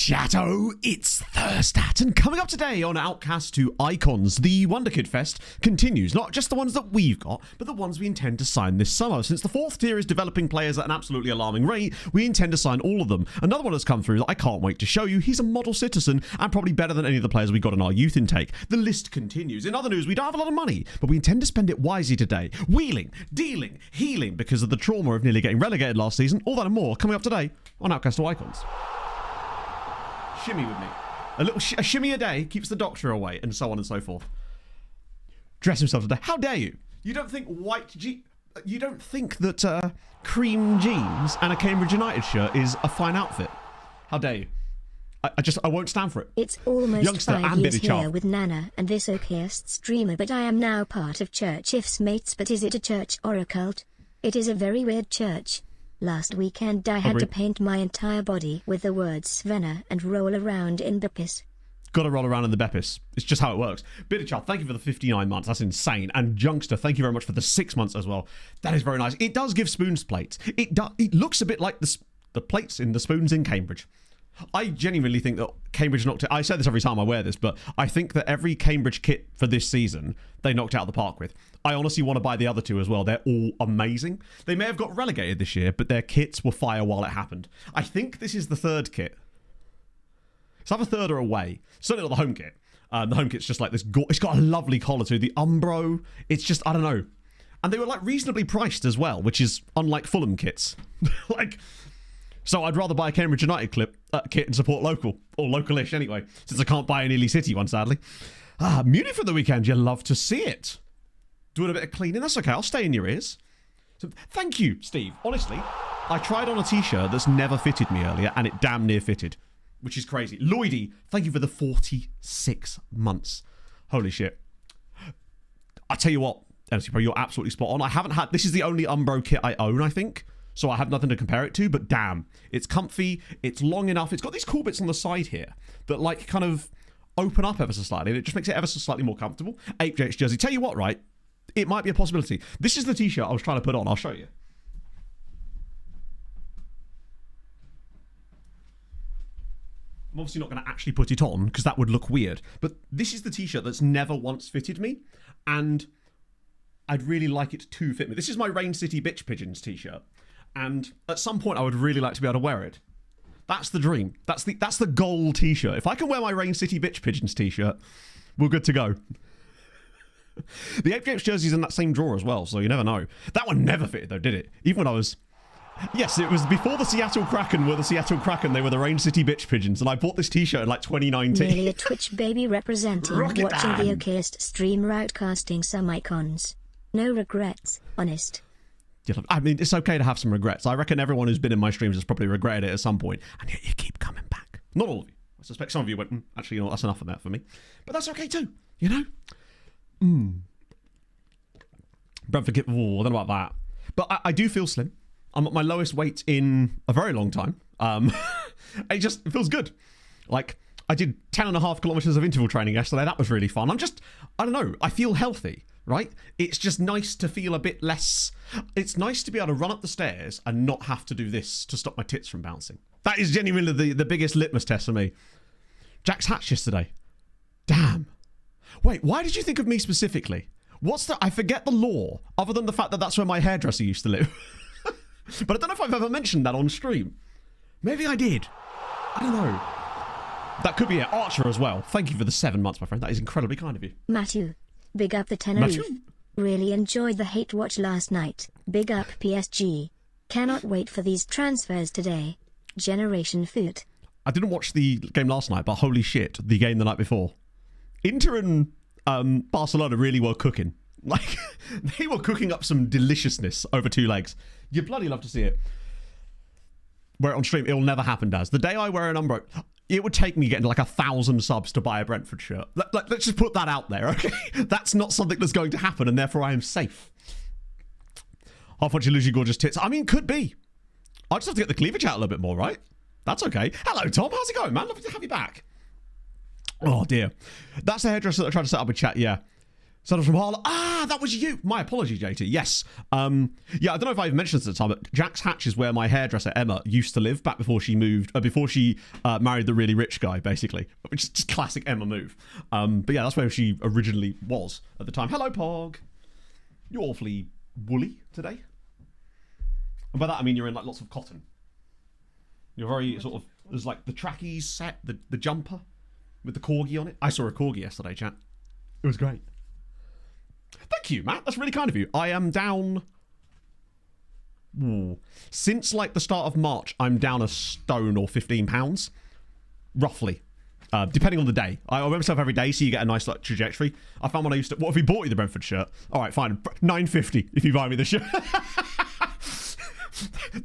Chatto, it's Thurstat, and coming up today on Outcasts to Icons, the Wonder Kid Fest continues. Not just the ones that we've got, but the ones we intend to sign this summer. Since the fourth tier is developing players at an absolutely alarming rate, we intend to sign all of them. Another one has come through that I can't wait to show you. He's a model citizen, and probably better than any of the players we got in our youth intake. The list continues. In other news, we don't have a lot of money, but we intend to spend it wisely today. Wheeling, dealing, healing, because of the trauma of nearly getting relegated last season. All that and more coming up today on Outcasts to Icons. Shimmy with me. A shimmy a day keeps the doctor away, and so on and so forth. Dress himself today. How dare you? You don't think you don't think that cream jeans and a Cambridge United shirt is a fine outfit? How dare you? I won't stand for it. It's almost Youngster 5 and years Billy here with Nana and this Outcasts streamer, but I am now part of Church Ifs Mates. But is it a church or a cult? It is a very weird church. Last weekend I had to paint my entire body with the word Svenna and roll around in the piss. Gotta roll around in the Beppis. It's just how it works. Bitterchild, thank you for the 59 months. That's insane. And Junkster, thank you very much for the 6 months as well. That is very nice. It does give spoons plates. It looks a bit like the plates in the spoons in Cambridge. I genuinely think that Cambridge knocked it. I say this every time I wear this, but I think that every Cambridge kit for this season, they knocked out of the park with. I honestly want to buy the other two as well. They're all amazing. They may have got relegated this year, but their kits were fire while it happened. I think this is the third kit. So I have a third or away. Certainly not the home kit. The home kit's just like this. It's got a lovely collar too. The Umbro. It's just, I don't know. And they were like reasonably priced as well, which is unlike Fulham kits. So I'd rather buy a Cambridge United kit and support local, or localish anyway, since I can't buy an Ely City one, sadly. Munich for the weekend, you love to see it. Doing a bit of cleaning, that's okay, I'll stay in your ears. So, thank you, Steve. Honestly, I tried on a t-shirt that's never fitted me earlier, and it damn near fitted, which is crazy. Lloydie, thank you for the 46 months. Holy shit. I tell you what, you're absolutely spot on. I haven't had, this is the only Umbro kit I own, I think. So I have nothing to compare it to, but damn, it's comfy, it's long enough, it's got these cool bits on the side here that like kind of open up ever so slightly, and it just makes it ever so slightly more comfortable. 8JX jersey, tell you what, right, it might be a possibility. This is the t-shirt I was trying to put on, I'll show you. I'm obviously not going to actually put it on, because that would look weird, but this is the t-shirt that's never once fitted me, and I'd really like it to fit me. This is my Rain City Bitch Pigeons t-shirt. And at some point, I would really like to be able to wear it. That's the dream. That's the goal t-shirt. If I can wear my Rain City Bitch Pigeons t-shirt, we're good to go. The 8JX jersey's in that same drawer as well, so you never know. That one never fitted though, did it? Even when I was... Yes, it was before the Seattle Kraken were the Seattle Kraken. They were the Rain City Bitch Pigeons, and I bought this t-shirt in like 2019. Nearly a Twitch baby representing, watching the Outcast stream, outcasting some icons. No regrets, honest. I mean, it's okay to have some regrets. I reckon everyone who's been in my streams has probably regretted it at some point, and yet you keep coming back. Not all of you. I suspect some of you went, actually, you know, that's enough of that for me. But that's okay too, you know? Brentford, I don't know about that. But I do feel slim. I'm at my lowest weight in a very long time. It feels good. Like, I did 10.5 kilometers of interval training yesterday. That was really fun. I don't know, I feel healthy. Right? It's just nice to feel a bit less... It's nice to be able to run up the stairs and not have to do this to stop my tits from bouncing. That is genuinely the biggest litmus test for me. Jack's hatched yesterday. Damn. Wait, why did you think of me specifically? I forget the law, other than the fact that that's where my hairdresser used to live. But I don't know if I've ever mentioned that on stream. Maybe I did. I don't know. That could be it. Archer as well. Thank you for the 7 months, my friend. That is incredibly kind of you. Matthew. Big up the Tenerife. Really enjoyed the hate watch last night. Big up PSG. Cannot wait for these transfers today. Generation Foot. I didn't watch the game last night, but holy shit, the game the night before. Inter and Barcelona really were cooking. Like, they were cooking up some deliciousness over 2 legs. You bloody love to see it. Wear it on stream. It'll never happen, Daz. The day I wear an Umbro... It would take me getting like 1,000 subs to buy a Brentford shirt. Let's just put that out there, okay? That's not something that's going to happen, and therefore I am safe. Half watch you lose your gorgeous tits. I mean, could be. I just have to get the cleavage out a little bit more, right? That's okay. Hello, Tom. How's it going, man? Lovely to have you back. Oh, dear. That's the hairdresser that I tried to set up a chat, yeah. Someone from Harlem. Ah, that was you. My apology, JT. Yes. Yeah, I don't know if I even mentioned this at the time, but Jack's Hatch is where my hairdresser, Emma, used to live back before she moved, before she married the really rich guy, basically. Which is just classic Emma move. But yeah, that's where she originally was at the time. Hello, Pog. You're awfully woolly today. And by that, I mean you're in like lots of cotton. You're very sort of, there's like the trackies set, the jumper with the corgi on it. I saw a corgi yesterday, chat. It was great. Thank you, Matt. That's really kind of you. I am down... Ooh. Since like the start of March, I'm down a stone or 15 pounds. Roughly. Depending on the day. I wear myself every day, so you get a nice like, trajectory. I found when I used to... What if we bought you the Brentford shirt? All right, fine. $9.50 if you buy me the shirt.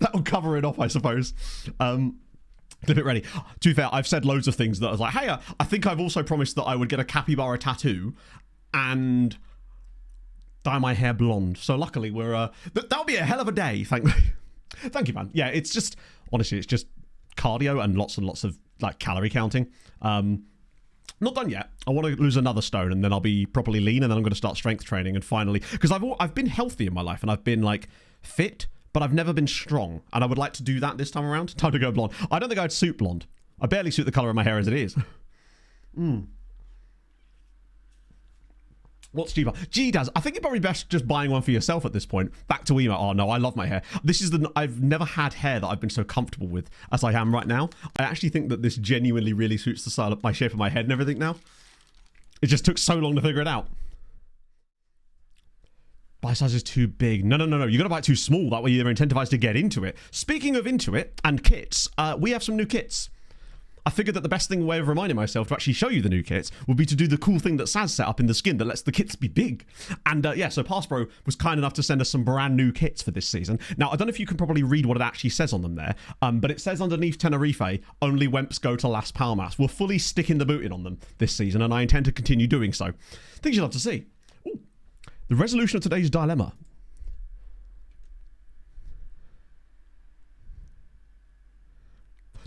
That'll cover it off, I suppose. Clip it ready. To be fair, I've said loads of things that I was like, hey, I think I've also promised that I would get a capybara tattoo and dye my hair blonde. So luckily we're that'll be a hell of a day. Thank you, man. Yeah, it's just honestly, it's just cardio and lots of like calorie counting. Not done yet. I want to lose another stone and then I'll be properly lean, and then I'm going to start strength training and finally, because I've been healthy in my life and I've been like fit, but I've never been strong, and I would like to do that this time around. Time to go blonde. I don't think I'd suit blonde. I barely suit the colour of my hair as it is. What's cheaper? G-Daz, I think you're probably best just buying one for yourself at this point. Back to emo. Oh no, I love my hair. I've never had hair that I've been so comfortable with as I am right now. I actually think that this genuinely really suits the style of my shape of my head and everything now. It just took so long to figure it out. Buy size is too big. No. You gotta buy it too small. That way you're incentivized to get into it. Speaking of into it and kits, we have some new kits. I figured that the best way of reminding myself to actually show you the new kits would be to do the cool thing that Saz set up in the skin that lets the kits be big. And yeah, so Passpro was kind enough to send us some brand new kits for this season. Now, I don't know if you can probably read what it actually says on them there, but it says underneath Tenerife, only Wemps go to Las Palmas. We're fully sticking the boot in on them this season, and I intend to continue doing so. Things you'll have to see. Ooh. The resolution of today's dilemma.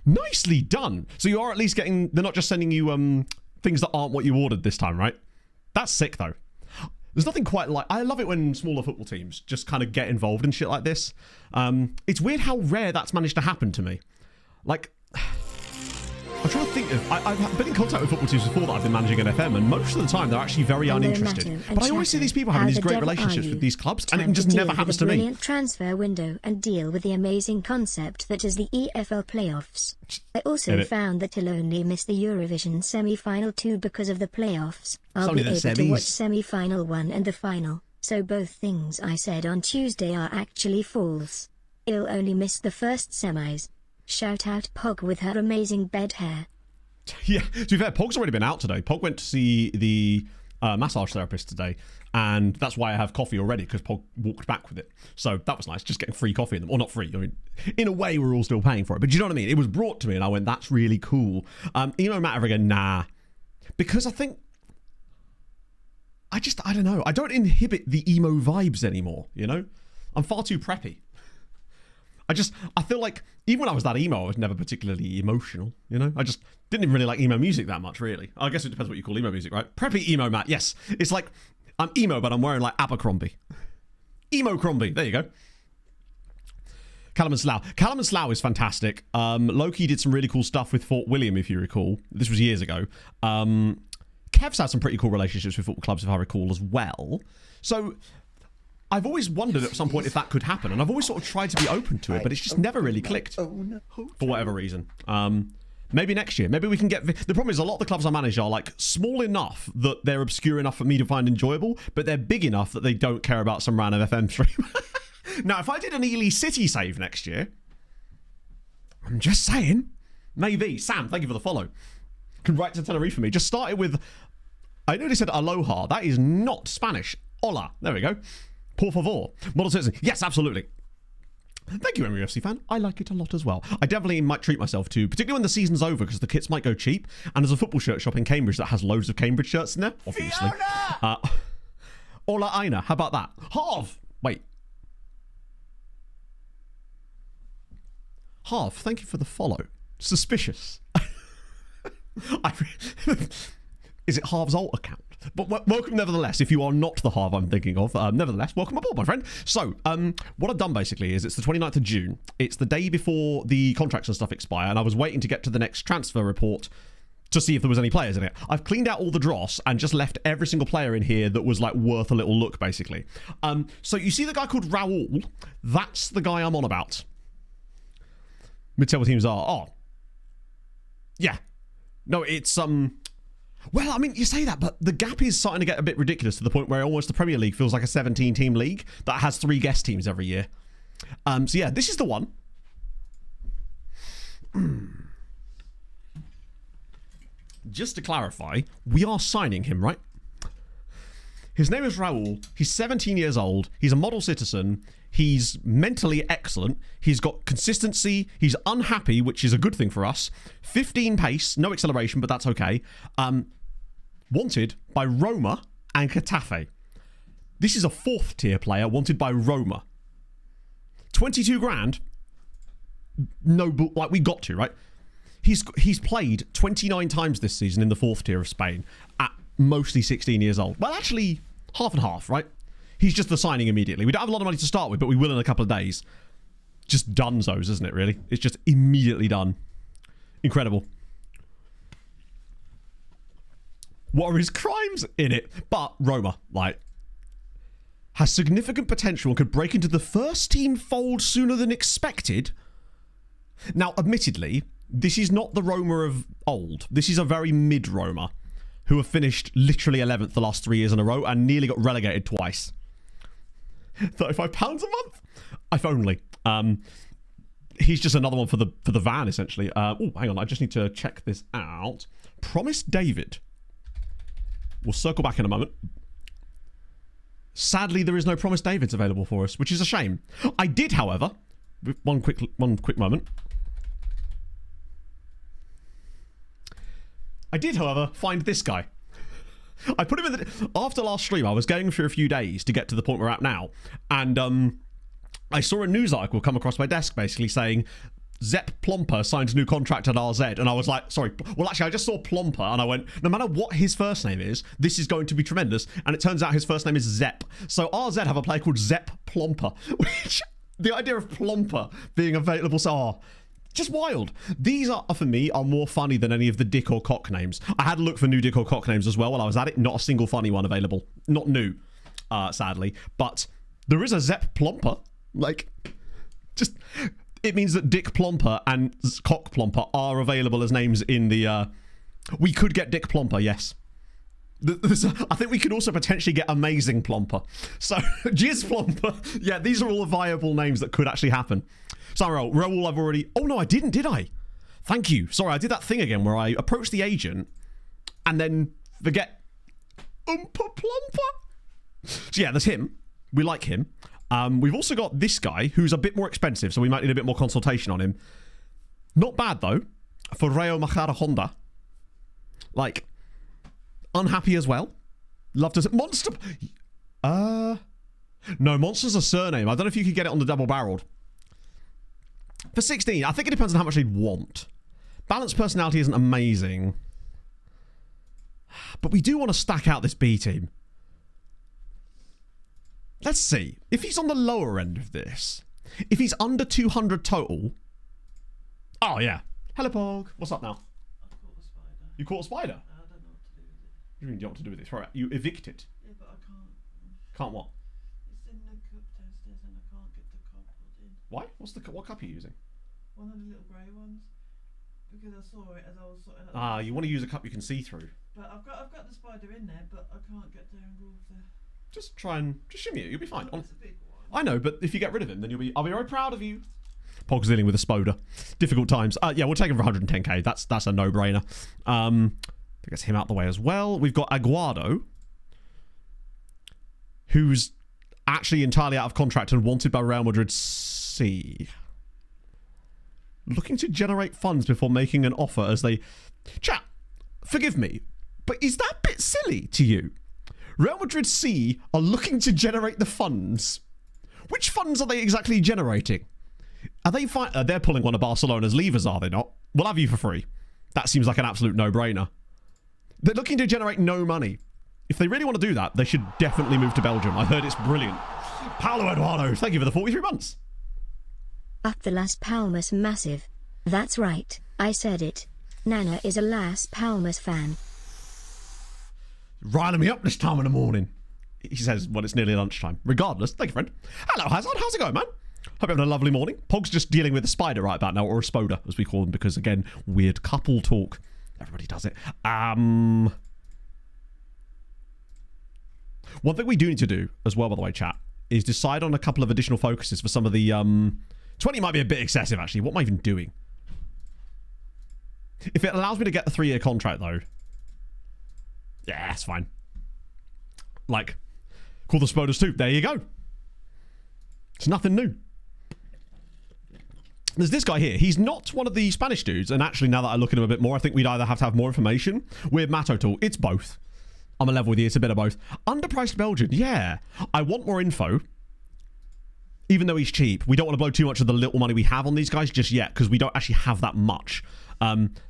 Nicely done. So you are at least getting... They're not just sending you things that aren't what you ordered this time, right? That's sick, though. There's nothing quite like... I love it when smaller football teams just kind of get involved in shit like this. It's weird how rare that's managed to happen to me. Like... I'm trying to think of... I've been in contact with football teams before that I've been managing an FM, and most of the time they're actually very uninterested. But I always see these people having these great relationships with these clubs, and it just never happens to me. Brilliant transfer window and deal with the amazing concept that is the EFL playoffs. I also found that he'll only miss the Eurovision semi-final 2 because of the playoffs. I'll be able to watch semi-final 1 and the final. So both things I said on Tuesday are actually false. He'll only miss the first semis. Shout out Pog with her amazing bed hair. Yeah, to be fair, Pog's already been out today. Pog went to see the massage therapist today, and that's why I have coffee already, because Pog walked back with it. So that was nice, just getting free coffee in them. Or not free, I mean, in a way we're all still paying for it. But do you know what I mean? It was brought to me and I went, that's really cool. Emo Matt ever again? Nah. Because I think... I don't know. I don't inhibit the emo vibes anymore, you know? I'm far too preppy. I feel like even when I was that emo, I was never particularly emotional, you know? I just didn't even really like emo music that much, really. I guess it depends what you call emo music, right? Preppy emo, Matt, yes. It's like, I'm emo, but I'm wearing like Abercrombie. Emo-crombie, there you go. Callum and Slough. Callum and Slough is fantastic. Loki did some really cool stuff with Fort William, if you recall. This was years ago. Kev's had some pretty cool relationships with football clubs, if I recall, as well. So... I've always wondered at some point if that could happen, and I've always sort of tried to be open to it, but it's just never really clicked for whatever reason. Maybe next year. Maybe we can get... The problem is a lot of the clubs I manage are like small enough that they're obscure enough for me to find enjoyable, but they're big enough that they don't care about some random FM stream. Now, if I did an Ely City save next year, I'm just saying, maybe. Sam, thank you for the follow. Can write to Tenerife for me. Just started with... I nearly said aloha. That is not Spanish. Hola. There we go. Por favor. Model citizen. Yes, absolutely. Thank you, MUFC fan. I like it a lot as well. I definitely might treat myself to, particularly when the season's over, because the kits might go cheap. And there's a football shirt shop in Cambridge that has loads of Cambridge shirts in there, obviously. Ola Aina. How about that? Harv. Wait. Harv, thank you for the follow. Suspicious. Is it Harv's alt account? But welcome nevertheless, if you are not the half I'm thinking of. Nevertheless, welcome aboard, my friend. So, what I've done basically is it's the 29th of June. It's the day before the contracts and stuff expire, and I was waiting to get to the next transfer report to see if there was any players in it. I've cleaned out all the dross and just left every single player in here that was like worth a little look, basically. So you see the guy called Raul? That's the guy I'm on about. Mid-table teams are. Oh. Yeah. No, it's well, I mean, you say that, but the gap is starting to get a bit ridiculous to the point where almost the Premier League feels like a 17-team league that has 3 guest teams every year. So yeah, this is the one. Just to clarify, we are signing him, right? His name is Raul. He's 17 years old. He's a model citizen. He's mentally excellent. He's got consistency. He's unhappy, which is a good thing for us. 15 pace, no acceleration, but that's okay. Wanted by Roma and Getafe. This is a 4th tier player wanted by Roma. 22 grand. No, like we got to, right? He's played 29 times this season in the 4th tier of Spain at mostly 16 years old. Well, actually, half and half, right? He's just the signing immediately. We don't have a lot of money to start with, but we will in a couple of days. Just dunzos, isn't it, really? It's just immediately done. Incredible. What are his crimes in it? But Roma, like, has significant potential and could break into the first team fold sooner than expected. Now, admittedly, this is not the Roma of old. This is a very mid-Roma who have finished literally 11th the last 3 years in a row and nearly got relegated twice. £35 a month? If only. He's just another one for the van, essentially. Oh, hang on. I just need to check this out. Promise David. We'll circle back in a moment. Sadly, there is no Promise Davids available for us, which is a shame. I did, however, one quick moment. I did, however, find this guy. I put him in after last stream, I was going for a few days to get to the point we're at now. And I saw a news article come across my desk basically saying Zepp Plomper signed a new contract at RZ. And I was like, sorry. Well, actually, I just saw Plomper and I went, no matter what his first name is, this is going to be tremendous. And it turns out his first name is Zepp. So RZ have a player called Zepp Plomper, which the idea of Plomper being available, just wild. These are, for me, are more funny than any of the dick or cock names. I had a look for new dick or cock names as well while I was at it. Not a single funny one available. Not new, sadly. But there is a Zepp Plomper. Like, just, it means that Dick Plomper and Cock Plomper are available as names in the, we could get Dick Plomper, yes. I think we could also potentially get Amazing Plomper. So, Jizz Plomper. Yeah, these are all viable names that could actually happen. Sorry, Raul, I've already... Oh, no, I didn't, did I? Thank you. Sorry, I did that thing again where I approached the agent and then forget... Oompa Plomper. So, yeah, there's him. We like him. We've also got this guy who's a bit more expensive, so we might need a bit more consultation on him. Not bad, though, for Reo Machara Honda. Like, unhappy as well. Love to... Monster... No, Monster's a surname. I don't know if you could get it on the double-barreled. For 16, I think it depends on how much they'd want. Balanced personality isn't amazing. But we do want to stack out this B team. Let's see. If he's on the lower end of this, if he's under 200 total... Oh, yeah. Hello, Pog. What's up now? I caught a spider. You caught a spider? I don't know what to do with it. What do you mean you don't know what to do with it? Right, you evict it. Yeah, but I can't. Can't what? It's in the cup downstairs and I can't get the cup put in. Why? What cup are you using? One of the little grey ones. Because I saw it as I was sorting out. Ah, you want to use a cup you can see through. But I've got the spider in there, but I can't get down with the... Just try and... Just shimmy it, you'll be fine. Oh, it's a big one. I know, but if you get rid of him, then I'll be very proud of you. Pog's dealing with a spoder. Difficult times. Yeah, we'll take him for 110k. That's a no-brainer. I guess him out the way as well. We've got Aguado, who's actually entirely out of contract and wanted by Real Madrid C. Looking to generate funds before making an offer as they... Chat, forgive me, but is that a bit silly to you? Real Madrid C are looking to generate the funds. Which funds are they exactly generating? Are they they're pulling one of Barcelona's levers, are they not? We'll have you for free. That seems like an absolute no-brainer. They're looking to generate no money. If they really want to do that, they should definitely move to Belgium. I heard it's brilliant. Paolo Eduardo, thank you for the 43 months. Up the Las Palmas massive. That's right, I said it. Nana is a Las Palmas fan. Riling me up this time in the morning. He says, well, it's nearly lunchtime. Regardless, thank you, friend. Hello, Hazard. How's it going, man? Hope you're having a lovely morning. Pog's just dealing with a spider right about now, or a spoder, as we call them, because, again, weird couple talk. Everybody does it. One thing we do need to do, as well, by the way, chat, is decide on a couple of additional focuses for some of the... 20 might be a bit excessive, actually. What am I even doing? If it allows me to get the 3-year contract, though... Yeah, that's fine. Like, call the spoders too. There you go. It's nothing new. There's this guy here. He's not one of the Spanish dudes. And actually, now that I look at him a bit more, I think we'd either have to have more information. With Matto Tool, it's both. I'm a level with you. It's a bit of both. Underpriced Belgian. Yeah. I want more info. Even though he's cheap. We don't want to blow too much of the little money we have on these guys just yet, because we don't actually have that much.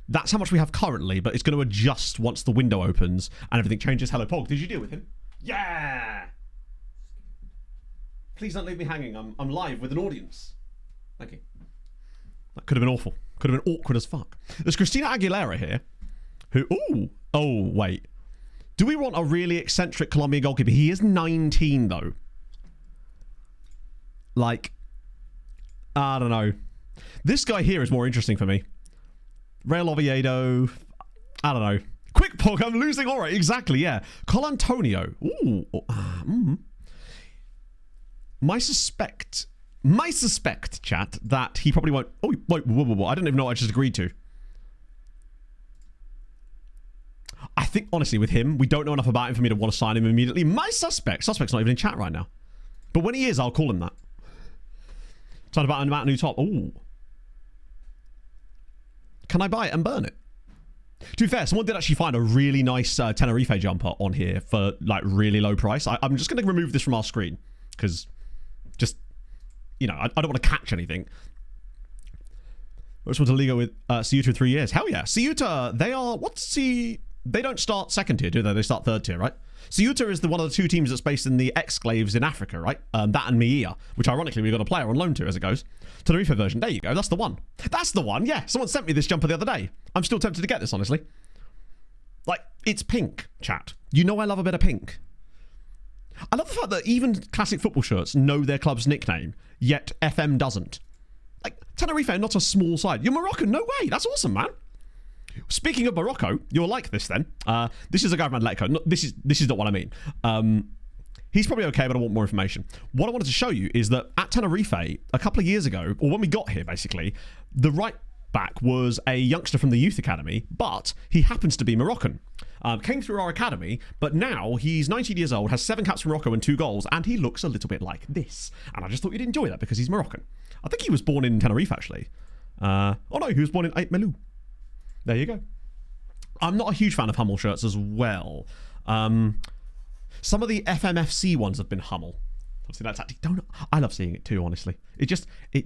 That's how much we have currently, but it's going to adjust once the window opens and everything changes. Hello, Pog. Did you deal with him? Yeah! Please don't leave me hanging. I'm live with an audience. Thank you. That could have been awful. Could have been awkward as fuck. There's Christina Aguilera here, who... Ooh! Oh, wait. Do we want a really eccentric Colombian goalkeeper? He is 19, though. Like... I don't know. This guy here is more interesting for me. Real Oviedo... I don't know. Quick Pog, I'm losing aura. Exactly, yeah. Colantonio. Ooh. My suspect, chat, that he probably won't... Oh, wait, whoa. I didn't even know what I just agreed to. I think, honestly, with him, we don't know enough about him for me to want to sign him immediately. My suspect's not even in chat right now. But when he is, I'll call him that. Talking about a new top. Ooh. Can I buy it and burn it? To be fair, someone did actually find a really nice Tenerife jumper on here for, like, really low price. I'm just going to remove this from our screen. Because, just, you know, I don't want to catch anything. I just want to Liga with Ceuta in 3 years. Hell yeah. Ceuta, they are... They don't start second tier, do they? They start third tier, right? Ceuta is one of the two teams that's based in the exclaves in Africa, right? That and Melilla, which ironically we've got a player on loan to as it goes. Tenerife version. There you go. That's the one. That's the one. Yeah. Someone sent me this jumper the other day. I'm still tempted to get this, honestly. Like, it's pink, chat. You know I love a bit of pink. I love the fact that even classic football shirts know their club's nickname, yet FM doesn't. Like, Tenerife are not a small side. You're Moroccan? No way. That's awesome, man. Speaking of Morocco, you'll like this then. This is a guy from Atletico. No, this is not what I mean. He's probably okay, but I want more information. What I wanted to show you is that at Tenerife, a couple of years ago, or when we got here, basically, the right back was a youngster from the youth academy, but he happens to be Moroccan. Came through our academy, but now he's 19 years old, has 7 caps for Morocco and 2 goals, and he looks a little bit like this. And I just thought you'd enjoy that because he's Moroccan. I think he was born in Tenerife, actually. Oh no, he was born in Melou. There you go. I'm not a huge fan of Hummel shirts as well. Some of the FMFC ones have been Hummel. Obviously, that's actually... I love seeing it too, honestly. It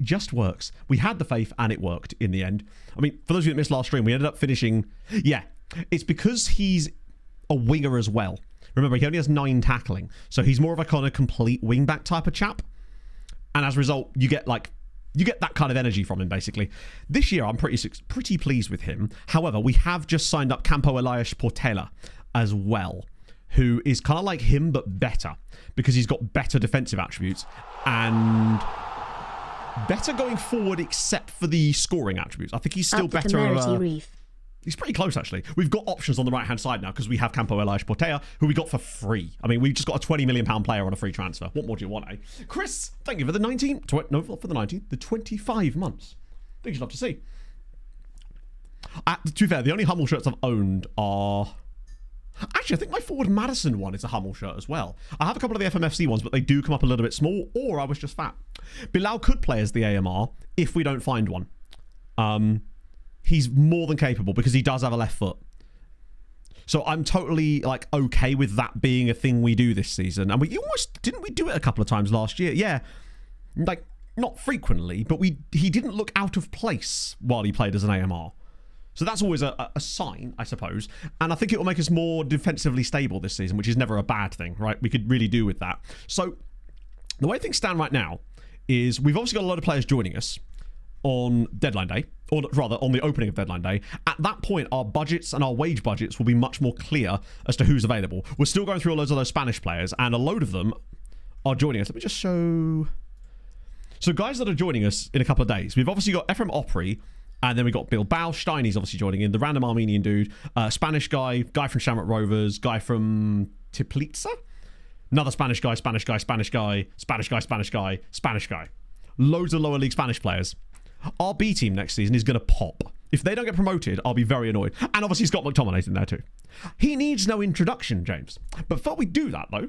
just works. We had the faith and it worked in the end. I mean, for those of you that missed last stream, we ended up finishing... Yeah, it's because he's a winger as well. Remember, he only has 9 tackling. So he's more of a kind of complete wing-back type of chap. And as a result, you get that kind of energy from him, basically. This year, I'm pretty pleased with him. However, we have just signed up Campo Elias Portela as well, who is kind of like him, but better, because he's got better defensive attributes and better going forward, except for the scoring attributes. I think he's still better. He's pretty close, actually. We've got options on the right-hand side now because we have Campo Elias Portela, who we got for free. I mean, we've just got a £20 million player on a free transfer. What more do you want, eh? Chris, thank you for the 19... No, not for the 19. The 25 months. I think you'd love to see. To be fair, the only Hummel shirts I've owned are... Actually, I think my Forward Madison one is a Hummel shirt as well. I have a couple of the FMFC ones, but they do come up a little bit small, or I was just fat. Bilal could play as the AMR if we don't find one. He's more than capable because he does have a left foot. So I'm totally like okay with that being a thing we do this season. And we almost didn't we do it a couple of times last year? Yeah. Like not frequently, but he didn't look out of place while he played as an AMR. So that's always a sign, I suppose. And I think it will make us more defensively stable this season, which is never a bad thing, right? We could really do with that. So the way things stand right now is we've obviously got a lot of players joining us on deadline day, or rather on the opening of deadline day. At that point, our budgets and our wage budgets will be much more clear as to who's available. We're still going through loads of those Spanish players, and a load of them are joining us. Let me just show... So guys that are joining us in a couple of days, we've obviously got Ephraim Opry, and then we got Bilbao. Steiny's obviously joining in. The random Armenian dude. Spanish guy from Shamrock Rovers. Guy from Teplica. Another Spanish guy. Loads of lower league Spanish players. Our B team next season is going to pop. If they don't get promoted, I'll be very annoyed. And obviously Scott McTominay's in there too. He needs no introduction, James. But before we do that, though,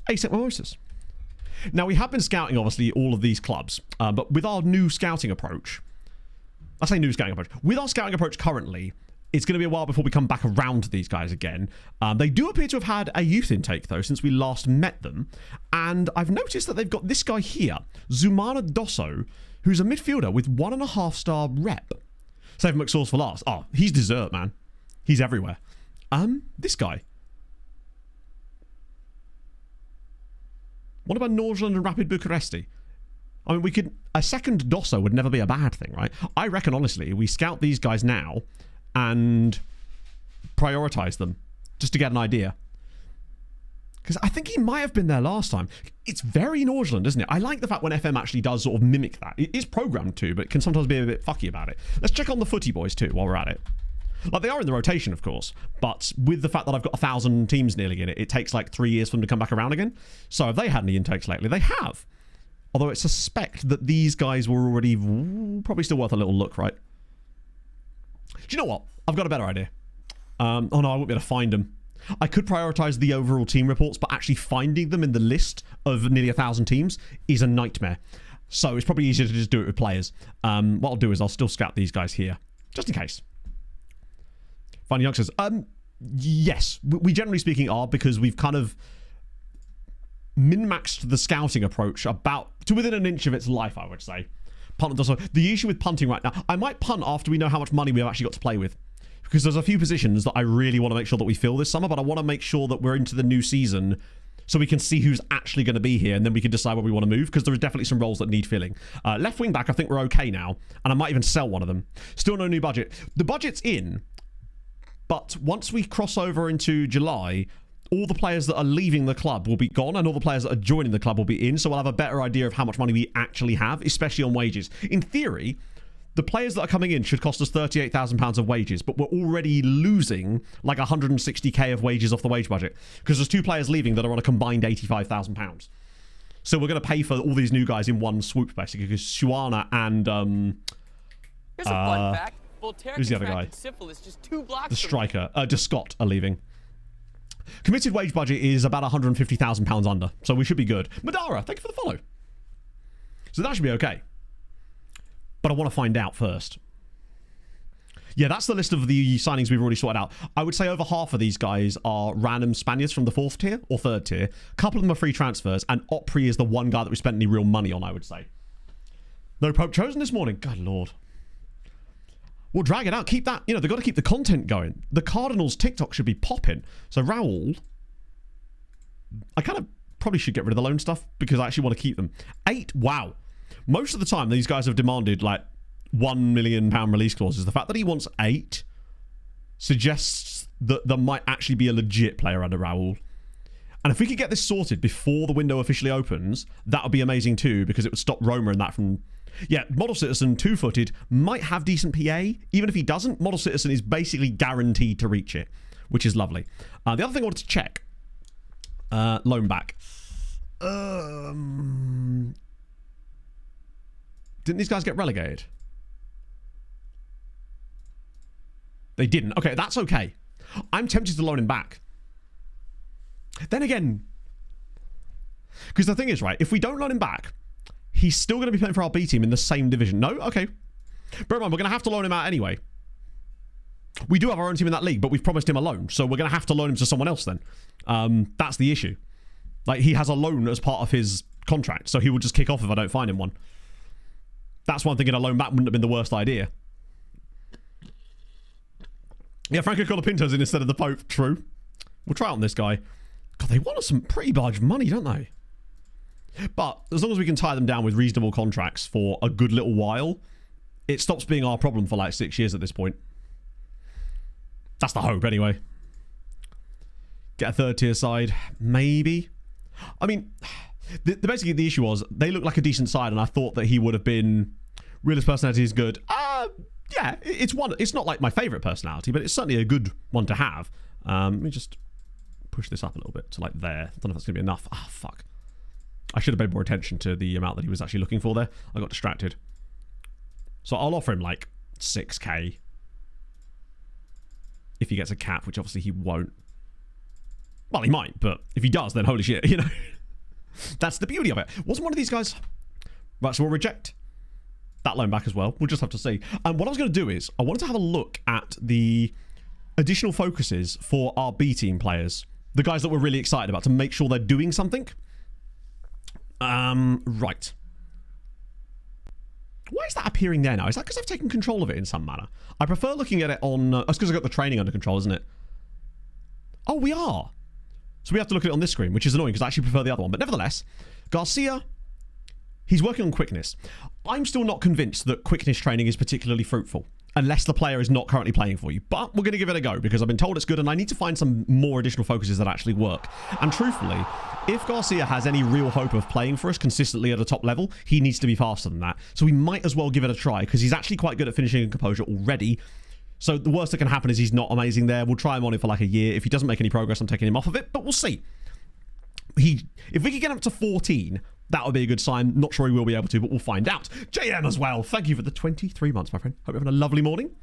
ASEC Mimosas. Now, we have been scouting, obviously, all of these clubs. But with our new scouting approach... I say new scouting approach. With our scouting approach currently, it's going to be a while before we come back around to these guys again. They do appear to have had a youth intake, though, since we last met them. And I've noticed that they've got this guy here, Zumana Dosso, who's a midfielder with 1.5-star rep. Save McSauce for last. Oh, he's dessert, man. He's everywhere. This guy. What about Northland and Rapid Bucuresti? I mean, we could... A second Dosso would never be a bad thing, right? I reckon, honestly, we scout these guys now and prioritize them just to get an idea. Because I think he might have been there last time. It's very Northland, isn't it? I like the fact when FM actually does sort of mimic that. It is programmed to, but it can sometimes be a bit fucky about it. Let's check on the footy boys too while we're at it. Like, they are in the rotation, of course, but with the fact that I've got 1,000 teams nearly in it, it takes like 3 years for them to come back around again. So have they had any intakes lately? They have. Although I suspect that these guys were already probably still worth a little look, right? Do you know what? I've got a better idea. Oh no, I won't be able to find them. I could prioritize the overall team reports, but actually finding them in the list of nearly 1,000 teams is a nightmare. So it's probably easier to just do it with players. What I'll do is I'll still scout these guys here, just in case. Find youngsters. Yes, we generally speaking are, because we've kind of min-maxed the scouting approach about to within an inch of its life, I would say. Punt also. The issue with punting right now, I might punt after we know how much money we've actually got to play with. Because there's a few positions that I really want to make sure that we fill this summer, but I want to make sure that we're into the new season so we can see who's actually going to be here, and then we can decide where we want to move, because there are definitely some roles that need filling. Left wing back, I think we're okay now, and I might even sell one of them. Still no new budget. The budget's in, but once we cross over into July, all the players that are leaving the club will be gone, and all the players that are joining the club will be in, so we'll have a better idea of how much money we actually have, especially on wages. In theory, the players that are coming in should cost us £38,000 of wages, but we're already losing like 160k of wages off the wage budget, because there's 2 players leaving that are on a combined £85,000. So we're going to pay for all these new guys in one swoop, basically, because Shuana and... Here's a fun fact. Who's the other guy? Syphilis just 2 blocks the striker. Just Scott are leaving. Committed wage budget is about £150,000 under, so we should be good. Madara, thank you for the follow. So that should be okay. But I want to find out first. Yeah, that's the list of the signings we've already sorted out. I would say over half of these guys are random Spaniards from the 4th tier or 3rd tier. A couple of them are free transfers, and Opry is the one guy that we spent any real money on, I would say. No Pope chosen this morning. God Lord. We'll drag it out. Keep that. You know, they've got to keep the content going. The Cardinals TikTok should be popping. So Raul, I kind of probably should get rid of the loan stuff because I actually want to keep them. 8. Wow. Most of the time, these guys have demanded like £1 million release clauses. The fact that he wants 8 suggests that there might actually be a legit player under Raul. And if we could get this sorted before the window officially opens, that would be amazing too, because it would stop Roma and that from... Yeah, Model Citizen, 2-footed, might have decent PA. Even if he doesn't, Model Citizen is basically guaranteed to reach it, which is lovely. The other thing I wanted to check, loan back. Didn't these guys get relegated? They didn't. Okay, that's okay. I'm tempted to loan him back. Then again, because the thing is, right, if we don't loan him back, he's still going to be playing for our B team in the same division. No? Okay. Bear in mind, we're going to have to loan him out anyway. We do have our own team in that league, but we've promised him a loan, so we're going to have to loan him to someone else then. That's the issue. Like, he has a loan as part of his contract, so he will just kick off if I don't find him one. That's why I'm thinking a loan back wouldn't have been the worst idea. Yeah, Franco Colapinto's in instead of the Pope. True. We'll try out on this guy. God, they want us some pretty large money, don't they? But as long as we can tie them down with reasonable contracts for a good little while, it stops being our problem for like 6 years at this point. That's the hope, anyway. Get a third tier side, maybe. I mean, basically the issue was they looked like a decent side, and I thought that he would have been. Realist personality is good. Yeah, it's not like my favorite personality, but it's certainly a good one to have. Let me just push this up a little bit to like there. I don't know if that's gonna be enough. Ah, fuck. I should have paid more attention to the amount that he was actually looking for there. I got distracted. So I'll offer him like 6k if he gets a cap, which obviously he won't. Well, he might, but if he does, then holy shit, you know. That's the beauty of it. Wasn't one of these guys. Right, so we'll reject that loan back as well. We'll just have to see. And what I was going to do is I wanted to have a look at the additional focuses for our B team players, the guys that we're really excited about, to make sure they're doing something. Right. Why is that appearing there now? Is that because I've taken control of it in some manner? I prefer looking at it on... that's because I've got the training under control, isn't it? Oh, we are. So we have to look at it on this screen, which is annoying because I actually prefer the other one. But nevertheless, Garcia, he's working on quickness. I'm still not convinced that quickness training is particularly fruitful, unless the player is not currently playing for you. But we're going to give it a go because I've been told it's good, and I need to find some more additional focuses that actually work. And truthfully, if Garcia has any real hope of playing for us consistently at a top level, he needs to be faster than that. So we might as well give it a try because he's actually quite good at finishing in composure already. So the worst that can happen is he's not amazing there. We'll try him on it for like a year. If he doesn't make any progress, I'm taking him off of it, but we'll see. If we can get him up to 14, that would be a good sign. Not sure he will be able to, but we'll find out. JM as well. Thank you for the 23 months, my friend. Hope you're having a lovely morning.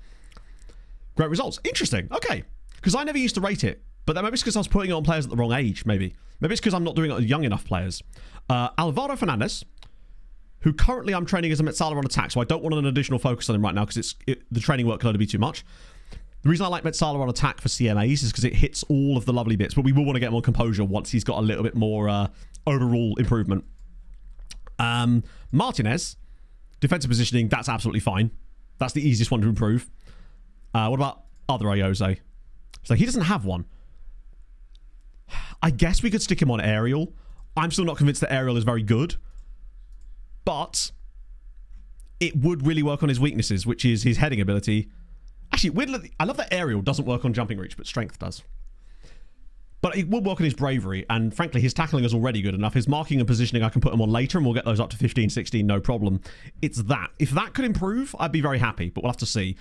Great results. Interesting. Okay. Because I never used to rate it, but then maybe it's because I was putting it on players at the wrong age, maybe. Maybe it's because I'm not doing it on young enough players. Alvaro Fernandez, who currently I'm training as a Metsala on attack, so I don't want an additional focus on him right now because the training workload would be too much. The reason I like Metsala on attack for CMAs is because it hits all of the lovely bits, but we will want to get more composure once he's got a little bit more overall improvement. Martinez, defensive positioning, that's absolutely fine. That's the easiest one to improve. What about other Ayose? So he doesn't have one. I guess we could stick him on aerial. I'm still not convinced that aerial is very good, but it would really work on his weaknesses, which is his heading ability. Actually, weirdly, I love that aerial doesn't work on jumping reach, but strength does. But it will work on his bravery, and frankly, his tackling is already good enough. His marking and positioning, I can put him on later, and we'll get those up to 15, 16, no problem. It's that. If that could improve, I'd be very happy, but we'll have to see.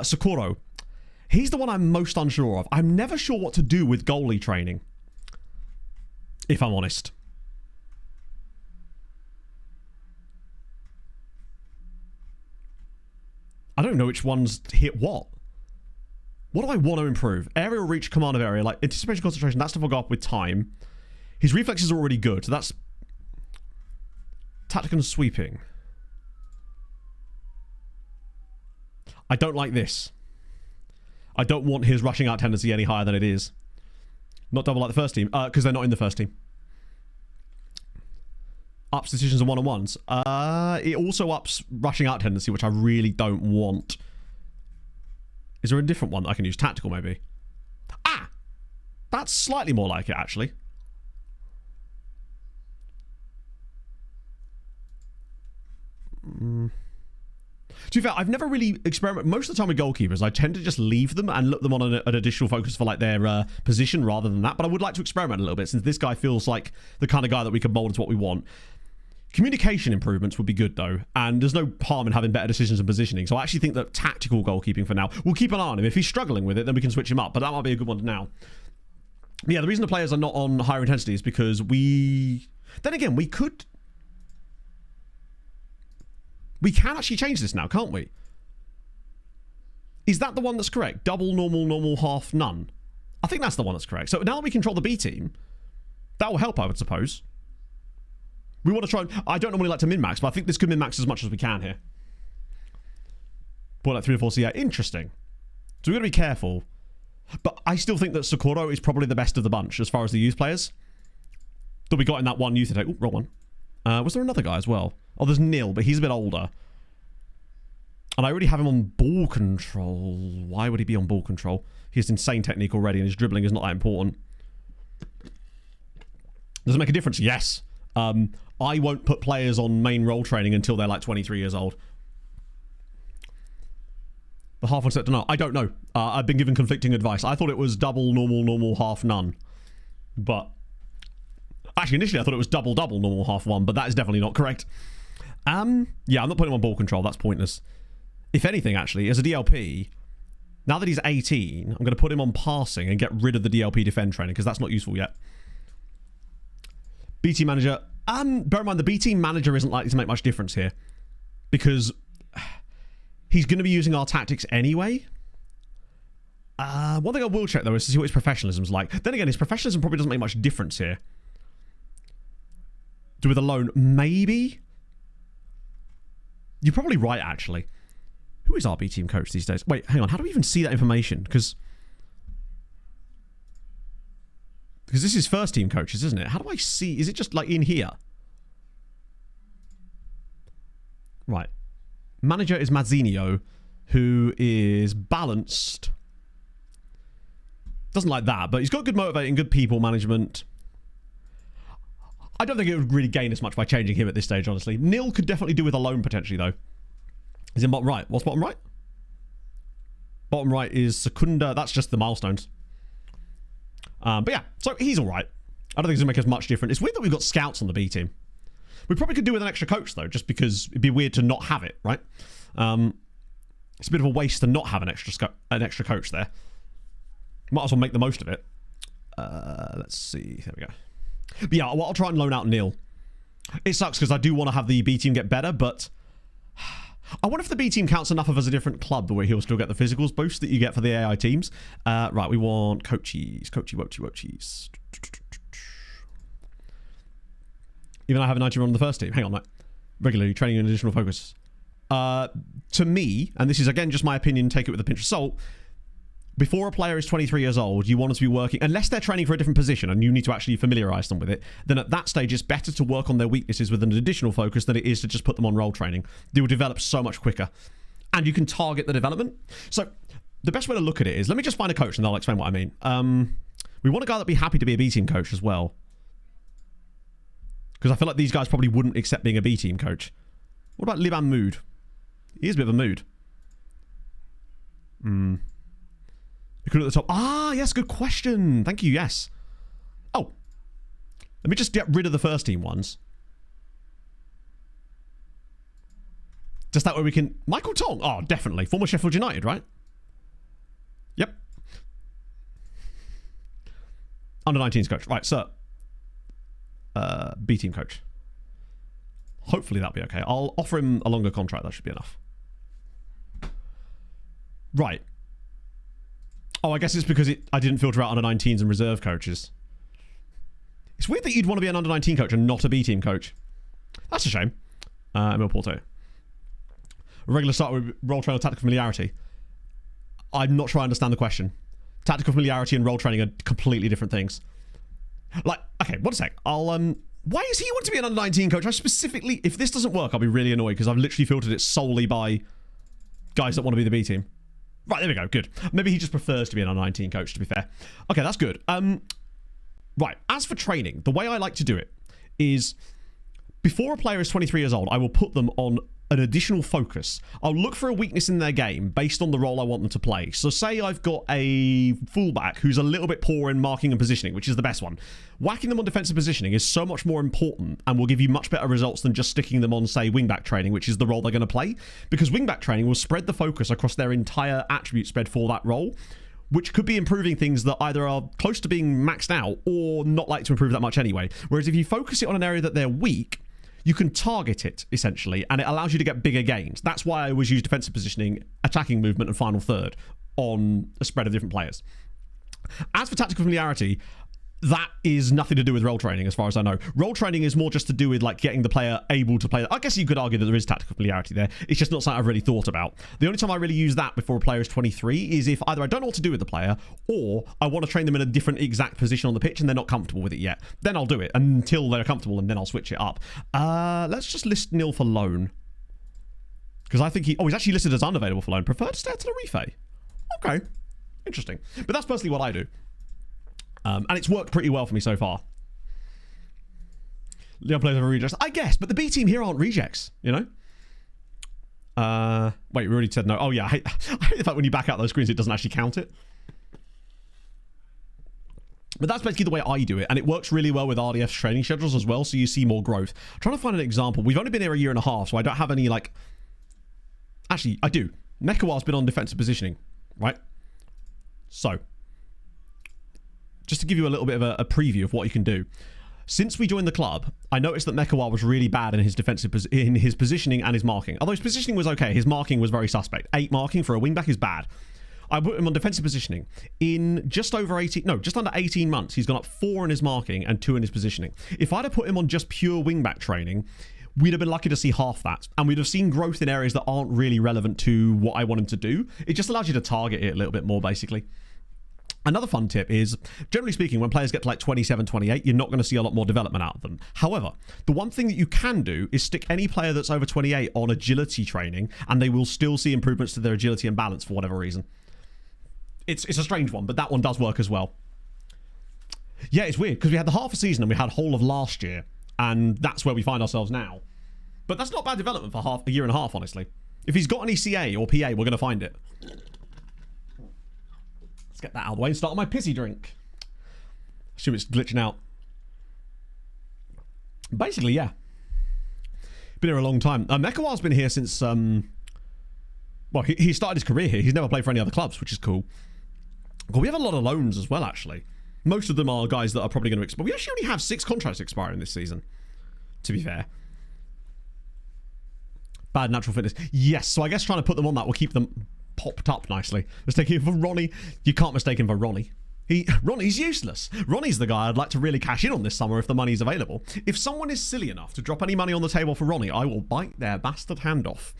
Socorro. He's the one I'm most unsure of. I'm never sure what to do with goalie training, if I'm honest. I don't know which ones hit what. What do I want to improve? Aerial reach, command of area, like anticipation, concentration, that stuff will go up with time. His reflexes are already good, so that's tactical and sweeping. I don't like this. I don't want his rushing out tendency any higher than it is. Not double like the first team, because they're not in the first team. Ups decisions and one-on-ones. It also ups rushing out tendency, which I really don't want. Is there a different one that I can use? Tactical, maybe. Ah! That's slightly more like it, actually. To be fair, I've never really experimented. Most of the time with goalkeepers, I tend to just leave them and look them on an additional focus for like their position rather than that. But I would like to experiment a little bit since this guy feels like the kind of guy that we can mold into what we want. Communication improvements would be good, though, and there's no harm in having better decisions and positioning. So I actually think that tactical goalkeeping for now, we'll keep an eye on him. If he's struggling with it, then we can switch him up, but that might be a good one now. Yeah, the reason the players are not on higher intensity is because then again, we can actually change this now, can't we? Is that the one that's correct? Double, normal, half, none. I think that's the one that's correct. So now that we control the B team, that will help, I would suppose. We want to try... I don't normally like to min-max, but I think this could min-max as much as we can here. Point like 3 or 4 CA. Interesting. So we've got to be careful. But I still think that Socorro is probably the best of the bunch as far as the youth players that we got in that one youth attack. Oh, wrong one. Was there another guy as well? Oh, there's Nil, but he's a bit older. And I already have him on ball control. Why would he be on ball control? He has insane technique already, and his dribbling is not that important. Does it make a difference? Yes. I won't put players on main role training until they're like 23 years old. The half one set to no. I don't know. I've been given conflicting advice. I thought it was double, normal, half, none. But actually, initially, I thought it was double, normal, half, one. But that is definitely not correct. Yeah, I'm not putting him on ball control. That's pointless. If anything, actually, as a DLP, now that he's 18, I'm going to put him on passing and get rid of the DLP defend training because that's not useful yet. B team manager. Bear in mind, the B team manager isn't likely to make much difference here because he's going to be using our tactics anyway. One thing I will check, though, is to see what his professionalism's like. Then again, his professionalism probably doesn't make much difference here. Do with a loan, maybe? You're probably right, actually. Who is our B team coach these days? Wait, hang on. How do we even see that information? Because this is first team coaches, isn't it? How do I see? Is it just like in here? Right. Manager is Mazzinio, who is balanced. Doesn't like that, but he's got good motivating, good people management. I don't think it would really gain as much by changing him at this stage, honestly. Nil could definitely do with a loan, potentially, though. He's in bottom right. What's bottom right? Bottom right is Secunda. That's just the milestones. But yeah, so he's all right. I don't think it's going to make us much different. It's weird that we've got scouts on the B team. We probably could do with an extra coach, though, just because it'd be weird to not have it, right? It's a bit of a waste to not have an extra coach there. Might as well make the most of it. Let's see. There we go. But yeah, I'll try and loan out Neil. It sucks because I do want to have the B team get better, but I wonder if the B team counts enough of as a different club where he'll still get the physicals boost that you get for the AI teams. Right, we want coachies. Wochies. Even I have a 90 run on the first team. Hang on, mate. Regularly training and additional focus. To me, and this is again just my opinion, take it with a pinch of salt. Before a player is 23 years old, you want them to be working, unless they're training for a different position and you need to actually familiarise them with it, then at that stage it's better to work on their weaknesses with an additional focus than it is to just put them on role training. They will develop so much quicker. And you can target the development. So the best way to look at it is, let me just find a coach and I'll explain what I mean. We want a guy that'd be happy to be a B team coach as well. Because I feel like these guys probably wouldn't accept being a B team coach. What about Liban Mood? He is a bit of a mood. At the top. Ah, yes, good question. Thank you, yes. Oh. Let me just get rid of the first team ones. Just that way we can... Michael Tong. Oh, definitely. Former Sheffield United, right? Yep. Under 19s coach. Right, sir. B team coach. Hopefully that'll be okay. I'll offer him a longer contract. That should be enough. Right. Oh, I guess it's because I didn't filter out under 19s and reserve coaches. It's weird that you'd want to be an under 19 coach and not a B team coach. That's a shame. Emil Porto. Regular start with role training or tactical familiarity. I'm not sure I understand the question. Tactical familiarity and role training are completely different things. Like, okay, one sec. Why does he want to be an under 19 coach? I specifically, if this doesn't work, I'll be really annoyed because I've literally filtered it solely by guys that want to be the B team. Right, there we go. Good. Maybe he just prefers to be an under-19 coach, to be fair. Okay, that's good. Right, as for training, the way I like to do it is before a player is 23 years old, I will put them on an additional focus. I'll look for a weakness in their game based on the role I want them to play. So say I've got a fullback who's a little bit poor in marking and positioning, which is the best one. Whacking them on defensive positioning is so much more important and will give you much better results than just sticking them on, say, wingback training, which is the role they're going to play. Because wingback training will spread the focus across their entire attribute spread for that role, which could be improving things that either are close to being maxed out or not like to improve that much anyway. Whereas if you focus it on an area that they're weak, you can target it, essentially, and it allows you to get bigger gains. That's why I always use defensive positioning, attacking movement, and final third on a spread of different players. As for tactical familiarity, that is nothing to do with role training, as far as I know. Role training is more just to do with like getting the player able to play. I guess you could argue that there is tactical familiarity there. It's just not something I've really thought about. The only time I really use that before a player is 23 is if either I don't know what to do with the player or I want to train them in a different exact position on the pitch and they're not comfortable with it yet. Then I'll do it until they're comfortable and then I'll switch it up. Let's just list nil for loan. Because I think he's actually listed as unavailable for loan. Preferred to stay at Tenerife. Okay. Interesting. But that's personally what I do. And it's worked pretty well for me so far. Leon players are rejects. I guess, but the B team here aren't rejects, you know? Wait, we already said no. Oh, yeah. I hate the fact when you back out those screens, it doesn't actually count it. But that's basically the way I do it, and it works really well with RDF's training schedules as well, so you see more growth. I'm trying to find an example. We've only been here a year and a half, so I don't have any, like... Actually, I do. Mekawa's been on defensive positioning, right? So, just to give you a little bit of a preview of what you can do. Since we joined the club, I noticed that Mekawa was really bad in his in his positioning and his marking. Although his positioning was okay, his marking was very suspect. 8 marking for a wingback is bad. I put him on defensive positioning. In just under 18 months, he's gone up 4 in his marking and 2 in his positioning. If I'd have put him on just pure wingback training, we'd have been lucky to see half that. And we'd have seen growth in areas that aren't really relevant to what I want him to do. It just allows you to target it a little bit more, basically. Another fun tip is, generally speaking, when players get to like 27, 28, you're not going to see a lot more development out of them. However, the one thing that you can do is stick any player that's over 28 on agility training, and they will still see improvements to their agility and balance for whatever reason. It's a strange one, but that one does work as well. Yeah, it's weird, because we had the half a season and we had whole of last year, and that's where we find ourselves now. But that's not bad development for a year and a half, honestly. If he's got any CA or PA, we're going to find it. Let's get that out of the way and start on my pissy drink. Assume it's glitching out. Basically, yeah. Been here a long time. Mekawa's been here since... well, he started his career here. He's never played for any other clubs, which is cool. Well, we have a lot of loans as well, actually. Most of them are guys that are probably going to expire. We actually only have 6 contracts expiring this season, to be fair. Bad natural fitness. Yes, so I guess trying to put them on that will keep them popped up nicely. Mistaking him for Ronnie. You can't mistake him for Ronnie. Ronnie's useless. Ronnie's the guy I'd like to really cash in on this summer if the money's available. If someone is silly enough to drop any money on the table for Ronnie, I will bite their bastard hand off.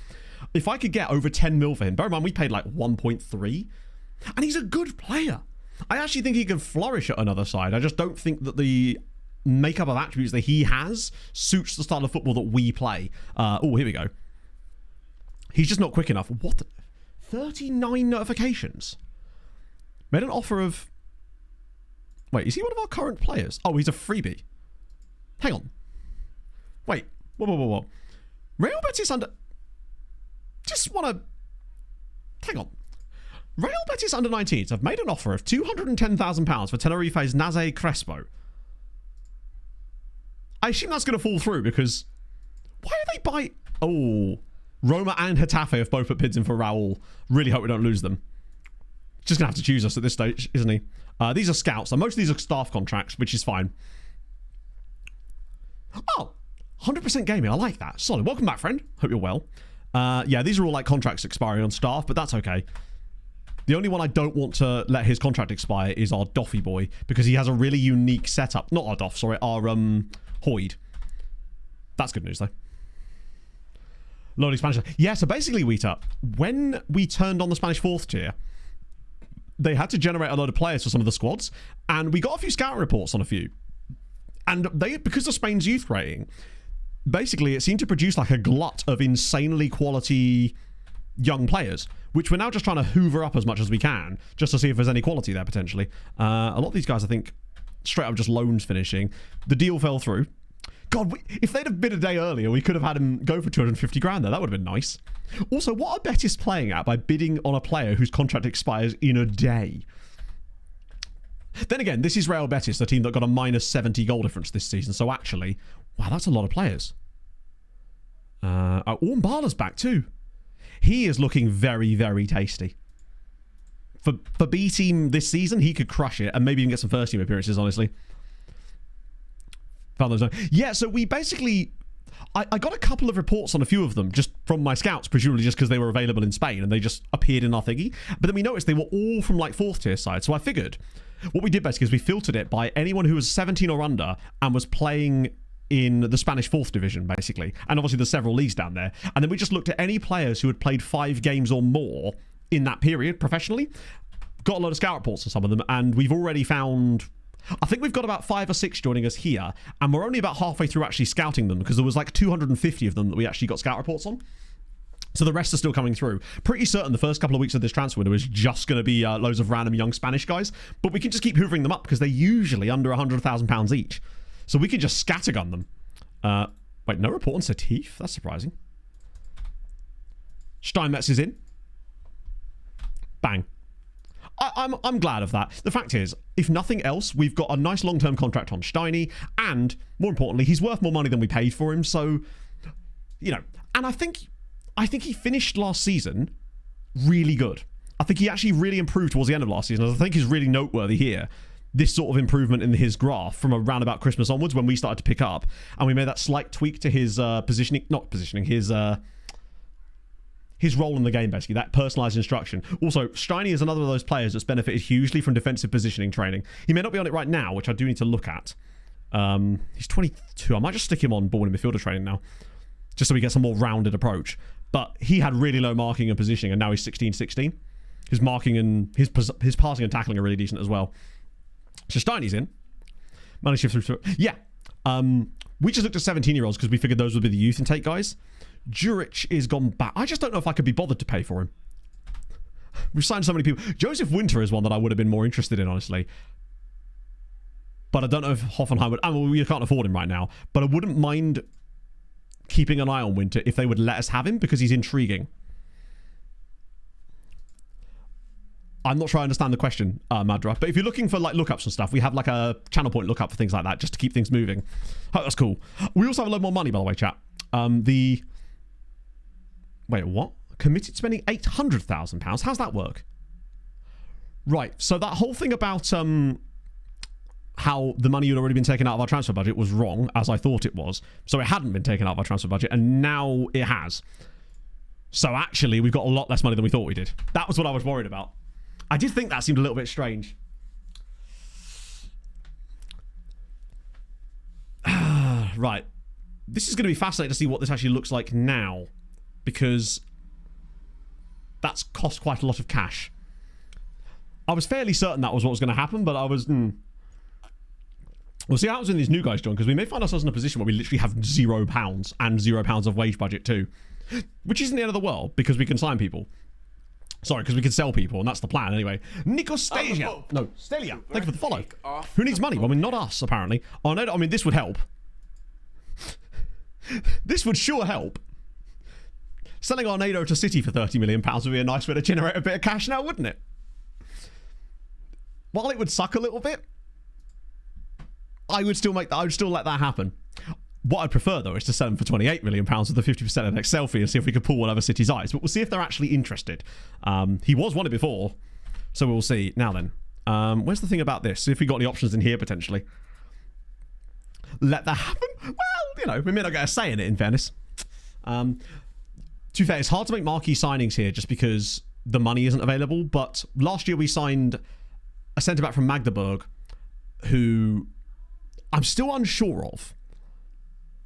If I could get over 10 mil for him, bear in mind we paid like 1.3, and he's a good player. I actually think he can flourish at another side. I just don't think that the makeup of attributes that he has suits the style of football that we play. Oh, here we go. He's just not quick enough. What? 39 notifications? Made an offer of... Wait, is he one of our current players? Oh, he's a freebie. Hang on. Wait. Whoa. Real Betis under... Just want to... Hang on. Real Betis under-19s have made an offer of £210,000 for Tenerife's Naze Crespo. I assume that's going to fall through because... Why are they buying... Oh... Roma and Getafe have both put bids in for Raul. Really hope we don't lose them. Just going to have to choose us at this stage, isn't he? These are scouts. So most of these are staff contracts, which is fine. Oh, 100% gaming. I like that. Solid. Welcome back, friend. Hope you're well. Yeah, these are all like contracts expiring on staff, but that's okay. The only one I don't want to let his contract expire is our Doffy boy, because he has a really unique setup. Not our Doff, sorry. Our Hoyd. That's good news, though. Loading Spanish. Yeah, so basically, Wheater, when we turned on the Spanish 4th tier, they had to generate a load of players for some of the squads, and we got a few scouting reports on a few. And they, because of Spain's youth rating, basically it seemed to produce like a glut of insanely quality young players, which we're now just trying to hoover up as much as we can, just to see if there's any quality there potentially. A lot of these guys, I think, straight up just loans finishing. The deal fell through. God, if they'd have bid a day earlier, we could have had him go for 250 grand there. That would have been nice. Also, what are Betis playing at by bidding on a player whose contract expires in a day? Then again, this is Real Betis, the team that got a minus 70 goal difference this season. So actually, wow, that's a lot of players. Mbala's back too. He is looking very, very tasty. For B team this season, he could crush it and maybe even get some first team appearances, honestly. Yeah, so we basically... I got a couple of reports on a few of them just from my scouts, presumably just because they were available in Spain and they just appeared in our thingy. But then we noticed they were all from like 4th tier side. So I figured what we did basically is we filtered it by anyone who was 17 or under and was playing in the Spanish 4th division, basically. And obviously there's several leagues down there. And then we just looked at any players who had played 5 games or more in that period professionally. Got a lot of scout reports on some of them, and we've already found... I think we've got about 5 or 6 joining us here, and we're only about halfway through actually scouting them because there was like 250 of them that we actually got scout reports on. So the rest are still coming through. Pretty certain the first couple of weeks of this transfer window is just going to be loads of random young Spanish guys. But we can just keep hoovering them up because they're usually under £100,000 each. So we can just scattergun them. Wait, no report on Setif? That's surprising. Steinmetz is in. Bang. I'm glad of that. The fact is, if nothing else, we've got a nice long-term contract on Steiny, and more importantly, he's worth more money than we paid for him. So, you know, and I think he finished last season really good. I think he actually really improved towards the end of last season. I think is really noteworthy here. This sort of improvement in his graph from around about Christmas onwards when we started to pick up, and we made that slight tweak to his his role in the game, basically, that personalized instruction. Also, Steiny is another of those players that's benefited hugely from defensive positioning training. He may not be on it right now, which I do need to look at. He's 22. I might just stick him on ball and midfielder training now, just so he gets a more rounded approach. But he had really low marking and positioning, and now he's 16-16. His marking and his passing and tackling are really decent as well. So Steiny's in. Money shift through. Yeah. We just looked at 17-year-olds because we figured those would be the youth intake guys. Juric is gone back. I just don't know if I could be bothered to pay for him. We've signed so many people. Joseph Winter is one that I would have been more interested in, honestly. But I don't know if Hoffenheim would... I mean, we can't afford him right now. But I wouldn't mind keeping an eye on Winter if they would let us have him because he's intriguing. I'm not sure I understand the question, Madra. But if you're looking for like lookups and stuff, we have like a channel point lookup for things like that just to keep things moving. Oh, that's cool. We also have a lot more money, by the way, chat. Wait, what? Committed spending £800,000? How's that work? Right, so that whole thing about how the money had already been taken out of our transfer budget was wrong, as I thought it was. So it hadn't been taken out of our transfer budget, and now it has. So actually, we've got a lot less money than we thought we did. That was what I was worried about. I did think that seemed a little bit strange. Right. This is going to be fascinating to see what this actually looks like now, because that's cost quite a lot of cash. I was fairly certain that was what was going to happen, but I was... We'll see how happens when these new guys join, because we may find ourselves in a position where we literally have £0 and £0 of wage budget too, which isn't the end of the world, because we can sign people. Sorry, because we can sell people, and that's the plan anyway. Nicostasia. No, Stelia. Thank you for the follow. Who needs money? Well, I mean, not us, apparently. Oh, no, I mean, this would help. This would sure help. Selling Arnado to City for £30 million would be a nice way to generate a bit of cash now, wouldn't it? While it would suck a little bit, I would still let that happen. What I'd prefer, though, is to sell them for £28 million with the 50% of next selfie and see if we could pull one over City's eyes. But we'll see if they're actually interested. He was wanted before, so we'll see. Now then, where's the thing about this? See if we got any options in here, potentially. Let that happen? Well, you know, we may not get a say in it, in fairness. To be fair, it's hard to make marquee signings here just because the money isn't available. But last year we signed a centre-back from Magdeburg who I'm still unsure of.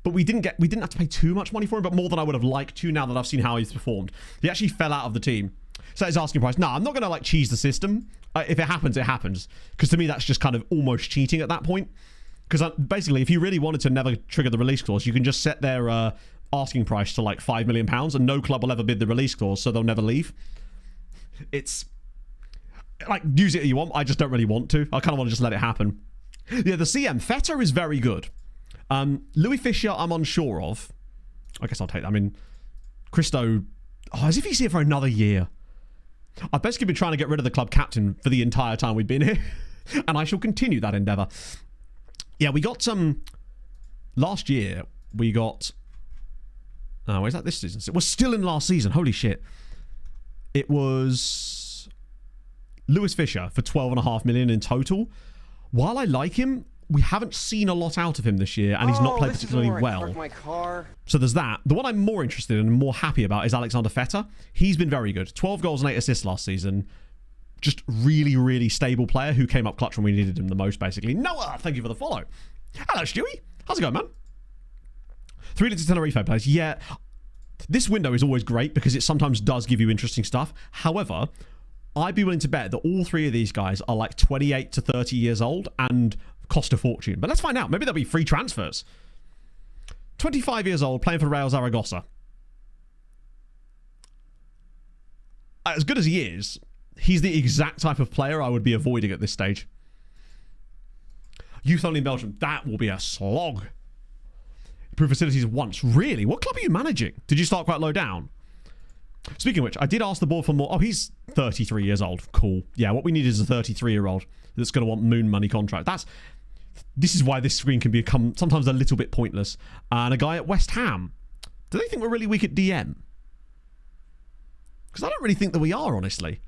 But we didn't have to pay too much money for him, but more than I would have liked to now that I've seen how he's performed. He actually fell out of the team. So his asking price. No, I'm not going to like cheese the system. If it happens, it happens. Because to me, that's just kind of almost cheating at that point. Because basically, if you really wanted to never trigger the release clause, you can just set their asking price to like £5 million and no club will ever bid the release clause, so they'll never leave. It's like, use it if you want. I just don't really want to. I kind of want to just let it happen. Yeah, the CM. Feta is very good. Louis Fisher, I'm unsure of. I guess I'll take that. I mean, Christo, as if he's here for another year. I've basically been trying to get rid of the club captain for the entire time we've been here. And I shall continue that endeavour. Yeah, we got last year, we got... Oh, where's that this season? It was still in last season. Holy shit. It was Louis Fisher for £12.5 million in total. While I like him, we haven't seen a lot out of him this year, and he's not played particularly well. My car. So there's that. The one I'm more interested in and more happy about is Alexander Feta. He's been very good. 12 goals and 8 assists last season. Just really, really stable player who came up clutch when we needed him the most, basically. Noah, thank you for the follow. Hello, Stewie. How's it going, man? 3 to Tenerife players. Yeah, this window is always great because it sometimes does give you interesting stuff. However, I'd be willing to bet that all 3 of these guys are like 28 to 30 years old and cost a fortune. But let's find out. Maybe there'll be free transfers. 25 years old, playing for Real Zaragoza. as good as he is, he's the exact type of player I would be avoiding at this stage. Youth only in Belgium. That will be a slog. Improve facilities once. Really? What club are you managing? Did you start quite low down? Speaking of which, I did ask the board for more. Oh, he's 33 years old. Cool. Yeah, what we need is a 33-year-old that's going to want moon money contract. This is why this screen can become sometimes a little bit pointless. And a guy at West Ham. Do they think we're really weak at DM? Because I don't really think that we are, honestly.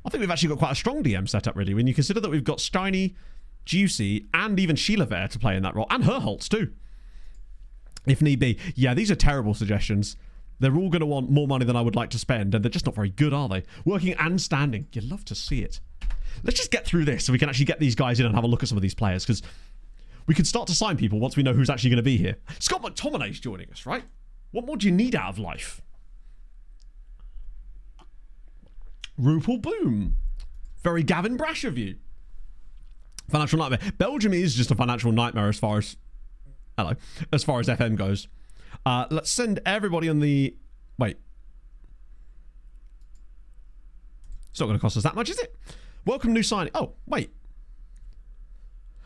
I think we've actually got quite a strong DM setup, really, when you consider that we've got Steiny, Juicy, and even Sheila there to play in that role. And Herholtz, too. If need be. Yeah, these are terrible suggestions. They're all going to want more money than I would like to spend, and they're just not very good, are they? Working and standing. You'd love to see it. Let's just get through this so we can actually get these guys in and have a look at some of these players, because we can start to sign people once we know who's actually going to be here. Scott McTominay's joining us, right? What more do you need out of life? Rupal Boom. Very Gavin Brash of you. Financial nightmare. Belgium is just a financial nightmare as far as... Hello. As far as FM goes. Let's send everybody on the... Wait. It's not going to cost us that much, is it? Welcome new signing. Oh, wait.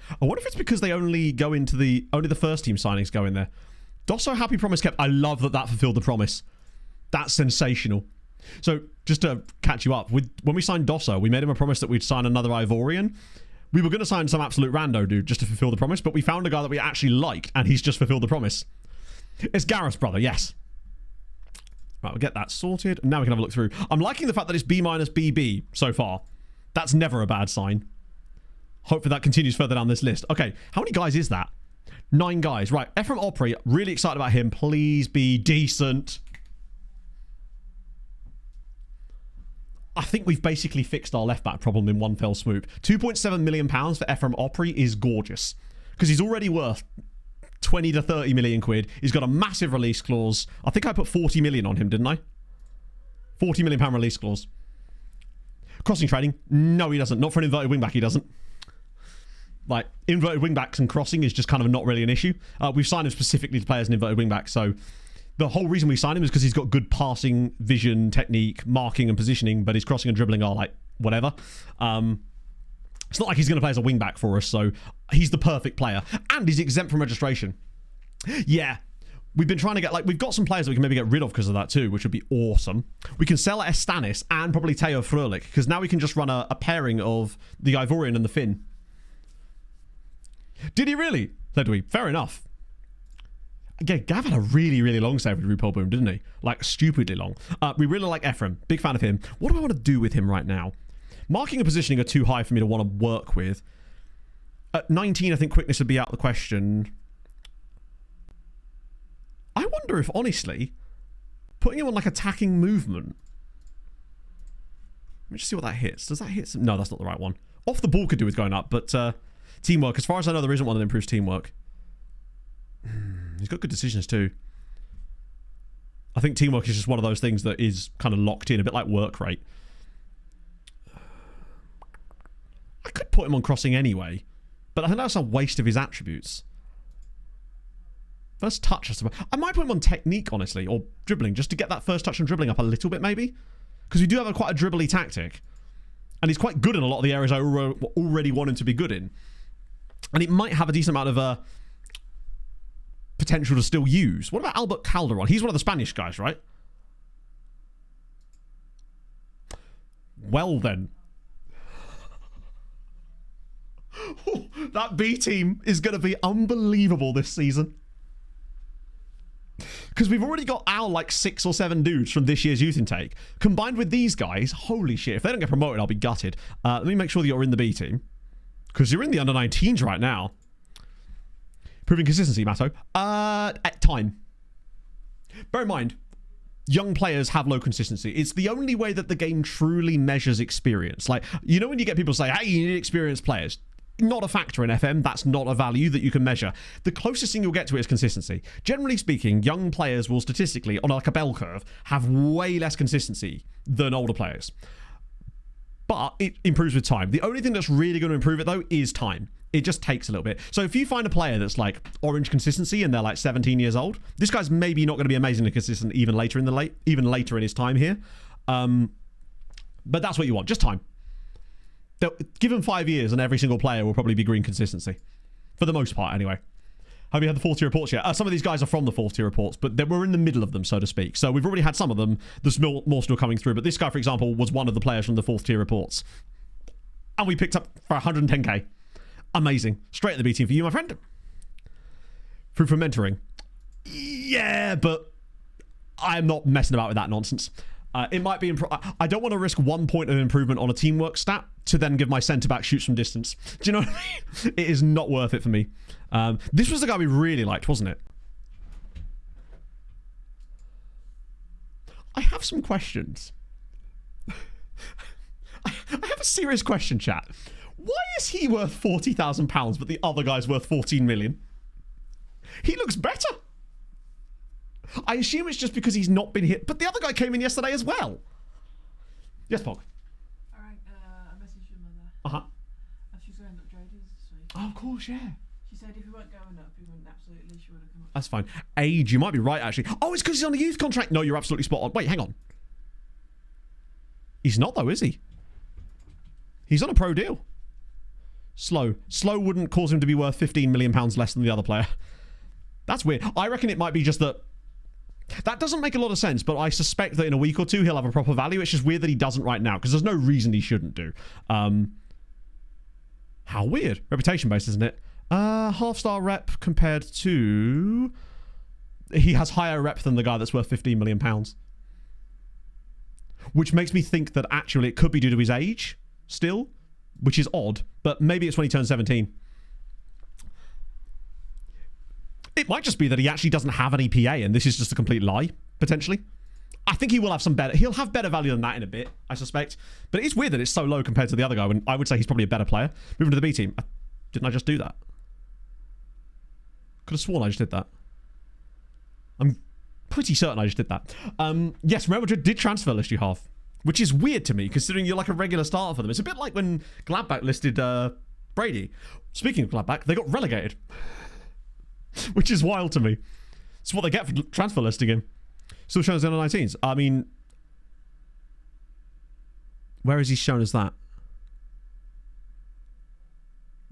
I wonder if it's because they only go into the... Only the first team signings go in there. Dosso, happy promise kept. I love that fulfilled the promise. That's sensational. So, just to catch you up, when we signed Dosso, we made him a promise that we'd sign another Ivorian. We were going to sign some absolute rando dude just to fulfill the promise, but we found a guy that we actually liked, and he's just fulfilled the promise. It's Gareth's brother, yes. Right, we'll get that sorted. Now we can have a look through. I'm liking the fact that it's B minus BB so far. That's never a bad sign. Hopefully that continues further down this list. Okay, how many guys is that? 9 guys. Right, Ephraim Opry, really excited about him. Please be decent. I think we've basically fixed our left-back problem in one fell swoop. £2.7 million for Ephraim Opry is gorgeous. Because he's already worth 20 to 30 million quid. He's got a massive release clause. I think I put 40 million on him, didn't I? £40 million release clause. Crossing trading? No, he doesn't. Not for an inverted wingback, he doesn't. Like, inverted wingbacks and crossing is just kind of not really an issue. We've signed him specifically to play as an inverted wingback, so the whole reason we signed him is because he's got good passing, vision, technique, marking and positioning, but his crossing and dribbling are like, whatever. It's not like he's going to play as a wingback for us, so he's the perfect player. And he's exempt from registration. Yeah. We've been trying to get, like, we've got some players that we can maybe get rid of because of that too, which would be awesome. We can sell Estanis and probably Teo Fröhlich, because now we can just run a pairing of the Ivorian and the Finn. Did he really? Ledwy, fair enough. Again, Gav had a really, really long save with Rupal Boom, didn't he? Like, stupidly long. We really like Ephraim. Big fan of him. What do I want to do with him right now? Marking and positioning are too high for me to want to work with. At 19, I think quickness would be out of the question. I wonder if, honestly, putting him on, like, attacking movement. Let me just see what that hits. Does that hit some... No, that's not the right one. Off the ball could do with going up, but teamwork. As far as I know, there isn't one that improves teamwork. He's got good decisions too. I think teamwork is just one of those things that is kind of locked in, a bit like work rate. I could put him on crossing anyway, but I think that's a waste of his attributes. First touch, I suppose. I might put him on technique, honestly, or dribbling, just to get that first touch and dribbling up a little bit, maybe. Because we do have quite a dribbly tactic. And he's quite good in a lot of the areas I already want him to be good in. And it might have a decent amount of potential to still use. What about Albert Calderon? He's one of the Spanish guys, right? Well, then. That B team is going to be unbelievable this season. Because we've already got our, like, 6 or 7 dudes from this year's youth intake. Combined with these guys, holy shit. If they don't get promoted, I'll be gutted. Let me make sure that you're in the B team. Because you're in the under-19s right now. Proving consistency, Matto. At time. Bear in mind, young players have low consistency. It's the only way that the game truly measures experience. Like, you know when you get people say, hey, you need experienced players? Not a factor in FM. That's not a value that you can measure. The closest thing you'll get to it is consistency. Generally speaking, young players will statistically, on like a bell curve, have way less consistency than older players. But it improves with time. The only thing that's really going to improve it, though, is time. It just takes a little bit. So if you find a player that's like orange consistency and they're like 17 years old, this guy's maybe not going to be amazingly consistent even later in his time here. But that's what you want. Just time. Give him 5 years and every single player will probably be green consistency. For the most part, anyway. Have you had the 4th tier reports yet? Some of these guys are from the 4th tier reports, but we're in the middle of them, so to speak. So we've already had some of them. There's more still coming through. But this guy, for example, was one of the players from the 4th tier reports. And we picked up for 110k. Amazing. Straight at the B team for you, my friend. Through for mentoring. Yeah, but I'm not messing about with that nonsense. It might be... I don't want to risk 1 point of improvement on a teamwork stat to then give my centre-back shoots from distance. Do you know what I mean? It is not worth it for me. This was the guy we really liked, wasn't it? I have some questions. I have a serious question, chat. Why is he worth £40,000 but the other guy's worth 14 million? He looks better. I assume it's just because he's not been hit. But the other guy came in yesterday as well. Yes, Pog. Alright, I messaged your mother. Uh-huh. She's going up traders this week. Oh, of course, yeah. She said if we weren't going up, we wouldn't absolutely. She would have come up. That's fine. Age, you might be right, actually. Oh, it's because he's on a youth contract. No, you're absolutely spot on. Wait, hang on. He's not, though, is he? He's on a pro deal. Slow wouldn't cause him to be worth £15 million less than the other player. That's weird. I reckon it might be just that... That doesn't make a lot of sense, but I suspect that in a week or two he'll have a proper value. It's just weird that he doesn't right now, because there's no reason he shouldn't do. How weird. Reputation based, isn't it? Half-star rep compared to... He has higher rep than the guy that's worth £15 million. Which makes me think that actually it could be due to his age still, which is odd, but maybe it's when he turns 17. It might just be that he actually doesn't have an EPA and this is just a complete lie, potentially. I think he will have some better... He'll have better value than that in a bit, I suspect. But it's weird that it's so low compared to the other guy when I would say he's probably a better player. Moving to the B team. Didn't I just do that? Could have sworn I just did that. I'm pretty certain I just did that. Yes, Real Madrid did transfer list you have. Which is weird to me, considering you're like a regular starter for them. It's a bit like when Gladbach listed Brady. Speaking of Gladbach, they got relegated. Which is wild to me. It's what they get for transfer listing him. Still shown as under 19s. I mean, where is he shown as that?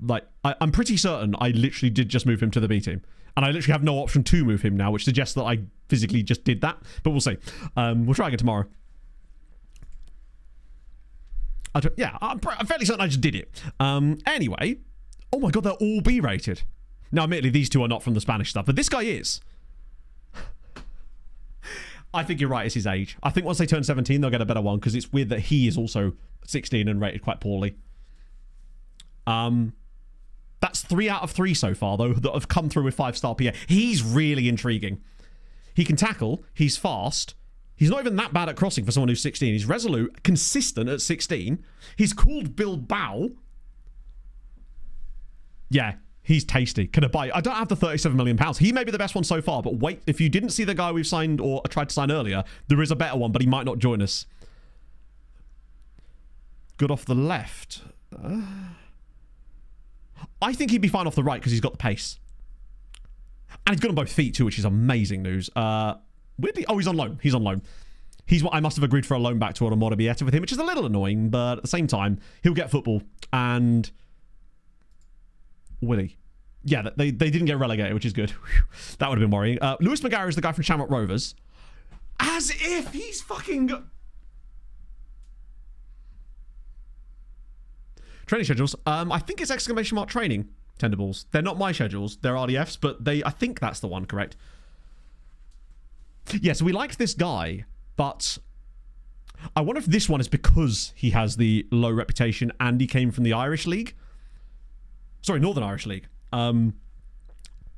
Like, I'm pretty certain I literally did just move him to the B team. And I literally have no option to move him now, which suggests that I physically just did that. But we'll see. We'll try again tomorrow. Yeah, I'm fairly certain I just did it. Anyway. Oh my god, they're all B rated. Now, admittedly, these two are not from the Spanish stuff, but this guy is. I think you're right, it's his age. I think once they turn 17, they'll get a better one, because it's weird that he is also 16 and rated quite poorly. That's 3 out of 3 so far, though, that have come through with 5-star PA. He's really intriguing. He can tackle, he's fast, he's not even that bad at crossing for someone who's 16. He's resolute, consistent at 16. He's called Bilbao. Yeah. He's tasty. Can I buy? I don't have the £37 million. He may be the best one so far, but wait, if you didn't see the guy we've signed or tried to sign earlier, there is a better one, but he might not join us. Good off the left. I think he'd be fine off the right because he's got the pace. And he's good on both feet too, which is amazing news. Weirdly, oh, he's on loan. He's on loan. He's what I must have agreed for a loan back to Morabieta with him, which is a little annoying, but at the same time, he'll get football and... Will he? Yeah, they didn't get relegated, which is good. That would have been worrying. Lewis McGarry is the guy from Shamrock Rovers. As if he's fucking... Training schedules. I think it's exclamation mark training, Tenderballs. They're not my schedules. They're RDFs, but I think that's the one, correct? Yeah, so we liked this guy, but... I wonder if this one is because he has the low reputation and he came from the Irish League. Sorry, Northern Irish League. Not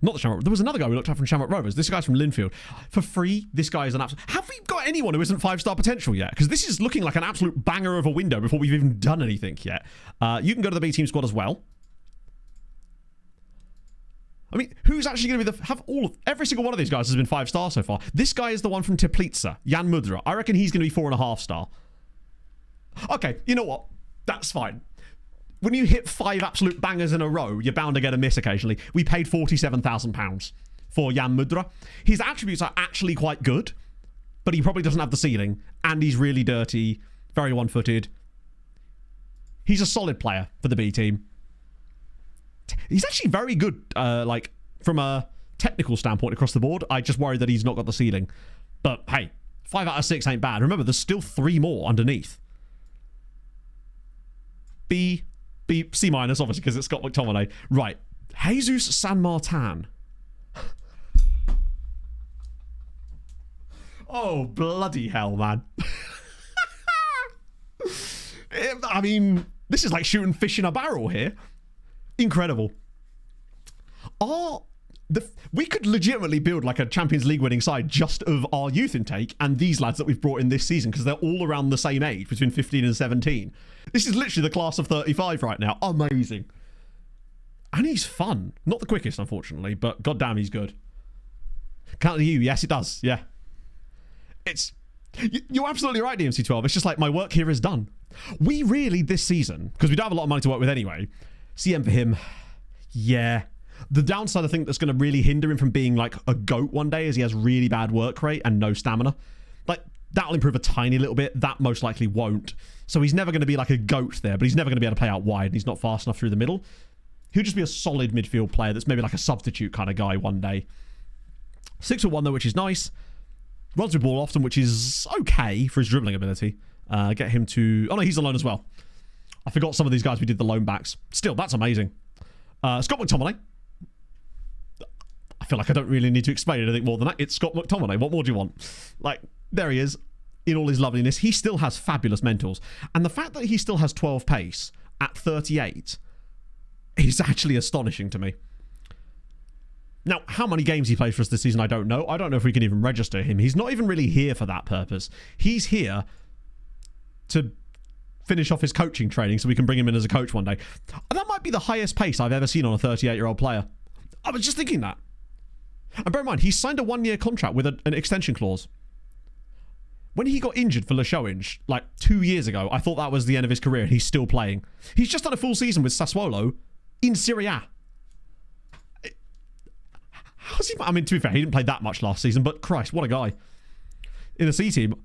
the Shamrock. There was another guy we looked at from Shamrock Rovers. This guy's from Linfield. For free, this guy is an absolute... Have we got anyone who isn't 5-star potential yet? Because this is looking like an absolute banger of a window before we've even done anything yet. You can go to the B team squad as well. I mean, who's actually going to be the... Every single one of these guys has been 5-star so far. This guy is the one from Teplica, Jan Mudra. I reckon he's going to be 4.5-star. Okay, you know what? That's fine. When you hit 5 absolute bangers in a row, you're bound to get a miss occasionally. We paid £47,000 for Jan Mudra. His attributes are actually quite good, but he probably doesn't have the ceiling, and he's really dirty. Very one-footed. He's a solid player for the B team. He's actually very good, like, from a technical standpoint across the board. I just worry that he's not got the ceiling. But, hey, 5 out of 6 ain't bad. Remember, there's still 3 more underneath. C minus, obviously, because it's Scott McTominay. Right. Jesus San Martin. Oh, bloody hell, man. I mean, this is like shooting fish in a barrel here. Incredible. We could legitimately build like a Champions League winning side just of our youth intake and these lads that we've brought in this season, because they're all around the same age, between 15 and 17. This is literally the class of 35 right now. Amazing. And he's fun. Not the quickest, unfortunately, but goddamn, he's good. Count to you. Yes, it does. Yeah. You're absolutely right, DMC12. It's just like my work here is done. We really, this season, because we don't have a lot of money to work with anyway, CM for him, yeah. The downside, I think, that's going to really hinder him from being like a GOAT one day is he has really bad work rate and no stamina. Like, that'll improve a tiny little bit. That most likely won't. So he's never going to be like a GOAT there, but he's never going to be able to play out wide. He's not fast enough through the middle. He'll just be a solid midfield player that's maybe like a substitute kind of guy one day. 6'1" though, which is nice. Runs with ball often, which is okay for his dribbling ability. Get him to... Oh, no, he's alone as well. I forgot some of these guys we did the loan backs. Still, that's amazing. Scott McTominay. I feel like I don't really need to explain anything more than that. It's Scott McTominay. What more do you want? Like, there he is in all his loveliness. He still has fabulous mentals. And the fact that he still has 12 pace at 38 is actually astonishing to me. Now, how many games he plays for us this season, I don't know. I don't know if we can even register him. He's not even really here for that purpose. He's here to finish off his coaching training so we can bring him in as a coach one day. And that might be the highest pace I've ever seen on a 38-year-old player. I was just thinking that. And bear in mind, he's signed a 1-year contract with an extension clause. When he got injured for Lashowinge, like 2 years ago, I thought that was the end of his career and he's still playing. He's just done a full season with Sassuolo in Serie A. How's he? I mean, to be fair, he didn't play that much last season, but Christ, what a guy. In a C team,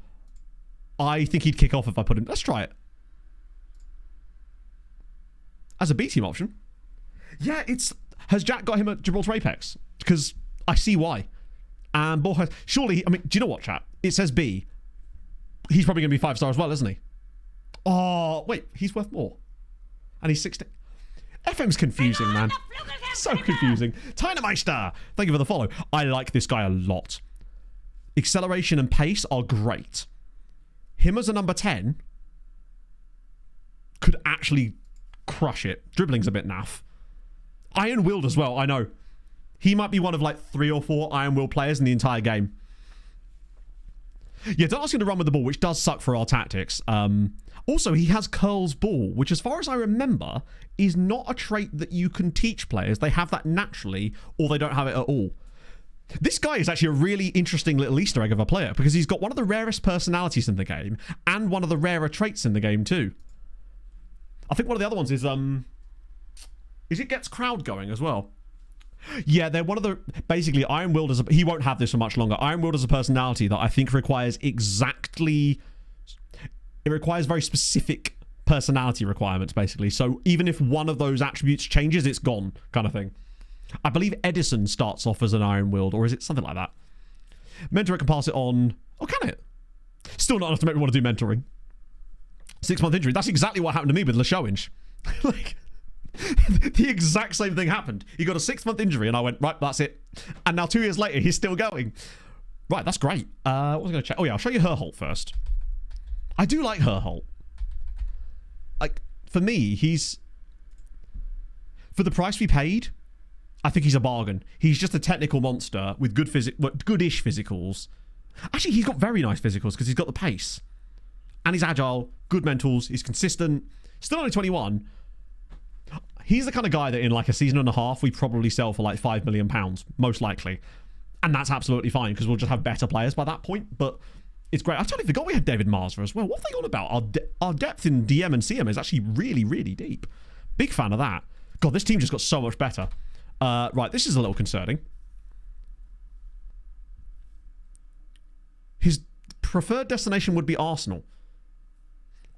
I think he'd kick off if I put him... Let's try it. As a B team option. Yeah, it's... Has Jack got him at Gibraltar Apex? Because I see why. And Borja... Surely... I mean, do you know what, chat? It says B. He's probably going to be 5-star as well, isn't he? Oh, wait. He's worth more. And he's 16... FM's confusing, man. So confusing. Tynemeister, thank you for the follow. I like this guy a lot. Acceleration and pace are great. Him as a number 10 could actually crush it. Dribbling's a bit naff. Iron-willed as well, I know. He might be one of like 3 or 4 iron-willed players in the entire game. Yeah, don't ask him to run with the ball, which does suck for our tactics. Also, he has curls ball, which as far as I remember, is not a trait that you can teach players. They have that naturally, or they don't have it at all. This guy is actually a really interesting little Easter egg of a player, because he's got one of the rarest personalities in the game, and one of the rarer traits in the game too. I think one of the other ones is it gets crowd going as well. Yeah, they're one of the... Basically, Iron-willed as a... He won't have this for much longer. Iron-willed as a personality that I think requires exactly... It requires very specific personality requirements, basically. So even if one of those attributes changes, it's gone, kind of thing. I believe Edison starts off as an Iron-willed, or is it something like that? Mentor can pass it on... Oh, can it? Still not enough to make me want to do mentoring. 6-month injury. That's exactly what happened to me with Lashowinge. Like... The exact same thing happened. He got a 6-month injury and I went, right, that's it. And now 2 years later, he's still going. Right, that's great. What was I going to check? Oh yeah, I'll show you Herholt first. I do like Herholt. Like, for me, he's... For the price we paid, I think he's a bargain. He's just a technical monster with goodish physicals. Actually, he's got very nice physicals because he's got the pace. And he's agile, good mentals, he's consistent. Still only 21. He's the kind of guy that in like a season and a half, we probably sell for like £5 million, most likely. And that's absolutely fine because we'll just have better players by that point. But it's great. I totally forgot we had David Marsver as well. What are they on about? Our depth in DM and CM is actually really, really deep. Big fan of that. God, this team just got so much better. Right, this is a little concerning. His preferred destination would be Arsenal.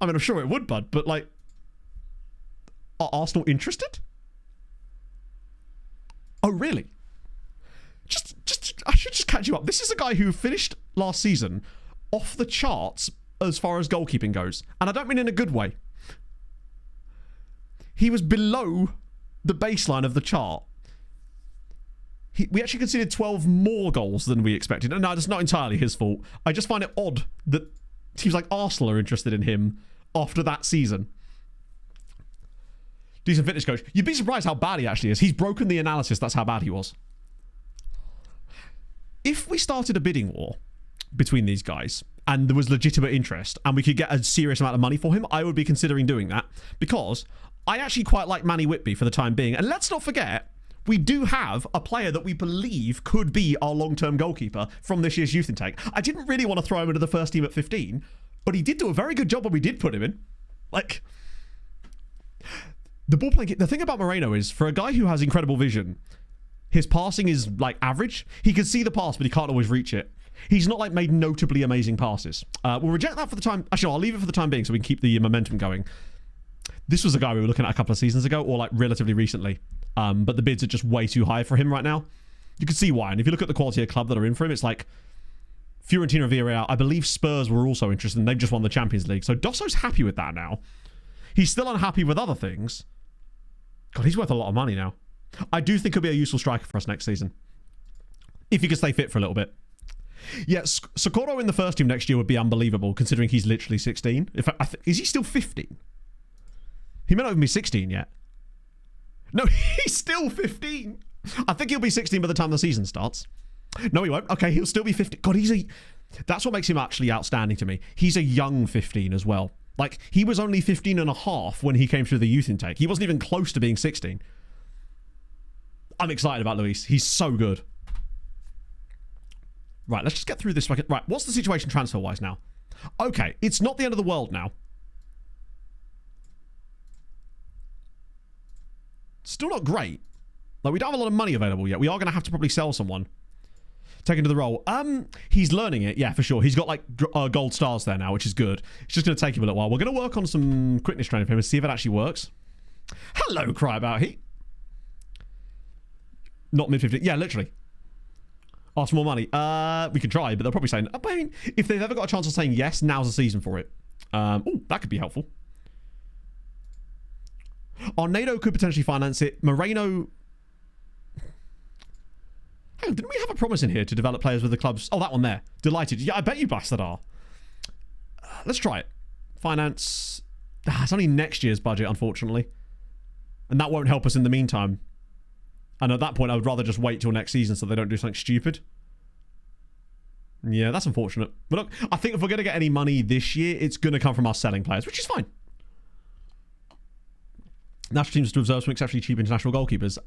I mean, I'm sure it would, bud, but like, are Arsenal interested? Oh, really? I should just catch you up. This is a guy who finished last season off the charts as far as goalkeeping goes. And I don't mean in a good way. He was below the baseline of the chart. We actually conceded 12 more goals than we expected. And no, that's not entirely his fault. I just find it odd that teams like Arsenal are interested in him after that season. Decent fitness coach. You'd be surprised how bad he actually is. He's broken the analysis. That's how bad he was. If we started a bidding war between these guys and there was legitimate interest and we could get a serious amount of money for him, I would be considering doing that because I actually quite like Manny Whitby for the time being. And let's not forget, we do have a player that we believe could be our long-term goalkeeper from this year's youth intake. I didn't really want to throw him into the first team at 15, but he did do a very good job when we did put him in. Like, the ball playing... The thing about Moreno is, for a guy who has incredible vision, his passing is, like, average. He can see the pass, but he can't always reach it. He's not, like, made notably amazing passes. We'll reject that for the time... Actually, I'll leave it for the time being so we can keep the momentum going. This was a guy we were looking at a couple of seasons ago, or, like, relatively recently. But the bids are just way too high for him right now. You can see why. And if you look at the quality of club that are in for him, it's like Fiorentina, Villarreal. I believe Spurs were also interested, and they've just won the Champions League. So Dosso's happy with that now. He's still unhappy with other things. God, he's worth a lot of money now. I do think he'll be a useful striker for us next season. If he can stay fit for a little bit. Yeah, Socorro in the first team next year would be unbelievable, considering he's literally 16. Is he still 15? He may not even be 16 yet. No, he's still 15. I think he'll be 16 by the time the season starts. No, he won't. Okay, he'll still be 15. God, that's what makes him actually outstanding to me. He's a young 15 as well. Like, he was only 15 and a half when he came through the youth intake. He wasn't even close to being 16. I'm excited about Luis. He's so good. Right, let's just get through this. Right, what's the situation transfer-wise now? Okay, it's not the end of the world now. Still not great. Like, we don't have a lot of money available yet. We are going to have to probably sell someone. Take him to the role. He's learning it. Yeah, for sure. He's got, like, gold stars there now, which is good. It's just going to take him a little while. We're going to work on some quickness training for him and see if it actually works. Hello, Cry About Heat. Not mid-15. Yeah, literally. Ask for more money. We could try, but they'll probably say... I mean, if they've ever got a chance of saying yes, now's the season for it. Oh, that could be helpful. Arnado could potentially finance it. Moreno... Hang on, didn't we have a promise in here to develop players with the clubs? Oh, that one there. Delighted. Yeah, I bet you bastard are. Let's try it. Finance... it's only next year's budget, unfortunately. And that won't help us in the meantime. And at that point, I would rather just wait till next season so they don't do something stupid. Yeah, that's unfortunate. But look, I think if we're going to get any money this year, it's going to come from us selling players, which is fine. National teams to observe some exceptionally cheap international goalkeepers.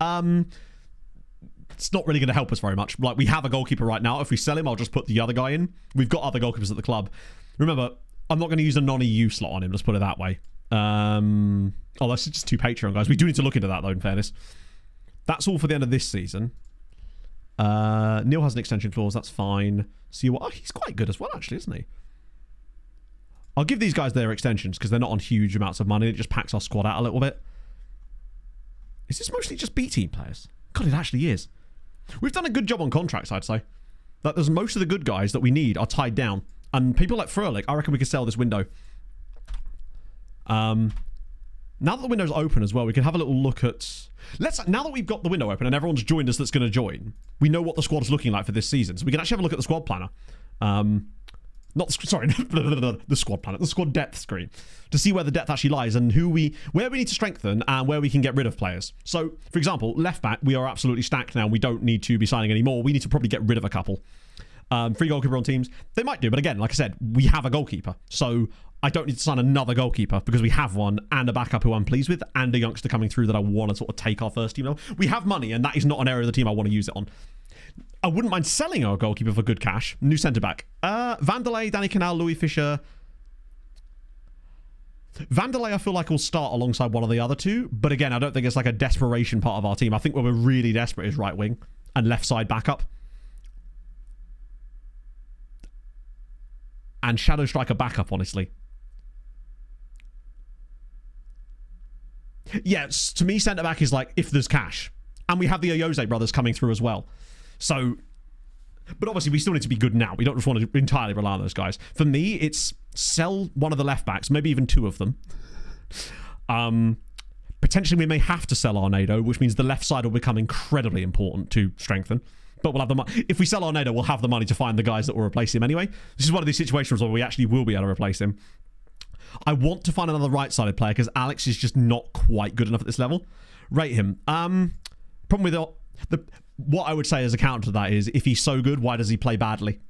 It's not really going to help us very much. Like, we have a goalkeeper right now. If we sell him, I'll just put the other guy in. We've got other goalkeepers at the club. Remember, I'm not going to use a non-EU slot on him. Let's put it that way. Oh, that's just 2 Patreon guys. We do need to look into that, though, in fairness. That's all for the end of this season. Neil has an extension clause. That's fine. See what? Oh, he's quite good as well, actually, isn't he? I'll give these guys their extensions because they're not on huge amounts of money. It just packs our squad out a little bit. Is this mostly just B team players? God, it actually is. We've done a good job on contracts, I'd say. That there's most of the good guys that we need are tied down. And people like Fröhlich, I reckon we could sell this window. Now that the window's open as well, we can have a little look at... Now that we've got the window open and everyone's joined us that's going to join, we know what the squad's looking like for this season. So we can actually have a look at the squad planner. Not the... Sorry, the squad planner. The squad depth screen. To see where the depth actually lies and where we need to strengthen and where we can get rid of players. So, for example, left back, we are absolutely stacked now. We don't need to be signing any more. We need to probably get rid of a couple. Free goalkeeper on teams. They might do, but again, like I said, we have a goalkeeper. So I don't need to sign another goalkeeper because we have one and a backup who I'm pleased with and a youngster coming through that I want to sort of take our first team. We have money and that is not an area of the team I want to use it on. I wouldn't mind selling our goalkeeper for good cash. New centre-back. Vanderlei, Danny Canal, Louis Fisher. Vanderlei, I feel like will start alongside one of the other two. But again, I don't think it's like a desperation part of our team. I think where we're really desperate is right wing and left side backup. And shadow striker backup, honestly. Yes, to me, centre back is like if there's cash, and we have the Ayose brothers coming through as well. So, but obviously we still need to be good now. We don't just want to entirely rely on those guys. For me, it's sell one of the left backs, maybe even two of them. Potentially we may have to sell Arnado, which means the left side will become incredibly important to strengthen. But we'll have the money. If we sell Arnado, we'll have the money to find the guys that will replace him anyway. This is one of these situations where we actually will be able to replace him. I want to find another right-sided player because Alex is just not quite good enough at this level. Rate him. Problem with what I would say as a counter to that is if he's so good, why does he play badly?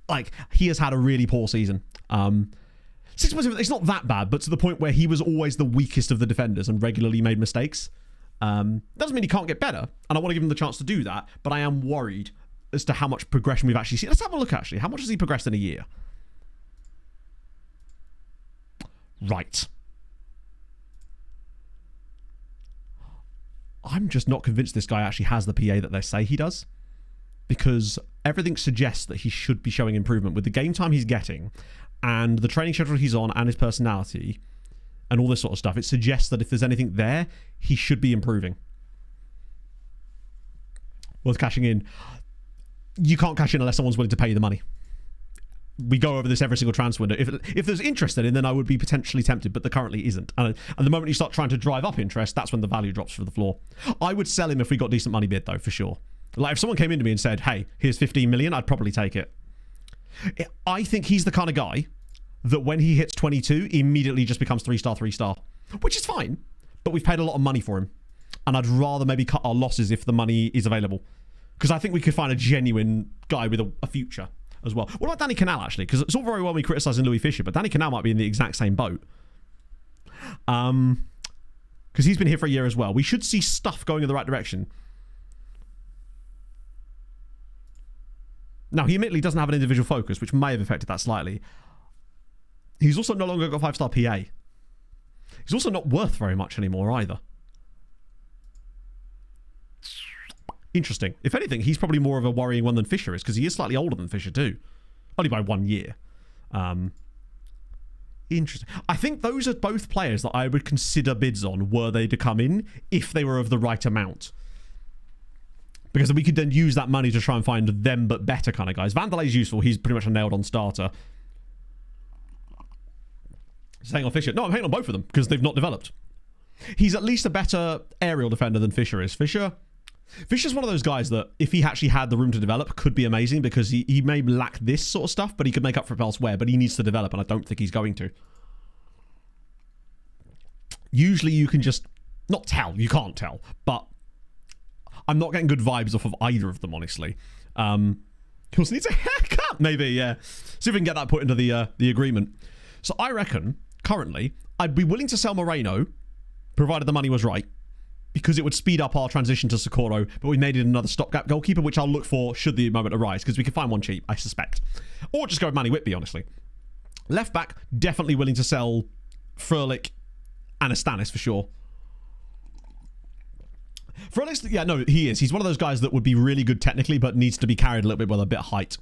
Like, he has had a really poor season. 6.7, it's not that bad, but to the point where he was always the weakest of the defenders and regularly made mistakes. Doesn't mean he can't get better, and I want to give him the chance to do that, but I am worried as to how much progression we've actually seen. Let's have a look, actually. How much has he progressed in a year? Right. I'm just not convinced this guy actually has the PA that they say he does, because everything suggests that he should be showing improvement with the game time he's getting and the training schedule he's on and his personality and all this sort of stuff. It suggests that if there's anything there, he should be improving. Worth cashing in. You can't cash in unless someone's willing to pay you the money. We go over this every single transfer window. If there's interest in it, then I would be potentially tempted, but there currently isn't. And the moment you start trying to drive up interest, that's when the value drops through the floor. I would sell him if we got decent money bid, though, for sure. Like, if someone came into me and said, hey, here's 15 million, I'd probably take it. I think he's the kind of guy that when he hits 22, immediately just becomes 3-star, 3-star, which is fine, but we've paid a lot of money for him. And I'd rather maybe cut our losses if the money is available. Because I think we could find a genuine guy with a future as well. What about Danny Canal, actually? Because it's all very well me criticising Louis Fisher, but Danny Canal might be in the exact same boat. Because he's been here for a year as well. We should see stuff going in the right direction. Now, he admittedly doesn't have an individual focus, which may have affected that slightly. He's also no longer got 5-star PA. He's also not worth very much anymore either. Interesting. If anything, he's probably more of a worrying one than Fisher is, because he is slightly older than Fisher too. Only by 1 year. Interesting. I think those are both players that I would consider bids on were they to come in, if they were of the right amount. Because we could then use that money to try and find them but better kind of guys. Vanderlei's useful. He's pretty much a nailed-on starter. Just hang on Fisher. No, I'm hanging on both of them because they've not developed. He's at least a better aerial defender than Fisher is. Fisher's one of those guys that, if he actually had the room to develop, could be amazing because he may lack this sort of stuff, but he could make up for it elsewhere, but he needs to develop, and I don't think he's going to. Usually you can just... Not tell. You can't tell. But I'm not getting good vibes off of either of them, honestly. He also needs a haircut, maybe, yeah. See if we can get that put into the agreement. So I reckon, currently, I'd be willing to sell Moreno, provided the money was right, because it would speed up our transition to Socorro, but we made it another stopgap goalkeeper, which I'll look for should the moment arise, because we can find one cheap, I suspect. Or just go with Manny Whitby, honestly. Left back, definitely willing to sell Frölich and Astanis for sure. Frölich, yeah, no, he is. He's one of those guys that would be really good technically, but needs to be carried a little bit with a bit of height.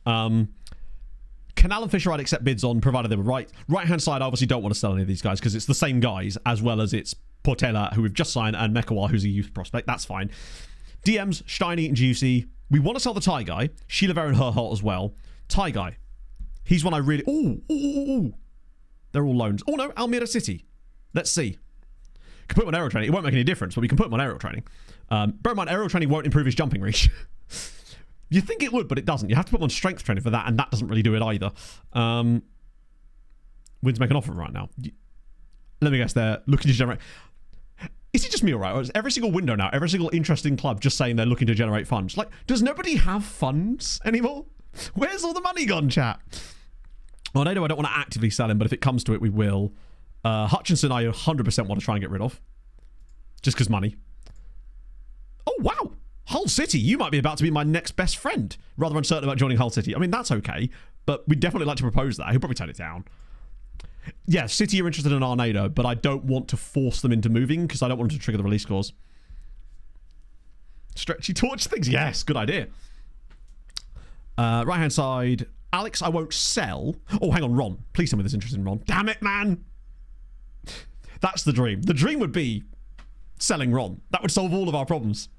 Canal and Fisher I'd accept bids on, provided they were right. Right-hand side, I obviously don't want to sell any of these guys, because it's the same guys, as well as it's Portela, who we've just signed, and Mekawa, who's a youth prospect. That's fine. DMs, Steiny and Juicy. We want to sell the Thai guy. Sheila Vera and Herholt as well. Thai guy. He's one I really... Ooh. They're all loans. Oh, no. Almere City. Let's see. Can put him on aerial training. It won't make any difference, but we can put him on aerial training. Bear in mind, aerial training won't improve his jumping reach. You think it would, but it doesn't. You have to put him on strength training for that, and that doesn't really do it either. Wins make an offer right now. Let me guess, they're looking to generate... Is it just me, alright? Or is every single window now, every single interesting club just saying they're looking to generate funds? Like, does nobody have funds anymore? Where's all the money gone, chat? Well, I know I don't want to actively sell him, but if it comes to it, we will. Hutchinson, I 100% want to try and get rid of. Just because money. Oh, wow! Hull City, you might be about to be my next best friend. Rather uncertain about joining Hull City. I mean, that's okay, but we'd definitely like to propose that. He'll probably turn it down. Yeah, City are interested in Arnado, but I don't want to force them into moving because I don't want them to trigger the release clause. Stretchy torch things? Yes, good idea. Right-hand side. Alex, I won't sell. Oh, hang on, Ron. Please tell me there's interest in Ron. Damn it, man! That's the dream. The dream would be selling Ron. That would solve all of our problems.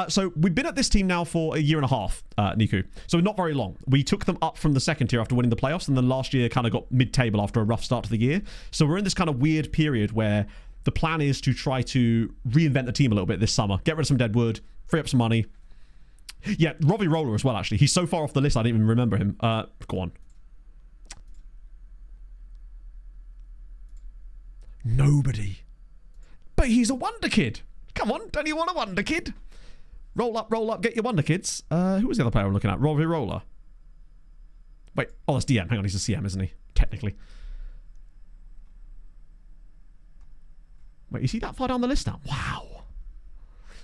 So we've been at this team now for a year and a half, Niku. So not very long. We took them up from the second tier after winning the playoffs, and then last year kind of got mid-table after a rough start to the year. So we're in this kind of weird period where the plan is to try to reinvent the team a little bit this summer. Get rid of some dead wood, free up some money. Yeah, Robbie Roller as well, actually. He's so far off the list, I didn't even remember him. Go on. Nobody. But he's a wonder kid. Come on, don't you want a wonder kid? Roll up, get your wonder kids. Who was the other player I'm looking at? Robbie Roller. Wait, oh, that's DM. Hang on, he's a CM, isn't he? Technically. Wait, is he that far down the list now? Wow.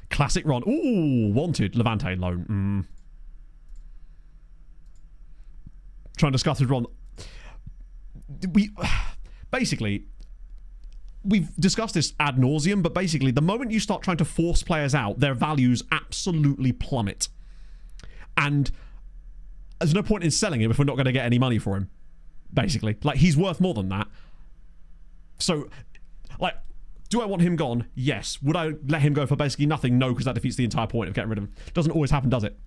Classic Ron. Ooh, wanted. Levante loan. Trying to discuss with Ron. Basically, we've discussed this ad nauseum, but basically, the moment you start trying to force players out, their values absolutely plummet. And there's no point in selling him if we're not going to get any money for him. Basically. Like, he's worth more than that. So, like, do I want him gone? Yes. Would I let him go for basically nothing? No, because that defeats the entire point of getting rid of him. Doesn't always happen, does it?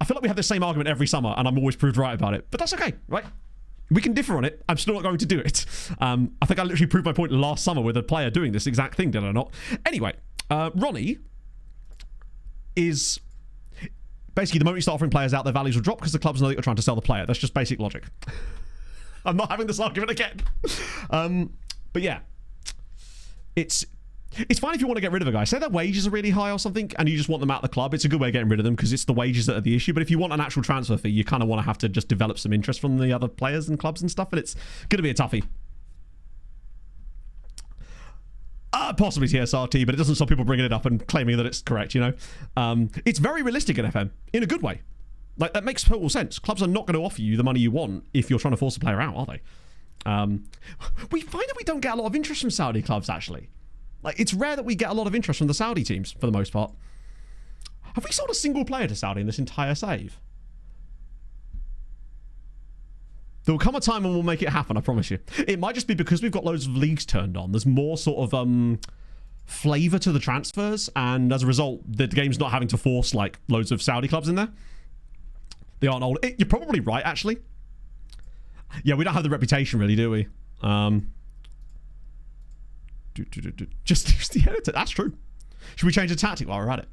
I feel like we have the same argument every summer, and I'm always proved right about it. But that's okay, right? We can differ on it. I'm still not going to do it. I think I literally proved my point last summer with a player doing this exact thing, did I not? Anyway, Ronnie is... Basically, the moment you start offering players out, their values will drop because the clubs know that you're trying to sell the player. That's just basic logic. I'm not having this argument again. But yeah. It's fine if you want to get rid of a guy. Say their wages are really high or something and you just want them out of the club. It's a good way of getting rid of them because it's the wages that are the issue. But if you want an actual transfer fee, you kind of want to have to just develop some interest from the other players and clubs and stuff. And it's going to be a toughie. Possibly TSRT, but it doesn't stop people bringing it up and claiming that it's correct, you know. It's very realistic in FM, in a good way. Like, that makes total sense. Clubs are not going to offer you the money you want if you're trying to force a player out, are they? We find that we don't get a lot of interest from Saudi clubs, actually. Like, it's rare that we get a lot of interest from the Saudi teams, for the most part. Have we sold a single player to Saudi in this entire save? There will come a time when we'll make it happen, I promise you. It might just be because we've got loads of leagues turned on. There's more sort of flavour to the transfers, and as a result, the game's not having to force, like, loads of Saudi clubs in there. They aren't old. You're probably right, actually. Yeah, we don't have the reputation, really, do we? Just use the editor. That's true. Should we change the tactic while we're at it?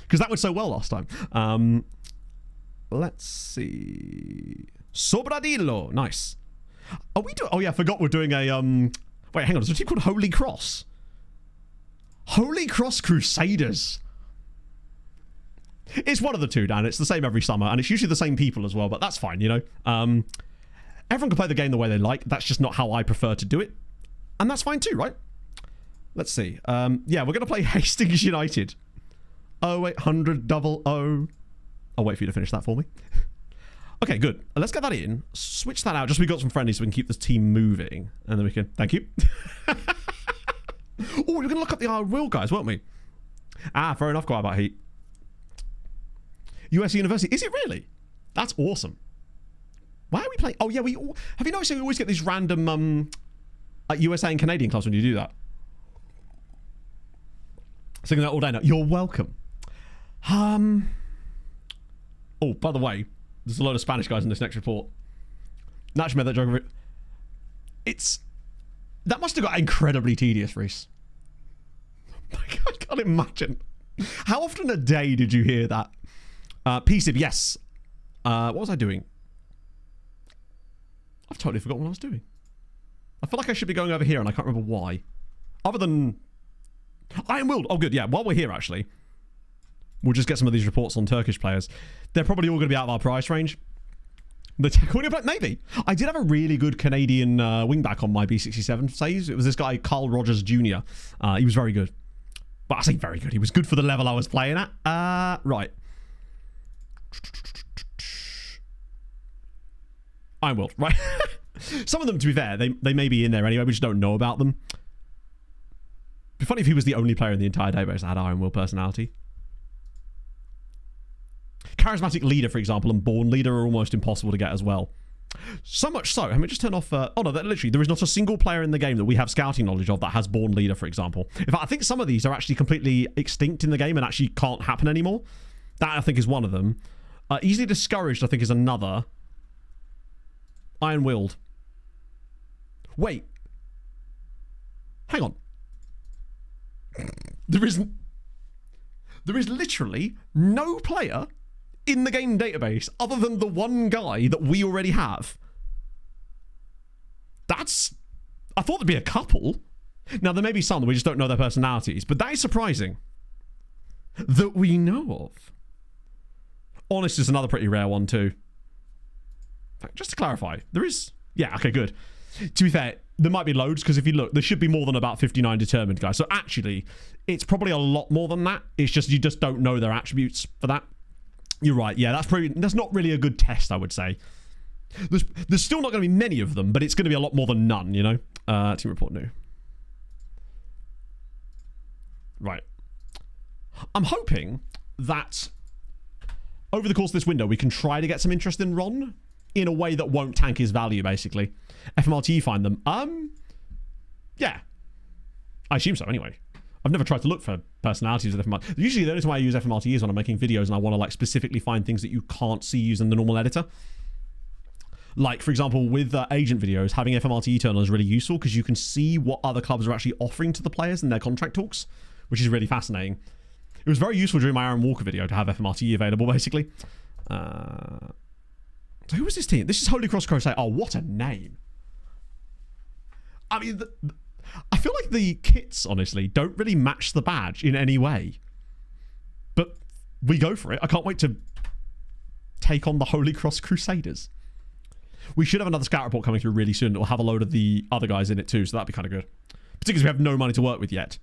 Because that went so well last time. Let's see. Sobradillo. Nice. Are we doing... Oh, yeah, I forgot we're doing a... Wait, hang on. There's a team called Holy Cross. Holy Cross Crusaders. It's one of the two, Dan. It's the same every summer, and it's usually the same people as well, but that's fine, you know? Everyone can play the game the way they like. That's just not how I prefer to do it. And that's fine too, right? Let's see. Yeah, we're going to play Hastings United. 0800 00. I'll wait for you to finish that for me. Okay, good. Let's get that in. Switch that out just so we got some friendly so we can keep this team moving. And then we can... Thank you. Oh, we were going to look up the Will guys, weren't we? Ah, fair enough. Quite about Heat. US University. Is it really? That's awesome. Why are we playing? Oh, yeah. Have you noticed we always get these random like USA and Canadian clubs when you do that? Singing that all day now. You're welcome. Oh, by the way, there's a load of Spanish guys in this next report. Naturally made that joke of it. That must have got incredibly tedious, Reese. I can't imagine. How often a day did you hear that? PSIB, yes. What was I doing? I've totally forgotten what I was doing. I feel like I should be going over here and I can't remember why. Other than... Iron Willed. Oh, good. Yeah, while we're here, actually, we'll just get some of these reports on Turkish players. They're probably all going to be out of our price range. Maybe. I did have a really good Canadian wingback on my B67 saves. It was this guy, Carl Rogers Jr. He was very good. But I say very good. He was good for the level I was playing at. Right. I will. Right. Some of them, to be fair, they may be in there anyway. We just don't know about them. It'd be funny if he was the only player in the entire database that had Iron Will personality. Charismatic Leader, for example, and Born Leader are almost impossible to get as well. So much so, let me just turn off... oh no, literally, there is not a single player in the game that we have scouting knowledge of that has Born Leader, for example. In fact, I think some of these are actually completely extinct in the game and actually can't happen anymore. That, I think, is one of them. Easily Discouraged, I think, is another. Iron-Willed. Wait. Hang on. There is literally no player in the game database other than the one guy that we already have. That's... I thought there'd be a couple. Now, there may be some that we just don't know their personalities, but that is surprising. That we know of. Honest is another pretty rare one, too. Just to clarify, there is... Yeah, okay, good. To be fair, there might be loads, because if you look, there should be more than about 59 determined guys. So actually, it's probably a lot more than that. It's just you just don't know their attributes for that. You're right. Yeah, that's not really a good test, I would say. There's still not going to be many of them, but it's going to be a lot more than none, you know? Team report new. Right. I'm hoping that over the course of this window, we can try to get some interest in Ron in a way that won't tank his value, basically. FMRT find them. Yeah. I assume so, anyway. I've never tried to look for personalities with FMRT. Usually the only time I use FMRT is when I'm making videos and I want to like specifically find things that you can't see using the normal editor. Like, for example, with agent videos, having FMRT turned on is really useful because you can see what other clubs are actually offering to the players in their contract talks, which is really fascinating. It was very useful during my Aaron Walker video to have FMRT available, basically. So who was this team? This is Holy Cross Crusade. Oh, what a name. I mean, I feel like the kits, honestly, don't really match the badge in any way. But we go for it. I can't wait to take on the Holy Cross Crusaders. We should have another scout report coming through really soon that will have a load of the other guys in it too, so that'd be kind of good. Particularly because we have no money to work with yet.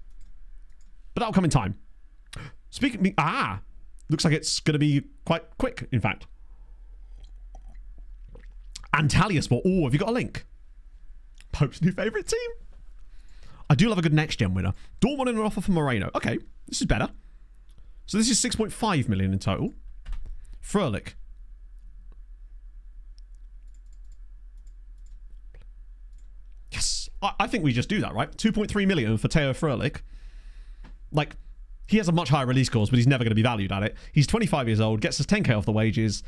But that'll come in time. Speaking of... looks like it's going to be quite quick, in fact. Antalya Sport. Oh, have you got a link? Pope's new favourite team? I do love a good next-gen winner. Dortmund in an offer for Moreno. Okay, this is better. So this is 6.5 million in total. Fröhlich. Yes. I think we just do that, right? 2.3 million for Theo Fröhlich. Like, he has a much higher release course, but he's never going to be valued at it. He's 25 years old, gets us 10k off the wages,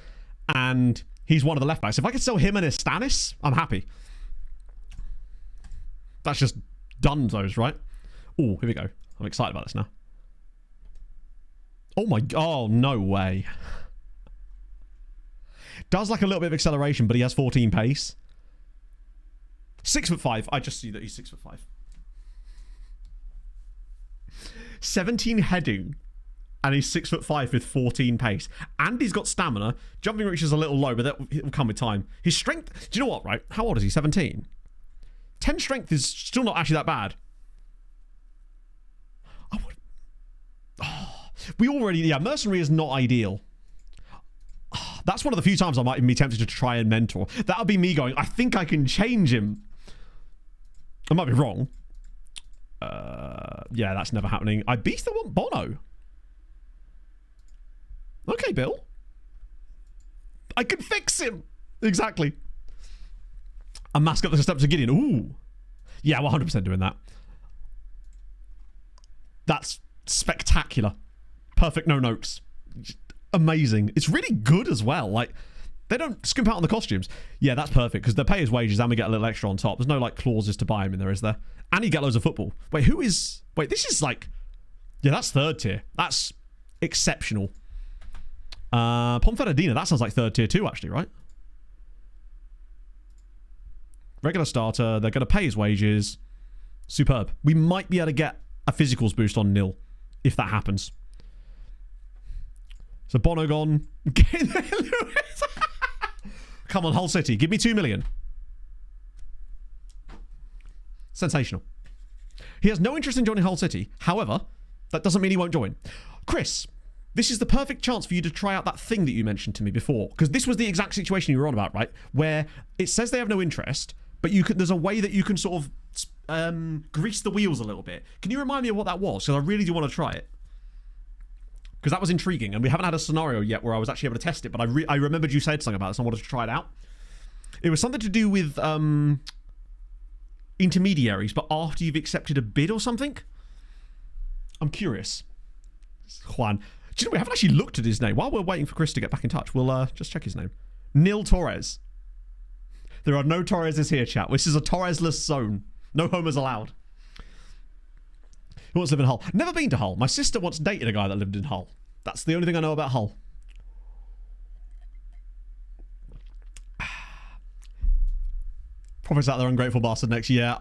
and he's one of the left backs. If I could sell him and his Stanis, I'm happy. That's just dunzos, right? Oh, here we go. I'm excited about this now. Oh my... Oh, no way. Does like a little bit of acceleration, but he has 14 pace. 6'5". I just see that he's 6'5". 17 heading, and he's 6'5" with 14 pace, and he's got stamina. Jumping reach is a little low, but that will come with time. His strength... Do you know what, right? How old is he? 17? 10 strength is still not actually that bad. I would... Oh, we already... Yeah, mercenary is not ideal. Oh, that's one of the few times I might even be tempted to try and mentor. That would be me going, I think I can change him. I might be wrong. Yeah, that's never happening. I beast the want Bono. Okay, Bill. I can fix him. Exactly. And mask up the steps of Gideon. Ooh. Yeah, we're 100% doing that. That's spectacular. Perfect, no notes. Amazing. It's really good as well. Like, they don't skimp out on the costumes. Yeah, that's perfect, because they pay his wages and we get a little extra on top. There's no, like, clauses to buy him in there, is there? And you get loads of football. Wait, who is... Wait, this is, like... Yeah, that's third tier. That's exceptional. Ponferradina, that sounds like third tier too, actually, right? Regular starter. They're going to pay his wages. Superb. We might be able to get a physicals boost on nil if that happens. So Bono gone. Come on, Hull City. Give me 2 million. Sensational. He has no interest in joining Hull City. However, that doesn't mean he won't join. Chris, this is the perfect chance for you to try out that thing that you mentioned to me before. Because this was the exact situation you were on about, right? Where it says they have no interest, but you can, there's a way that you can sort of grease the wheels a little bit. Can you remind me of what that was? Because I really do want to try it. Because that was intriguing, and we haven't had a scenario yet where I was actually able to test it, but I remembered you said something about this, and I wanted to try it out. It was something to do with intermediaries, but after you've accepted a bid or something. I'm curious. Juan. Do you know, we haven't actually looked at his name. While we're waiting for Chris to get back in touch, we'll just check his name. Nil Torres. There are no Torreses here, chat. This is a Torresless zone. No homers allowed. Who wants to live in Hull? Never been to Hull. My sister once dated a guy that lived in Hull. That's the only thing I know about Hull. Prophet's out there, ungrateful bastard next year.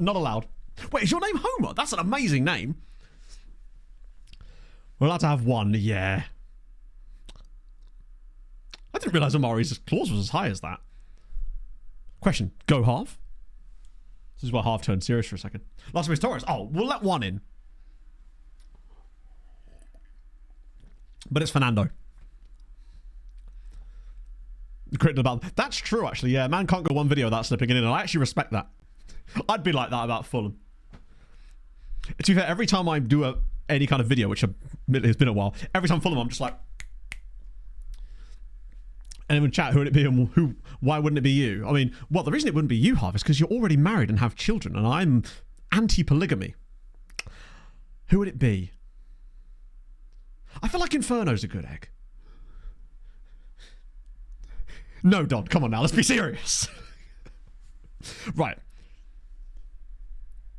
Not allowed. Wait, is your name Homer? That's an amazing name. We're allowed to have one, yeah. I didn't realise Amari's clause was as high as that. Question, go half? This is where half turned serious for a second. Last week's Torres. Oh, we'll let one in. But it's Fernando. That's true, actually. Yeah, man can't go one video without slipping it in, and I actually respect that. I'd be like that about Fulham. To be fair, every time I do any kind of video, which has been a while, every time Fulham, I'm just like, and in chat, who would it be and why wouldn't it be you? I mean, well, the reason it wouldn't be you, Harv, is because you're already married and have children, and I'm anti-polygamy. Who would it be? I feel like Inferno's a good egg. No, Don, come on now, let's be serious. Right.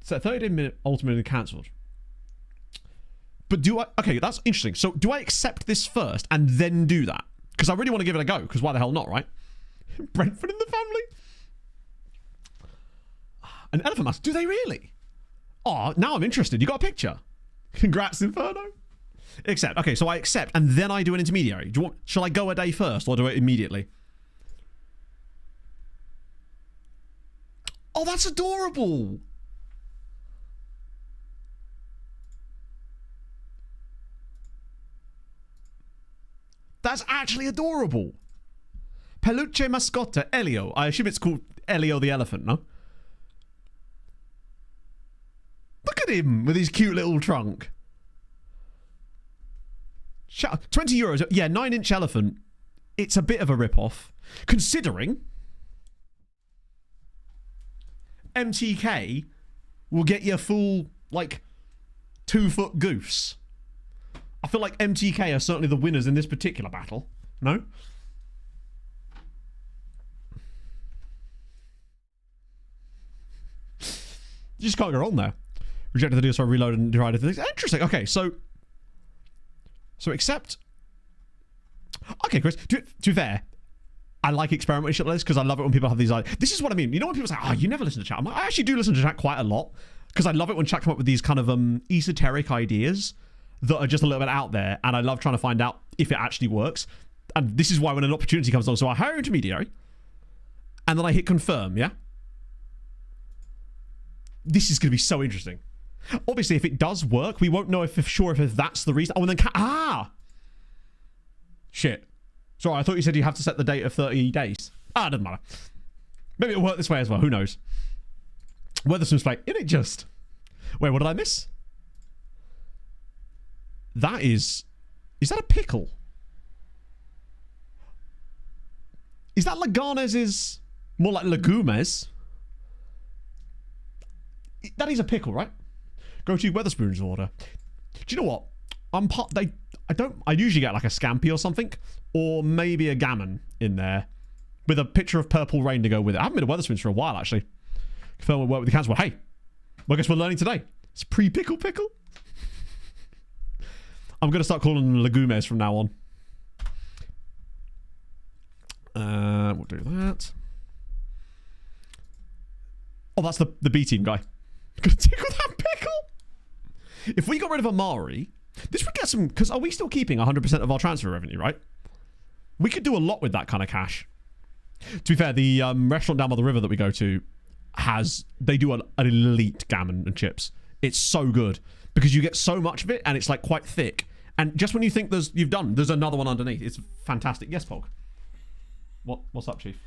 So 30-minute ultimate cancelled. But do I... Okay, that's interesting. So do I accept this first and then do that? Because I really want to give it a go, because why the hell not, right? Brentford in the family? An elephant mask. Do they really? Oh, now I'm interested. You got a picture? Congrats, Inferno. Accept. Okay, so I accept, and then I do an intermediary. Shall I go a day first, or do it immediately? Oh, that's adorable. That's actually adorable. Peluche mascotte, Elio. I assume it's called Elio the elephant, no? Look at him with his cute little trunk. 20 euros. Yeah, 9-inch elephant. It's a bit of a rip-off. Considering MTK will get you a full, like, 2-foot goose. I feel like MTK are certainly the winners in this particular battle. No? You just can't go wrong there. Rejected the deal, so I reloaded and derided things. Interesting. Okay, so accept. Okay, Chris. To be fair, I like experimenting shit like this because I love it when people have these ideas. This is what I mean. You know when people say, "Oh, you never listen to chat." I'm like, I actually do listen to chat quite a lot because I love it when chat come up with these kind of esoteric ideas that are just a little bit out there, and I love trying to find out if it actually works. And this is why when an opportunity comes along, so I hire an intermediary, and then I hit confirm. Yeah. This is going to be so interesting. Obviously, if it does work, we won't know if that's the reason. Oh, and then shit. Sorry, I thought you said you have to set the date of 30 days. Ah, doesn't matter. Maybe it'll work this way as well. Who knows? Weatherspoon's play. Isn't it just? Wait, what did I miss? That is that a pickle? Is that Leganes's more like legumes? That is a pickle, right? Go to Weatherspoon's order. Do you know what? I usually get like a scampi or something, or maybe a gammon in there with a picture of purple rain to go with it. I haven't been to Weatherspoon's for a while, actually. Confirm we work with the council. Hey, well, I guess we're learning today. It's pre-pickle pickle. I'm going to start calling them legumes from now on. We'll do that. Oh, that's the B team guy. Gonna tickle that pickle. If we got rid of Amari, this would get some. Because are we still keeping 100% of our transfer revenue? Right. We could do a lot with that kind of cash. To be fair, the restaurant down by the river that we go to they do an elite gammon and chips. It's so good because you get so much of it and it's like quite thick. And just when you think there's another one underneath. It's fantastic. Yes, Pog. What's up, Chief?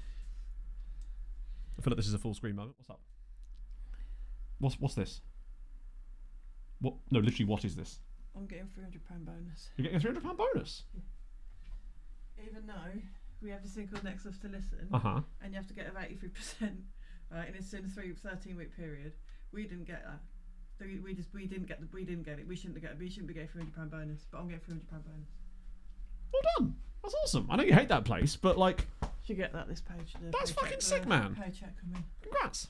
I feel like this is a full screen moment. What's up? What's this? What? No, literally, what is this? I'm getting £300 bonus. You're getting a £300 bonus? Even though we have this thing called Next Off to Listen, and you have to get of 83%, right? And it's in a 13-week period. We didn't get that. So we didn't get it. We shouldn't be getting £300 bonus, but I'm getting £300 bonus. Well done. That's awesome. I know you hate that place, but like, should get that this page. That's fucking sick, man. Paycheck coming. Congrats.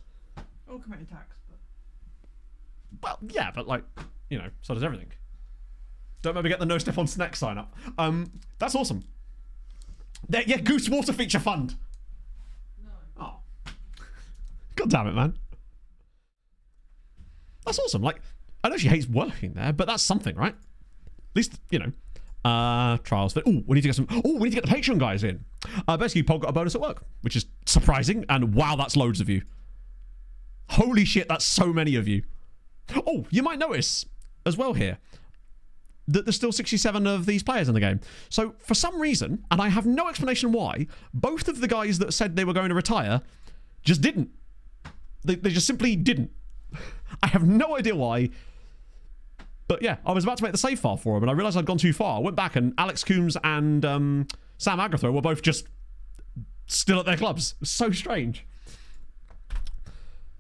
All committing tax, but. Well, yeah, but like, you know, so does everything. Don't maybe get the no step on snack sign up. That's awesome. There, yeah, Goose Water Feature Fund. No. Oh. God damn it, man. That's awesome. Like, I know she hates working there, but that's something, right? At least, you know. Trials for. We need to get the Patreon guys in. Basically, Paul got a bonus at work, which is surprising, and wow, that's loads of you. Holy shit, that's so many of you. Oh, you might notice as well here that there's still 67 of these players in the game. So for some reason, and I have no explanation why, both of the guys that said they were going to retire just didn't. They just simply didn't. I have no idea why. But yeah, I was about to make the save file for him, and I realised I'd gone too far. I went back, and Alex Coombs and Sam Agrathrow were both just still at their clubs. It was so strange.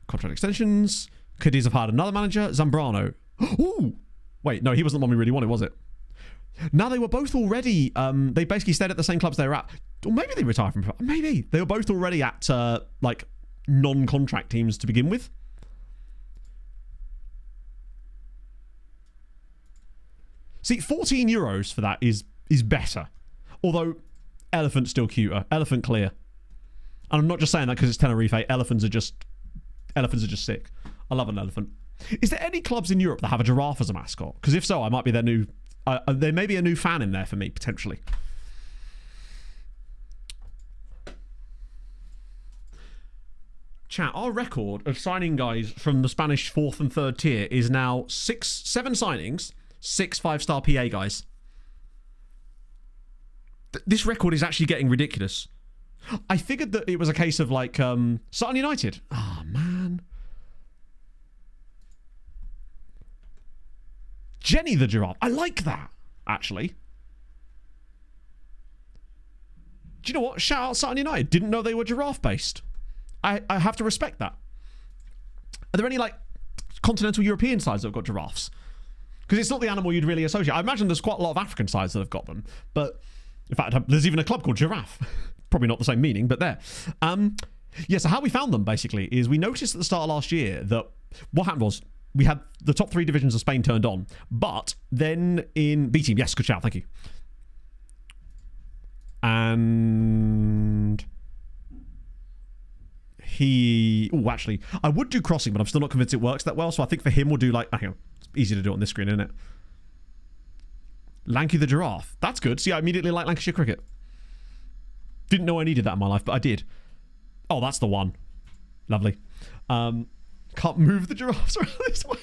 Contract extensions. Cadiz have hired another manager. Zambrano. Ooh! Wait, no, he wasn't the one we really wanted, was it? Now, they were both already... they basically stayed at the same clubs they were at. Or maybe they retired from... Maybe. They were both already at, like, non-contract teams to begin with. See, €14 for that is better. Although, Elephant's still cuter. Elephant clear. And I'm not just saying that because it's Tenerife. Elephants are just sick. I love an elephant. Is there any clubs in Europe that have a giraffe as a mascot? Because if so, I might be their new... there may be a new fan in there for me, potentially. Chat, our record of signing guys from the Spanish 4th and 3rd tier is now 7 signings, 6 5-star PA guys. This record is actually getting ridiculous. I figured that it was a case of like Sutton United. Oh, man. Jenny the giraffe. I like that, actually. Do you know what? Shout out Sutton United. Didn't know they were giraffe-based. I have to respect that. Are there any, like, continental European sides that have got giraffes? Because it's not the animal you'd really associate. I imagine there's quite a lot of African sides that have got them. But, in fact, there's even a club called Giraffe. Probably not the same meaning, but there. Yeah, so how we found them, basically, is we noticed at the start of last year that what happened was we had the top 3 divisions of Spain turned on. But then in B team, yes, good shout, thank you. And actually, I would do crossing, but I'm still not convinced it works that well. So I think for him, we'll do like, hang on, it's easy to do it on this screen, isn't it? Lanky the giraffe. That's good. See, I immediately like Lancashire cricket. Didn't know I needed that in my life, but I did. Oh, that's the one. Lovely. Can't move the giraffes around this way.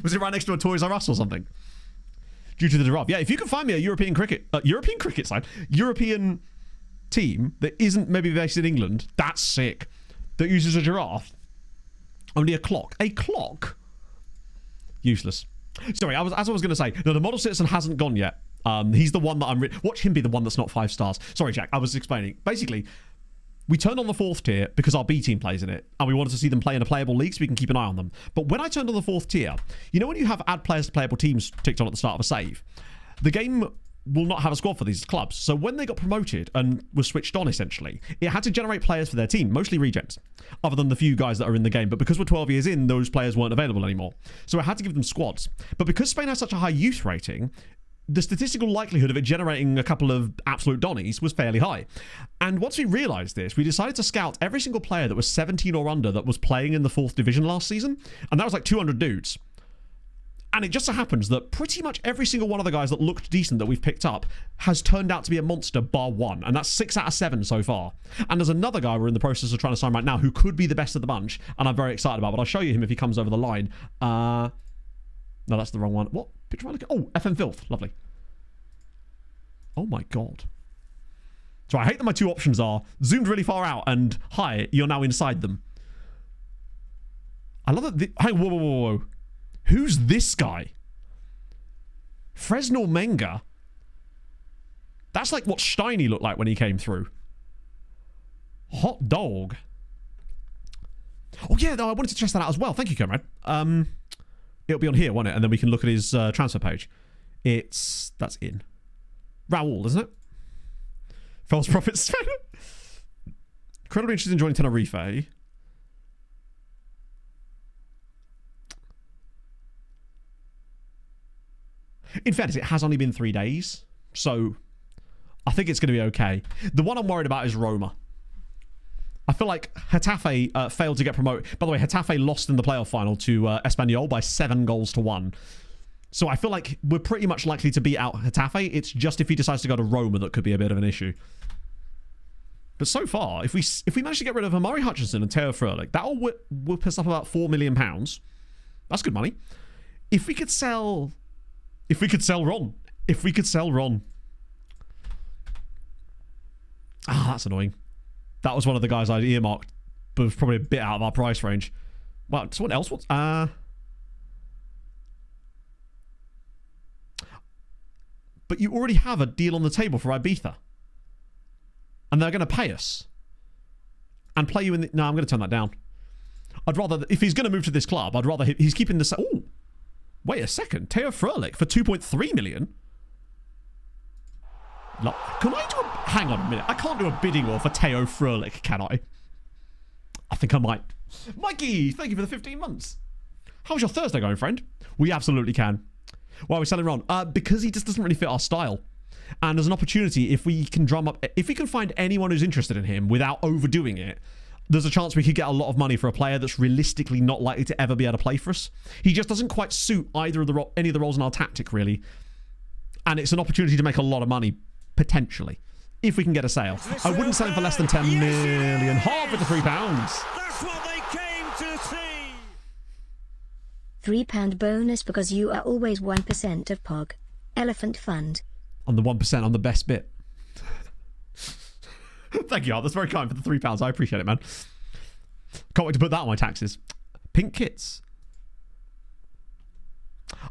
Was it right next to a Toys R Us or something? Due to the giraffe. Yeah, if you can find me a European cricket side, European team that isn't maybe based in England, that's sick. That uses a giraffe. Only a clock. A clock? Useless. Sorry, as I was going to say, no, the model citizen hasn't gone yet. He's the one that I'm... Watch him be the one that's not 5 stars. Sorry, Jack, I was explaining. Basically, we turned on the 4th tier because our B team plays in it, and we wanted to see them play in a playable league so we can keep an eye on them. But when I turned on the 4th tier, you know when you have add players to playable teams ticked on at the start of a save? The game will not have a squad for these clubs. So when they got promoted and was switched on, essentially, it had to generate players for their team, mostly regens, other than the few guys that are in the game. But because we're 12 years in, those players weren't available anymore. So it had to give them squads. But because Spain has such a high youth rating, the statistical likelihood of it generating a couple of absolute Donnies was fairly high. And once we realised this, we decided to scout every single player that was 17 or under that was playing in the 4th division last season. And that was like 200 dudes. And it just so happens that pretty much every single one of the guys that looked decent that we've picked up has turned out to be a monster bar one. And that's 6 out of 7 so far. And there's another guy we're in the process of trying to sign right now who could be the best of the bunch. And I'm very excited about, but I'll show you him if he comes over the line. No, that's the wrong one. What picture am I looking at? Oh, FM Filth. Lovely. Oh my God. So I hate that my 2 options are zoomed really far out and hi, you're now inside them. I love that. Hey, whoa. Who's this guy? Fresnel Menga. That's like what Steiny looked like when he came through. Hot dog. Oh, yeah, no, I wanted to test that out as well. Thank you, comrade. It'll be on here, won't it? And then we can look at his transfer page. That's in. Raul, isn't it? False profits. Incredibly interested in joining Tenerife. In fairness, it has only been 3 days. So, I think it's going to be okay. The one I'm worried about is Roma. I feel like Getafe failed to get promoted. By the way, Getafe lost in the playoff final to Espanyol by 7-1. So I feel like we're pretty much likely to beat out Getafe. It's just if he decides to go to Roma that could be a bit of an issue. But so far, if we manage to get rid of Amari Hutchinson and Teo Fröhlich, that'll whip us up about £4 million. That's good money. If we could sell Ron. Ah, that's annoying. That was one of the guys I'd earmarked, but was probably a bit out of our price range. Well, someone else wants... But you already have a deal on the table for Ibiza. And they're going to pay us. And play you in the... No, I'm going to turn that down. I'd rather... If he's going to move to this club, I'd rather... He's keeping the... Oh! Wait a second. Teo Fröhlich for 2.3 million? Look, can I do a... Hang on a minute. I can't do a bidding war for Teo Fröhlich, can I? I think I might. Mikey, thank you for the 15 months. How's your Thursday going, friend? We absolutely can. Why are we selling Ron? Because he just doesn't really fit our style. And there's an opportunity, if we can drum up... If we can find anyone who's interested in him without overdoing it, there's a chance we could get a lot of money for a player that's realistically not likely to ever be able to play for us. He just doesn't quite suit either of any of the roles in our tactic, really. And it's an opportunity to make a lot of money, potentially, if we can get a sale. I wouldn't sell him for less than 10 million. Half it to £3. That's what they came to see. £3 bonus because you are always 1% of POG. Elephant Fund. On the 1%, on the best bit. Thank you, Art. That's very kind for the £3. I appreciate it, man. Can't wait to put that on my taxes. Pink kits.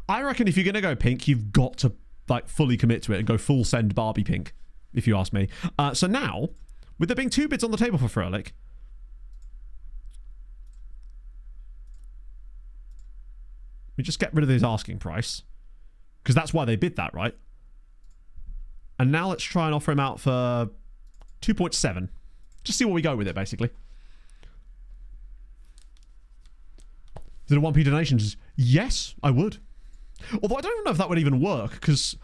I reckon if you're going to go pink, you've got to like fully commit to it and go full send Barbie pink, if you ask me. So now, with there being 2 bids on the table for Fröhlich, we just get rid of his asking price, because that's why they bid that, right? And now let's try and offer him out for 2.7. Just see where we go with it, basically. Is it a 1p donations? Yes, I would. Although I don't know if that would even work, because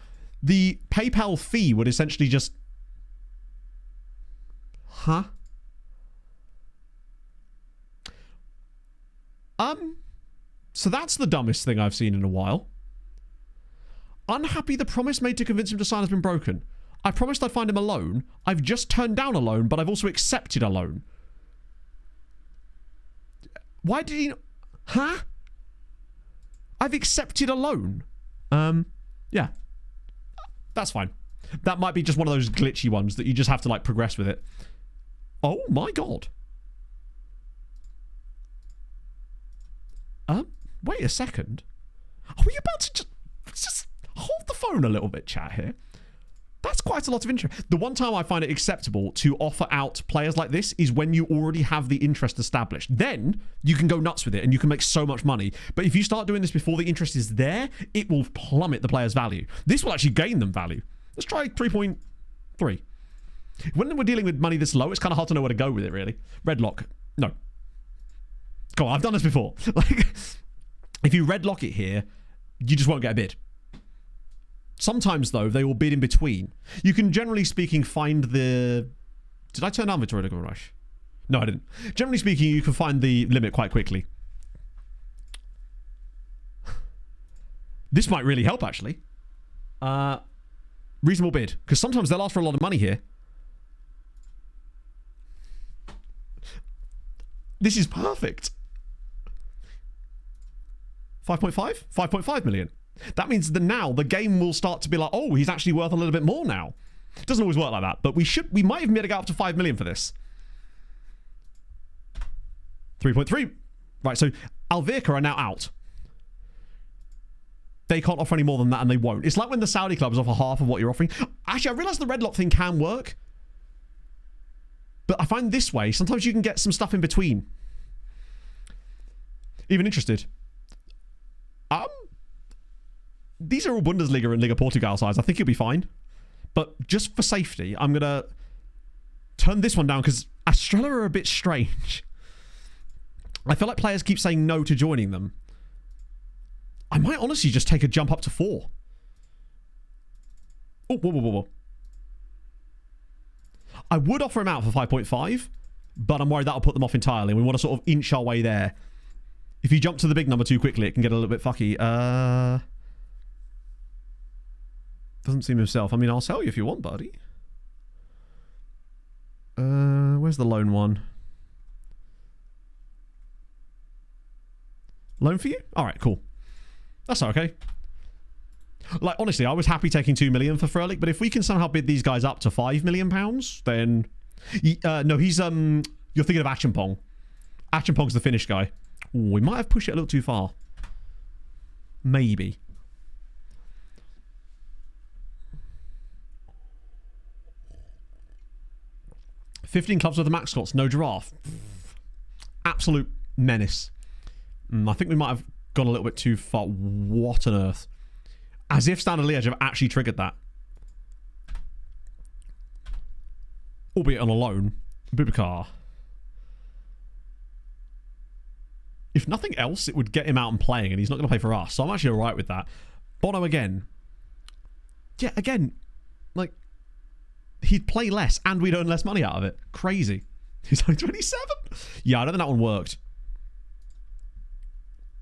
the PayPal fee would essentially just... Huh? So that's the dumbest thing I've seen in a while. Unhappy the promise made to convince him to sign has been broken. I promised I'd find him a loan. I've just turned down a loan, but I've also accepted a loan. Why did he... Huh? I've accepted a loan. Yeah. That's fine. That might be just one of those glitchy ones that you just have to, like, progress with it. Oh, my God. Wait a second. Are we about to just hold the phone a little bit, chat, here? That's quite a lot of interest. The one time I find it acceptable to offer out players like this is when you already have the interest established. Then you can go nuts with it and you can make so much money. But if you start doing this before the interest is there, it will plummet the player's value. This will actually gain them value. Let's try 3.3. When we're dealing with money this low, it's kind of hard to know where to go with it, really. Red lock. No. Go on, I've done this before. Like, if you red lock it here, you just won't get a bid. Sometimes, though, they will bid in between. You can, generally speaking, find the... Did I turn down Victoria de Rush? No, I didn't. Generally speaking, you can find the limit quite quickly. This might really help, actually. Reasonable bid. Because sometimes they'll ask for a lot of money here. This is perfect. 5.5? 5.5 million. That means that now the game will start to be like, oh, he's actually worth a little bit more now. It doesn't always work like that, but we might even be able to get up to 5 million for this. 3.3. Right, so Alverca are now out. they can't offer any more than that, and they won't. It's like when the Saudi clubs offer half of what you're offering. Actually, I realize the red lock thing can work, but I find this way, sometimes you can get some stuff in between. Even interested. These are all Bundesliga and Liga Portugal sides. I think you'll be fine. But just for safety, I'm going to turn this one down because Estrella are a bit strange. I feel like players keep saying no to joining them. I might honestly just take a jump up to 4. Oh, whoa, whoa, whoa, whoa. I would offer him out for 5.5, but I'm worried that'll put them off entirely. We want to sort of inch our way there. If you jump to the big number too quickly, it can get a little bit fucky. Doesn't seem himself. I mean, I'll sell you if you want, buddy. Where's the loan one? Loan for you? All right, cool. That's okay. Like, honestly, I was happy taking 2 million for Frölich, but if we can somehow bid these guys up to 5 million pounds, then... no, he's... You're thinking of Achampong. Achampong's the Finnish guy. Ooh, we might have pushed it a little too far. Maybe. $15 clubs with the max slots, no giraffe. Absolute menace. I think we might have gone a little bit too far. What on earth? As if Standard Liège have actually triggered that. Albeit on a loan. Bubakar. If nothing else, it would get him out and playing, and he's not going to play for us. So I'm actually alright with that. Bono again. Yeah, again, like, he'd play less, and we'd earn less money out of it. Crazy. He's only 27? Yeah, I don't think that one worked.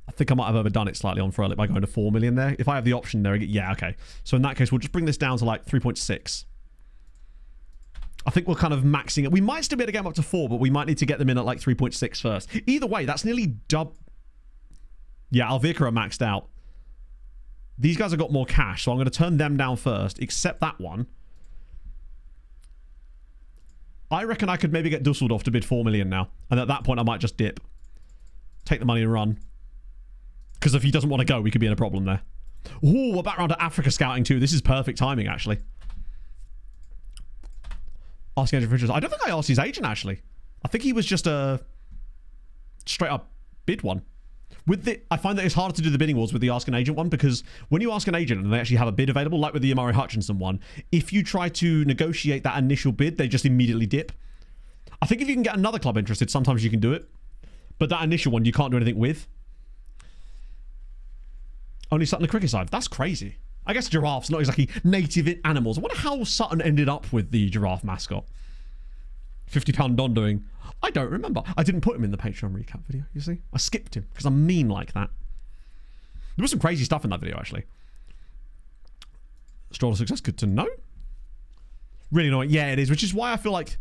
I think I might have overdone it slightly on Frölich by going to 4 million there. If I have the option there, yeah, okay. So in that case, we'll just bring this down to like 3.6. I think we're kind of maxing it. We might still be able to get them up to 4, but we might need to get them in at like 3.6 first. Either way, that's nearly Yeah, Alvica are maxed out. These guys have got more cash, so I'm going to turn them down first, except that one. I reckon I could maybe get Dusseldorf to bid 4 million now. And at that point, I might just dip. Take the money and run. Because if he doesn't want to go, we could be in a problem there. Ooh, we're back around to Africa scouting too. This is perfect timing, actually. Asking agent for interest. I don't think I asked his agent, actually. I think he was just a straight up bid one. I find that it's harder to do the bidding wars with the ask an agent one, because when you ask an agent and they actually have a bid available, like with the Amari Hutchinson one, if you try to negotiate that initial bid, they just immediately dip. I think if you can get another club interested, sometimes you can do it. But that initial one, you can't do anything with. Only Sutton the cricket side. That's crazy. I guess giraffes, not exactly native animals. I wonder how Sutton ended up with the giraffe mascot. £50 Don doing... I don't remember. I didn't put him in the Patreon recap video, you see? I skipped him, because I'm mean like that. There was some crazy stuff in that video, actually. Stroll of success, good to know. Really annoying. Yeah, it is, which is why I feel like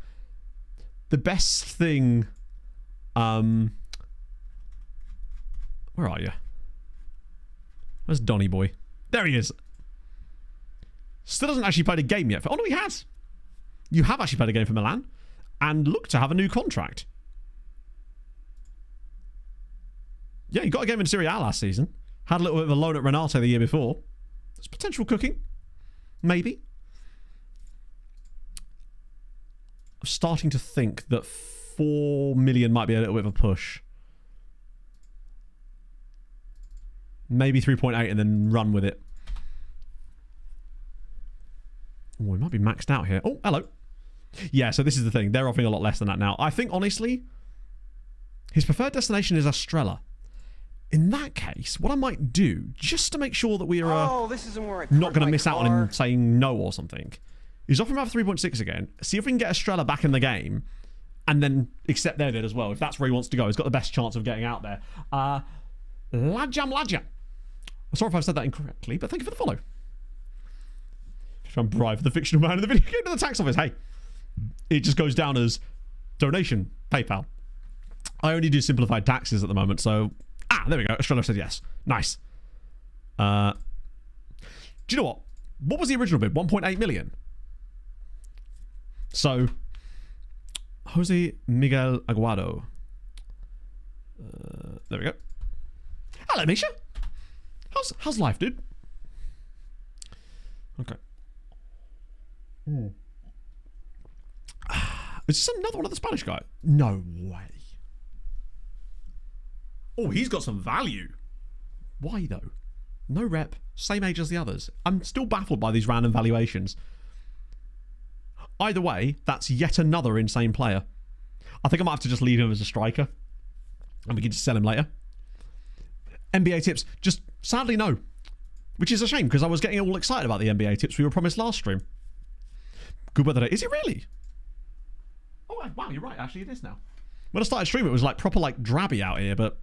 the best thing... Where are you? Where's Donny boy? There he is. Still hasn't actually played a game yet. Oh, no, he has. You have actually played a game for Milan. And look to have a new contract. Yeah, you got a game in Serie A last season. Had a little bit of a loan at Renato the year before. There's potential cooking. Maybe. I'm starting to think that 4 million might be a little bit of a push. Maybe 3.8 and then run with it. Oh, we might be maxed out here. Oh, hello. Yeah, so this is the thing. They're offering a lot less than that now. I think, honestly, his preferred destination is Estrella. In that case, what I might do, just to make sure that we are not going to miss out on him saying no or something, is offer him up 3.6 again, see if we can get Estrella back in the game, and then accept their bid as well. If that's where he wants to go, he's got the best chance of getting out there. Ladjam. Sorry if I've said that incorrectly, but thank you for the follow. Try and bribe the fictional man in the video game to the tax office. Hey, it just goes down as donation, PayPal. I only do simplified taxes at the moment, so... there we go. Estrella said yes. Nice. Do you know what? What was the original bid? 1.8 million. So, Jose Miguel Aguado. There we go. Hello, Misha. How's life, dude? Okay. Is this another one of the Spanish guy? No way. Oh, he's got some value. Why, though? No rep, same age as the others. I'm still baffled by these random valuations. Either way, that's yet another insane player. I think I might have to just leave him as a striker and we can just sell him later. NBA tips, just sadly no. Which is a shame because I was getting all excited about the NBA tips we were promised last stream. Good weather day. Is it really? Oh, wow, you're right. Actually, it is now. When I started streaming, it was like proper like drabby out here, but...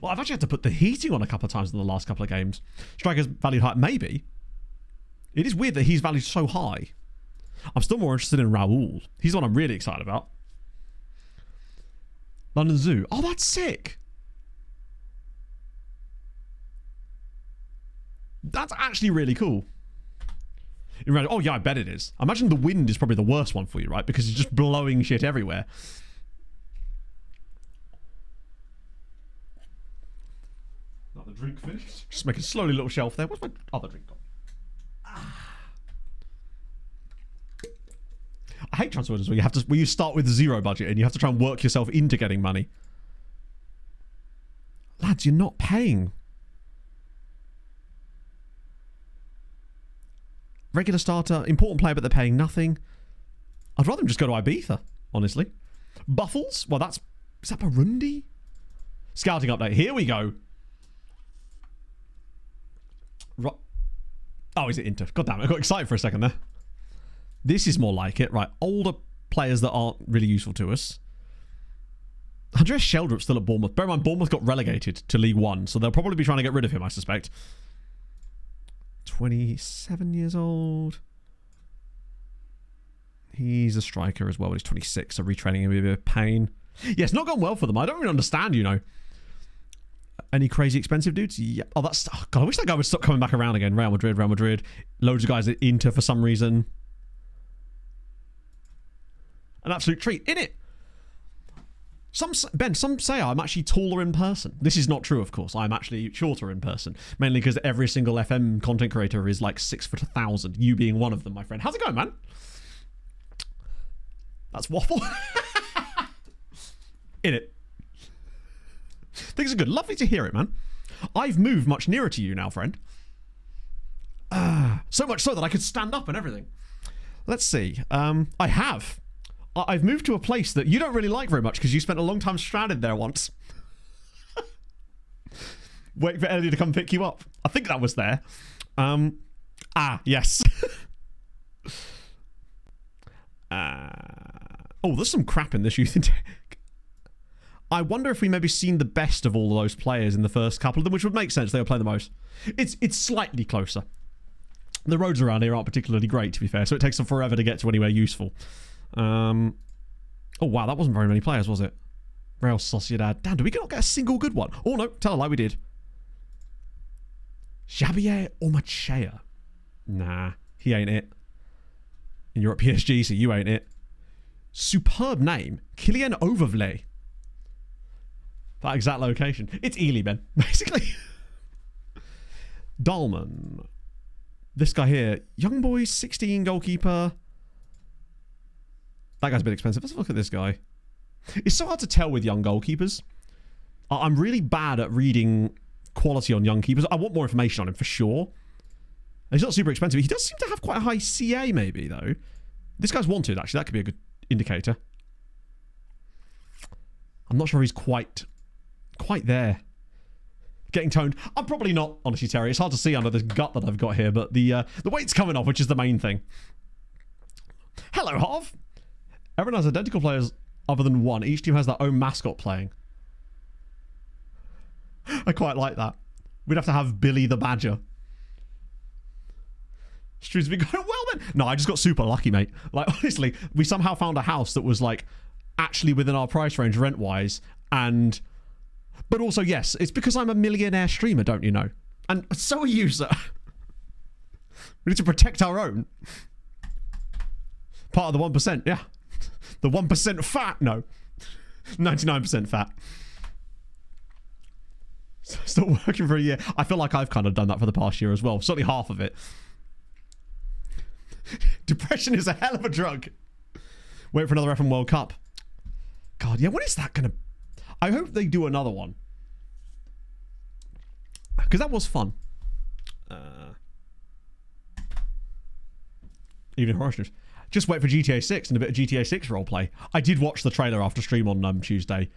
Well, I've actually had to put the heating on a couple of times in the last couple of games. Strikers valued high. Maybe. It is weird that he's valued so high. I'm still more interested in Raul. He's the one I'm really excited about. London Zoo. Oh, that's sick. That's actually really cool. Oh, yeah, I bet it is. I imagine the wind is probably the worst one for you, right? Because it's just blowing shit everywhere. Not the drink finished. Just make a slowly little shelf there. What's my other drink gone? I hate transfer orders where you start with zero budget and you have to try and work yourself into getting money. Lads, you're not paying. Regular starter, important player, but they're paying nothing. I'd rather them just go to Ibiza, honestly. Buffles? Well, is that Burundi? Scouting update. Here we go. Oh, is it Inter? God damn it, I got excited for a second there. This is more like it. Right, older players that aren't really useful to us. Andreas Sheldrup's still at Bournemouth. Bear in mind, Bournemouth got relegated to League One, so they'll probably be trying to get rid of him, I suspect. 27 years old. He's a striker as well, but he's 26, so retraining him would be a bit of pain. Yeah, it's not gone well for them. I don't really understand, you know. Any crazy expensive dudes? Yeah. Oh, that's... Oh, God, I wish that guy would stop coming back around again. Real Madrid. Loads of guys at Inter for some reason. An absolute treat. In it. Some say I'm actually taller in person. This is not true, of course. I'm actually shorter in person. Mainly because every single FM content creator is like 6'1,000. You being one of them, my friend. How's it going, man? That's waffle. In it. Things are good. Lovely to hear it, man. I've moved much nearer to you now, friend. So much so that I could stand up and everything. Let's see. I have. I've moved to a place that you don't really like very much because you spent a long time stranded there once. Waiting for Ellie to come pick you up. I think that was there. Yes. Oh, there's some crap in this youth intake. I wonder if we maybe seen the best of all of those players in the first couple of them, which would make sense. They were playing the most. It's slightly closer. The roads around here aren't particularly great, to be fair, so it takes them forever to get to anywhere useful. Oh, wow, that wasn't very many players, was it? Real Sociedad. Damn, did we not get a single good one? Oh, no, tell a lie, we did. Javier Ormachea. Nah, he ain't it. And you're at PSG, so you ain't it. Superb name. Kylian Overvlay. That exact location. It's Ely, Ben, basically. Dahlman. This guy here. Young boy, 16, goalkeeper. That guy's a bit expensive. Let's look at this guy. It's so hard to tell with young goalkeepers. I'm really bad at reading quality on young keepers. I want more information on him for sure. He's not super expensive. He does seem to have quite a high CA maybe, though. This guy's wanted, actually. That could be a good indicator. I'm not sure he's quite there. Getting toned. I'm probably not, honestly, Terry. It's hard to see under this gut that I've got here, but the weight's coming off, which is the main thing. Hello, Harv. Everyone has identical players other than one. Each team has their own mascot playing. I quite like that. We'd have to have Billy the Badger. Stu's been going well then. No, I just got super lucky, mate. Like, honestly, we somehow found a house that was like actually within our price range rent-wise, but also, yes, it's because I'm a millionaire streamer, don't you know? And so are you, sir. We need to protect our own. Part of the 1%, yeah. The 1% fat, no. 99% fat. Still working for a year. I feel like I've kind of done that for the past year as well. Certainly half of it. Depression is a hell of a drug. Wait for another F1 World Cup. God, yeah, when is that going to... I hope they do another one. Because that was fun. Evening Horrors. Just wait for GTA 6 and a bit of GTA 6 roleplay. I did watch the trailer after stream on Tuesday.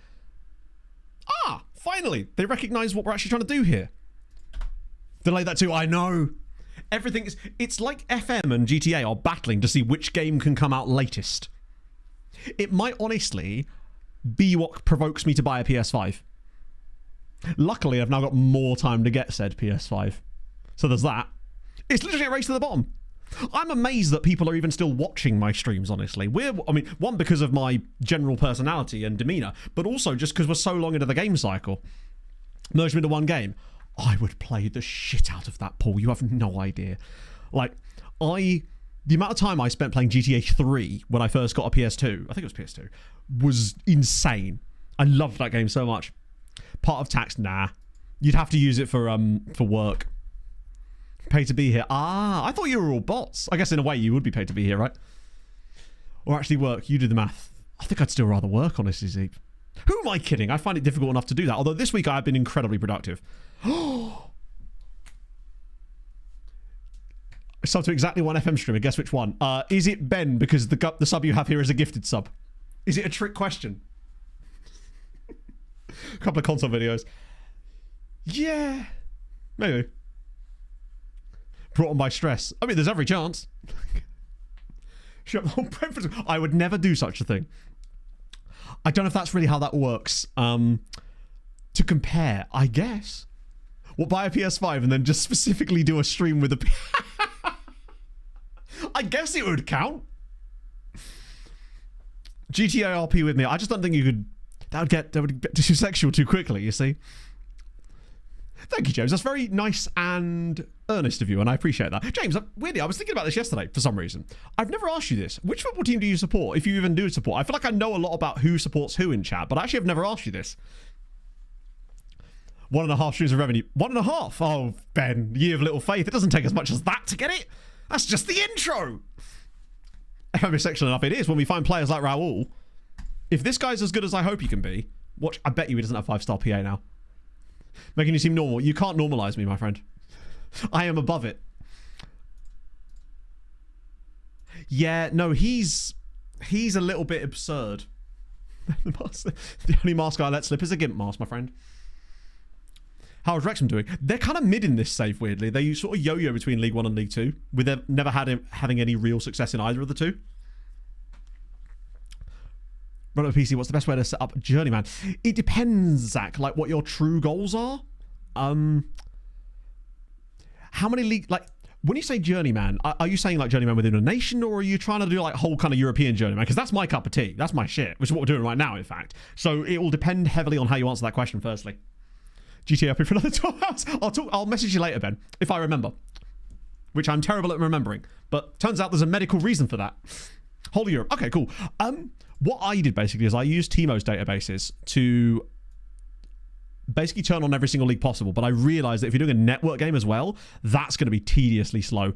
Ah, finally, they recognise what we're actually trying to do here. Delay that too, I know. Everything is... It's like FM and GTA are battling to see which game can come out latest. It might honestly be what provokes me to buy a PS5. Luckily, I've now got more time to get said PS5. So there's that. It's literally a race to the bottom. I'm amazed that people are even still watching my streams, honestly. I mean, one, because of my general personality and demeanour, but also just because we're so long into the game cycle. Merged them into one game. I would play the shit out of that, Paul. You have no idea. Like, the amount of time I spent playing GTA 3 when I first got a PS2, I think it was PS2, was insane. I loved that game so much. Part of tax, nah. You'd have to use it for work. Pay to be here. Ah, I thought you were all bots. I guess in a way you would be paid to be here, right? Or actually work. You do the math. I think I'd still rather work, honestly, Zeke. Who am I kidding? I find it difficult enough to do that. Although this week I have been incredibly productive. Sub to exactly one FM streamer. Guess which one? Is it Ben? Because the sub you have here is a gifted sub. Is it a trick question? A couple of console videos. Yeah. Maybe. Brought on by stress. I mean, there's every chance. I would never do such a thing. I don't know if that's really how that works. To compare, I guess. What, buy a PS5 and then just specifically do a stream with a... I guess it would count. GTA RP with me. I just don't think you could... That would get too sexual too quickly, you see. Thank you, James. That's very nice and earnest of you, and I appreciate that. James, weirdly, I was thinking about this yesterday for some reason. I've never asked you this. Which football team do you support, if you even do support? I feel like I know a lot about who supports who in chat, but actually I've never asked you this. 1.5 streams of revenue. 1.5? Oh, Ben, ye of little faith. It doesn't take as much as that to get it. That's just the intro. If I'm sexual enough, it is. When we find players like Raul, if this guy's as good as I hope he can be, watch, I bet you he doesn't have 5-star PA now. Making you seem normal. You can't normalise me, my friend. I am above it. Yeah, no, he's a little bit absurd. The only mask I let slip is a GIMP mask, my friend. How's Wrexham doing? They're kind of mid in this save, weirdly. They sort of yo-yo between League 1 and League 2, with them never having any real success in either of the two. Run up a PC, what's the best way to set up Journeyman? It depends, Zach, like what your true goals are. How many league, like, when you say Journeyman, are you saying like Journeyman within a nation, or are you trying to do like whole kind of European Journeyman? Because that's my cup of tea. That's my shit, which is what we're doing right now, in fact. So it will depend heavily on how you answer that question, firstly. GTA up for another 12 hours. I'll message you later, Ben, if I remember. Which I'm terrible at remembering. But turns out there's a medical reason for that. Whole of Europe. Okay, cool. What I did basically is I used Teemo's databases to basically turn on every single league possible, but I realized that if you're doing a network game as well, that's going to be tediously slow.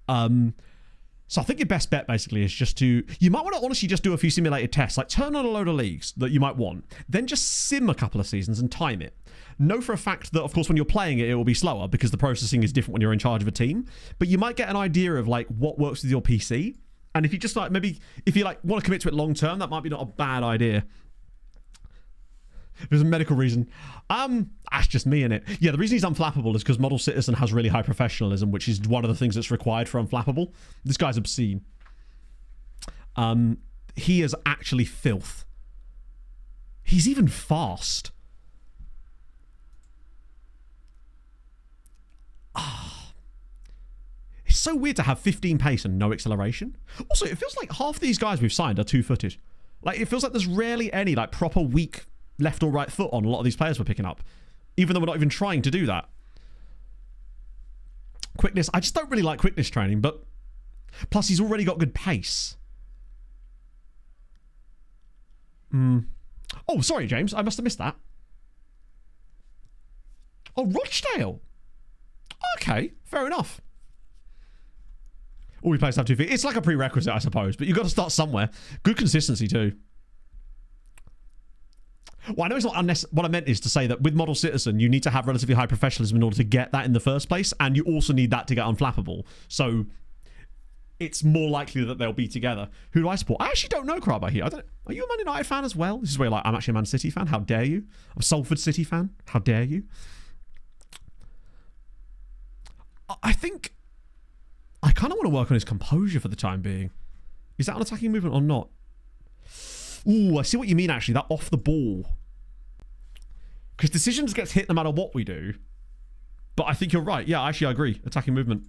So I think your best bet basically is just to... You might want to honestly just do a few simulated tests, like turn on a load of leagues that you might want, then just sim a couple of seasons and time it. Know for a fact that, of course, when you're playing it, it will be slower because the processing is different when you're in charge of a team, but you might get an idea of like what works with your PC. And if you just like, maybe if you like want to commit to it long term, that might be not a bad idea. There's a medical reason. That's just me in it. Yeah, the reason he's unflappable is because Model Citizen has really high professionalism, which is one of the things that's required for unflappable. This guy's obscene. He is actually filth. He's even fast. It's so weird to have 15 pace and no acceleration. Also, it feels like half these guys we've signed are two-footed. Like, it feels like there's rarely any like proper weak left or right foot on a lot of these players we're picking up, even though we're not even trying to do that. Quickness, I just don't really like quickness training, but plus he's already got good pace. Oh, sorry, James, I must have missed that. Oh, Rochdale. Okay, fair enough. All your players have 2 feet. It's like a prerequisite, I suppose, but you've got to start somewhere. Good consistency, too. Well, I know it's not unnecessary. What I meant is to say that with Model Citizen, you need to have relatively high professionalism in order to get that in the first place, and you also need that to get unflappable. So it's more likely that they'll be together. Who do I support? I actually don't know, Crabber here. Are you a Man United fan as well? This is where you're like, I'm actually a Man City fan. How dare you? I'm a Salford City fan. How dare you? I think I kind of want to work on his composure for the time being. Is that an attacking movement or not? Ooh, I see what you mean, actually. That off the ball. Because decisions gets hit no matter what we do. But I think you're right. Yeah, actually, I agree. Attacking movement.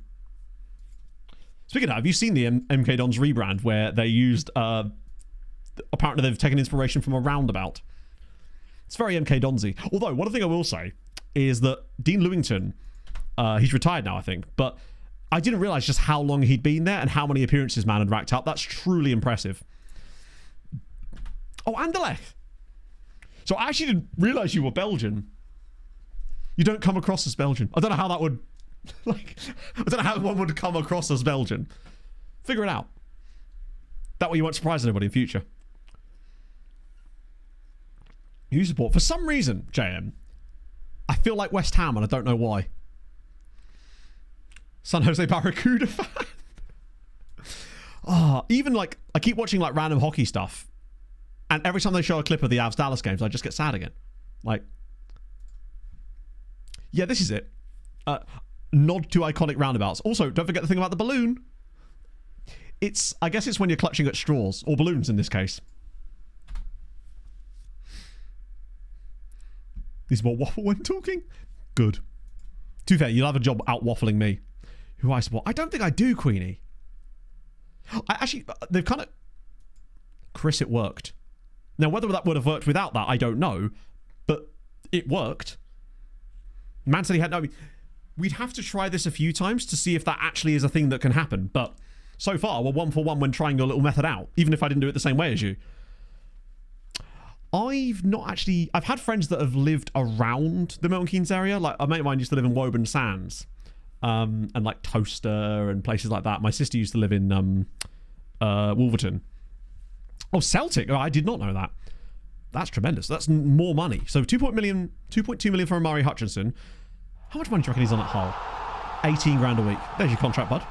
Speaking of that, have you seen the MK Dons rebrand where they used... apparently, they've taken inspiration from a roundabout. It's very MK Donsy. Although, one thing I will say is that Dean Lewington... he's retired now, I think. But I didn't realise just how long he'd been there and how many appearances man had racked up. That's truly impressive. Oh, Anderlecht. So I actually didn't realise you were Belgian. You don't come across as Belgian. I don't know how that would... Like, I don't know how one would come across as Belgian. Figure it out. That way you won't surprise anybody in future. You support... For some reason, JM, I feel like West Ham and I don't know why. San Jose Barracuda fan. Even like I keep watching like random hockey stuff, and every time they show a clip of the Avs Dallas games, I just get sad again. Like, yeah, this is it. Nod to iconic roundabouts. Also, don't forget the thing about the balloon. I guess it's when you're clutching at straws or balloons in this case. Is more waffle when talking. Good. To be fair, you'll have a job out waffling me. Who I support? I don't think I do, Queenie. They've kind of... Chris, it worked. Now, whether that would have worked without that, I don't know. But it worked. Man City had no... We'd have to try this a few times to see if that actually is a thing that can happen. But so far, we're 1 for 1 when trying your little method out. Even if I didn't do it the same way as you. I've had friends that have lived around the Milton Keynes area. Like, a mate of mine used to live in Woburn Sands. And like Toaster and places like that. My sister used to live in Wolverton. Oh, Celtic. Oh, I did not know that. That's tremendous. That's more money. So 2.2 million for Amari Hutchinson. How much money do you reckon he's on at Hull? 18 grand a week. There's your contract, bud.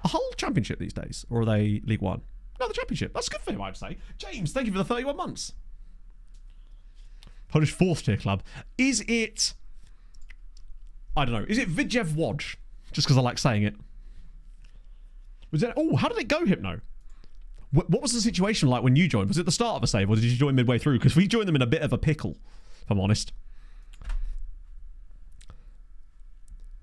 A Hull Championship these days? Or are they League One? No, the Championship. That's good for him, I'd say. James, thank you for the 31 months. Polish 4th tier club. Is it... I don't know. Is it Vidjev Wodge? Just because I like saying it. How did it go, Hypno? What was the situation like when you joined? Was it the start of a save or did you join midway through? Because we joined them in a bit of a pickle, if I'm honest.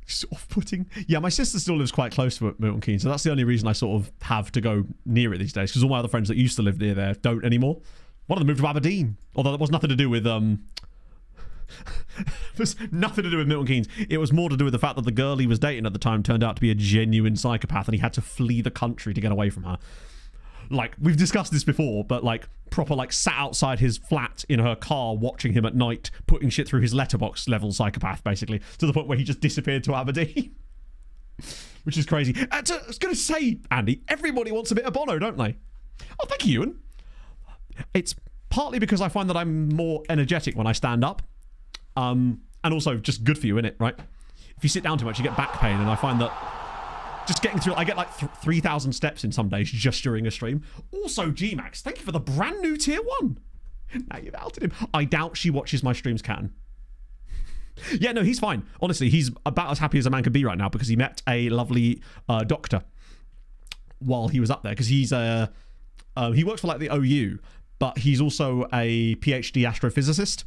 It's off-putting. Yeah, my sister still lives quite close to Milton Keynes, so that's the only reason I sort of have to go near it these days, because all my other friends that used to live near there don't anymore. One of them moved to Aberdeen, although that was nothing to do with... it was nothing to do with Milton Keynes. It was more to do with the fact that the girl he was dating at the time turned out to be a genuine psychopath and he had to flee the country to get away from her. Like, we've discussed this before, but like, proper like sat outside his flat in her car watching him at night, putting shit through his letterbox level psychopath, basically, to the point where he just disappeared to Aberdeen. Which is crazy. I was going to say, Andy, everybody wants a bit of Bono, don't they? Oh, thank you, Ewan. It's partly because I find that I'm more energetic when I stand up. And also just good for you, innit, right? If you sit down too much, you get back pain, and I find that just getting through... I get like 3,000 steps in some days just during a stream. Also, G-Max, thank you for the brand new tier 1. Now you've outed him. I doubt she watches my streams, Cat. Yeah, no, he's fine. Honestly, he's about as happy as a man could be right now because he met a lovely doctor while he was up there. Because he's he works for like the OU, but he's also a PhD astrophysicist.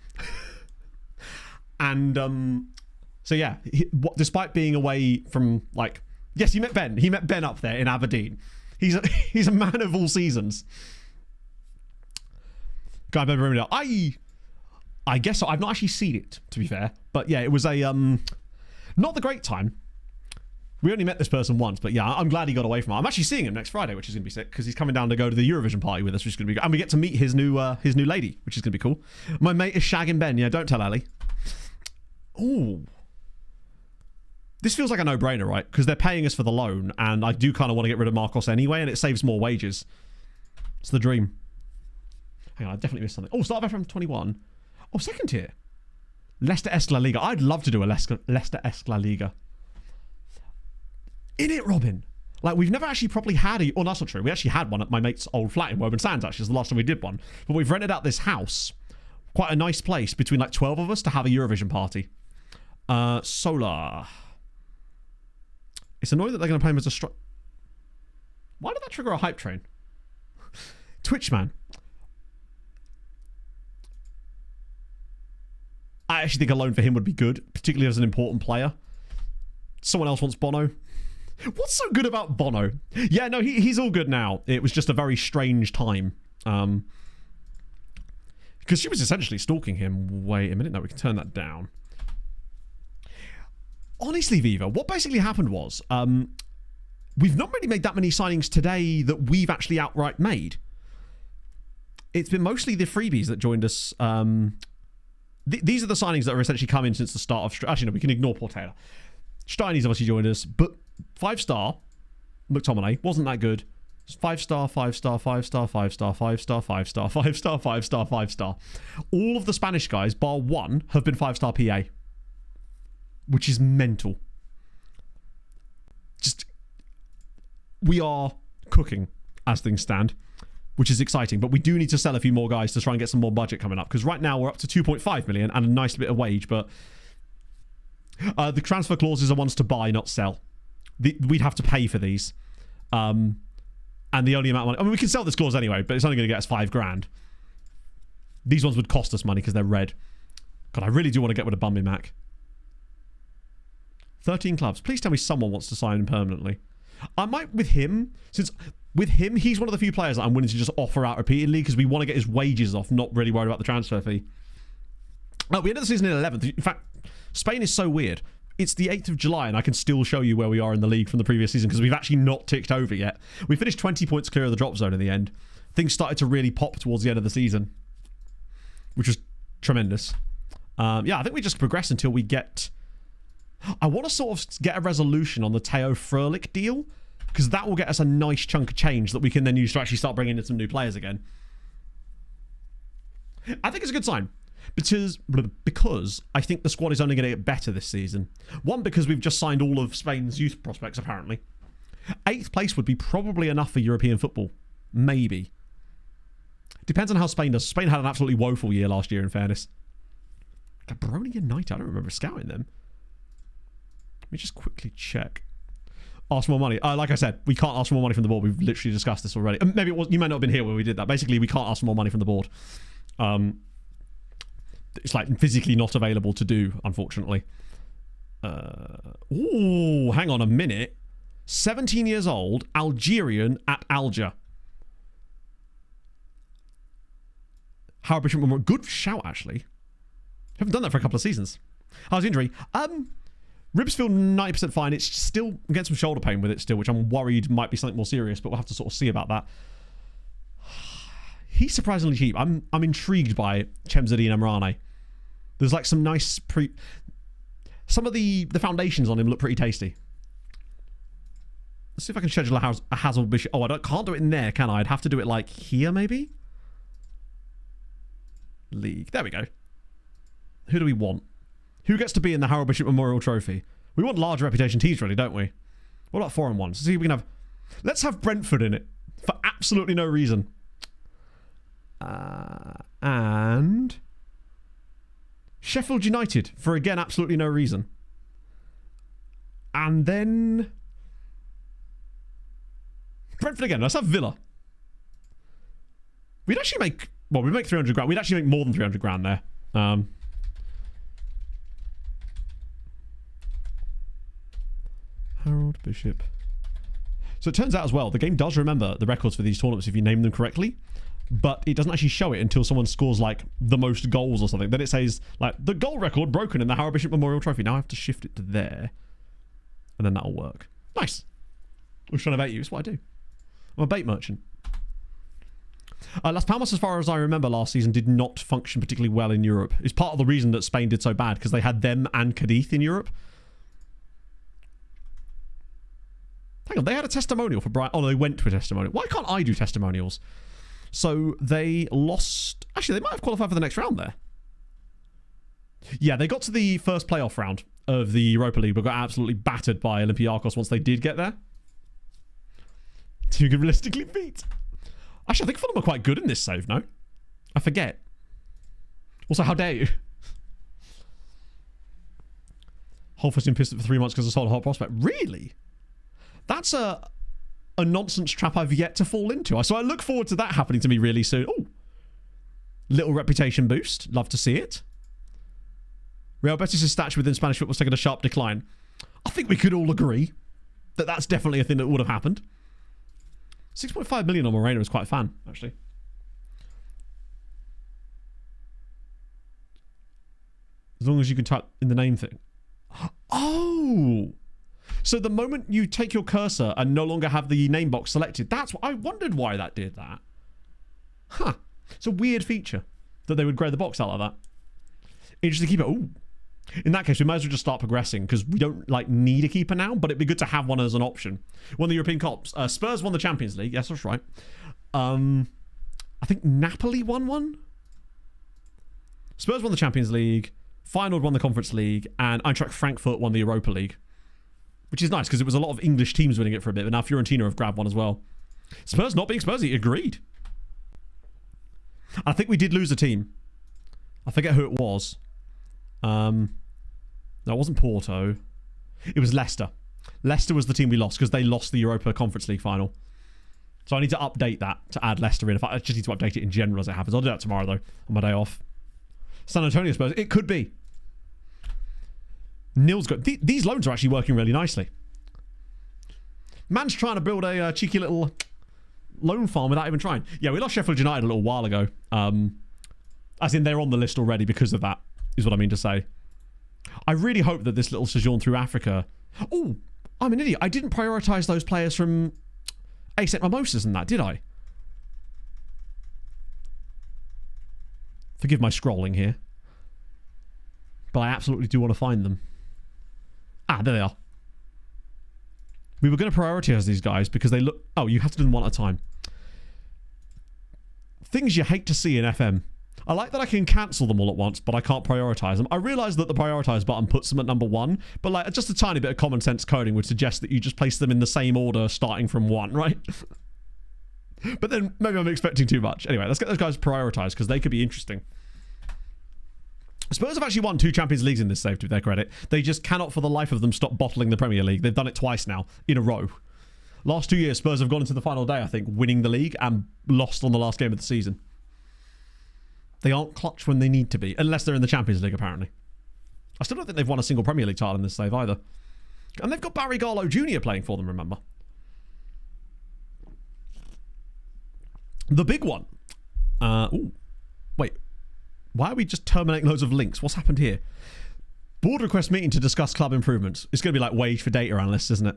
And so yeah, despite being away from like... Yes, he met Ben. He met Ben up there in Aberdeen. He's a man of all seasons. Guy Ben Remedale. I guess so. I've not actually seen it, to be fair. But yeah, it was a not the great time. We only met this person once, but yeah, I'm glad he got away from it. I'm actually seeing him next Friday, which is going to be sick, because he's coming down to go to the Eurovision party with us, which is going to be good. And we get to meet his new lady, which is going to be cool. My mate is shagging Ben. Yeah, don't tell Ali. Ooh. This feels like a no-brainer, right? Because they're paying us for the loan, and I do kind of want to get rid of Marcos anyway, and it saves more wages. It's the dream. Hang on, I definitely missed something. Oh, start of FM 21. Oh, second tier. Leicester Esque La Liga. I'd love to do a Leicester Esque La Liga. In it, Robin. Like, we've never actually properly had a... Oh, that's not true. We actually had one at my mate's old flat in Woburn Sands, actually. It's the last time we did one. But we've rented out this house. Quite a nice place between, like, 12 of us to have a Eurovision party. Solar. It's annoying that they're going to play him as a... Why did that trigger a hype train? Twitchman. I actually think a loan for him would be good, particularly as an important player. Someone else wants Bono. What's so good about Bono? Yeah, no, he's all good now. It was just a very strange time. Because she was essentially stalking him. Wait a minute. No, we can turn that down. Honestly, Viva, what basically happened was we've not really made that many signings today that we've actually outright made. It's been mostly the freebies that joined us. These are the signings that are essentially coming since the start of... Actually, no, we can ignore Paul Taylor. Steiny's obviously joined us, but 5-star McTominay wasn't that good. 5-star, 5-star, 5-star, 5-star, 5-star, 5-star, 5-star, 5-star, 5-star. All of the Spanish guys, bar one, have been 5-star PA, which is mental. Just, we are cooking as things stand, which is exciting, but we do need to sell a few more guys to try and get some more budget coming up, because right now we're up to 2.5 million and a nice bit of wage, but the transfer clauses are ones to buy, not sell. We'd have to pay for these. And the only amount of money... I mean, we can sell this clause anyway, but it's only going to get us $5,000. These ones would cost us money because they're red. God, I really do want to get rid of Bumby Mac. 13 clubs. Please tell me someone wants to sign him permanently. I might with him, since with him, he's one of the few players that I'm willing to just offer out repeatedly because we want to get his wages off, not really worried about the transfer fee. We ended the season in 11th. In fact, Spain is so weird. It's the 8th of July and I can still show you where we are in the league from the previous season because we've actually not ticked over yet. We finished 20 points clear of the drop zone in the end. Things started to really pop towards the end of the season, which was tremendous. Yeah, I think we just progress until we get... I want to sort of get a resolution on the Teo Fröhlich deal because that will get us a nice chunk of change that we can then use to actually start bringing in some new players again. I think it's a good sign. Because I think the squad is only going to get better this season. One, because we've just signed all of Spain's youth prospects, apparently. 8th place would be probably enough for European football. Maybe. Depends on how Spain does. Spain had an absolutely woeful year last year, in fairness. Gaborone United, I don't remember scouting them. Let me just quickly check. Ask for more money. Like I said, we can't ask for more money from the board. We've literally discussed this already. Maybe it was, you might not have been here when we did that. Basically, we can't ask for more money from the board. It's like physically not available to do, unfortunately. Ooh, hang on a minute. 17 years old, Algerian at Alger. Howard Bishop, good shout, actually. Haven't done that for a couple of seasons. How's the injury? Ribs feel 90% fine. It's still getting some shoulder pain with it still, which I'm worried might be something more serious, but we'll have to sort of see about that. He's surprisingly cheap. I'm intrigued by Chemzadine Emrane. There's like some nice some of the foundations on him look pretty tasty. Let's see if I can schedule a Hazel Bishop. Oh, can't do it in there, can I? I'd have to do it like here, maybe? League. There we go. Who do we want? Who gets to be in the Harold Bishop Memorial Trophy? We want large reputation teams, really, don't we? What about 4-1? Let's see if we can have... Let's have Brentford in it. For absolutely no reason. And... Sheffield United. For, again, absolutely no reason. And then... Brentford again. Let's have Villa. We'd actually make... Well, we'd make 300 grand. We'd actually make more than 300 grand there. Harold Bishop. So it turns out as well, the game does remember the records for these tournaments if you name them correctly, but it doesn't actually show it until someone scores like the most goals or something. Then it says like the goal record broken in the Harold Bishop Memorial Trophy. Now I have to shift it to there, and then that'll work. Nice. I was trying to bait you. It's what I do. I'm a bait merchant. Las Palmas, as far as I remember, last season did not function particularly well in Europe. It's part of the reason that Spain did so bad because they had them and Cadiz in Europe. Hang on, they had a testimonial for Brian. Oh, no, they went to a testimonial. Why can't I do testimonials? So they lost. Actually, they might have qualified for the next round there. Yeah, they got to the first playoff round of the Europa League, but got absolutely battered by Olympiacos once they did get there. You could realistically beat. Actually, I think Fulham are quite good in this save, no? I forget. Also, how dare you? Holford's been pissed for 3 months because I sold a hot prospect. Really? That's a nonsense trap I've yet to fall into. So I look forward to that happening to me really soon. Oh, little reputation boost. Love to see it. Real Betis' stature within Spanish football has taken a sharp decline. I think we could all agree that that's definitely a thing that would have happened. 6.5 million on Moreno is quite a fan, actually. As long as you can type in the name thing. Oh! So the moment you take your cursor and no longer have the name box selected, that's what I wondered why that did that. Huh. It's a weird feature that they would grey the box out like that. Interesting keeper. Ooh. In that case, we might as well just start progressing because we don't need a keeper now, but it'd be good to have one as an option. Won the European Cups. Spurs won the Champions League. Yes, that's right. I think Napoli won one. Spurs won the Champions League. Feyenoord won the Conference League, and Eintracht Frankfurt won the Europa League. Which is nice because it was a lot of English teams winning it for a bit, but now Fiorentina have grabbed one as well. Spurs not being Spursy, agreed. I think we did lose a team. I forget who it was. No, it wasn't Porto. It was Leicester. Leicester was the team we lost because they lost the Europa Conference League final. So I need to update that to add Leicester in. I just need to update it in general as it happens. I'll do that tomorrow though, on my day off. San Antonio Spurs. It could be. Nil's got... These loans are actually working really nicely. Man's trying to build a cheeky little loan farm without even trying. Yeah, we lost Sheffield United a little while ago. As in, they're on the list already because of that, is what I mean to say. I really hope that this little sojourn through Africa... Oh, I'm an idiot. I didn't prioritise those players from ASEC Mimosas and that, did I? Forgive my scrolling here. But I absolutely do want to find them. Ah, there they are. We were going to prioritise these guys because they look... Oh, you have to do them one at a time. Things you hate to see in FM. I like that I can cancel them all at once, but I can't prioritise them. I realise that the prioritise button puts them at number 1, but just a tiny bit of common sense coding would suggest that you just place them in the same order starting from 1, right? But then maybe I'm expecting too much. Anyway, let's get those guys prioritised because they could be interesting. Spurs have actually won 2 Champions Leagues in this save, to their credit. They just cannot for the life of them stop bottling the Premier League. They've done it twice now, in a row. Last 2 years, Spurs have gone into the final day, I think, winning the league and lost on the last game of the season. They aren't clutch when they need to be, unless they're in the Champions League, apparently. I still don't think they've won a single Premier League title in this save either. And they've got Barry Garlow Jr. playing for them, remember? The big one. Ooh. Wait. Why are we just terminating loads of links? What's happened here? Board request meeting to discuss club improvements. It's going to be like wage for data analysts, isn't it?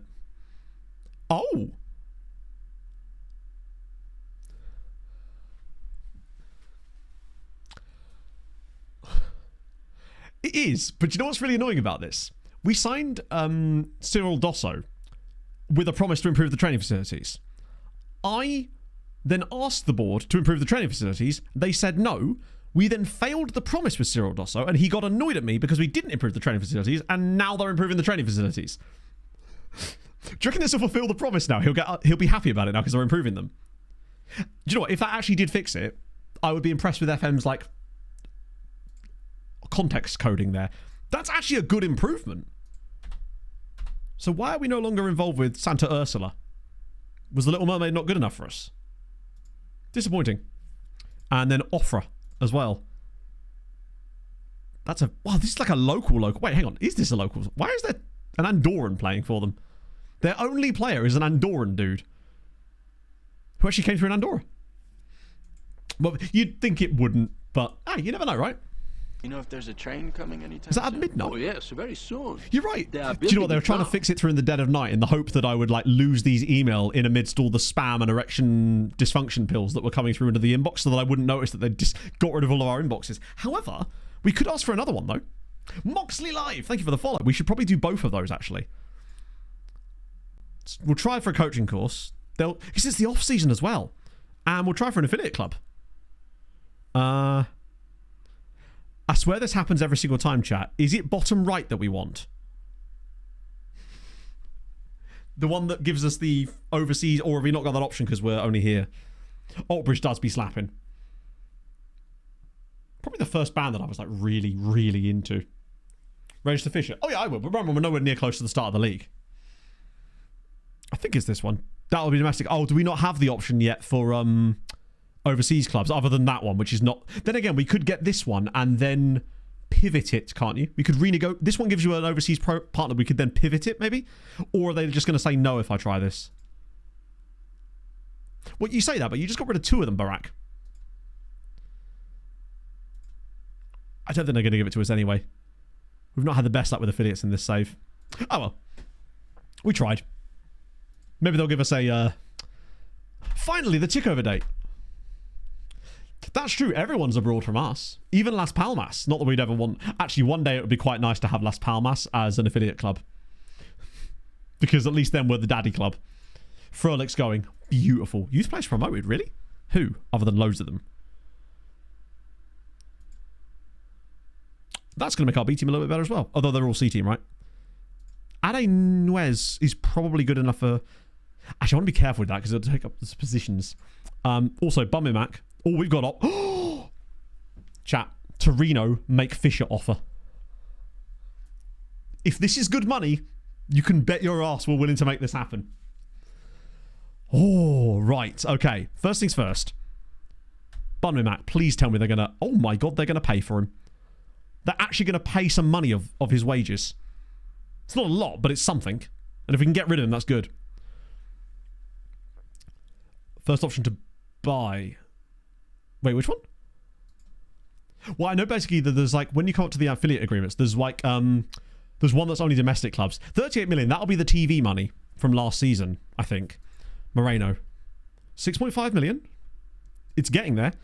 Oh. It is. But you know what's really annoying about this? We signed Cyril Dosso with a promise to improve the training facilities. I then asked the board to improve the training facilities. They said no. We then failed the promise with Cyril Dosso, and he got annoyed at me because we didn't improve the training facilities, and now they're improving the training facilities. Do you reckon this will fulfill the promise now? He'll be happy about it now because they're improving them. Do you know what? If that actually did fix it, I would be impressed with FM's context coding there. That's actually a good improvement. So why are we no longer involved with Santa Ursula? Was the Little Mermaid not good enough for us? Disappointing. And then Ofra as well. That's a... Wow, this is like a local. Wait, hang on. Is this a local? Why is there an Andorran playing for them? Their only player is an Andorran dude who actually came through in Andorra. Well, you'd think it wouldn't, but you never know, right? You know if there's a train coming anytime Is that at midnight? Oh, yes, very soon. You're right. Do you know what? They were trying to fix it through in the dead of night in the hope that I would lose these email in amidst all the spam and erection dysfunction pills that were coming through into the inbox so that I wouldn't notice that they'd just got rid of all of our inboxes. However, we could ask for another one, though. Moxley Live, thank you for the follow. We should probably do both of those, actually. We'll try for a coaching course. Because it's the off season as well. And we'll try for an affiliate club. I swear this happens every single time, chat. Is it bottom right that we want? The one that gives us the overseas, or have we not got that option because we're only here? Altbridge does be slapping. Probably the first band that I was like really, really into. Register Fisher. Oh yeah, I will. But remember, we're nowhere near close to the start of the league. I think it's this one. That'll be domestic. Oh, do we not have the option yet for overseas clubs other than that one, which is not... Then again, we could get this one and then pivot it, can't you? We could renegotiate. This one gives you an overseas partner. We could then pivot it, maybe? Or are they just going to say no if I try this? Well, you say that, but you just got rid of 2 of them, Barack. I don't think they're going to give it to us anyway. We've not had the best luck with affiliates in this save. Oh well. We tried. Maybe they'll give us a... Finally, the tickover date. That's true. Everyone's abroad from us. Even Las Palmas. Not that we'd ever want... Actually, one day it would be quite nice to have Las Palmas as an affiliate club. Because at least then we're the daddy club. Fröhlich's going. Beautiful. Youth players promoted, really? Who? Other than loads of them. That's going to make our B team a little bit better as well. Although they're all C team, right? Ade Nuez is probably good enough for... Actually, I want to be careful with that because it'll take up the positions. Also, Bumimac. Oh, we've got up. Chat. Torino make Fisher offer. If this is good money, you can bet your ass we're willing to make this happen. Oh, right. Okay. First things first. Bumimac, please tell me they're going to... Oh my God, they're going to pay for him. They're actually going to pay some money of his wages. It's not a lot, but it's something. And if we can get rid of him, that's good. First option to buy. Wait, which one? Well, I know basically that there's like, when you come up to the affiliate agreements, there's like, there's one that's only domestic clubs. 38 million, that'll be the TV money from last season, I think. Moreno. 6.5 million. It's getting there.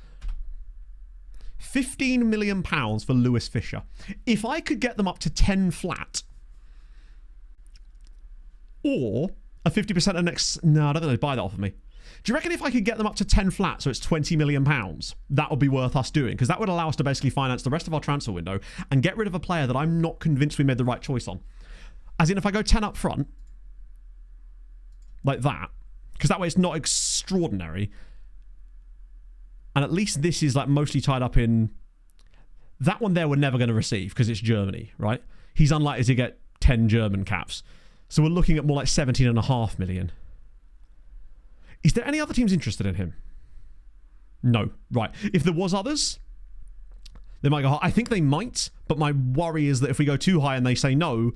15 million pounds for Lewis Fisher. If I could get them up to 10 flat, or a 50% of next... No, I don't think they'd buy that off of me. Do you reckon if I could get them up to 10 flat, so it's 20 million pounds, that would be worth us doing? Because that would allow us to basically finance the rest of our transfer window and get rid of a player that I'm not convinced we made the right choice on. As in, if I go 10 up front, like that, because that way it's not extraordinary, and at least this is like mostly tied up in... That one there we're never going to receive because it's Germany, right? He's unlikely to get 10 German caps. So we're looking at more like 17.5 million. Is there any other teams interested in him? No. Right. If there was others, they might go high. I think they might, but my worry is that if we go too high and they say no...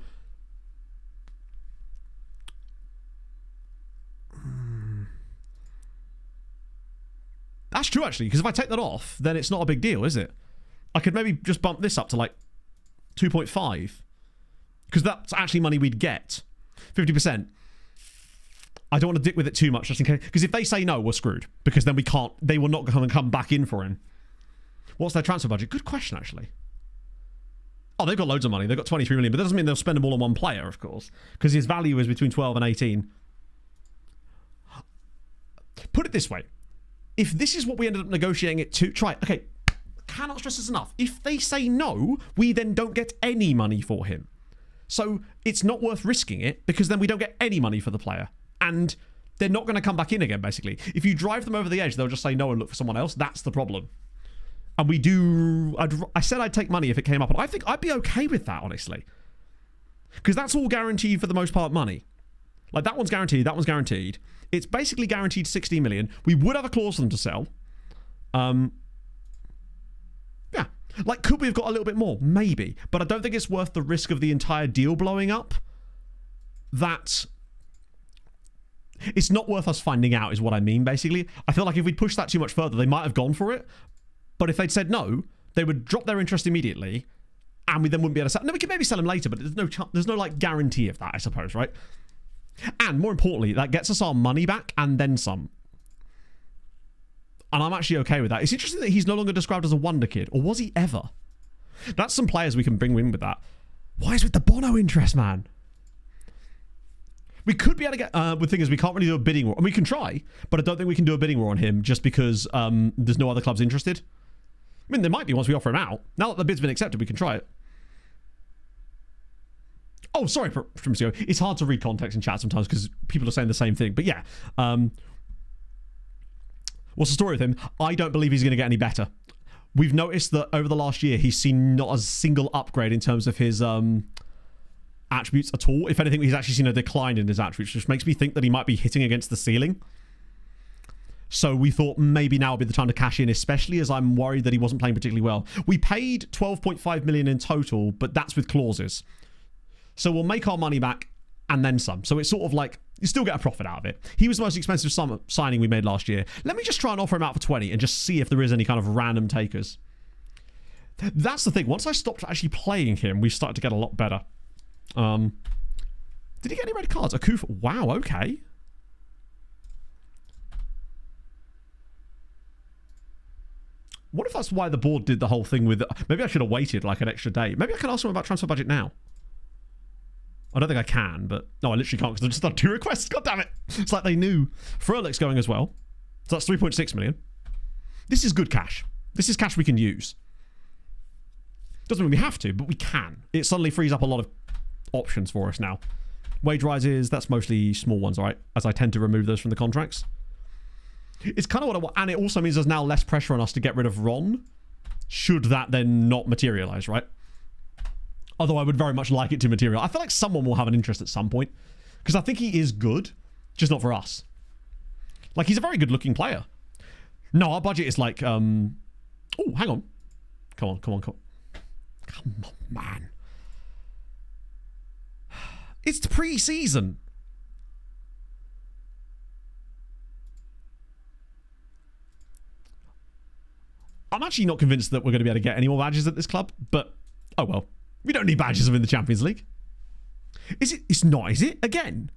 That's true, actually, because if I take that off, then it's not a big deal, is it? I could maybe just bump this up to like 2.5. Because that's actually money we'd get. 50%. I don't want to dick with it too much, just in case. Because if they say no, we're screwed. Because then we can't... They will not come back in for him. What's their transfer budget? Good question, actually. Oh, they've got loads of money. They've got 23 million. But that doesn't mean they'll spend them all on one player, of course. Because his value is between 12 and 18. Put it this way. If this is what we ended up negotiating it to... Try it. Okay. Cannot stress this enough. If they say no, we then don't get any money for him. So it's not worth risking it because then we don't get any money for the player. And they're not going to come back in again, basically. If you drive them over the edge, they'll just say no and look for someone else. That's the problem. And we do... I said I'd take money if it came up. And I think I'd be okay with that, honestly. Because that's all guaranteed for the most part money. Like, that one's guaranteed. That one's guaranteed. It's basically guaranteed 16 million. We would have a clause for them to sell. Yeah. Like, could we have got a little bit more? Maybe. But I don't think it's worth the risk of the entire deal blowing up. That... It's not worth us finding out, is what I mean, basically. I feel like if we'd pushed that too much further, they might have gone for it. But if they'd said no, they would drop their interest immediately, and we then wouldn't be able to sell... No, we could maybe sell them later, but there's no like, guarantee of that, I suppose, right? And more importantly, that gets us our money back and then some. And I'm actually okay with that. It's interesting that he's no longer described as a wonder kid. Or was he ever? That's some players we can bring in with that. Why is with the Bono interest, man? We could be able to get... the thing is, we can't really do a bidding war. And we can try, but I don't think we can do a bidding war on him just because there's no other clubs interested. I mean, there might be once we offer him out. Now that the bid's been accepted, we can try it. Oh, sorry, Primsio. It's hard to read context in chat sometimes because people are saying the same thing. But yeah. What's the story with him? I don't believe he's going to get any better. We've noticed that over the last year, he's seen not a single upgrade in terms of his attributes at all. If anything, he's actually seen a decline in his attributes, which makes me think that he might be hitting against the ceiling. So we thought maybe now would be the time to cash in, especially as I'm worried that he wasn't playing particularly well. We paid 12.5 million in total, but that's with clauses. So we'll make our money back and then some. So it's sort of like, you still get a profit out of it. He was the most expensive signing we made last year. Let me just try and offer him out for 20 and just see if there is any kind of random takers. That's the thing. Once I stopped actually playing him, we started to get a lot better. Did he get any red cards? Akufa. Wow, okay. What if that's why the board did the whole thing with... Maybe I should have waited like an extra day. Maybe I can ask him about transfer budget now. I don't think I can, but... No, I literally can't because I just done 2 requests. God damn it. It's like they knew. Fröhlich's going as well. So that's 3.6 million. This is good cash. This is cash we can use. Doesn't mean we have to, but we can. It suddenly frees up a lot of options for us now. Wage rises, that's mostly small ones, all right? As I tend to remove those from the contracts. It's kind of what I want. And it also means there's now less pressure on us to get rid of Ron. Should that then not materialize, right? Although I would very much like it to materialize. I feel like someone will have an interest at some point. Because I think he is good. Just not for us. Like, he's a very good looking player. No, our budget is like... Oh, hang on. Come on. Come on, man. It's pre-season. I'm actually not convinced that we're going to be able to get any more badges at this club, but oh well. We don't need badges within the Champions League. Is it? It's not, is it? Again.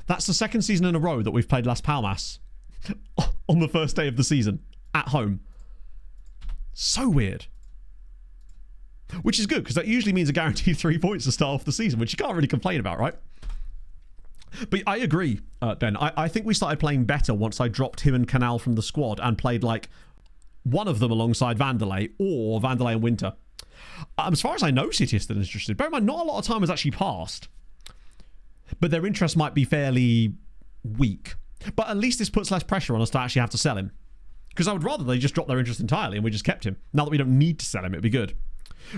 That's the second season in a row that we've played Las Palmas on the first day of the season at home. So weird. Which is good, because that usually means a guaranteed 3 points to start off the season, which you can't really complain about, right? But I agree, Ben. I think we started playing better once I dropped him and Canal from the squad and played like one of them alongside Vanderlei or Vanderlei and Winter. As far as I know, City is still interested. Bear in mind, not a lot of time has actually passed. But their interest might be fairly weak. But at least this puts less pressure on us to actually have to sell him. Because I would rather they just drop their interest entirely and we just kept him. Now that we don't need to sell him, it'd be good.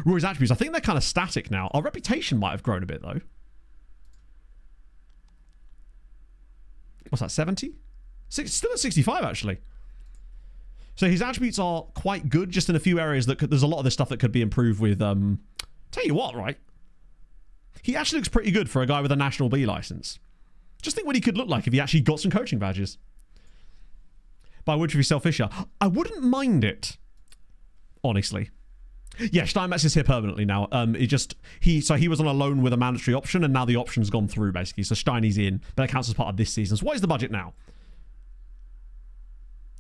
Rory's attributes, I think they're kind of static now. Our reputation might have grown a bit, though. What's that, 70? Still at 65, actually. So his attributes are quite good, just in a few areas that there's a lot of this stuff that could be improved with... Tell you what, right? He actually looks pretty good for a guy with a National B license. Just think what he could look like if he actually got some coaching badges. By which of yourself, Fisher? I wouldn't mind it, honestly. Yeah, Steinmetz is here permanently now. So he was on a loan with a mandatory option, and now the option's gone through, basically. So Steiny's in, but that counts as part of this season. So what is the budget now?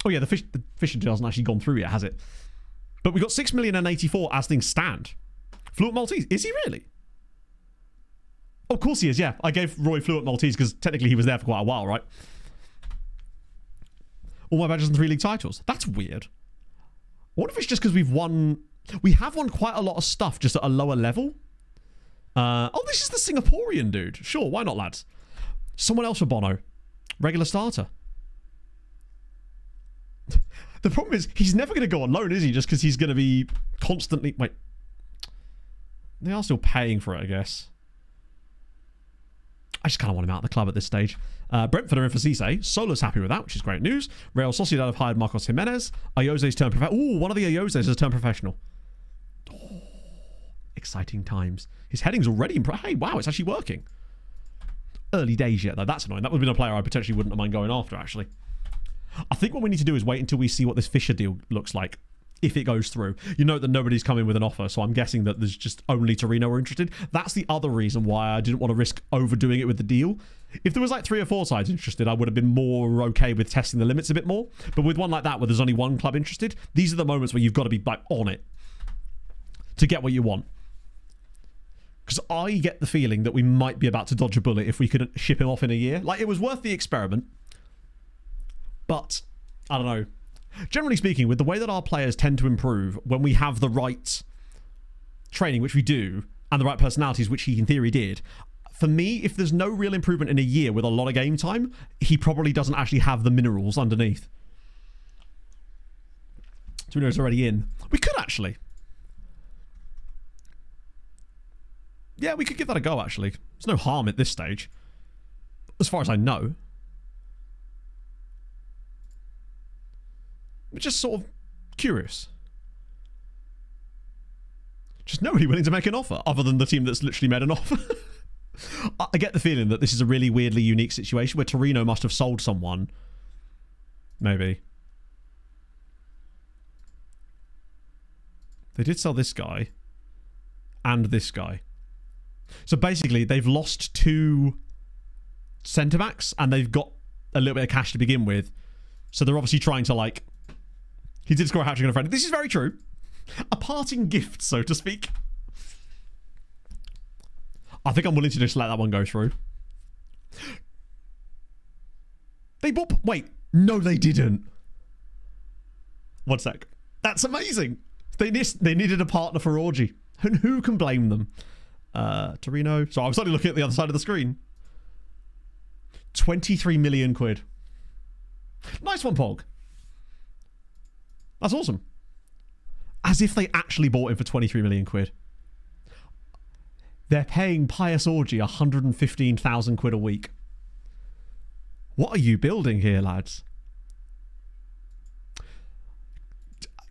Oh yeah, the Fisher deal hasn't actually gone through yet, has it? But we got 6 million and 84 as things stand. Fluent Maltese. Is he really? Oh, of course he is, yeah. I gave Roy Fluent Maltese because technically he was there for quite a while, right? All my badges and 3 league titles. That's weird. I wonder if it's just because we've won... We have won quite a lot of stuff just at a lower level. Oh, this is the Singaporean dude. Sure, why not, lads? Someone else for Bono. Regular starter. The problem is, he's never going to go on loan, is he? Just because he's going to be constantly... Wait. They are still paying for it, I guess. I just kind of want him out of the club at this stage. Brentford are in for Cisse. Solo's happy with that, which is great news. Real Sociedad have hired Marcos Jimenez. Ayoze's turned professional. Ooh, one of the Ayozes has turned professional. Oh, exciting times. His heading's already... Hey, wow, it's actually working. Early days yet, though. That's annoying. That would have been a player I potentially wouldn't mind going after, actually. I think what we need to do is wait until we see what this Fisher deal looks like. If it goes through. You know that nobody's coming with an offer, so I'm guessing that there's just only Torino are interested. That's the other reason why I didn't want to risk overdoing it with the deal. If there was like 3 or 4 sides interested, I would have been more okay with testing the limits a bit more. But with one like that, where there's only one club interested, these are the moments where you've got to be like on it to get what you want. Because I get the feeling that we might be about to dodge a bullet if we could ship him off in a year. Like, it was worth the experiment. But, I don't know. Generally speaking, with the way that our players tend to improve when we have the right training, which we do, and the right personalities, which he in theory did, for me, if there's no real improvement in a year with a lot of game time, he probably doesn't actually have the minerals underneath. Torino's already in. We could actually. Yeah, we could give that a go, actually. There's no harm at this stage. As far as I know. We're just sort of curious. Just nobody willing to make an offer, other than the team that's literally made an offer. I get the feeling that this is a really weirdly unique situation where Torino must have sold someone. Maybe. They did sell this guy. And this guy. So basically, they've lost 2 centre-backs, and they've got a little bit of cash to begin with. So they're obviously trying to, like... He did score a hat-trick on a friend. This is very true. A parting gift, so to speak. I think I'm willing to just let that one go through. They bought... Wait. No, they didn't. 1 sec. That's amazing. They needed a partner for orgy. And who can blame them? Torino. So I was only looking at the other side of the screen. 23 million quid. Nice one, Pog. That's awesome. As if they actually bought him for 23 million quid. They're paying Pius Orgy 115,000 quid a week. What are you building here, lads?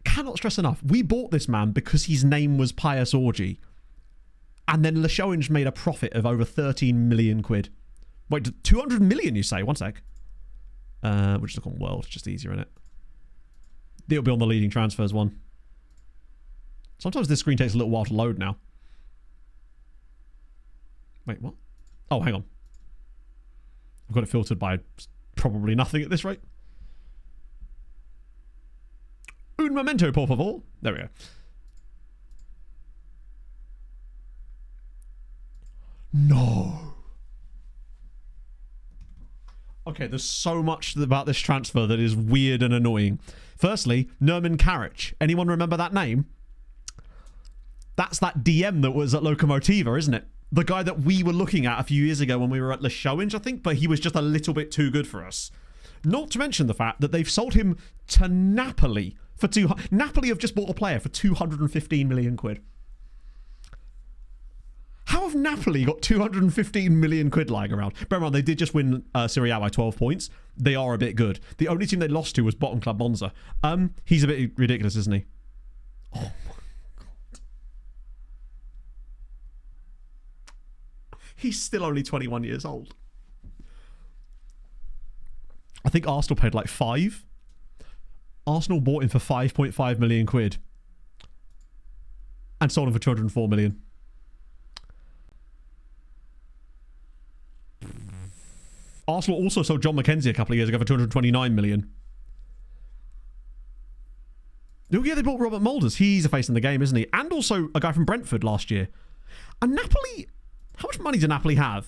Cannot stress enough. We bought this man because his name was Pius Orgy. And then Leshoinge made a profit of over 13 million quid. Wait, 200 million you say? 1 sec. We'll just look on World. Just easier, innit? It'll be on the leading transfers one. Sometimes this screen takes a little while to load now. Wait, what? Oh, hang on. I've got it filtered by probably nothing at this rate. Un momento, por favor. There we go. No. Okay, there's so much about this transfer that is weird and annoying. Firstly, Nerman Karic. Anyone remember that name? That's that DM that was at Lokomotiva, isn't it? The guy that we were looking at a few years ago when we were at Leshoinge, I think, but he was just a little bit too good for us. Not to mention the fact that they've sold him to Napoli for Napoli have just bought a player for 215 million quid. How have Napoli got 215 million quid lying around? Bear in mind, they did just win Serie A by 12 points. They are a bit good. The only team they lost to was bottom club Monza. He's a bit ridiculous, isn't he? Oh my God. He's still only 21 years old. I think Arsenal paid like 5. Arsenal bought him for 5.5 million quid. And sold him for 204 million. Arsenal also sold John McKenzie a couple of years ago for 229 million. Oh yeah, they bought Robert Mulders. He's a face in the game, isn't he? And also a guy from Brentford last year. And Napoli... How much money do Napoli have?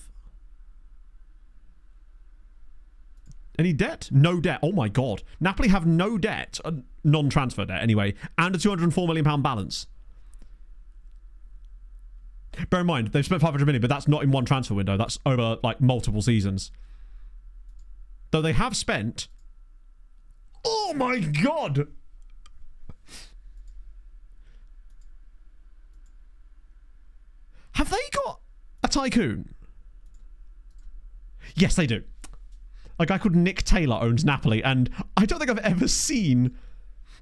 Any debt? No debt. Oh my God. Napoli have no debt. Non-transfer debt, anyway. And a £204 million balance. Bear in mind, they've spent 500 million, but that's not in one transfer window. That's over, like, multiple seasons. Though they have spent... Oh my God! Have they got a tycoon? Yes, they do. A guy called Nick Taylor owns Napoli, and I don't think I've ever seen...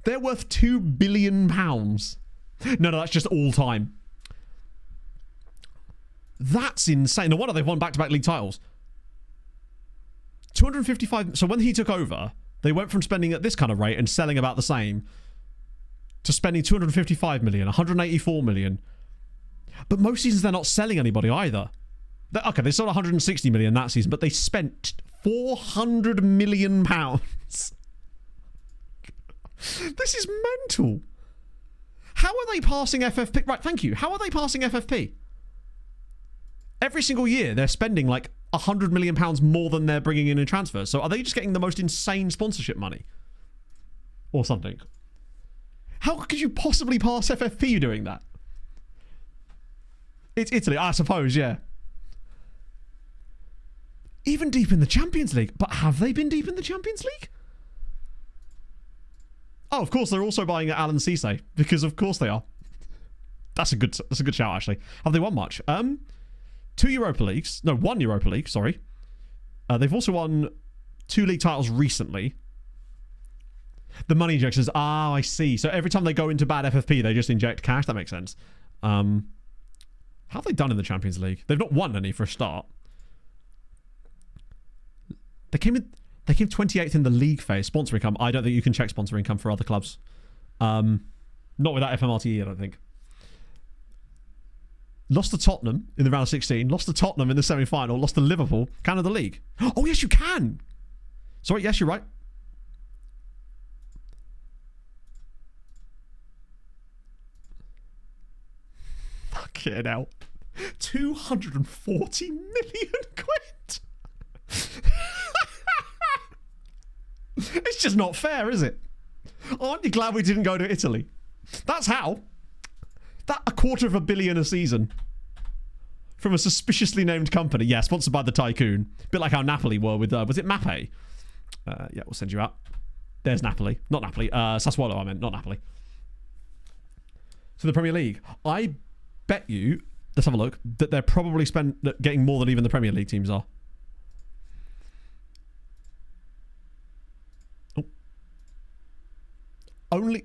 They're worth £2 billion. No, that's just all time. That's insane. No wonder they've won back-to-back league titles. 255... So when he took over, they went from spending at this kind of rate and selling about the same to spending 255 million, 184 million. But most seasons they're not selling anybody either. Okay, they sold 160 million that season, but they spent 400 million pounds. This is mental. How are they passing FFP? Right, thank you. How are they passing FFP? Every single year, they're spending like £100 million more than they're bringing in transfers. So are they just getting the most insane sponsorship money? Or something? How could you possibly pass FFP doing that? It's Italy, I suppose, yeah. Even deep in the Champions League. But have they been deep in the Champions League? Oh, of course, they're also buying Alan Cisse. Because of course they are. That's a good shout, actually. Have they won much? 2 Europa Leagues. No, 1 Europa League, sorry. They've also won 2 league titles recently. The money injections. Ah, I see. So every time they go into bad FFP, they just inject cash. That makes sense. How have they done in the Champions League? They've not won any for a start. They came 28th in the league phase. Sponsor income. I don't think you can check sponsor income for other clubs. Not without FMRTE, I don't think. Lost to Tottenham in the round of 16. Lost to Tottenham in the semi-final. Lost to Liverpool. Canada League. Oh, yes, you can. Sorry, yes, you're right. Fucking hell. 240 million quid. It's just not fair, is it? Aren't you glad we didn't go to Italy? That's how. That $250 million a season from a suspiciously named company. Yeah, sponsored by the tycoon. A bit like how Napoli were with, was it Mappe? Yeah, we'll send you out. There's Napoli. Not Napoli. Sassuolo, I meant, not Napoli. So the Premier League. I bet you, let's have a look, that they're probably getting more than even the Premier League teams are. Oh. Only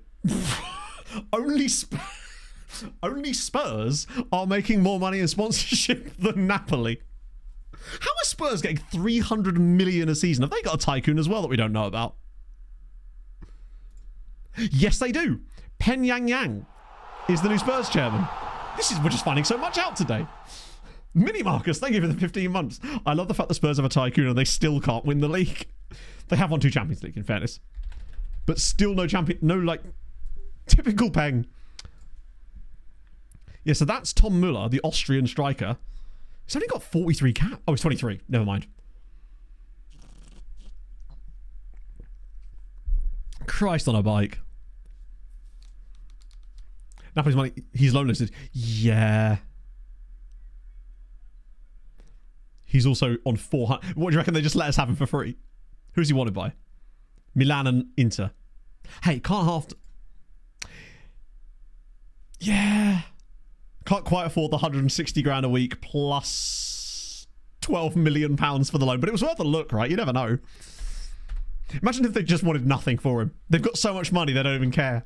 Spurs are making more money in sponsorship than Napoli. How are Spurs getting 300 million a season? Have they got a tycoon as well that we don't know about? Yes, they do. Pen Yang Yang is the new Spurs chairman. We're just finding so much out today. Mini Marcus, thank you for the 15 months. I love the fact that Spurs have a tycoon and they still can't win the league. They have won 2 Champions League, in fairness. But still no champion, no, like, typical Peng. Yeah, so that's Tom Müller, the Austrian striker. He's only got 43 cap. Oh, he's 23. Never mind. Christ on a bike. Napoli's money. He's loan listed. Yeah. He's also on 400. What do you reckon they just let us have him for free? Who's he wanted by? Milan and Inter. Hey, can't half. Yeah. Can't quite afford the 160 grand a week plus 12 million pounds for the loan, but it was worth a look, right? You never know. Imagine if they just wanted nothing for him. They've got so much money they don't even care.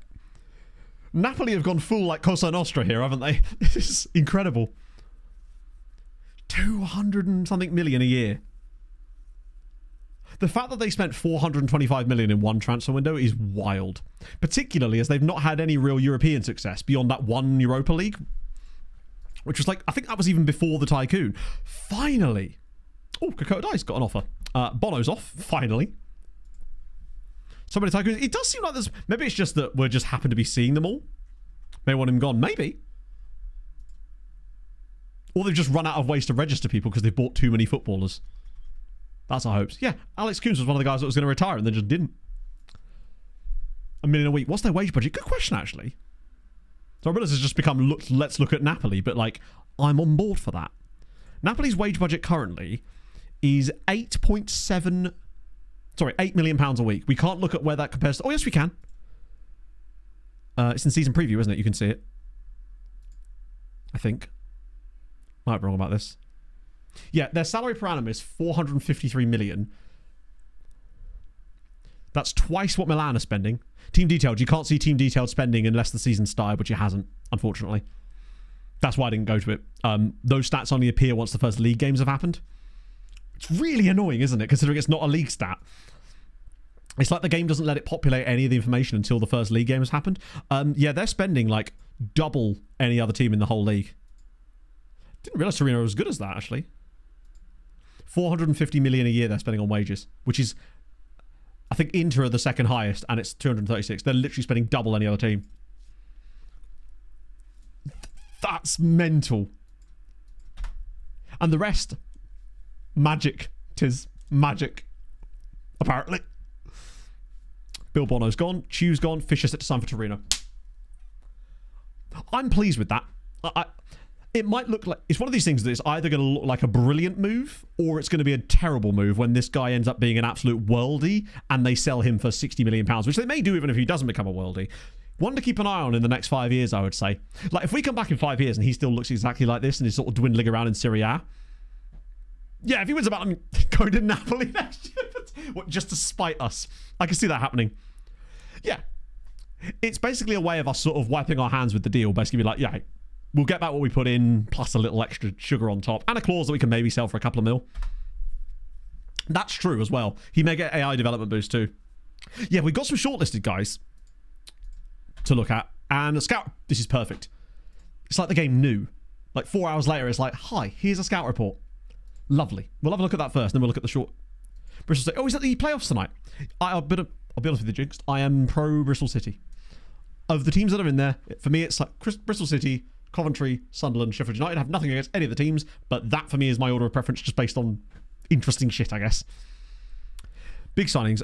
Napoli have gone full like Cosa Nostra here, haven't they? This is incredible. 200 and something million a year. The fact that they spent 425 million in one transfer window is wild. Particularly as they've not had any real European success beyond that one Europa League. Which was like, I think that was even before the tycoon. Finally. Oh, Kakota Dice got an offer. Bono's off, finally. So many tycoons. It does seem like there's... Maybe it's just that we're just happen to be seeing them all. May want him gone. Maybe. Or they've just run out of ways to register people because they've bought too many footballers. That's our hopes. Yeah, Alex Coombs was one of the guys that was going to retire and then just didn't. $1 million a week. What's their wage budget? Good question, actually. So I realise it's just become, let's look at Napoli, but like, I'm on board for that. Napoli's wage budget currently is 8.7... Sorry, £8 million a week. We can't look at where that compares to... Oh, yes, we can. It's in season preview, isn't it? You can see it. I think. Might be wrong about this. Yeah, their salary per annum is 453 million. That's twice what Milan are spending. Team detailed. You can't see team detailed spending unless the season started, which it hasn't, unfortunately. That's why I didn't go to it. Those stats only appear once the first league games have happened. It's really annoying, isn't it? Considering it's not a league stat. It's like the game doesn't let it populate any of the information until the first league game has happened. Yeah, they're spending like double any other team in the whole league. Didn't realise Torino was as good as that, actually. 450 million a year they're spending on wages, which is, I think Inter are the second highest, and it's 236. They're literally spending double any other team. That's mental. And the rest, magic. 'Tis magic. Apparently. Bill Bono's gone. Chew's gone. Fisher set to sign for Torino. I'm pleased with that. It might look like... It's one of these things that it's either going to look like a brilliant move or it's going to be a terrible move when this guy ends up being an absolute worldie and they sell him for £60 million, which they may do even if he doesn't become a worldie. One to keep an eye on in the next 5 years, I would say. Like, if we come back in 5 years and he still looks exactly like this and is sort of dwindling around in Serie A, yeah, if he wins about going to Napoli next year, what, just to spite us. I can see that happening. Yeah. It's basically a way of us sort of wiping our hands with the deal. Basically be like, yeah, we'll get back what we put in, plus a little extra sugar on top, and a clause that we can maybe sell for a couple of mil. That's true as well. He may get AI development boost too. Yeah, we've got some shortlisted guys to look at. And a scout, this is perfect. It's like the game new. Like 4 hours later, it's like, hi, here's a scout report. Lovely. We'll have a look at that first, then we'll look at the short. Bristol City. Oh, he's at the playoffs tonight. I'll be honest with you, Jinx. I am pro Bristol City. Of the teams that are in there, for me, it's like Bristol City, Coventry, Sunderland, Sheffield United. I have nothing against any of the teams, but that for me is my order of preference, just based on interesting shit, I guess. Big signings.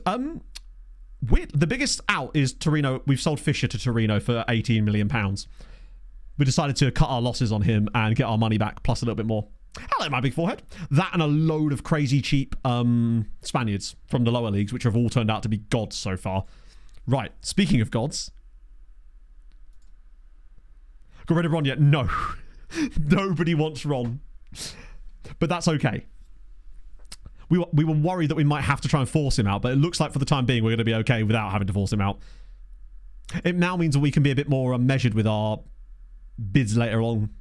The biggest out is Torino. We've sold Fisher to Torino for £18 million. We decided to cut our losses on him and get our money back, plus a little bit more. Hello, my big forehead. That and a load of crazy cheap Spaniards from the lower leagues, which have all turned out to be gods so far. Right, speaking of gods. Got rid of Ron yet? No. Nobody wants Ron. But that's okay. We were worried that we might have to try and force him out, but it looks like for the time being we're going to be okay without having to force him out. It now means that we can be a bit more measured with our bids later on.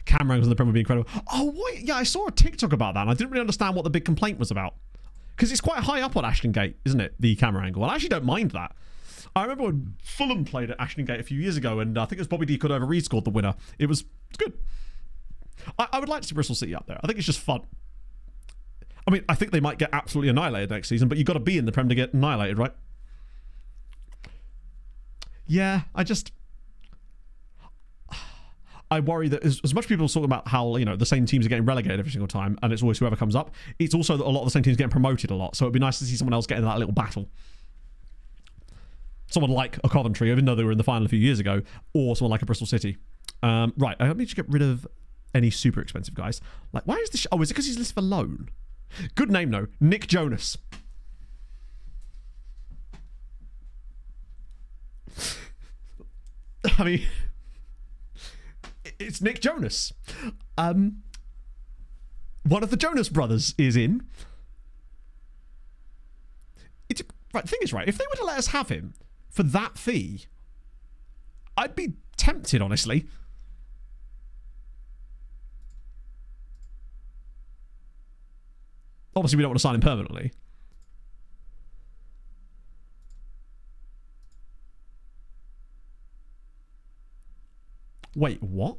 Camera angles in the Premier would be incredible. Oh, wait, yeah, I saw a TikTok about that, and I didn't really understand what the big complaint was about. Because it's quite high up on Ashton Gate, isn't it? The camera angle. And I actually don't mind that. I remember when Fulham played at Ashton Gate a few years ago, and I think it was Bobby D. Cordova-Reid scored the winner. It's good. I would like to see Bristol City up there. I think it's just fun. I mean, I think they might get absolutely annihilated next season, but you've got to be in the Prem to get annihilated, right? Yeah, I worry that as much people talk about how, you know, the same teams are getting relegated every single time, and it's always whoever comes up, it's also that a lot of the same teams getting promoted a lot, so it'd be nice to see someone else get in that little battle. Someone like a Coventry, even though they were in the final a few years ago, or someone like a Bristol City. Right, I need to get rid of any super expensive guys. Like, why is this... Oh, is it because he's listed for loan? Good name, though. Nick Jonas. I mean... It's Nick Jonas. One of the Jonas brothers is in. Right, the thing is, right, if they were to let us have him for that fee, I'd be tempted, honestly. Obviously, we don't want to sign him permanently. Wait, what?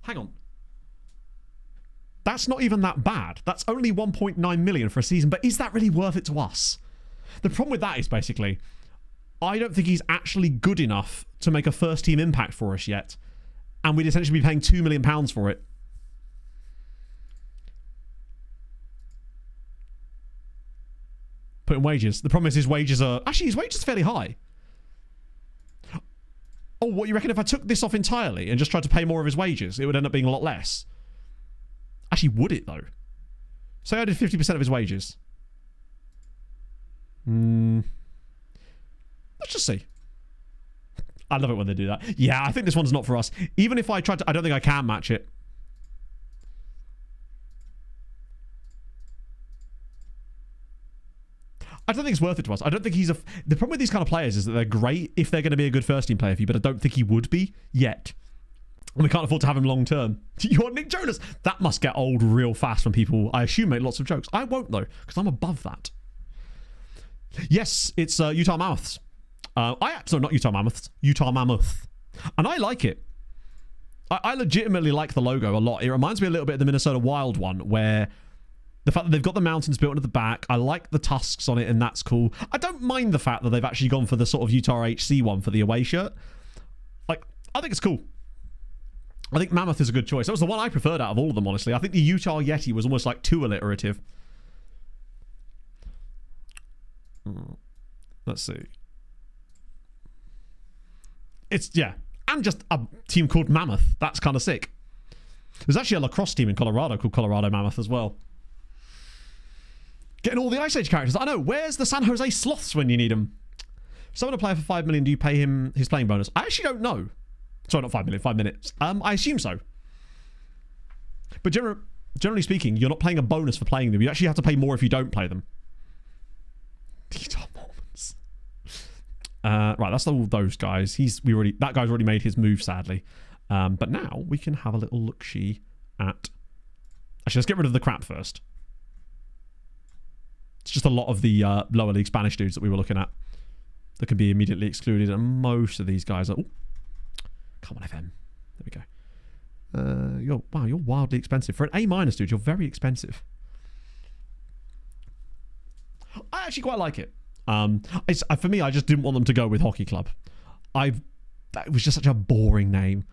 Hang on. That's not even that bad. That's only 1.9 million for a season, but is that really worth it to us? The problem with that is basically, I don't think he's actually good enough to make a first team impact for us yet. And we'd essentially be paying £2 million for it. Put in wages. The problem is his wages are... Actually, his wages are fairly high. Oh, what, you reckon if I took this off entirely and just tried to pay more of his wages, it would end up being a lot less? Actually, would it, though? Say I did 50% of his wages. Let's just see. I love it when they do that. Yeah, I think this one's not for us. Even if I tried to... I don't think I can match it. I don't think it's worth it to us. I don't think he's a... The problem with these kind of players is that they're great if they're going to be a good first team player for you, but I don't think he would be yet. And we can't afford to have him long term. You want Nick Jonas? That must get old real fast when people, I assume, make lots of jokes. I won't, though, because I'm above that. Yes, it's Utah Mammoths. Sorry, not Utah Mammoths. Utah Mammoth. And I like it. I legitimately like the logo a lot. It reminds me a little bit of the Minnesota Wild one, where... The fact that they've got the mountains built into the back. I like the tusks on it, and that's cool. I don't mind the fact that they've actually gone for the sort of Utah HC one for the away shirt. Like, I think it's cool. I think Mammoth is a good choice. That was the one I preferred out of all of them, honestly. I think the Utah Yeti was almost like too alliterative. Let's see. It's, yeah. And just a team called Mammoth. That's kind of sick. There's actually a lacrosse team in Colorado called Colorado Mammoth as well. Getting all the Ice Age characters. I know. Where's the San Jose Sloths when you need them? Someone a player for 5 million, do you pay him his playing bonus? I actually don't know. Sorry, not 5 million, 5 minutes. I assume so. But generally speaking, you're not paying a bonus for playing them. You actually have to pay more if you don't play them. Utah Mormons. Right, that's all those guys. That guy's already made his move, sadly. But now we can have a little look-see at... Actually, let's get rid of the crap first. It's just a lot of the lower league Spanish dudes that we were looking at that can be immediately excluded, and most of these guys are... Ooh, come on, FM. There we go. You're wildly expensive. For an A-, dude, you're very expensive. I actually quite like it. For me, I just didn't want them to go with Hockey Club. It was just such a boring name.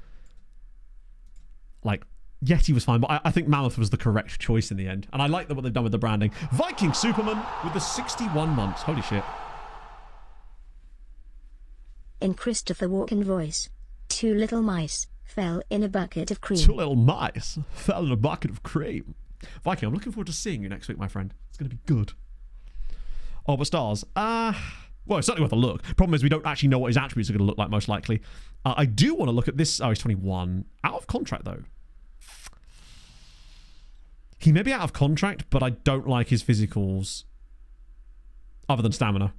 Like, Yeti was fine, but I think Mammoth was the correct choice in the end. And I like what they've done with the branding. Viking Superman with the 61 months. Holy shit. In Christopher Walken voice, 2 little mice fell in a bucket of cream. 2 little mice fell in a bucket of cream. Viking, I'm looking forward to seeing you next week, my friend. It's going to be good. Oh, but stars. Well, it's certainly worth a look. Problem is we don't actually know what his attributes are going to look like, most likely. I do want to look at this. Oh, he's 21. Out of contract, though. He may be out of contract, but I don't like his physicals. Other than stamina.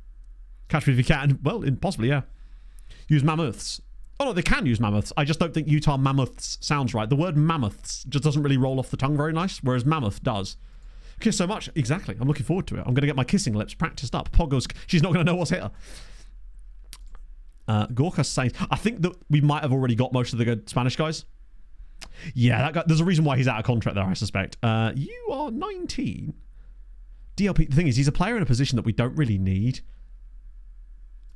Catch me if you can. Well, possibly, yeah. Use mammoths. Oh, no, they can use mammoths. I just don't think Utah Mammoths sounds right. The word mammoths just doesn't really roll off the tongue very nice, whereas mammoth does. Kiss so much. Exactly. I'm looking forward to it. I'm going to get my kissing lips practiced up. Poggo's... She's not going to know what's hit her. Gorka saying... I think that we might have already got most of the good Spanish guys. Yeah, that guy, there's a reason why he's out of contract there, I suspect. You are 19. DLP... The thing is, he's a player in a position that we don't really need.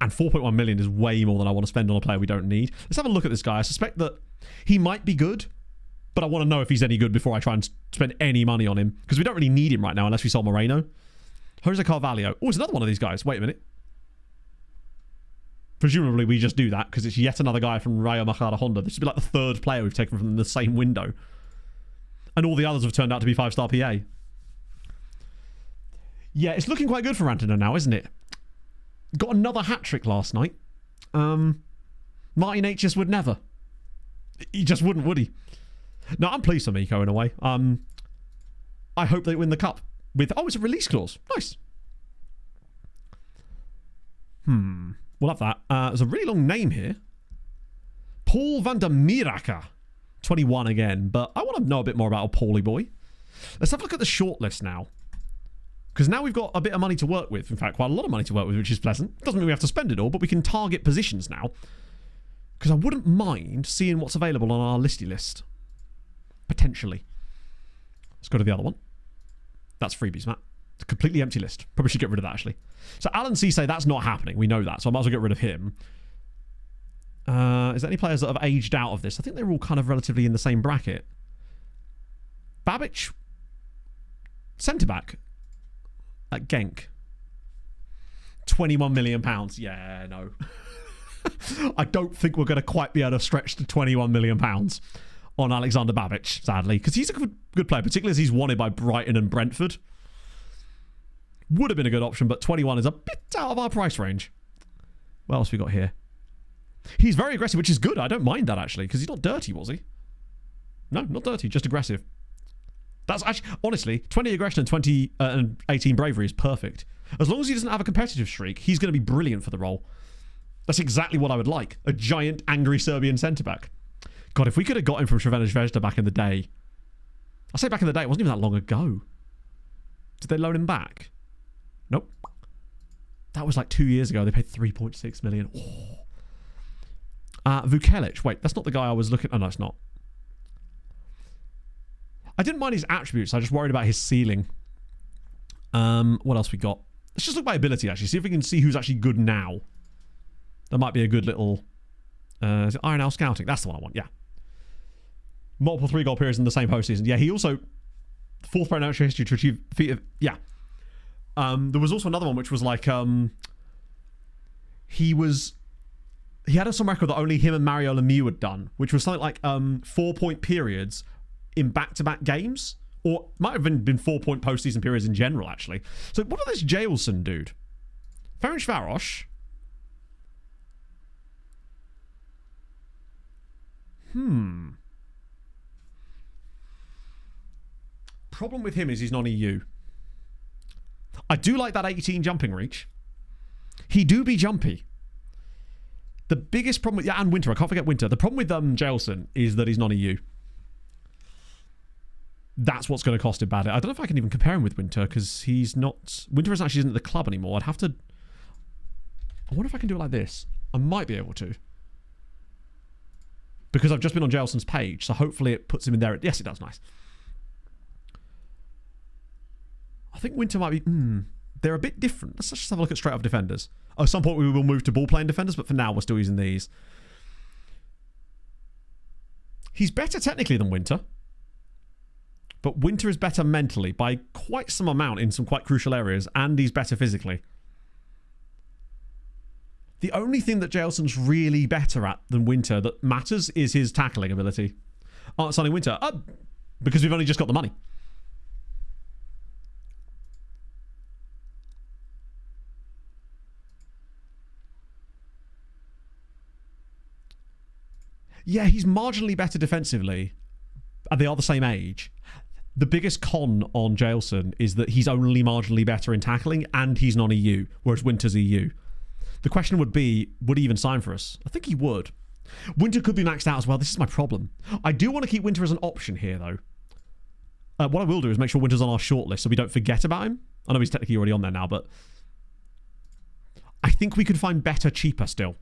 And 4.1 million is way more than I want to spend on a player we don't need. Let's have a look at this guy. I suspect that he might be good, but I want to know if he's any good before I try and spend any money on him. Because we don't really need him right now unless we sell Moreno. Jose Carvalho. Oh, it's another one of these guys. Wait a minute. Presumably we just do that because it's yet another guy from Rayo Majada Honda. This would be like the 3rd player we've taken from the same window. And all the others have turned out to be 5-star PA. Yeah, it's looking quite good for Antonio now, isn't it? Got another hat-trick last night. Martin H. just would never. He just wouldn't, would he? No, I'm pleased for Miko in a way. I hope they win the cup. Oh, it's a release clause. Nice. We'll have that. There's a really long name here. Paul van der Miraca. 21 again. But I want to know a bit more about a Paulie boy. Let's have a look at the shortlist now. Because now we've got a bit of money to work with. In fact, quite a lot of money to work with, which is pleasant. Doesn't mean we have to spend it all, but we can target positions now. Because I wouldn't mind seeing what's available on our listy list. Potentially. Let's go to the other one. That's freebies, Matt. It's a completely empty list. Probably should get rid of that, actually. So Alan C say that's not happening. We know that, so I might as well get rid of him. Is there any players that have aged out of this? I think they're all kind of relatively in the same bracket. Babic. Centre-back. At Genk. £21 million. Yeah, no. I don't think we're going to quite be able to stretch to £21 million on Alexander Babic, sadly. Because he's a good player, particularly as he's wanted by Brighton and Brentford. Would have been a good option, but 21 is a bit out of our price range. What else we got here? He's very aggressive, which is good. I don't mind that, actually, because he's not dirty, was he? No, not dirty, just aggressive. That's actually, honestly, 20 aggression and 20 and 18 bravery is perfect. As long as he doesn't have a competitive streak, he's going to be brilliant for the role. That's exactly what I would like. A giant, angry Serbian centre-back. God, if we could have got him from Crvena Zvezda back in the day. I say back in the day, it wasn't even that long ago. Did they loan him back? Nope. That was like 2 years ago. They paid 3.6 million. Oh. Vukelic. Wait, that's not the guy I was looking... Oh, no, it's not. I didn't mind his attributes. I just worried about his ceiling. What else we got? Let's just look by ability, actually. See if we can see who's actually good now. That might be a good little... is it Iron Owl Scouting? That's the one I want, yeah. multiple 3-goal periods in the same postseason. Yeah, he also 4th player in NHL history to achieve feat of, yeah. There was also another one which was like he had some record that only him and Mario Lemieux had done, which was something like 4-point periods in back-to-back games, or might have been 4-point postseason periods in general, actually. So what about this Jailson dude? Ferencváros. Problem with him is he's non-EU. I do like that 18 jumping reach. He do be jumpy. The biggest problem with... Yeah, and Winter. I can't forget Winter. The problem with Jailson is that he's non-EU. That's what's going to cost him badly. I don't know if I can even compare him with Winter, because he's not... Winter isn't at the club anymore. I'd have to... I wonder if I can do it like this. I might be able to. Because I've just been on Jailson's page, so hopefully it puts him in there. Yes, it does. Nice. I think Winter might be... they're a bit different. Let's just have a look at straight up defenders. At some point we will move to ball playing defenders, but for now we're still using these. He's better technically than Winter. But Winter is better mentally by quite some amount in some quite crucial areas, and he's better physically. The only thing that Jailson's really better at than Winter that matters is his tackling ability. It's only Winter. Because we've only just got the money. Yeah, he's marginally better defensively. And they are the same age. The biggest con on Jailson is that he's only marginally better in tackling and he's non-EU, whereas Winter's EU. The question would be, would he even sign for us? I think he would. Winter could be maxed out as well. This is my problem. I do want to keep Winter as an option here, though. What I will do is make sure Winter's on our shortlist so we don't forget about him. I know he's technically already on there now, but I think we could find better, cheaper still.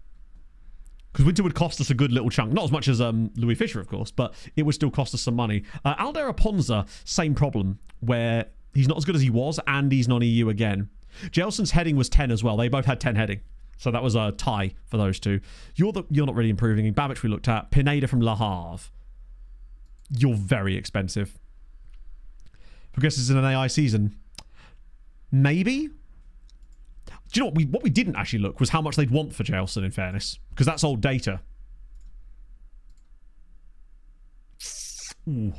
Because Winter would cost us a good little chunk. Not as much as Louis Fisher, of course, but it would still cost us some money. Aldair Aponza, same problem, where he's not as good as he was, and he's non-EU again. Jailson's heading was 10 as well. They both had 10 heading. So that was a tie for those two. You're not really improving. Babic we looked at. Pineda from Le Havre. You're very expensive. Progresses in an AI season. Maybe? Do you know what we didn't actually look was how much they'd want for Jailson, in fairness. Because that's old data. Ooh.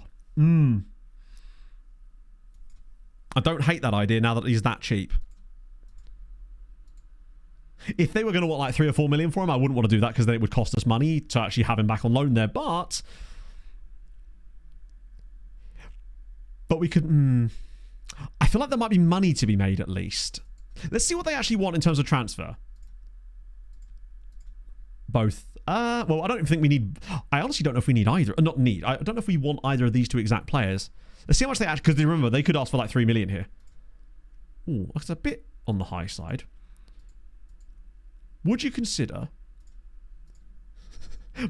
I don't hate that idea now that he's that cheap. If they were going to want like 3 or 4 million for him, I wouldn't want to do that because then it would cost us money to actually have him back on loan there. But we could... I feel like there might be money to be made at least. Let's see what they actually want in terms of transfer. Both. Well, I don't even think we need... I honestly don't know if we need either. Not need. I don't know if we want either of these two exact players. Let's see how much they actually... Because remember, they could ask for like 3 million here. Ooh, that's a bit on the high side. Would you consider...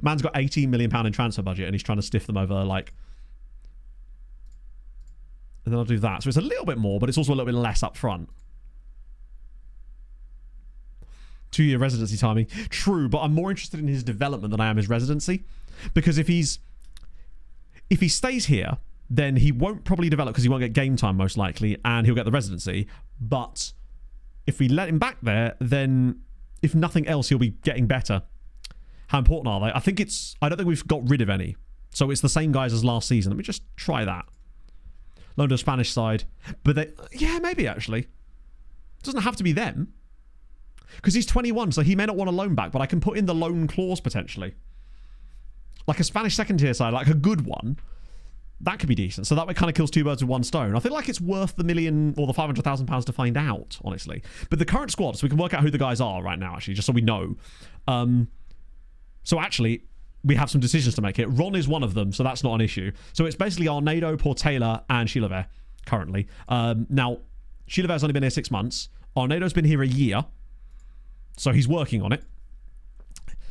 Man's got £18 million in transfer budget and he's trying to stiff them over like... And then I'll do that. So it's a little bit more, but it's also a little bit less up front. 2-year residency timing. True, but I'm more interested in his development than I am his residency. Because if he stays here, then he won't probably develop because he won't get game time most likely, and he'll get the residency. But if we let him back there, then if nothing else, he'll be getting better. How important are they? I don't think we've got rid of any. So it's the same guys as last season. Let me just try that. Loan to the Spanish side. But yeah, maybe actually. It doesn't have to be them. Because he's 21, so he may not want a loan back, but I can put in the loan clause potentially. Like a Spanish second tier side, like a good one. That could be decent. So that way kind of kills 2 birds with 1 stone. I feel like it's worth the million or the £500,000 to find out, honestly. But the current squad, so we can work out who the guys are right now, actually, just so we know. So actually, we have some decisions to make here. Ron is one of them, so that's not an issue. So it's basically Arnado, Portela, and Chilavert currently. Now, Chilavert's only been here 6 months. Arnado's been here a year. So he's working on it.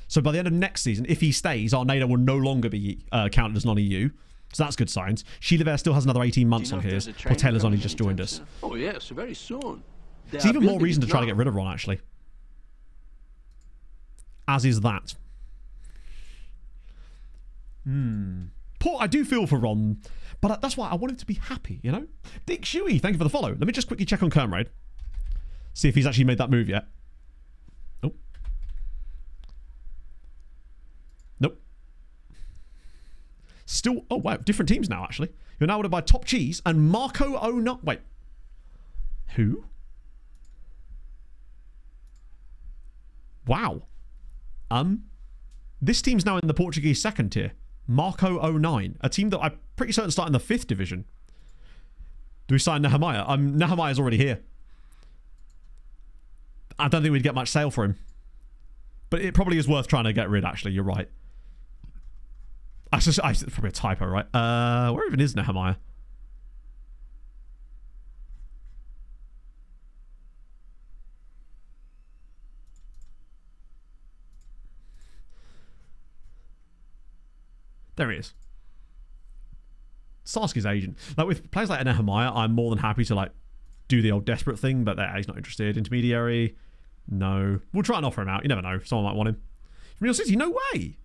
So by the end of next season, if he stays, Arnado will no longer be counted as non-EU. So that's good signs. Chilavert still has another 18 months on his. Portela's only just joined us. Oh yes, very soon. It's even more reason to try to get rid of Ron, actually. As is that. I do feel for Ron, but that's why I want him to be happy, you know? Dick Shuey, thank you for the follow. Let me just quickly check on Kermraid. See if he's actually made that move yet. Oh. Nope. Still, oh wow, different teams now, actually. You're now ordered by Top Cheese and Marco O'Neill. Wait. Who? Wow. This team's now in the Portuguese second tier. Marco 09, a team that I'm pretty certain start in the 5th division. Do we sign Nehemiah? Nehemiah's already here. I don't think we'd get much sale for him. But it probably is worth trying to get rid, actually. You're right. It's probably a typo, right? Where even is Nehemiah? There he is. Sasuke's agent. Like with players like Nehemiah, I'm more than happy to like do the old desperate thing, but he's not interested. Intermediary, no. We'll try and offer him out. You never know. Someone might want him. Real City, no way.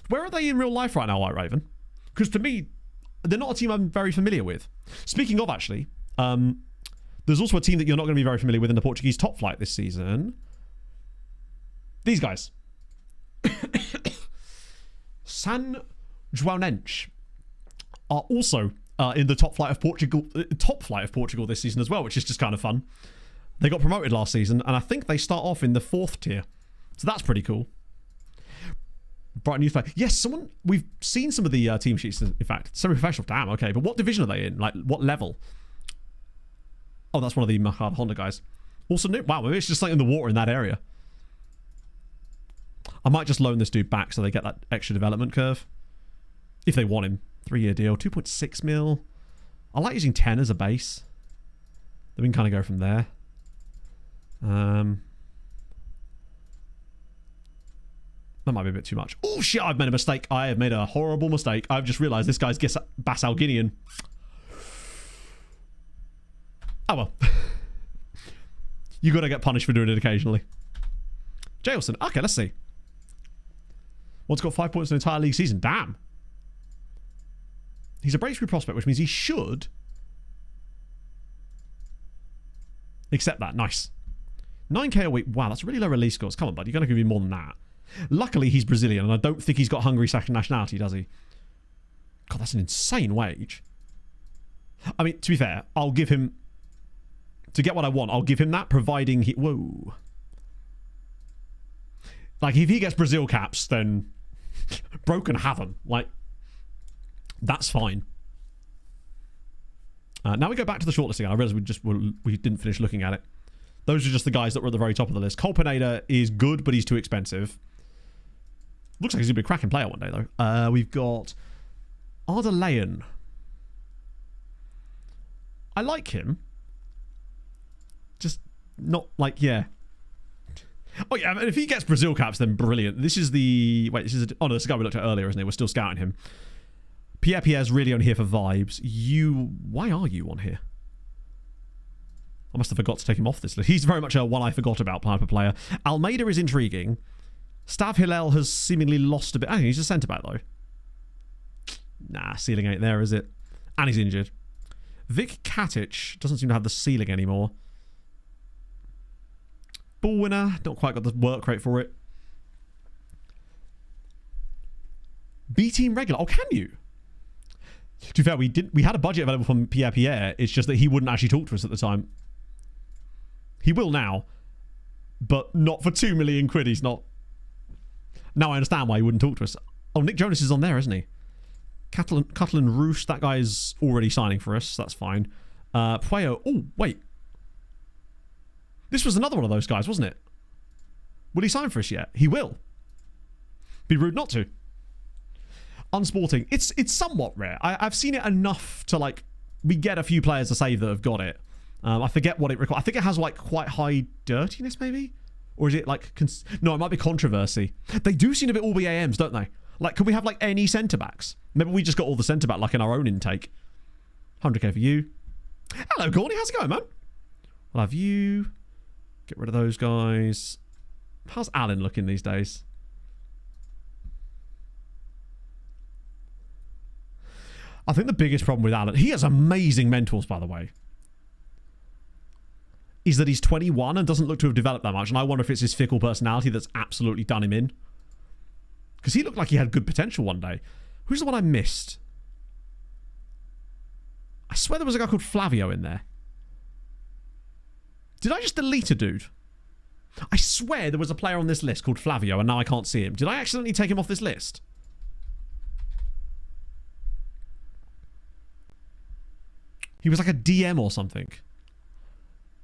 Where are they in real life right now, White Raven? Because to me, they're not a team I'm very familiar with. Speaking of, actually, there's also a team that you're not going to be very familiar with in the Portuguese top flight this season. These guys. San Joanense are also in the top flight of Portugal this season as well, which is just kind of fun. They got promoted last season, and I think they start off in the 4th tier. So that's pretty cool. Brighton Youth Play. Yes, we've seen some of the team sheets, in fact. Semi-professional, damn, okay. But what division are they in? Like, what level? Oh, that's one of the Mahad Honda guys. Also new. Wow, maybe it's just like in the water in that area. I might just loan this dude back so they get that extra development curve. If they want him. 3-year deal. 2.6 mil. I like using 10 as a base. Then we can kind of go from there. That might be a bit too much. Oh, shit, I've made a mistake. I have made a horrible mistake. I've just realised this guy's Basal Guinean. Oh, well. You got to get punished for doing it occasionally. Jailson. Okay, let's see. One's got 5 points in an entire league season. Damn. He's a breakthrough prospect, which means he should accept that. Nice. 9k a week. Wow, that's really low release scores. Come on, bud. You're going to give me more than that. Luckily, he's Brazilian, and I don't think he's got Hungary second nationality, does he? God, that's an insane wage. I mean, to be fair, I'll give him... To get what I want, I'll give him that, providing he... Whoa. Like, if he gets Brazil caps, then... Bro can have them. Like, that's fine. Now we go back to the shortlisting. I realised we didn't finish looking at it. Those are just the guys that were at the very top of the list. Cole Pineda is good, but he's too expensive. Looks like he's going to be a cracking player one day, though. We've got Arda Leyen. I like him. Just not like, yeah. Oh, yeah, I mean, if he gets Brazil caps, then brilliant. This is the... Wait, this is... Oh, no, this is the guy we looked at earlier, isn't it? We're still scouting him. Pierre's really on here for vibes. Why are you on here? I must have forgot to take him off this list. He's very much a one I forgot about type of player. Almeida is intriguing. Stav Hillel has seemingly lost a bit. Oh, he's a centre-back, though. Nah, ceiling ain't there, is it? And he's injured. Vic Katic doesn't seem to have the ceiling anymore. Ball winner. Not quite got the work rate for it. B-team regular. Oh, can you? To be fair, we had a budget available from Pierre. It's just that he wouldn't actually talk to us at the time. He will now, but not for 2 million quid. He's not. Now I understand why he wouldn't talk to us. Oh, Nick Jonas is on there, isn't he? Catalan Roosh, that guy's already signing for us. That's fine. Pueo. Oh, wait. This was another one of those guys, wasn't it? Will he sign for us yet? He will. Be rude not to. Unsporting. It's somewhat rare. I've seen it enough to, like, we get a few players to save that have got it. I forget what it requires. I think it has, like, quite high dirtiness, maybe? Or is it, like... No, it might be controversy. They do seem to all be AMs, don't they? Like, can we have, like, any centre-backs? Maybe we just got all the centre-back, like, in our own intake. 100k for you. Hello, Gordy. How's it going, man? I'll have you. Get rid of those guys. How's Alan looking these days? I think the biggest problem with Alan, he has amazing mentors, by the way, is that he's 21 and doesn't look to have developed that much. And I wonder if it's his fickle personality that's absolutely done him in. Because he looked like he had good potential one day. Who's the one I missed? I swear there was a guy called Flavio in there. Did I just delete a dude? I swear there was a player on this list called Flavio and now I can't see him. Did I accidentally take him off this list? He was like a DM or something.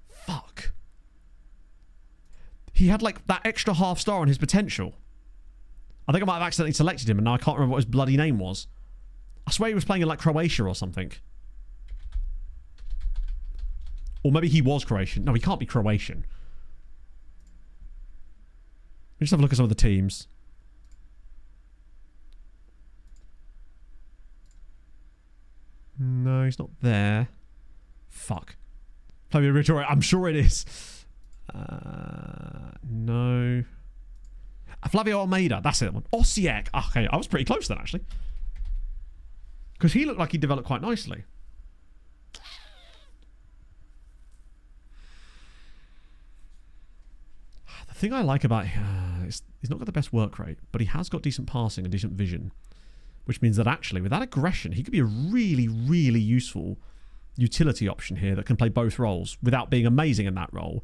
Fuck. He had like that extra half star on his potential. I think I might have accidentally selected him and now I can't remember what his bloody name was. I swear he was playing in like Croatia or something. Or maybe he was Croatian. No, he can't be Croatian. Let me just have a look at some of the teams. No, he's not there. Fuck. Flavio Rittore, I'm sure it is. No. Flavio Almeida, that's it. Osiek. Okay, I was pretty close then, actually. Because he looked like he developed quite nicely. The thing I like about him is he's not got the best work rate, but he has got decent passing and decent vision. Which means that actually, with that aggression, he could be a really, really useful utility option here that can play both roles without being amazing in that role,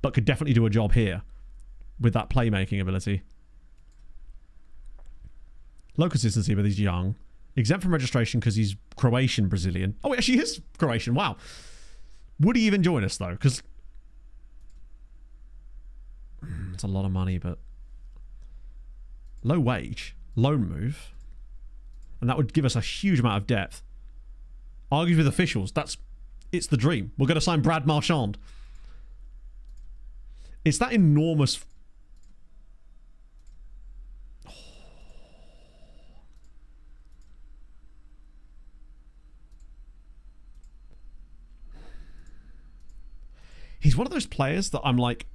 but could definitely do a job here with that playmaking ability. Low consistency, but he's young. Exempt from registration because he's Croatian Brazilian. Oh, actually, he is Croatian. Wow. Would he even join us, though? Because it's a lot of money, but low wage, loan move. And that would give us a huge amount of depth. Argues with officials. It's the dream. We're going to sign Brad Marchand. It's that enormous... He's one of those players that I'm like...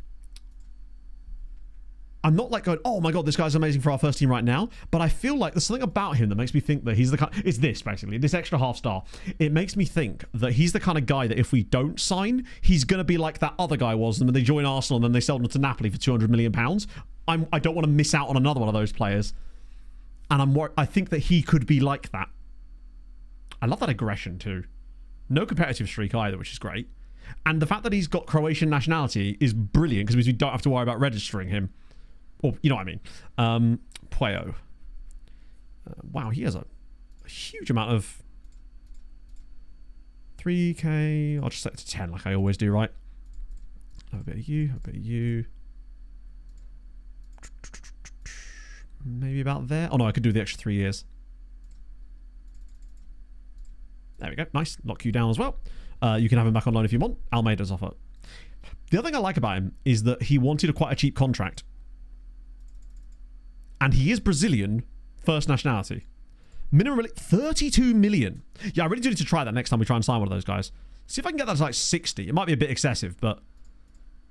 I'm not like going, oh my god, this guy's amazing for our first team right now, but I feel like there's something about him that makes me think that he's the kind... It's this, basically, this extra half star. It makes me think that he's the kind of guy that if we don't sign, he's going to be like that other guy was when they joined Arsenal and then they sold him to Napoli for £200 million. I don't want to miss out on another one of those players. And I think that he could be like that. I love that aggression too. No competitive streak either, which is great. And the fact that he's got Croatian nationality is brilliant because we don't have to worry about registering him. Or, you know what I mean. Pueo. Wow, he has a huge amount of... 3k. I'll just set it to 10 like I always do, right? Have a bit of you, have a bit of you. Maybe about there. Oh no, I could do the extra 3 years. There we go. Nice. Lock you down as well. You can have him back online if you want. Almeida's offer. The other thing I like about him is that he wanted quite a cheap contract. And he is Brazilian, first nationality. Minimum 32 million. Yeah, I really do need to try that next time we try and sign one of those guys. See if I can get that to like 60. It might be a bit excessive, but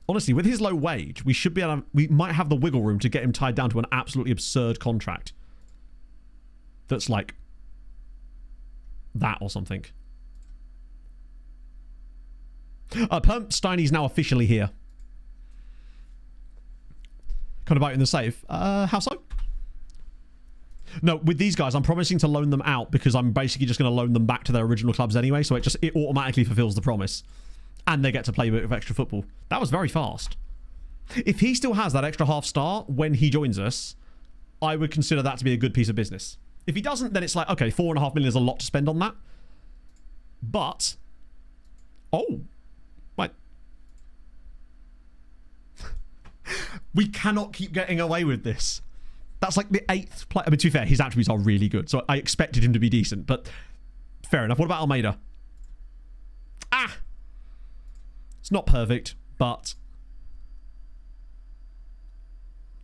honestly, with his low wage, we should be able to, we might have the wiggle room to get him tied down to an absolutely absurd contract. That's like that or something. Perm Steiny's now officially here. Kind of out in the safe. How so? No, with these guys, I'm promising to loan them out because I'm basically just going to loan them back to their original clubs anyway, so it automatically fulfills the promise. And they get to play a bit of extra football. That was very fast. If he still has that extra half star when he joins us, I would consider that to be a good piece of business. If he doesn't, then it's like, okay, 4.5 million is a lot to spend on that. But... Oh. Wait. We cannot keep getting away with this. That's like the 8th player. I mean, to be fair, his attributes are really good, so I expected him to be decent, but fair enough. What about Almeida? Ah! It's not perfect, but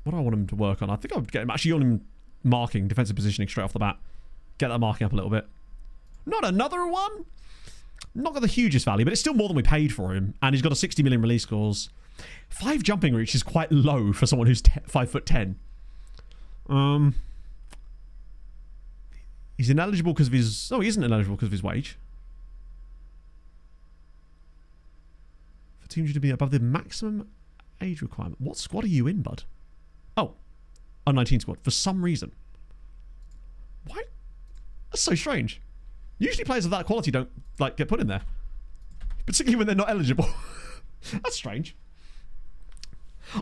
what do I want him to work on? I think I would get him actually on him marking, defensive positioning straight off the bat. Get that marking up a little bit. Not another one? Not got the hugest value, but it's still more than we paid for him, and he's got a 60 million release scores. 5 jumping reach is quite low for someone who's 5'10". He's He's ineligible because of his... Oh, he isn't ineligible because of his wage. For teams to be above the maximum age requirement. What squad are you in, bud? Oh, U19 squad. For some reason. Why? That's so strange. Usually players of that quality don't like get put in there. Particularly when they're not eligible. That's strange.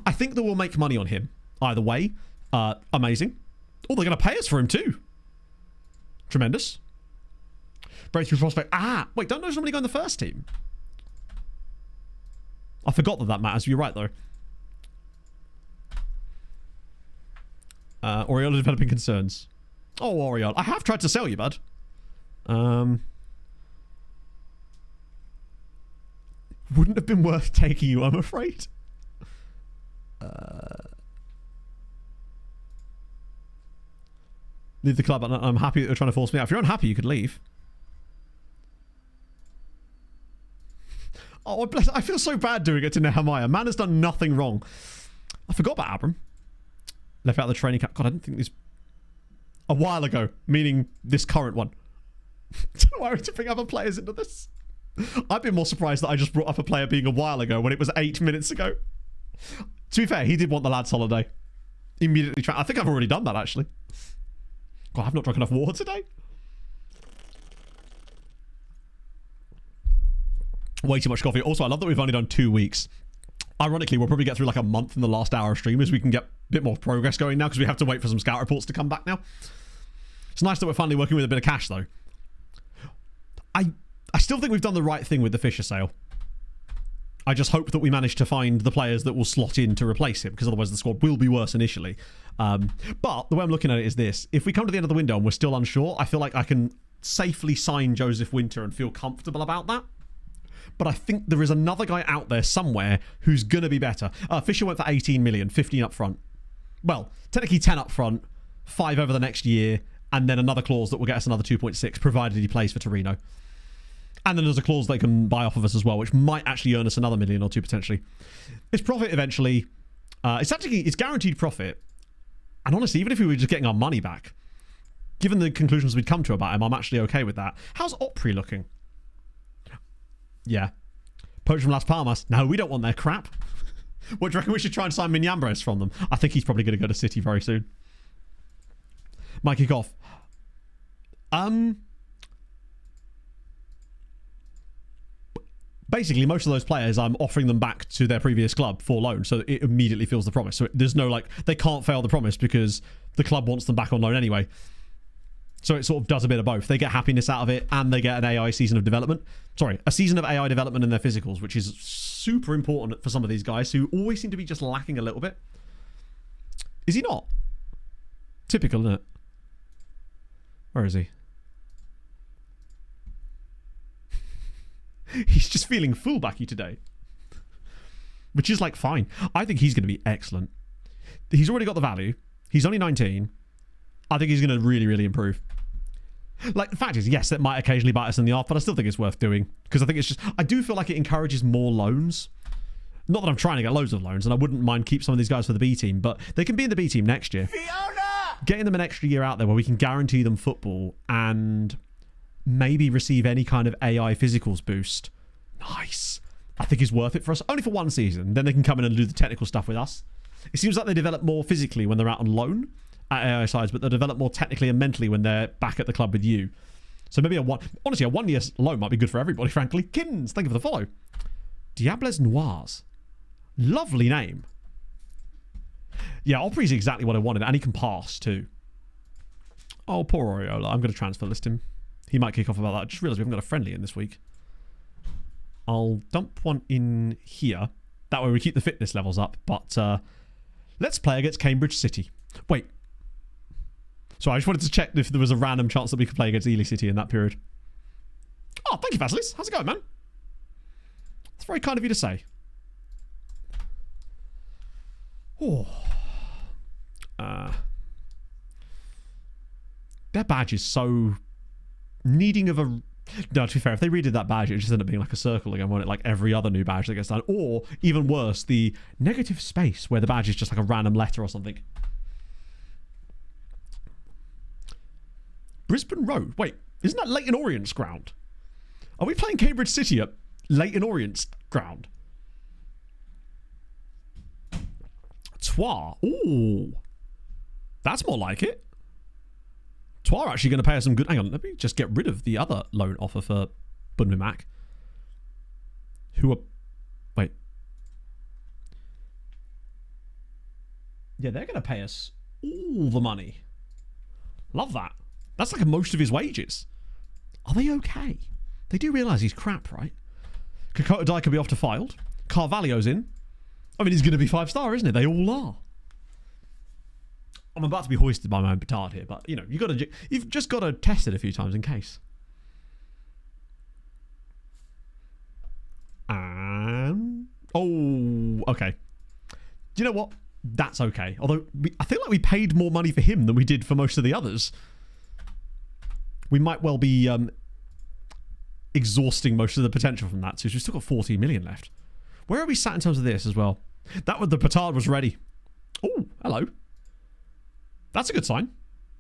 I think that we'll make money on him. Either way. Amazing. Oh, they're going to pay us for him too. Tremendous. Breakthrough prospect. Ah, wait, don't those normally go in the first team? I forgot that matters. You're right, though. Oriola developing concerns. Oh, Oriola. I have tried to sell you, bud. Wouldn't have been worth taking you, I'm afraid. Leave the club. I'm happy that you're trying to force me out. If you're unhappy, you could leave. Oh, bless. I feel so bad doing it to Nehemiah. Man has done nothing wrong. I forgot about Abram. Left out the training camp. God, I didn't think this... A while ago. Meaning this current one. Don't worry to bring other players into this. I'd be more surprised that I just brought up a player being a while ago when it was 8 minutes ago. To be fair, he did want the lads' holiday. Immediately I think I've already done that, actually. God, I've not drunk enough water today. Way too much coffee. Also, I love that we've only done 2 weeks. Ironically, we'll probably get through like a month in the last hour of stream as we can get a bit more progress going now because we have to wait for some scout reports to come back now. It's nice that we're finally working with a bit of cash, though. I still think we've done the right thing with the Fisher sale. I just hope that we manage to find the players that will slot in to replace him, because otherwise the squad will be worse initially. But the way I'm looking at it is this. If we come to the end of the window and we're still unsure, I feel like I can safely sign Joseph Winter and feel comfortable about that. But I think there is another guy out there somewhere who's going to be better. Fisher went for 18 million, 15 up front. Well, technically 10 up front, 5 over the next year, and then another clause that will get us another 2.6, provided he plays for Torino. And then there's a clause they can buy off of us as well, which might actually earn us another $1 million or 2 potentially. It's profit eventually. It's guaranteed profit. And honestly, even if we were just getting our money back, given the conclusions we'd come to about him, I'm actually okay with that. How's Opry looking? Yeah. Poach from Las Palmas. No, we don't want their crap. What do you reckon we should try and sign Minyambres from them? I think he's probably going to go to City very soon. Might kick off. Basically, most of those players, I'm offering them back to their previous club for loan, so it immediately fills the promise. So there's no, like, they can't fail the promise because the club wants them back on loan anyway. So it sort of does a bit of both. They get happiness out of it, and they get an AI season of development. Sorry, a season of AI development in their physicals, which is super important for some of these guys who always seem to be just lacking a little bit. Is he not? Typical, isn't it? Where is he? He's just feeling fullbacky today. Which is, like, fine. I think he's going to be excellent. He's already got the value. He's only 19. I think he's going to really, really improve. Like, the fact is, yes, it might occasionally bite us in the arse, but I still think it's worth doing. Because I think it's just... I do feel like it encourages more loans. Not that I'm trying to get loads of loans, and I wouldn't mind keep some of these guys for the B team, but they can be in the B team next year. Fiona! Getting them an extra year out there where we can guarantee them football and... maybe receive any kind of AI physicals boost. Nice. I think is worth it for us. Only for one season. Then they can come in and do the technical stuff with us. It seems like they develop more physically when they're out on loan at AI sides, but they develop more technically and mentally when they're back at the club with you. So maybe a 1 year loan might be good for everybody, frankly. Kittens, thank you for the follow. Diables Noirs. Lovely name. Yeah, Opry's exactly what I wanted, and he can pass too. Oh, poor Oriola. I'm going to transfer list him. He might kick off about that. I just realised we haven't got a friendly in this week. I'll dump one in here. That way we keep the fitness levels up. But let's play against Cambridge City. Wait. So I just wanted to check if there was a random chance that we could play against Ely City in that period. Oh, thank you, Vasilis. How's it going, man? That's very kind of you to say. Oh. Their badge is so... needing of a... No, to be fair, if they redid that badge, it just ended up being like a circle again, won't it? Like every other new badge that gets done. Or, even worse, the negative space, where the badge is just like a random letter or something. Brisbane Road. Wait, isn't that Leighton Orient's ground? Are we playing Cambridge City at Leighton Orient's ground? Troyes. Ooh. That's more like it. Troyes are actually going to pay us some good... Hang on, let me just get rid of the other loan offer for Bunbury Mac. Who are... Wait. Yeah, they're going to pay us all the money. Love that. That's like most of his wages. Are they okay? They do realise he's crap, right? Kokoto Dye could be off to Filed. Carvalho's in. I mean, he's going to be 5-star, isn't it? They all are. I'm about to be hoisted by my own petard here, but, you know, you've just got to test it a few times in case. Oh, okay. Do you know what? That's okay. Although, I feel like we paid more money for him than we did for most of the others. We might well be exhausting most of the potential from that, so we've still got 14 million left. Where are we sat in terms of this as well? The petard was ready. Oh, hello. That's a good sign.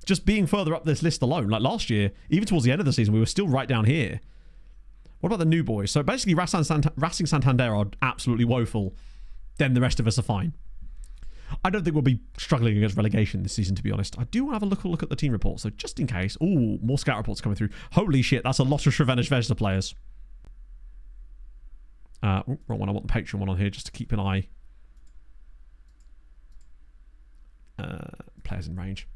Just being further up this list alone. Like last year, even towards the end of the season, we were still right down here. What about the new boys? So basically, Racing Santander are absolutely woeful. Then the rest of us are fine. I don't think we'll be struggling against relegation this season, to be honest. I do want to have a look at the team report, so just in case. Ooh, more scout reports coming through. Holy shit, that's a lot of Shrevenish Vesta players. Wrong one. I want the Patreon one on here just to keep an eye. Players in range.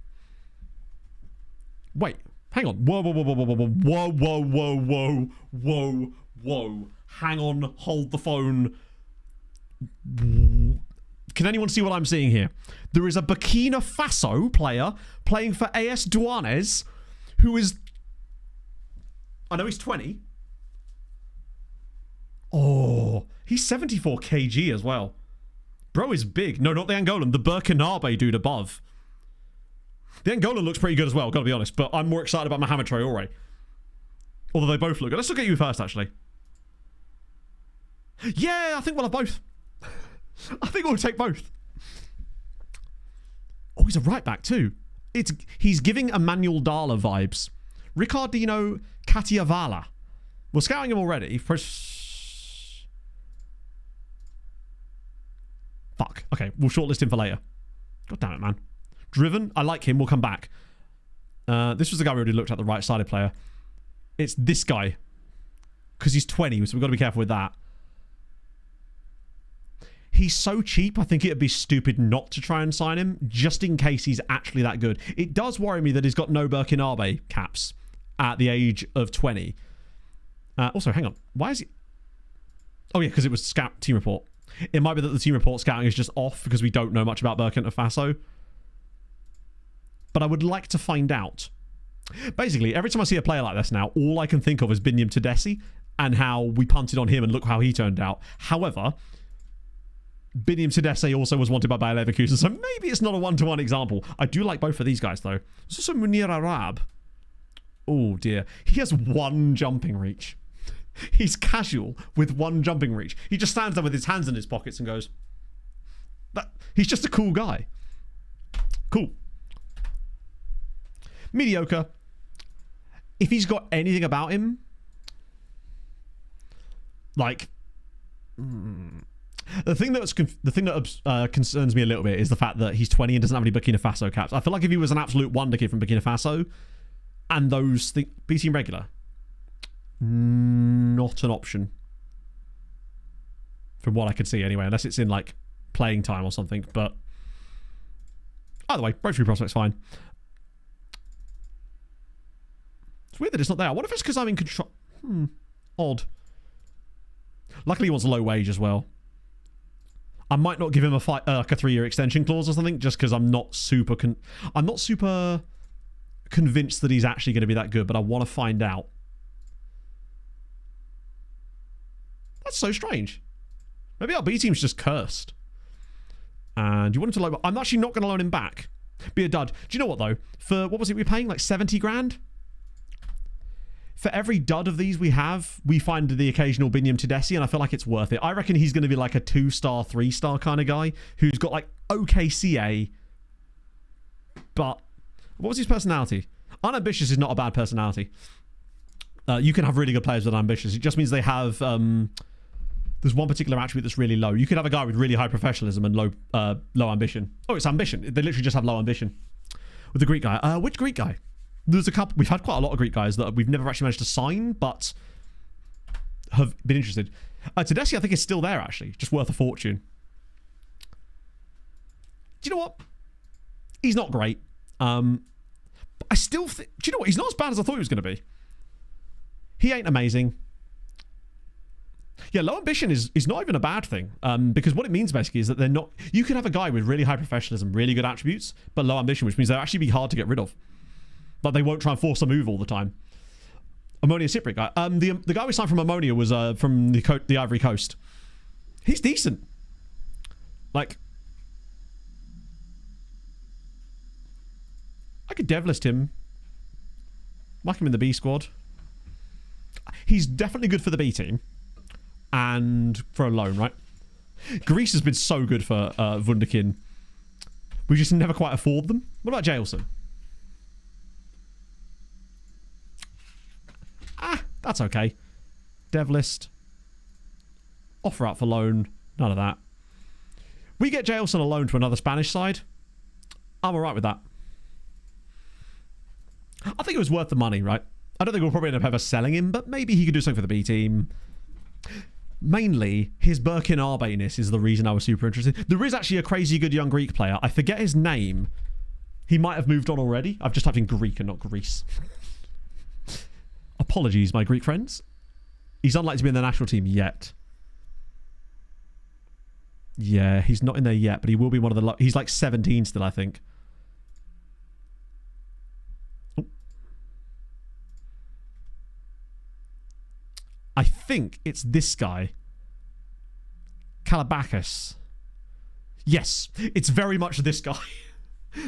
Wait, hang on. Whoa, whoa, whoa, whoa, whoa, whoa, whoa, whoa, whoa, whoa, whoa, whoa. Hang on, hold the phone. Can anyone see what I'm seeing here? There is a Burkina Faso player playing for AS Douanes who is... I know he's 20. Oh, he's 74 kg as well. Bro is big. No, not the Angolan. The Burkinabe dude above. The Angolan looks pretty good as well, gotta be honest. But I'm more excited about Mohamed Traore. Although they both look good. Let's look at you first, actually. Yeah, I think we'll have both. I think we'll take both. Oh, he's a right back too. He's giving Emmanuel Dala vibes. Ricardino Catiavala. We're scouting him already. Fuck. Okay, we'll shortlist him for later. God damn it, man. Driven. I like him. We'll come back. This was the guy we already looked at, the right-sided player. It's this guy. Because he's 20, so we've got to be careful with that. He's so cheap, I think it'd be stupid not to try and sign him, just in case he's actually that good. It does worry me that he's got no Burkinabe caps at the age of 20. Also, hang on. Why is he... Oh, yeah, because it was scout team report. It might be that the team report scouting is just off because we don't know much about Burkina Faso. But I would like to find out. Basically, every time I see a player like this now, all I can think of is Binyam Tedessi and how we punted on him and look how he turned out. However... Binyam Tedessi also was wanted by Bayer Leverkusen, so maybe it's not a one-to-one example. I do like both of these guys, though. There's also Munir Arab. Oh, dear. He has one jumping reach. He's casual with one jumping reach. He just stands there with his hands in his pockets and goes... He's just a cool guy. Cool. Mediocre. If he's got anything about him... Like... The thing that concerns me a little bit is the fact that he's 20 and doesn't have any Burkina Faso caps. I feel like if he was an absolute wonder kid from Burkina Faso, and those B team regular, not an option, from what I could see anyway, unless it's in like playing time or something. But either way, both free prospects fine. It's weird that it's not there. I wonder if it's because I'm in control. Odd. Luckily, he wants a low wage as well. I might not give him like a 3-year extension clause or something, just because I'm not super convinced that he's actually going to be that good, but I want to find out. That's so strange. Maybe our B team's just cursed. And you want him to loan... I'm actually not going to loan him back. Be a dud. Do you know what, though? For, what was it we were paying? Like 70 grand? For every dud of these we have, we find the occasional Binyam Tedessi, and I feel like it's worth it. I reckon he's going to be like a 2-star, 3-star kind of guy who's got like okay CA, but what was his personality? Unambitious is not a bad personality. You can have really good players with unambitious. It just means they have... there's one particular attribute that's really low. You could have a guy with really high professionalism and low ambition. Oh, it's ambition. They literally just have low ambition. With the Greek guy. Which Greek guy? There's a couple. We've had quite a lot of Greek guys that we've never actually managed to sign, but have been interested. Tedeschi, I think, is still there, actually. Just worth a fortune. Do you know what? He's not great. But I still think... Do you know what? He's not as bad as I thought he was going to be. He ain't amazing. Yeah, low ambition is not even a bad thing. Because what it means, basically, is that they're not... You could have a guy with really high professionalism, really good attributes, but low ambition, which means they'll actually be hard to get rid of. Like, they won't try and force a move all the time. Ammonia Cypriot guy. The guy we signed from Ammonia was from the Ivory Coast. He's decent. Like... I could devlist him. Mark him in the B squad. He's definitely good for the B team. And for a loan, right? Greece has been so good for Wunderkind. We just never quite afford them. What about Jailson? That's okay. Devlist. Offer out for loan. None of that. We get Jailson a loan to another Spanish side. I'm alright with that. I think it was worth the money, right? I don't think we'll probably end up ever selling him, but maybe he could do something for the B team. Mainly, his Birkin-Arbeyness is the reason I was super interested. There is actually a crazy good young Greek player. I forget his name. He might have moved on already. I've just typed in Greek and not Greece. Apologies, my Greek friends. He's unlikely to be in the national team yet. Yeah, he's not in there yet, but he will be one of the... He's like 17 still, I think. I think it's this guy. Kalabakis. Yes, it's very much this guy.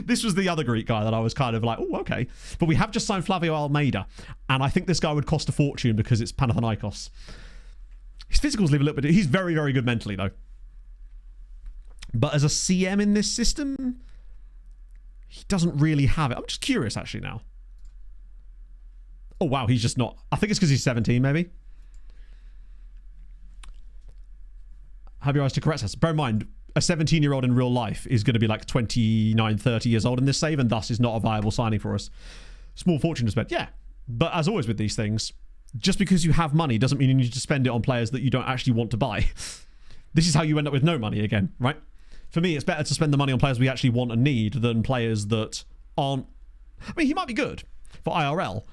This was the other Greek guy that I was kind of like, oh, okay. But we have just signed Flavio Almeida, and I think this guy would cost a fortune because it's Panathinaikos. His physicals leave a little bit... He's very, very good mentally, though. But as a CM in this system, he doesn't really have it. I'm just curious, actually, now. Oh, wow, he's just not... I think it's because he's 17, maybe. Have your eyes to correct us. Bear in mind, a 17-year-old in real life is going to be like 29, 30 years old in this save, and thus is not a viable signing for us. Small fortune to spend. Yeah. But as always with these things, just because you have money doesn't mean you need to spend it on players that you don't actually want to buy. This is how you end up with no money again, right? For me, it's better to spend the money on players we actually want and need than players that aren't... I mean, he might be good for IRL.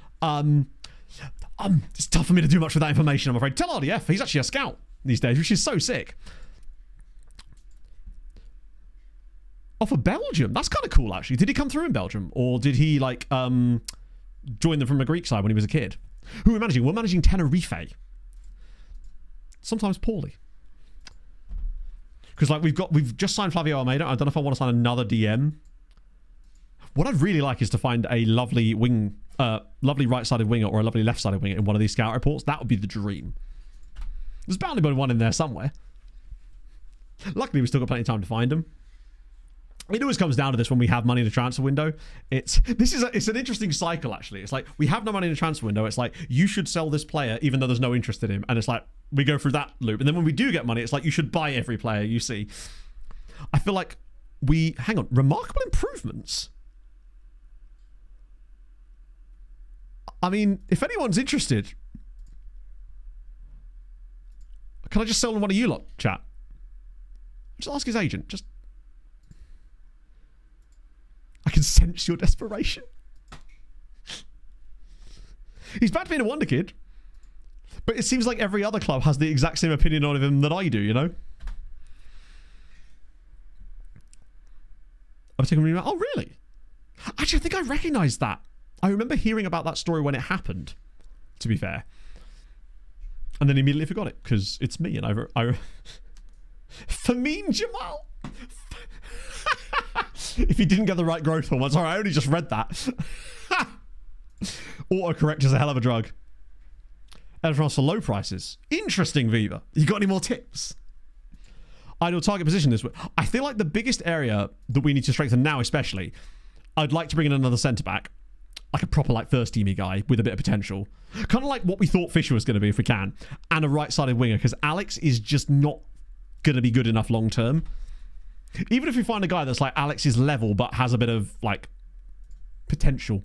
It's tough for me to do much with that information, I'm afraid. Tell RDF, he's actually a scout these days, which is so sick. Oh, for Belgium. That's kind of cool, actually. Did he come through in Belgium? Or did he, like, join them from the Greek side when he was a kid? Who are we managing? We're managing Tenerife. Sometimes poorly. Because, like, we've just signed Flavio Almeida. I don't know if I want to sign another DM. What I'd really like is to find a lovely wing, lovely right-sided winger or a lovely left-sided winger in one of these scout reports. That would be the dream. There's bound to be one in there somewhere. Luckily, we've still got plenty of time to find them. It always comes down to this when we have money in the transfer window. It's an interesting cycle, actually. It's like, we have no money in the transfer window. It's like, you should sell this player even though there's no interest in him. And it's like, we go through that loop. And then when we do get money, it's like, you should buy every player you see. I feel like hang on, remarkable improvements? I mean, if anyone's interested, can I just sell one of you lot, chat? Just ask his agent. I can sense your desperation. He's back to being a wonder kid. But it seems like every other club has the exact same opinion on him that I do, you know? I'm taking oh, really? Actually, I think I recognise that. I remember hearing about that story when it happened, to be fair. And then immediately forgot it, because it's me, and I Famine Jamal! If he didn't get the right growth hormone. Sorry, I only just read that. Autocorrect is a hell of a drug. Elephants for low prices. Interesting, Viva. You got any more tips? Ideal target position this week. I feel like the biggest area that we need to strengthen now, especially, I'd like to bring in another centre-back. like a proper like first teamy guy with a bit of potential. Kind of like what we thought Fisher was going to be if we can. And a right-sided winger, because Alex is just not going to be good enough long term. Even if we find a guy that's like Alex's level but has a bit of like potential.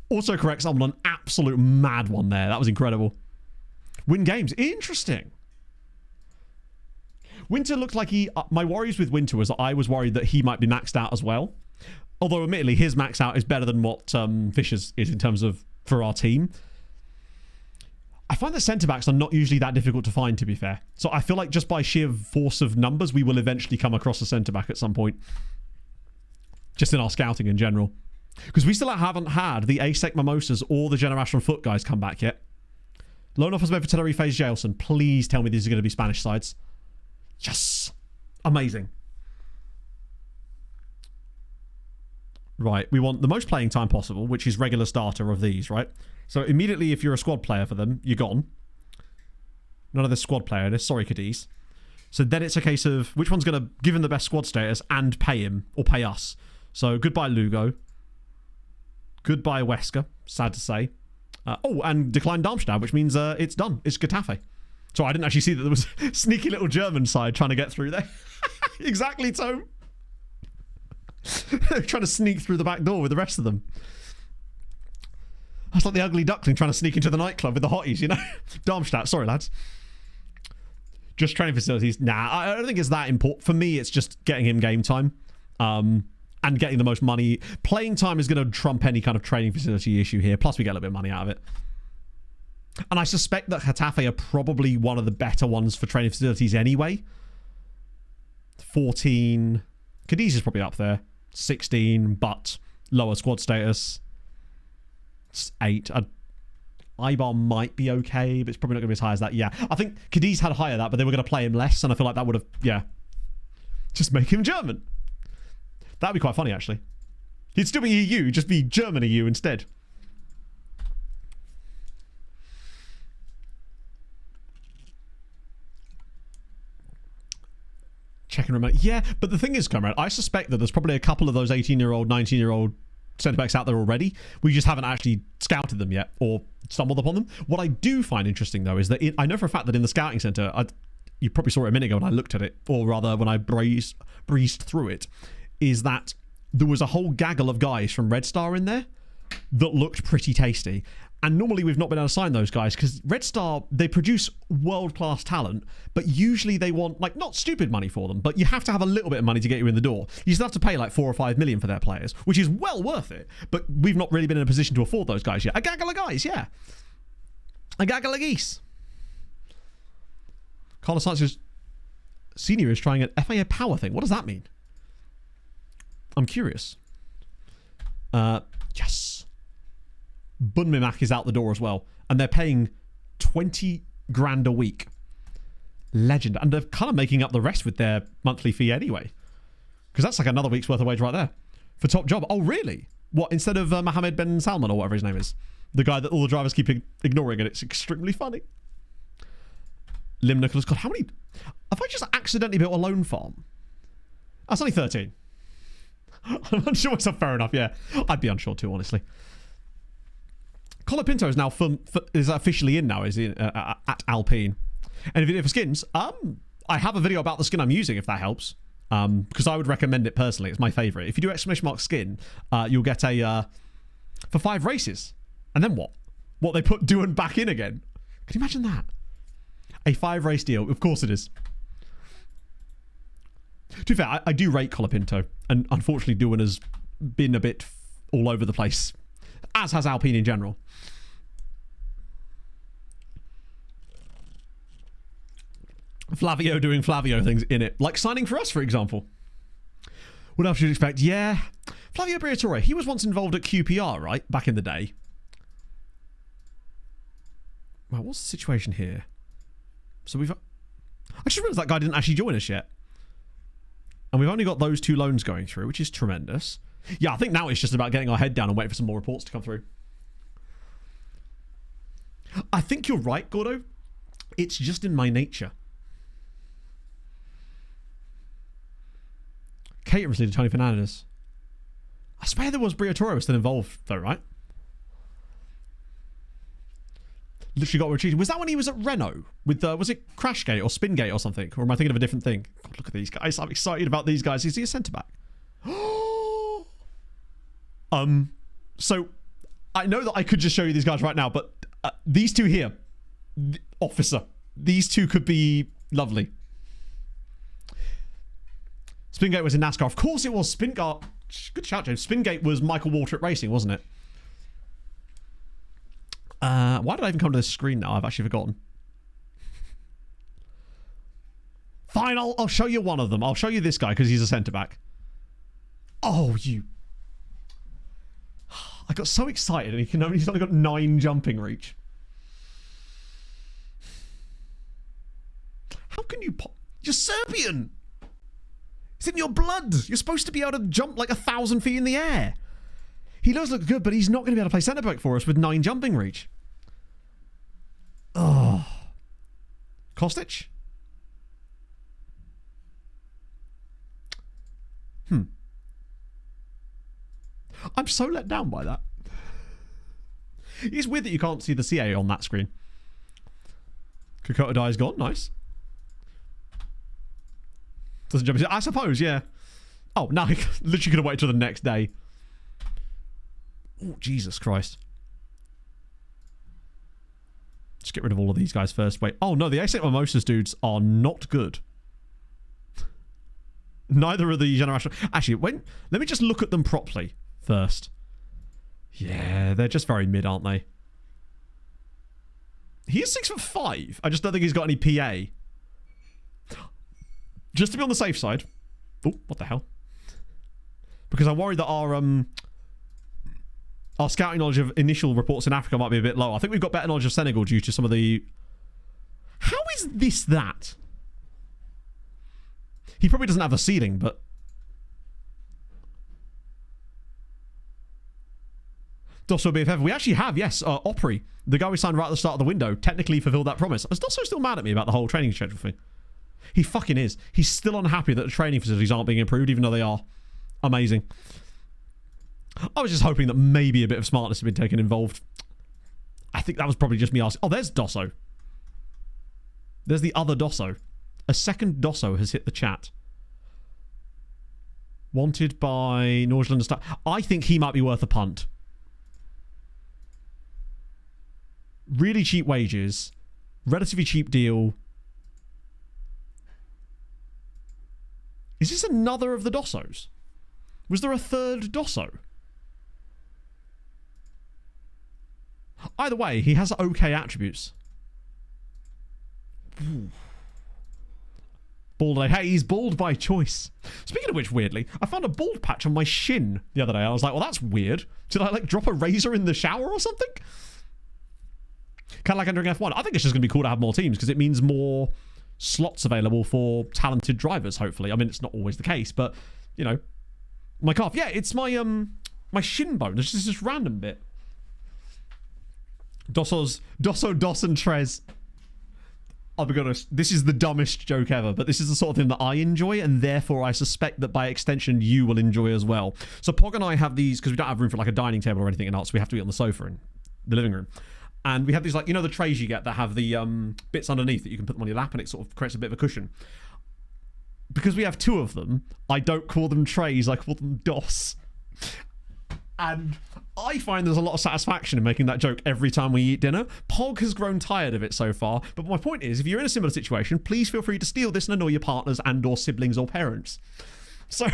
Also corrects someone an absolute mad one there. That was incredible. Win games. Interesting. Winter looked like he... my worries with Winter was that I was worried that he might be maxed out as well. Although, admittedly, his max out is better than what Fisher's is in terms of for our team. I find that centre-backs are not usually that difficult to find, to be fair. So I feel like just by sheer force of numbers, we will eventually come across a centre-back at some point. Just in our scouting in general. Because we still haven't had the ASEC Mimosas or the Generational Foot guys come back yet. Loan offers made for Tenerife's Jailson. Please tell me these are going to be Spanish sides. Yes! Amazing. Right, we want the most playing time possible, which is regular starter of these, right? So immediately, if you're a squad player for them, you're gone. None of this squad player in this. Sorry, Cadiz. So then it's a case of which one's going to give him the best squad status and pay him, or pay us. So goodbye, Lugo. Goodbye, Wesker. Sad to say. And decline Darmstadt, which means it's done. It's Getafe. So I didn't actually see that there was a sneaky little German side trying to get through there. Exactly, Tom. Trying to sneak through the back door with the rest of them. That's like the ugly duckling trying to sneak into the nightclub with the hotties, you know? Darmstadt, sorry lads. Just training facilities. Nah, I don't think it's that important. For me, it's just getting him game time. And getting the most money. Playing time is going to trump any kind of training facility issue here. Plus, we get a little bit of money out of it. And I suspect that Getafe are probably one of the better ones for training facilities anyway. 14. Cadiz is probably up there. 16, but lower squad status. 8. Ibar might be okay, but it's probably not going to be as high as that. Yeah, I think Cadiz had higher that, but they were going to play him less, and I feel like that would have, yeah. Just make him German. That'd be quite funny, actually. He'd still be EU, just be German EU instead. Checking remote. Yeah, but the thing is, Comrade, I suspect that there's probably a couple of those 18-year-old, 19-year-old centre-backs out there already. We just haven't actually scouted them yet or stumbled upon them. What I do find interesting, though, is that I know for a fact that in the scouting centre, you probably saw it a minute ago when I looked at it, or rather when I breezed through it, is that there was a whole gaggle of guys from Red Star in there that looked pretty tasty. And normally we've not been able to sign those guys because Red Star, they produce world-class talent, but usually they want, like, not stupid money for them, but you have to have a little bit of money to get you in the door. You still have to pay like 4 or 5 million for their players, which is well worth it, but we've not really been in a position to afford those guys yet. A gaggle of guys, yeah. A gaggle of geese. Carlos Sanchez Senior is trying an FAA power thing. What does that mean? I'm curious. Yes. Bunmimak is out the door as well. And they're paying 20 grand a week. Legend. And they're kind of making up the rest with their monthly fee anyway. Because that's like another week's worth of wage right there. For top job. Oh, really? What, instead of Mohammed Ben Salman or whatever his name is? The guy that all the drivers keep ignoring, and it's extremely funny. Lim Nicholas. God, how many... Have I just accidentally built a loan farm? That's only 13. I'm unsure myself, fair enough, yeah. I'd be unsure too, honestly. Colapinto is now is officially in now, is he, at Alpine. And video for skins, I have a video about the skin I'm using, if that helps. Because I would recommend it personally. It's my favourite. If you do exclamation mark skin, you'll get a... for 5 races. And then what? What, they put Doohan back in again? Can you imagine that? A 5-race deal. Of course it is. To be fair, I do rate Colapinto. And unfortunately, Doohan has been a bit all over the place. As has Alpine in general. Flavio doing Flavio things in it. Like signing for us, for example. What else should you expect? Yeah. Flavio Briatore, he was once involved at QPR, right? Back in the day. Well, what's the situation here? So we've... I just realised that guy didn't actually join us yet. And we've only got those 2 loans going through, which is tremendous. Yeah, I think now it's just about getting our head down and waiting for some more reports to come through. I think you're right, Gordo. It's just in my nature. Caterers leader Tony Fernandez. I swear there was Briatore was still involved, though, right? Literally got retreated. Was that when he was at Renault? With, was it Crashgate or Spingate or something? Or am I thinking of a different thing? God, look at these guys. I'm excited about these guys. Is he a centre-back? So, I know that I could just show you these guys right now, but these two here, officer, these two could be lovely. Spingate was in NASCAR. Of course it was. Spingate. Good shout, James. Spingate was Michael Waltrip Racing, wasn't it? Why did I even come to this screen now? I've actually forgotten. Fine, I'll show you one of them. I'll show you this guy because he's a centre-back. Oh, you... I got so excited and he's only got 9 jumping reach. How can you pop... You're Serbian! It's in your blood! You're supposed to be able to jump like 1,000 feet in the air. He does look good, but he's not going to be able to play centre-back for us with 9 jumping reach. Oh. Kostic? I'm so let down by that. It's weird that you can't see the CA on that screen. Kokoto Dai's gone. Nice. Doesn't jump. I suppose, yeah. Oh, now he literally could have waited till the next day. Oh, Jesus Christ. Just get rid of all of these guys first. Wait. Oh, no. The A6 Mimosas dudes are not good. Neither are the Generation... Actually, let me just look at them properly first. Yeah, they're just very mid, aren't they? He is 6'5". I just don't think he's got any PA. Just to be on the safe side. Oh, what the hell? Because I worry that our scouting knowledge of initial reports in Africa might be a bit low. I think we've got better knowledge of Senegal due to some of the... How is this that? He probably doesn't have a ceiling, but... Dosso BFF. We actually have, yes, Opry, the guy we signed right at the start of the window, technically fulfilled that promise. Is Dosso still mad at me about the whole training schedule thing? He fucking is. He's still unhappy that the training facilities aren't being improved, even though they are. Amazing. I was just hoping that maybe a bit of smartness had been taken involved. I think that was probably just me asking. Oh, there's Dosso. There's the other Dosso. A second Dosso has hit the chat. Wanted by Norgeland. I think he might be worth a punt. Really cheap wages. Relatively cheap deal. Is this another of the Dossos? Was there a third Dosso? Either way, he has okay attributes. Ooh. Bald. Hey, he's bald by choice. Speaking of which, weirdly, I found a bald patch on my shin the other day. I was like, well, that's weird. Did I, like, drop a razor in the shower or something? Kind of like entering F1. I think it's just going to be cool to have more teams because it means more slots available for talented drivers, hopefully. I mean, it's not always the case, but, you know. My calf. Yeah, it's my my shin bone. It's just this random bit. Dosso, Dos, and Trez. I'll be honest, this is the dumbest joke ever, but this is the sort of thing that I enjoy, and therefore I suspect that by extension you will enjoy as well. So Pog and I have these, because we don't have room for like a dining table or anything in ours, so we have to be on the sofa in the living room. And we have these, like, you know, the trays you get that have the bits underneath that you can put them on your lap and it sort of creates a bit of a cushion. Because we have 2 of them, I don't call them trays, I call them DOS. And I find there's a lot of satisfaction in making that joke every time we eat dinner. Pog has grown tired of it so far, but my point is, if you're in a similar situation, please feel free to steal this and annoy your partners and or siblings or parents. So,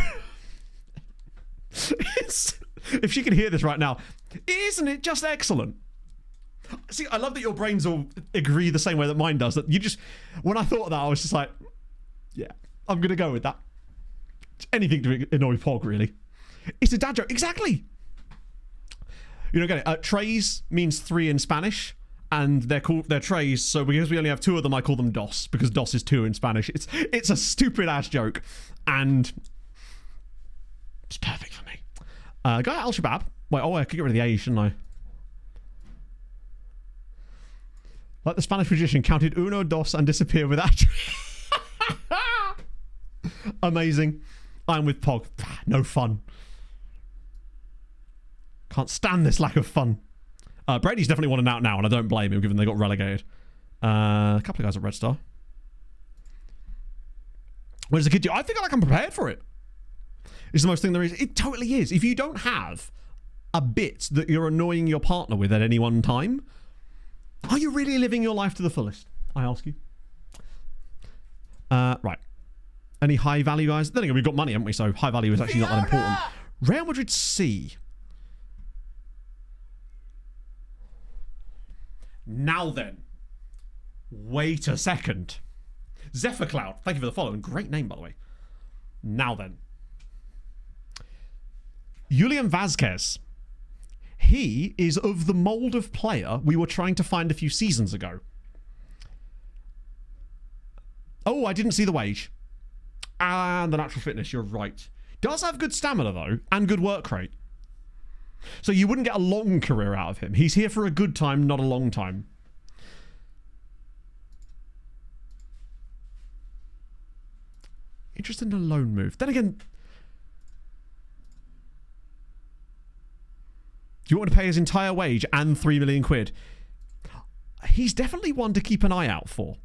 if she can hear this right now, isn't it just excellent? See, I love that your brains all agree the same way that mine does. That you just, when I thought of that, I was just like, yeah, I'm going to go with that. Anything to annoy Pog, really. It's a dad joke. Exactly. You don't get it. Trays means 3 in Spanish, and they're trays. So because we only have 2 of them, I call them dos, because dos is 2 in Spanish. It's a stupid ass joke, and it's perfect for me. Guy Al Shabab. Wait, I could get rid of the A, shouldn't I? Like the Spanish magician, counted uno, dos, and disappear without. Amazing. I'm with Pog. No fun. Can't stand this lack of fun. Brady's definitely wanting out now, and I don't blame him, given they got relegated. A couple of guys at Red Star. What does the kid do? I think I'm prepared for it. It's the most thing there is. It totally is. If you don't have a bit that you're annoying your partner with at any one time, are you really living your life to the fullest? I ask you. Right. Any high value guys? Then again, we've got money, haven't we? So high value is actually not that important. Real Madrid C. Now then. Wait a second. Zephyr Cloud. Thank you for the follow. And great name, by the way. Now then. Julian Vazquez. He is of the mould of player we were trying to find a few seasons ago. Oh, I didn't see the wage. And the natural fitness, you're right. Does have good stamina, though, and good work rate. So you wouldn't get a long career out of him. He's here for a good time, not a long time. Interested in a loan move. Then again, do you want to pay his entire wage and 3 million quid? He's definitely one to keep an eye out for.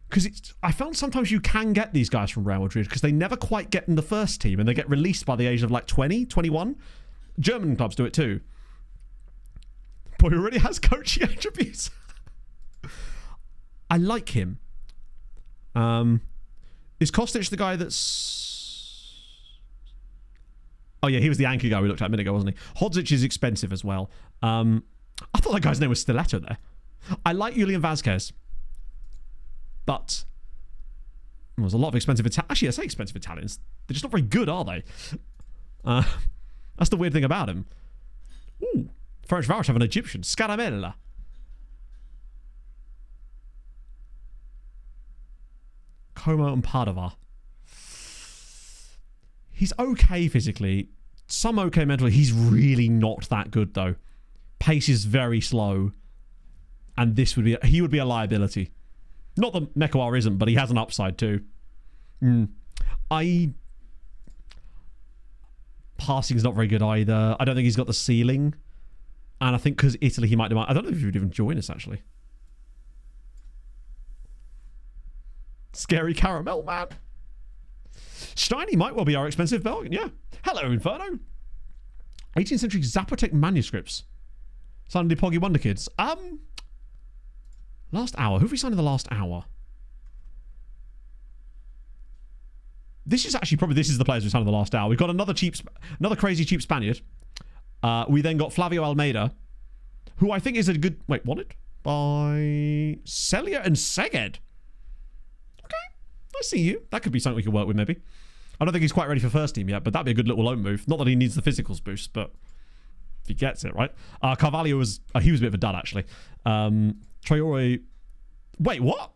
Because I found sometimes you can get these guys from Real Madrid because they never quite get in the first team and they get released by the age of like 20, 21. German clubs do it too. Boy, he already has coaching attributes. I like him. Is Kostic the guy that's... Oh yeah, he was the anchor guy we looked at a minute ago, wasn't he? Hodzic is expensive as well. I thought that guy's name was Stiletto there. I like Julian Vazquez. But there's a lot of expensive Italians. Actually, I say expensive Italians. They're just not very good, are they? That's the weird thing about him. Ooh, French Varus have an Egyptian. Scaramella. Como and Padova. He's okay physically. Some okay mentally. He's really not that good, though. Pace is very slow. And he would be a liability. Not that Mekawar isn't, but he has an upside too. Passing's not very good either. I don't think he's got the ceiling. And I think because Italy, he might demand... I don't know if he would even join us, actually. Scary Caramel, man. Steiny might well be our expensive Belgian, yeah. Hello, Inferno. 18th century Zapotec manuscripts. Signed the Poggy Wonder Kids. Last hour. Who have we signed in the last hour? This is the players we signed in the last hour. We've got another crazy cheap Spaniard. We then got Flavio Almeida, who I think is a good... Wait, wanted? By Celia and Seged. Okay, I see you. That could be something we could work with, maybe. I don't think he's quite ready for first team yet, but that'd be a good little loan move. Not that he needs the physicals boost, but if he gets it, right? Carvalho was... he was a bit of a dud, actually. Traore... Wait, what?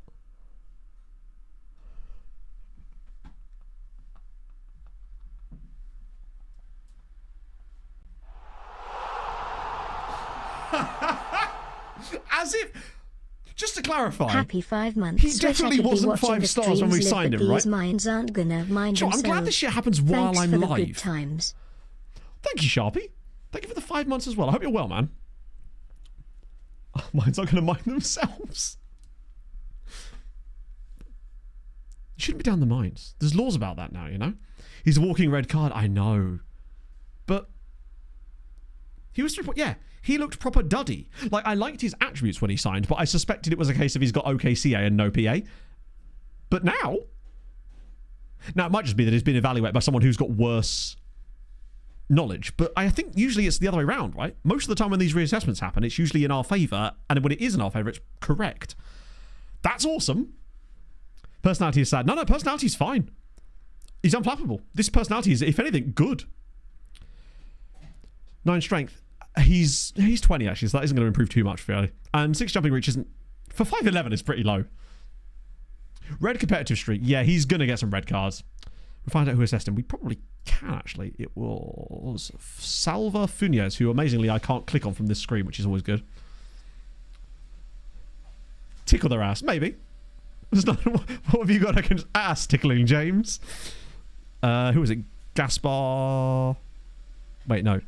As if... Just to clarify... Happy 5 months. He definitely wasn't 5 stars when we signed him, right? These minds aren't gonna mind themselves. I'm glad this shit happens while I'm live. Good times. Thank you, Sharpie. Thank you for the 5 months as well. I hope you're well, man. Minds aren't going to mind themselves. You shouldn't be down the mines. There's laws about that now, you know? He's a walking red card. I know. But he was... Yeah, he looked proper duddy. Like, I liked his attributes when he signed, but I suspected it was a case of he's got OKCA and no PA. But now... Now, it might just be that he's been evaluated by someone who's got worse knowledge, but I think usually it's the other way around, right? Most of the time when these reassessments happen, it's usually in our favour, and when it is in our favour, it's correct. That's awesome. Personality is sad. No, personality is fine. He's unflappable. This personality is, if anything, good. 9 strength. He's 20, actually, so that isn't going to improve too much, really. And 6 jumping reach isn't... For 5'11", it's pretty low. Red competitive streak. Yeah, he's going to get some red cards. We'll find out who assessed him. We probably can, actually. It was Salva Funes, who, amazingly, I can't click on from this screen, which is always good. Tickle their ass. Maybe. What have you got against ass tickling, James? Who was it? Gaspar... Wait, no.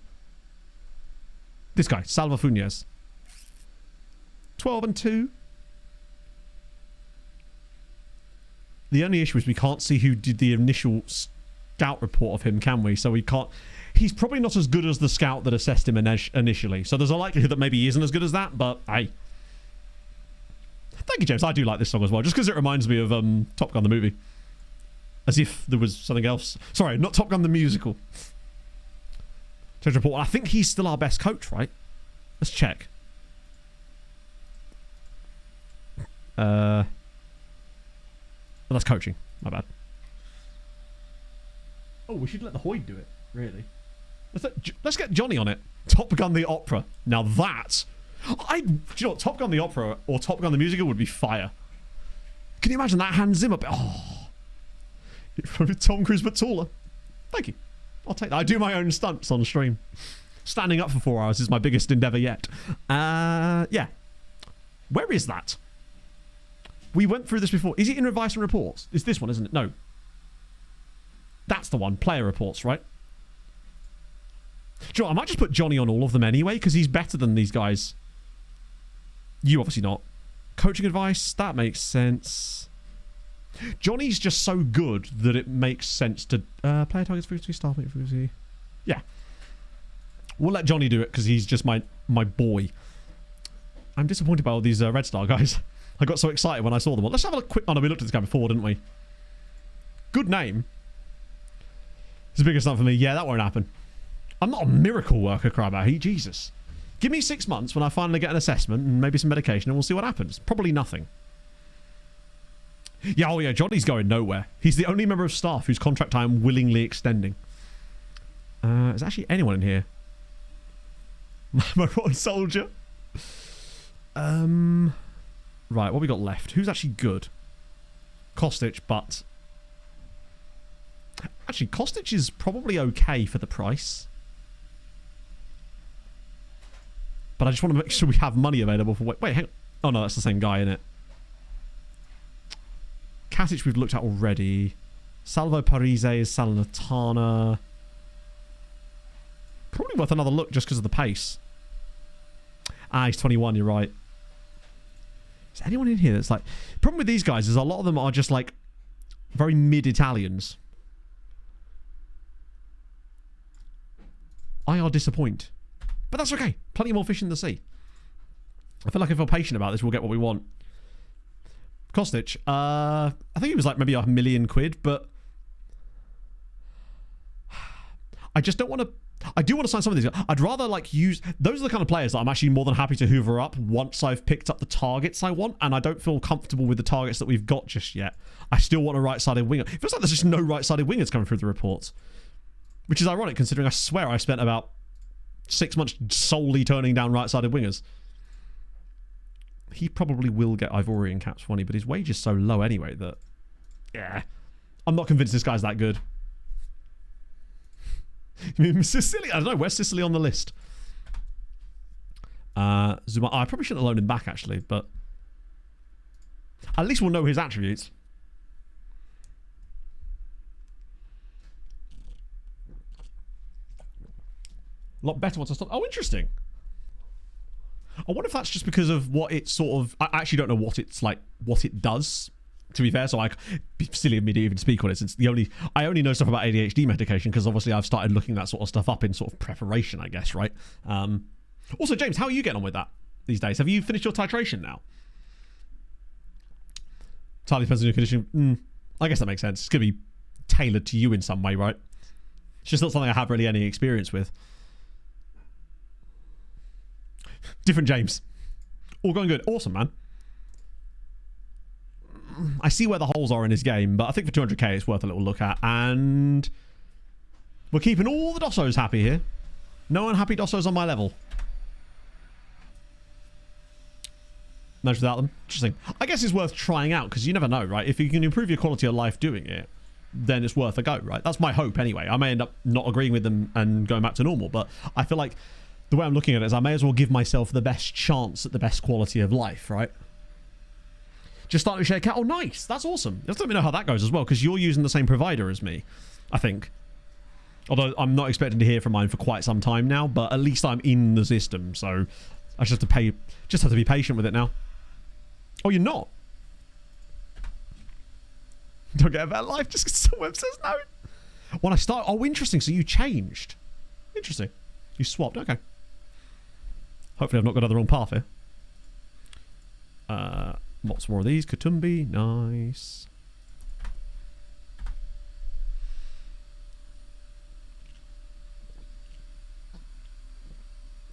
This guy, Salva Funes. 12 and 2. The only issue is we can't see who did the initial scout report of him, can we? So we can't... He's probably not as good as the scout that assessed him initially. So there's a likelihood that maybe he isn't as good as that, but hey. Thank you, James. I do like this song as well, just because it reminds me of Top Gun the movie. As if there was something else. Sorry, not Top Gun the musical. Judge report. I think he's still our best coach, right? Let's check. Well, that's coaching. My bad. Oh, we should let the Hoyd do it. Really? Let's get Johnny on it. Top Gun the Opera. Now that... do you know what? Top Gun the Opera or Top Gun the Musical would be fire. Can you imagine that Hans Zimmer? Oh. Tom Cruise but taller. Thank you. I'll take that. I do my own stunts on stream. Standing up for 4 hours is my biggest endeavour yet. Yeah. Where is that? We went through this before. Is it in advice and reports? It's this one, isn't it? No. That's the one. Player reports, right? Do you know what? I might just put Johnny on all of them anyway, because he's better than these guys. You obviously not. Coaching advice, that makes sense. Johnny's just so good that it makes sense to... player targets frequency, staff meeting frequency. Yeah. We'll let Johnny do it, because he's just my boy. I'm disappointed by all these Red Star guys. I got so excited when I saw them all. Let's have a quick... Oh no, we looked at this guy before, didn't we? Good name. It's the biggest stunt for me. Yeah, that won't happen. I'm not a miracle worker, Crybaby. Jesus. Give me 6 months when I finally get an assessment and maybe some medication and we'll see what happens. Probably nothing. Yeah, oh yeah, Johnny's going nowhere. He's the only member of staff whose contract I am willingly extending. Is there actually anyone in here? My rotten soldier. Right, what we got left? Who's actually good? Kostic, but... Actually, Kostic is probably okay for the price. But I just want to make sure we have money available for... Wait, hang on. Oh no, that's the same guy, isn't it? Katic we've looked at already. Salvo Parise is Salernitana. Probably worth another look just because of the pace. Ah, he's 21, you're right. Is there anyone in here that's like... Problem with these guys is a lot of them are just like very mid-Italians. I are disappoint. But that's okay. Plenty more fish in the sea. I feel like if we're patient about this, we'll get what we want. Kostic. I think it was like maybe £1 million, but... I just don't want to... I do want to sign some of these. I'd rather like use... Those are the kind of players that I'm actually more than happy to hoover up once I've picked up the targets I want, and I don't feel comfortable with the targets that we've got just yet. I still want a right-sided winger. It feels like there's just no right-sided wingers coming through the reports. Which is ironic, considering I swear I spent about 6 months solely turning down right-sided wingers. He probably will get Ivorian caps funny, but his wage is so low anyway that... Yeah. I'm not convinced this guy's that good. I mean, Sicily? I don't know. Where's Sicily on the list? Zuma. I probably shouldn't have loaned him back, actually, but... At least we'll know his attributes. A lot better once I stop. Oh, interesting. I wonder if that's just because of what it sort of... I actually don't know what it's like, what it does, to be fair, so it'd be silly of me to even speak on it, since I only know stuff about ADHD medication, because obviously I've started looking that sort of stuff up in sort of preparation, I guess, right? Also, James, how are you getting on with that these days? Have you finished your titration now? Entirely depends on your condition. I guess that makes sense. It's going to be tailored to you in some way, right? It's just not something I have really any experience with. Different James. All going good. Awesome, man. I see where the holes are in his game, but I think for 200k it's worth a little look at. And we're keeping all the Dossos happy here. No unhappy Dossos on my level. Managed without them. Interesting. I guess it's worth trying out, because you never know, right? If you can improve your quality of life doing it, then it's worth a go, right? That's my hope anyway. I may end up not agreeing with them and going back to normal, but I feel like the way I'm looking at it is I may as well give myself the best chance at the best quality of life, right? Just starting to share cat. Oh, nice. That's awesome. Just let me know how that goes as well, because you're using the same provider as me, I think. Although I'm not expecting to hear from mine for quite some time now, but at least I'm in the system, so I just have to be patient with it now. Oh, you're not? Don't get a better life just because someone says no. When I start... Oh, interesting. So you changed. Interesting. You swapped. Okay. Hopefully I've not got on the wrong path here. Lots more of these. Katumbi. Nice.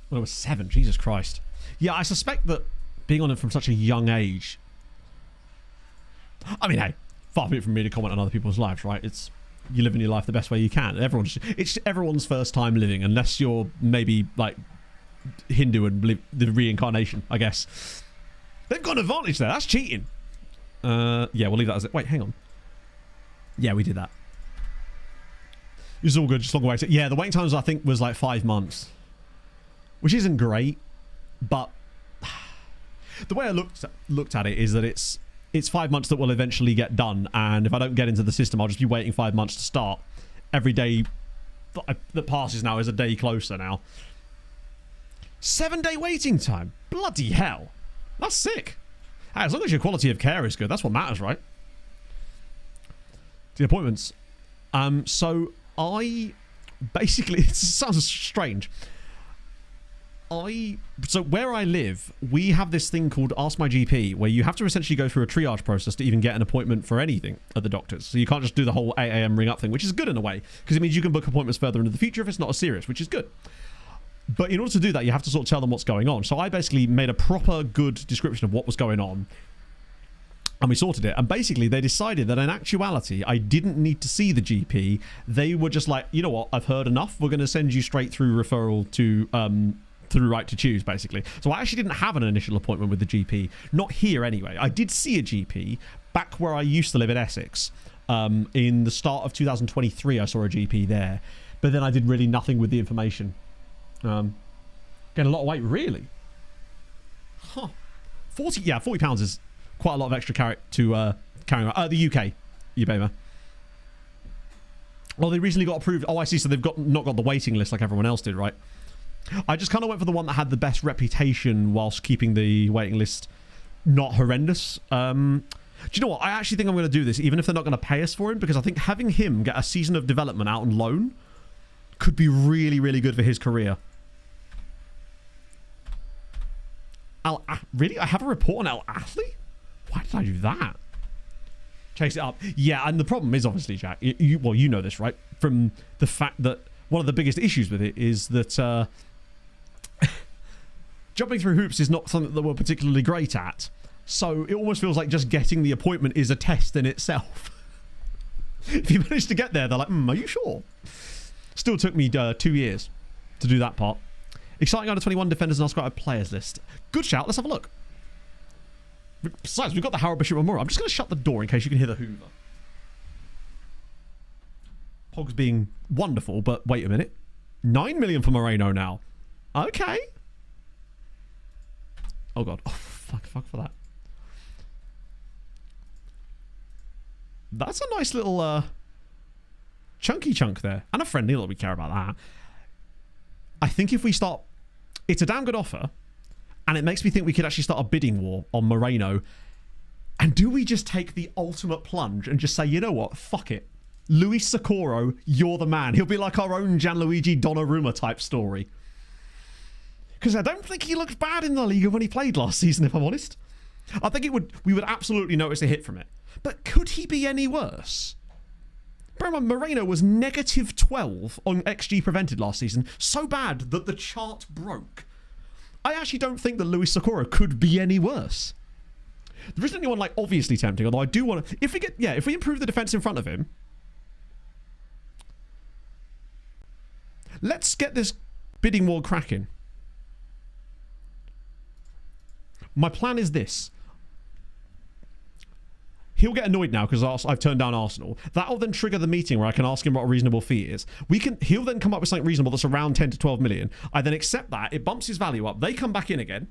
When I was 7. Jesus Christ. Yeah, I suspect that being on it from such a young age... I mean, hey, far be it from me to comment on other people's lives, right? It's... You living your life the best way you can. It's everyone's first time living, unless you're maybe, like, Hindu and believe the reincarnation, I guess. They've got an advantage there. That's cheating. Yeah, we'll leave that as it. Wait, hang on. Yeah, we did that. It was all good. Just long wait. Yeah, the waiting times, I think, was like 5 months. Which isn't great, but the way I looked at it is that it's 5 months that will eventually get done, and if I don't get into the system, I'll just be waiting 5 months to start. Every day that passes now is a day closer now. 7-day waiting time. Bloody hell. That's sick. Hey, as long as your quality of care is good, that's what matters, right? The appointments. So I basically, it sounds strange. So where I live, we have this thing called Ask My GP, where you have to essentially go through a triage process to even get an appointment for anything at the doctor's. So you can't just do the whole 8 a.m. ring up thing, which is good in a way, because it means you can book appointments further into the future if it's not as serious, which is good. But in order to do that, you have to sort of tell them what's going on. So I basically made a proper good description of what was going on, and we sorted it. And basically, they decided that in actuality, I didn't need to see the GP. They were just like, you know what, I've heard enough. We're going to send you straight through referral to... through Right to Choose, basically. So I actually didn't have an initial appointment with the GP. Not here, anyway. I did see a GP back where I used to live in Essex. In the start of 2023, I saw a GP there. But then I did really nothing with the information. Getting a lot of weight, really? Huh. 40 pounds is quite a lot of extra carry around. The UK, you baby. Well, they recently got approved. Oh, I see. So they've not got the waiting list like everyone else did, right? I just kind of went for the one that had the best reputation whilst keeping the waiting list not horrendous. Do you know what? I actually think I'm going to do this, even if they're not going to pay us for him, because I think having him get a season of development out on loan could be really, really good for his career. Really? I have a report on Al Athlete? Why did I do that? Chase it up. Yeah, and the problem is, obviously, Jack, you know this, right? From the fact that one of the biggest issues with it is that... jumping through hoops is not something that we're particularly great at, so it almost feels like just getting the appointment is a test in itself. If you manage to get there, they're like, are you sure? Still took me 2 years to do that part. Exciting under 21 defenders and unscribed players list. Good shout, let's have a look. Besides, we've got the Harold Bishop Memorial. I'm just going to shut the door in case you can hear the Hoover. Pogs being wonderful, but wait a minute. 9 million for Moreno now. Okay. Oh god. Oh, fuck for that. That's a nice little chunky chunk there. And a friendly that we care about that. I think if we start... It's a damn good offer. And it makes me think we could actually start a bidding war on Moreno. And do we just take the ultimate plunge and just say, you know what? Fuck it. Luis Socorro, you're the man. He'll be like our own Gianluigi Donnarumma type story. Because I don't think he looked bad in La Liga when he played last season, if I'm honest. I think we would absolutely notice a hit from it. But could he be any worse? Bear in mind, Moreno was negative 12 on XG prevented last season. So bad that the chart broke. I actually don't think that Luis Socorro could be any worse. There isn't anyone like obviously tempting, although I do want to... If we improve the defence in front of him... Let's get this bidding war cracking. My plan is this. He'll get annoyed now because I've turned down Arsenal. That'll then trigger the meeting where I can ask him what a reasonable fee is. He'll then come up with something reasonable that's around 10 to 12 million. I then accept that. It bumps his value up. They come back in again.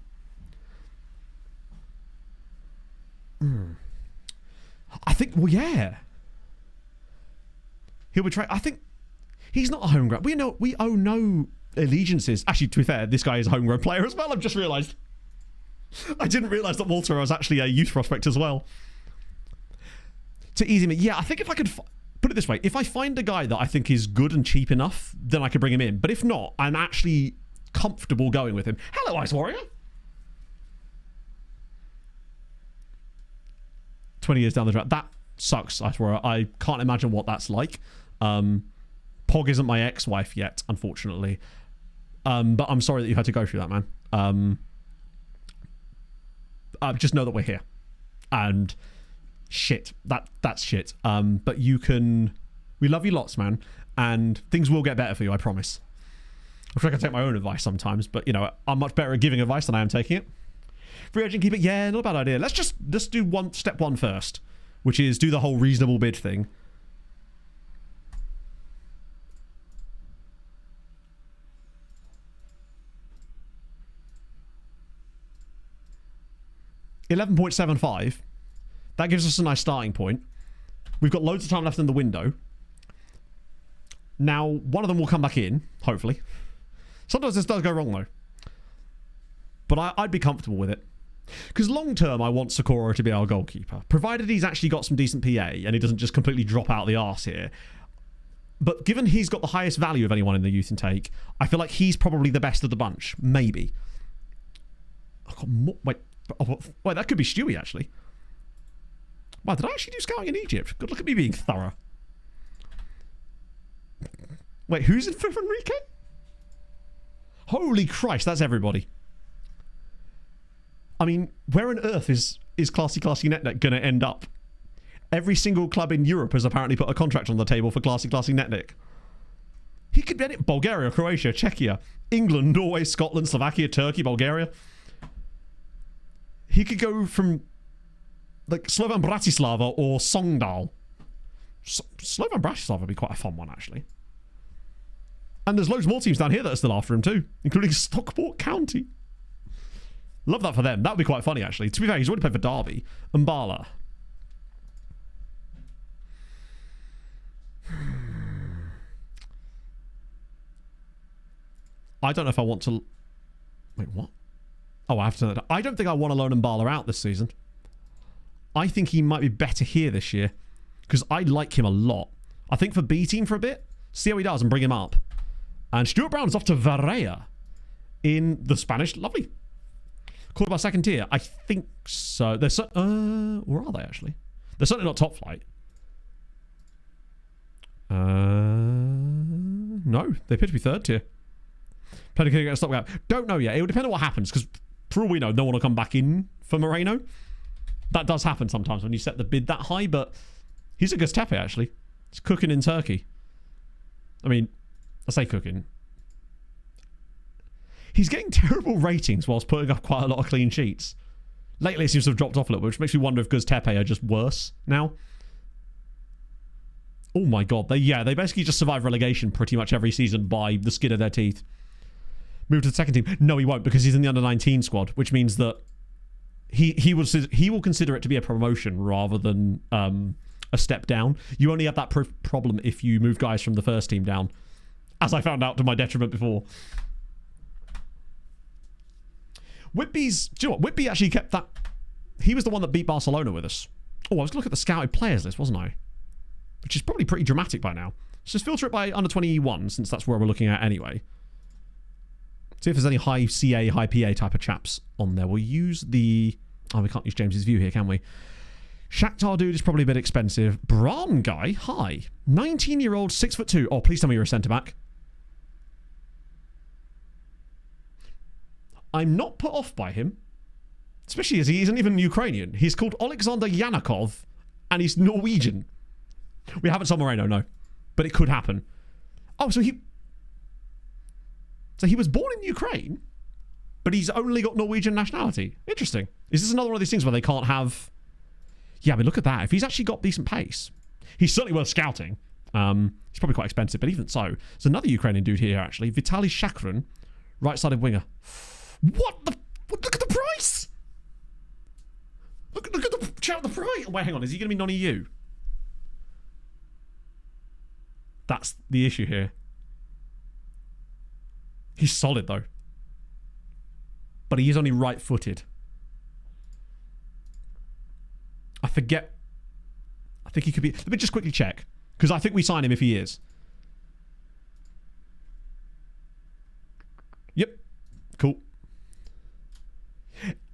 I think, well, yeah. He'll betray. I think He's not a homegrown. We owe no allegiances. Actually, to be fair, this guy is a homegrown player as well. I've just realised. I didn't realise that Walter was actually a youth prospect as well. To easy me, yeah, I think if I could put it this way, if I find a guy that I think is good and cheap enough, then I could bring him in. But if not, I'm actually comfortable going with him. Hello, Ice Warrior. 20 years down the track. That sucks, Ice Warrior. I can't imagine what that's like. Pog isn't my ex-wife yet, unfortunately. But I'm sorry that you had to go through that, man. Just know that we're here. And shit. That's shit. But you can... We love you lots, man. And things will get better for you, I promise. I feel like I take my own advice sometimes, but, you know, I'm much better at giving advice than I am taking it. Free agent keep it? Yeah, not a bad idea. Let's do step one first, which is do the whole reasonable bid thing. $11.75. That gives us a nice starting point. We've got loads of time left in the window. Now, one of them will come back in, hopefully. Sometimes this does go wrong, though. But I'd be comfortable with it. Because long term, I want Socorro to be our goalkeeper. Provided he's actually got some decent PA and he doesn't just completely drop out the arse here. But given he's got the highest value of anyone in the youth intake, I feel like he's probably the best of the bunch. Maybe. I've got more... Wait, that could be Stewie, actually. Wow, did I actually do scouting in Egypt? Good, look at me being thorough. Wait, who's in for Enrique? Holy Christ, that's everybody. I mean, where on earth is Classy Netnet going to end up? Every single club in Europe has apparently put a contract on the table for Classy Netnet. He could get it. Bulgaria, Croatia, Czechia, England, Norway, Scotland, Slovakia, Turkey, Bulgaria. He could go from like Slovan Bratislava or Songdal. Slovan Bratislava would be quite a fun one, actually. And there's loads more teams down here that are still after him too, including Stockport County. Love that for them. That would be quite funny, actually. To be fair, he's already played for Derby. Mbala. I don't know if I want to... Wait, what? Oh, I have to turn that down. I don't think I want to loan Mbala out this season. I think he might be better here this year. Because I like him a lot. I think for B team for a bit. See how he does and bring him up. And Stuart Brown's off to Varela in the Spanish. Lovely. Called by second tier. I think so. They're where are they actually? They're certainly not top flight. No, they appear to be third tier. Plenty can get a stopgap. Don't know yet. It will depend on what happens because for all we know, no one will come back in for Moreno. That does happen sometimes when you set the bid that high, but he's a Göztepe actually. He's cooking in Turkey. I mean, I say cooking. He's getting terrible ratings whilst putting up quite a lot of clean sheets. Lately, it seems to have dropped off a little bit, which makes me wonder if Göztepe are just worse now. Oh my god. They basically just survive relegation pretty much every season by the skin of their teeth. Move to the second team. No, he won't because he's in the under-19 squad, which means that he will consider it to be a promotion rather than a step down. You only have that problem if you move guys from the first team down, as I found out to my detriment before. Whitby's... Do you know what? Whitby actually kept that... He was the one that beat Barcelona with us. Oh, I was looking at the scouted players list, wasn't I? Which is probably pretty dramatic by now. Let's just filter it by under 21, since that's where we're looking at anyway. See if there's any high CA, high PA type of chaps on there. We'll use the... Oh, we can't use James's view here, can we? Shakhtar dude is probably a bit expensive. Braun guy, hi. 19-year-old, 6'2". Oh, please tell me you're a centre-back. I'm not put off by him. Especially as he isn't even Ukrainian. He's called Alexander Yanakov, and he's Norwegian. We haven't sold Moreno, no. But it could happen. Oh, so he was born in Ukraine, but he's only got Norwegian nationality. Interesting. Is this another one of these things where they can't have... Yeah, I mean, look at that. If he's actually got decent pace, he's certainly worth scouting. He's probably quite expensive, but even so, there's another Ukrainian dude here, actually. Vitaly Shakrin, right-sided winger. What the... Look at the price! Look at the... Check out the price! Wait, hang on. Is he going to be non-EU? That's the issue here. He's solid, though. But he is only right-footed. I forget. I think he could be... Let me just quickly check. Because I think we sign him if he is. Yep. Cool.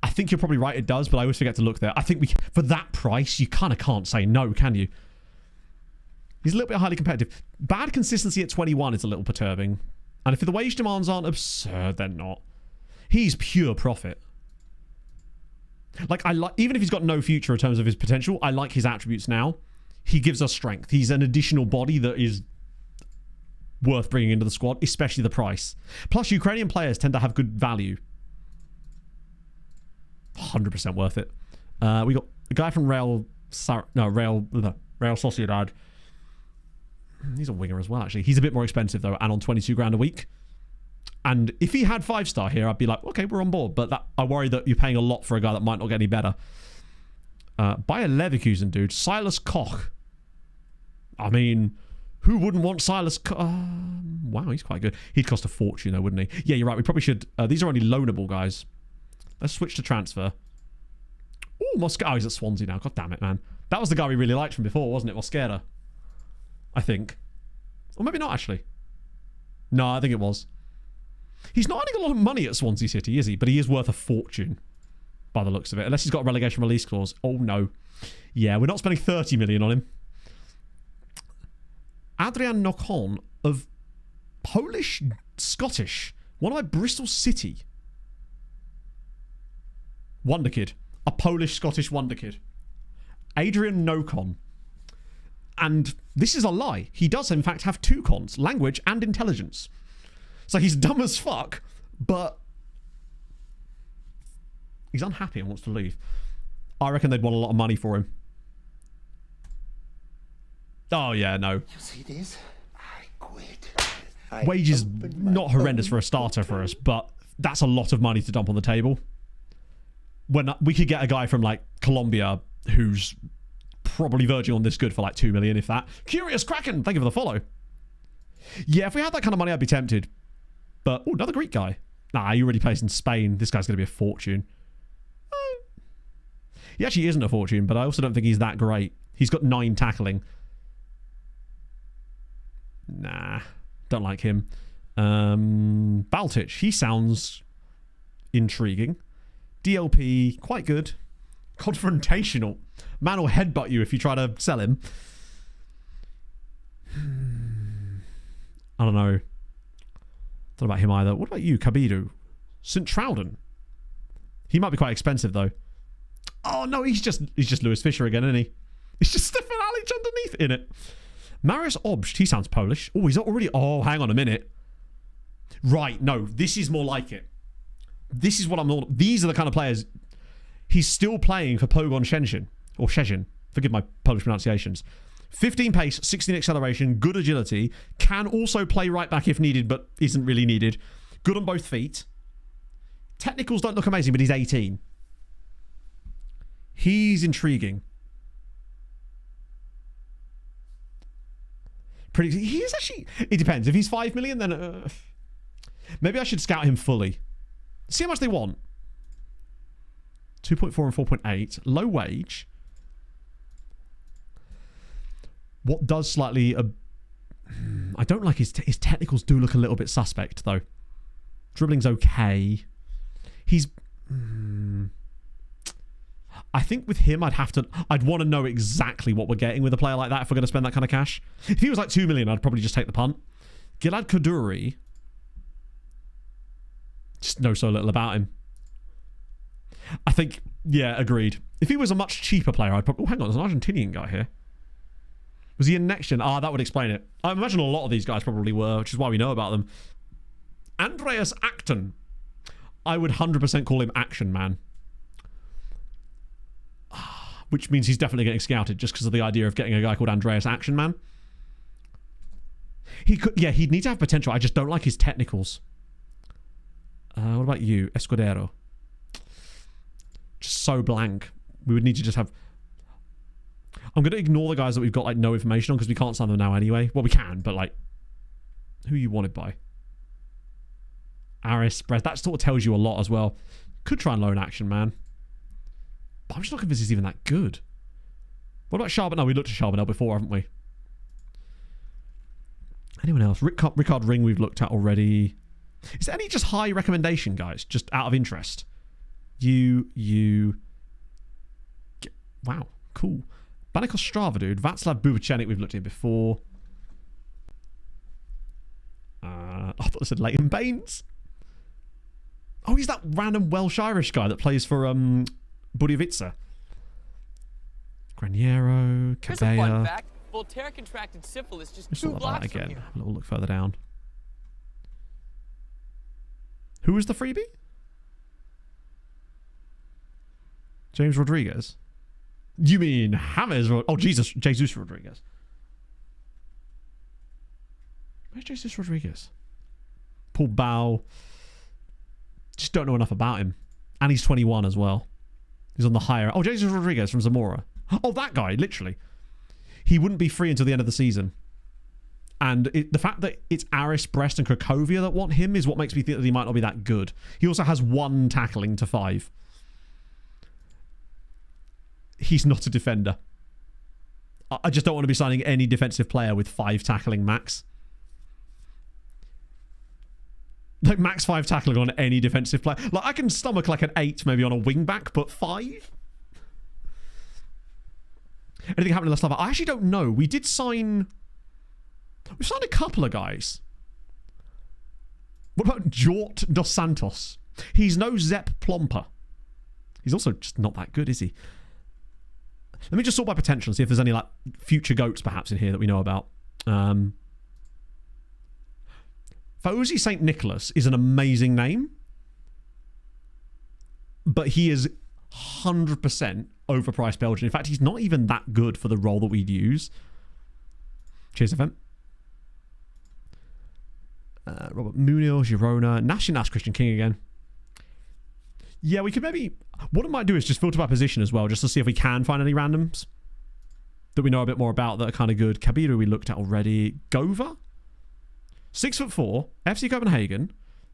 I think you're probably right, it does, but I always forget to look there. I think we... For that price, you kind of can't say no, can you? He's a little bit highly competitive. Bad consistency at 21 is a little perturbing. And if the wage demands aren't absurd, they're not. He's pure profit. Like, even if he's got no future in terms of his potential, I like his attributes now. He gives us strength. He's an additional body that is worth bringing into the squad, especially the price. Plus, Ukrainian players tend to have good value. 100% worth it. We got a guy from Real Sociedad. He's a winger as well, actually. He's a bit more expensive, though, and on 22 grand a week. And if he had 5-star here, I'd be like, okay, we're on board. But I worry that you're paying a lot for a guy that might not get any better. Bayer Leverkusen, dude. Silas Koch. I mean, who wouldn't want Silas Koch? Wow, he's quite good. He'd cost a fortune, though, wouldn't he? Yeah, you're right. We probably should. These are only loanable guys. Let's switch to transfer. Oh, Mosquera. Oh, he's at Swansea now. God damn it, man. That was the guy we really liked from before, wasn't it? Mosquera. I think. Or maybe not, actually. No, I think it was. He's not earning a lot of money at Swansea City, is he? But he is worth a fortune, by the looks of it. Unless he's got a relegation release clause. Oh, no. Yeah, we're not spending 30 million on him. Adrian Nokon of Polish-Scottish. One of my Bristol City. Wonder Kid. A Polish-Scottish Wonder Kid. Adrian Nokon. And this is a lie. He does, in fact, have 2 cons. Language and intelligence. So he's dumb as fuck, but he's unhappy and wants to leave. I reckon they'd want a lot of money for him. Oh, yeah, no. You see this? I quit. Wages not horrendous for a starter for us, but that's a lot of money to dump on the table. When we could get a guy from, like, Colombia who's probably verging on this good for, like, 2 million, if that. Curious Kraken, thank you for the follow. Yeah, if we had that kind of money, I'd be tempted. But, oh, another Greek guy. Nah, he already plays in Spain. This guy's going to be a fortune. He actually isn't a fortune, but I also don't think he's that great. He's got 9 tackling. Nah, don't like him. Baltic, he sounds intriguing. DLP, quite good. Confrontational. Man will headbutt you if you try to sell him. I don't know. Don't know about him either. What about you, Kabidu? St. Trouden. He might be quite expensive, though. Oh, no, he's just Lewis Fisher again, isn't he? He's just Stefan Alic underneath in it. Marius Obst, he sounds Polish. Oh, he's already... Oh, hang on a minute. Right, no, this is more like it. This is what I'm... These are the kind of players... He's still playing for Pogoń Szczecin. Or Szczecin. Forgive my Polish pronunciations. 15 pace, 16 acceleration, good agility. Can also play right back if needed, but isn't really needed. Good on both feet. Technicals don't look amazing, but he's 18. He's intriguing. He is actually... It depends. If he's 5 million, then... maybe I should scout him fully. See how much they want. 2.4 and 4.8. Low wage. What does slightly... I don't like his technicals do look a little bit suspect, though. Dribbling's okay. He's... I think with him, I'd want to know exactly what we're getting with a player like that if we're going to spend that kind of cash. If he was like 2 million, I'd probably just take the punt. Gilad Kaduri. Just know so little about him. I think, yeah, agreed. If he was a much cheaper player, I'd probably... Oh, hang on, there's an Argentinian guy here. Was he in next gen? Ah, that would explain it. I imagine a lot of these guys probably were, which is why we know about them. Andreas Acton. I would 100% call him Action Man. Which means he's definitely getting scouted just because of the idea of getting a guy called Andreas Action Man. He could, yeah, he'd need to have potential. I just don't like his technicals. What about you, Escudero? Just so blank. We would need to just have... I'm going to ignore the guys that we've got like no information on because we can't sign them now anyway. Well, we can, but like... Who are you wanted by? Aris, Brest. That sort of tells you a lot as well. Could try and loan action, man. But I'm just not convinced he's even that good. What about Charbonnet? No, we looked at Charbonnet before, haven't we? Anyone else? Rickard Ring we've looked at already. Is there any just high recommendation, guys? Just out of interest. Wow, cool. Banikos Strava, dude. Václav Bubacenik we've looked at before. I thought it said Leighton Baines. Oh, he's that random Welsh-Irish guy that plays for Budiavica. Graniero, Here's a fun Cabella. fact. Voltaire contracted syphilis just Let's 2 look at blocks that from again. here. A little look further down. Who was the freebie? James Rodriguez. You mean James? Oh, Jesus Rodriguez. Where's Jesus Rodriguez? Paul Bow. Just don't know enough about him. And he's 21 as well. He's on the higher... Oh, Jesus Rodriguez from Zamora. Oh, that guy, literally. He wouldn't be free until the end of the season. And the fact that it's Aris, Brest and Cracovia that want him is what makes me think that he might not be that good. He also has 1 tackling to 5. He's not a defender. I just don't want to be signing any defensive player with 5 tackling max. Like max 5 tackling on any defensive player. Like I can stomach like an 8 maybe on a wing back, but 5? Anything happened in the last I actually don't know. We did sign... We've signed a couple of guys. What about Jort dos Santos? He's no Zep Plomper. He's also just not that good, is he? Let me just sort by potential and see if there's any like future goats perhaps in here that we know about. Fozy St. Nicholas is an amazing name. But he is 100% overpriced Belgian. In fact, he's not even that good for the role that we'd use. Cheers, FM. Robert Munoz, Girona. Nash Christian King again. Yeah, we could maybe... What I might do is just filter by position as well, just to see if we can find any randoms that we know a bit more about that are kind of good. Kabiru we looked at already. Gova? 6'4", FC Copenhagen.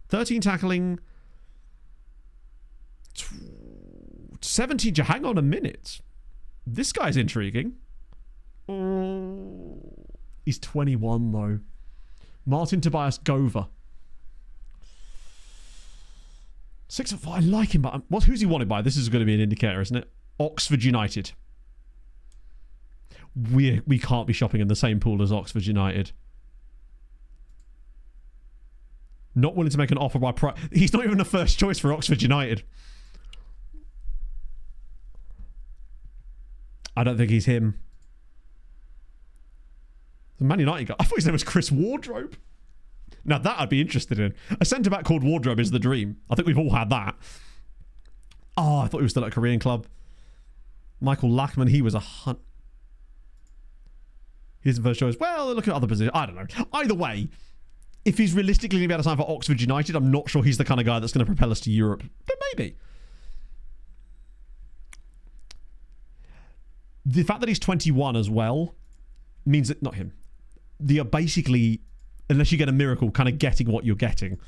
13 tackling. 70... Hang on a minute. This guy's intriguing. He's 21 though. Martin Tobias Gova. 6'4". I like him, but who's he wanted by? This is going to be an indicator, isn't it? Oxford United. We can't be shopping in the same pool as Oxford United. Not willing to make an offer by price. He's not even a first choice for Oxford United. I don't think he's him. The Man United guy. I thought his name was Chris Wardrobe. Now that I'd be interested in. A centre-back called Wardrobe is the dream. I think we've all had that. Oh, I thought he was still at a Korean club. Michael Lachman, he was a hunt. He's the first choice. Well, look at other positions. I don't know. Either way, if he's realistically going to be able to sign for Oxford United, I'm not sure he's the kind of guy that's going to propel us to Europe. But maybe. The fact that he's 21 as well means that... Not him. They are basically... Unless you get a miracle, kind of getting what you're getting.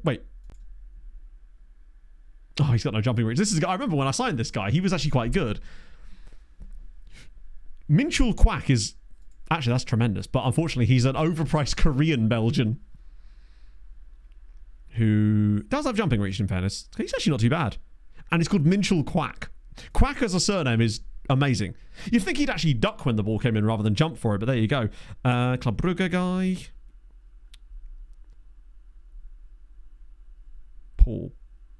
Wait. Oh, he's got no jumping reach. I remember when I signed this guy, he was actually quite good. Minchul Kwak is... Actually, that's tremendous. But unfortunately, he's an overpriced Korean Belgian. Who does have jumping reach, in fairness. He's actually not too bad. And it's called Minchul Kwak. Kwak as a surname is... amazing. You'd think he'd actually duck when the ball came in rather than jump for it, but there you go. Club Brugge guy. Paul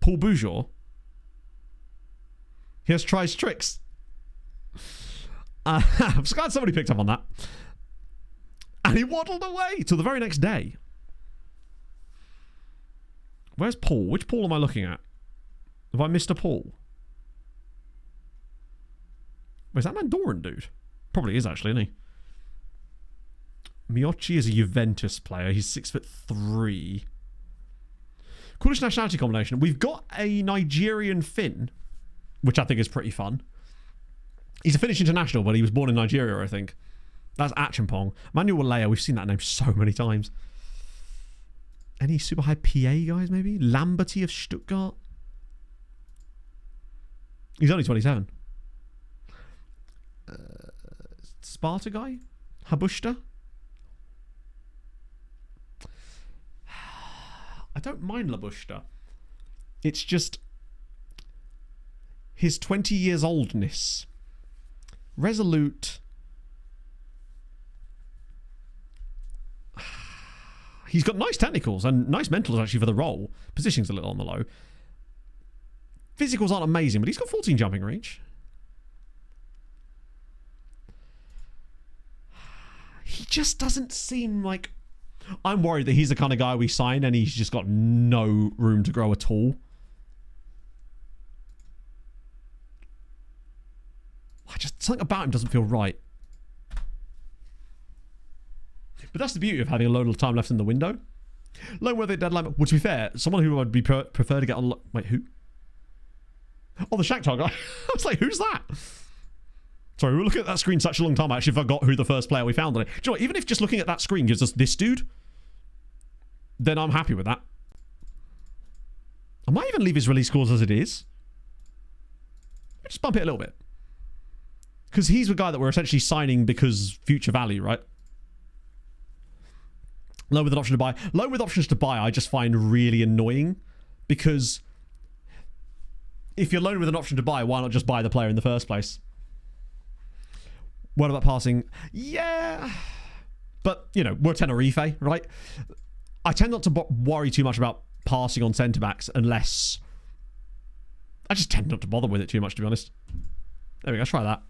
Boujor. He has tries tricks. I'm glad somebody picked up on that. And he waddled away till the very next day. Where's Paul? Which Paul am I looking at? Have I missed a Paul? Is that Mandoran dude? Probably is actually, isn't he? Miocci is a Juventus player. He's 6'3". Coolest nationality combination. We've got a Nigerian Finn, which I think is pretty fun. He's a Finnish international, but he was born in Nigeria, I think. That's Achampong. Manuel Walea, we've seen that name so many times. Any super high PA guys, maybe? Lamberty of Stuttgart? He's only 27. Sparta guy? Habushta? I don't mind Labushta. It's just his 20 years oldness. Resolute. He's got nice technicals and nice mentals actually for the role. Positioning's a little on the low. Physicals aren't amazing, but he's got 14 jumping reach. He just doesn't seem like... I'm worried that he's the kind of guy we sign and he's just got no room to grow at all. Something about him doesn't feel right. But that's the beauty of having a load of time left in the window. Loan worthy deadline. Well, to be fair, someone who would be prefer to get on... Wait, who? Oh, the Shakhtar guy. I was like, who's that? Sorry, we were looking at that screen such a long time, I actually forgot who the first player we found on it. Do you know what? Even if just looking at that screen gives us this dude, then I'm happy with that. I might even leave his release scores as it is. Just bump it a little bit. Because he's the guy that we're essentially signing because future value, right? Loan with an option to buy. Loan with options to buy I just find really annoying. Because if you're loaned with an option to buy, why not just buy the player in the first place? What about passing? Yeah. But, you know, we're Tenerife, right? I tend not to worry too much about passing on centre-backs unless... I just tend not to bother with it too much, to be honest. There we go, let's try that.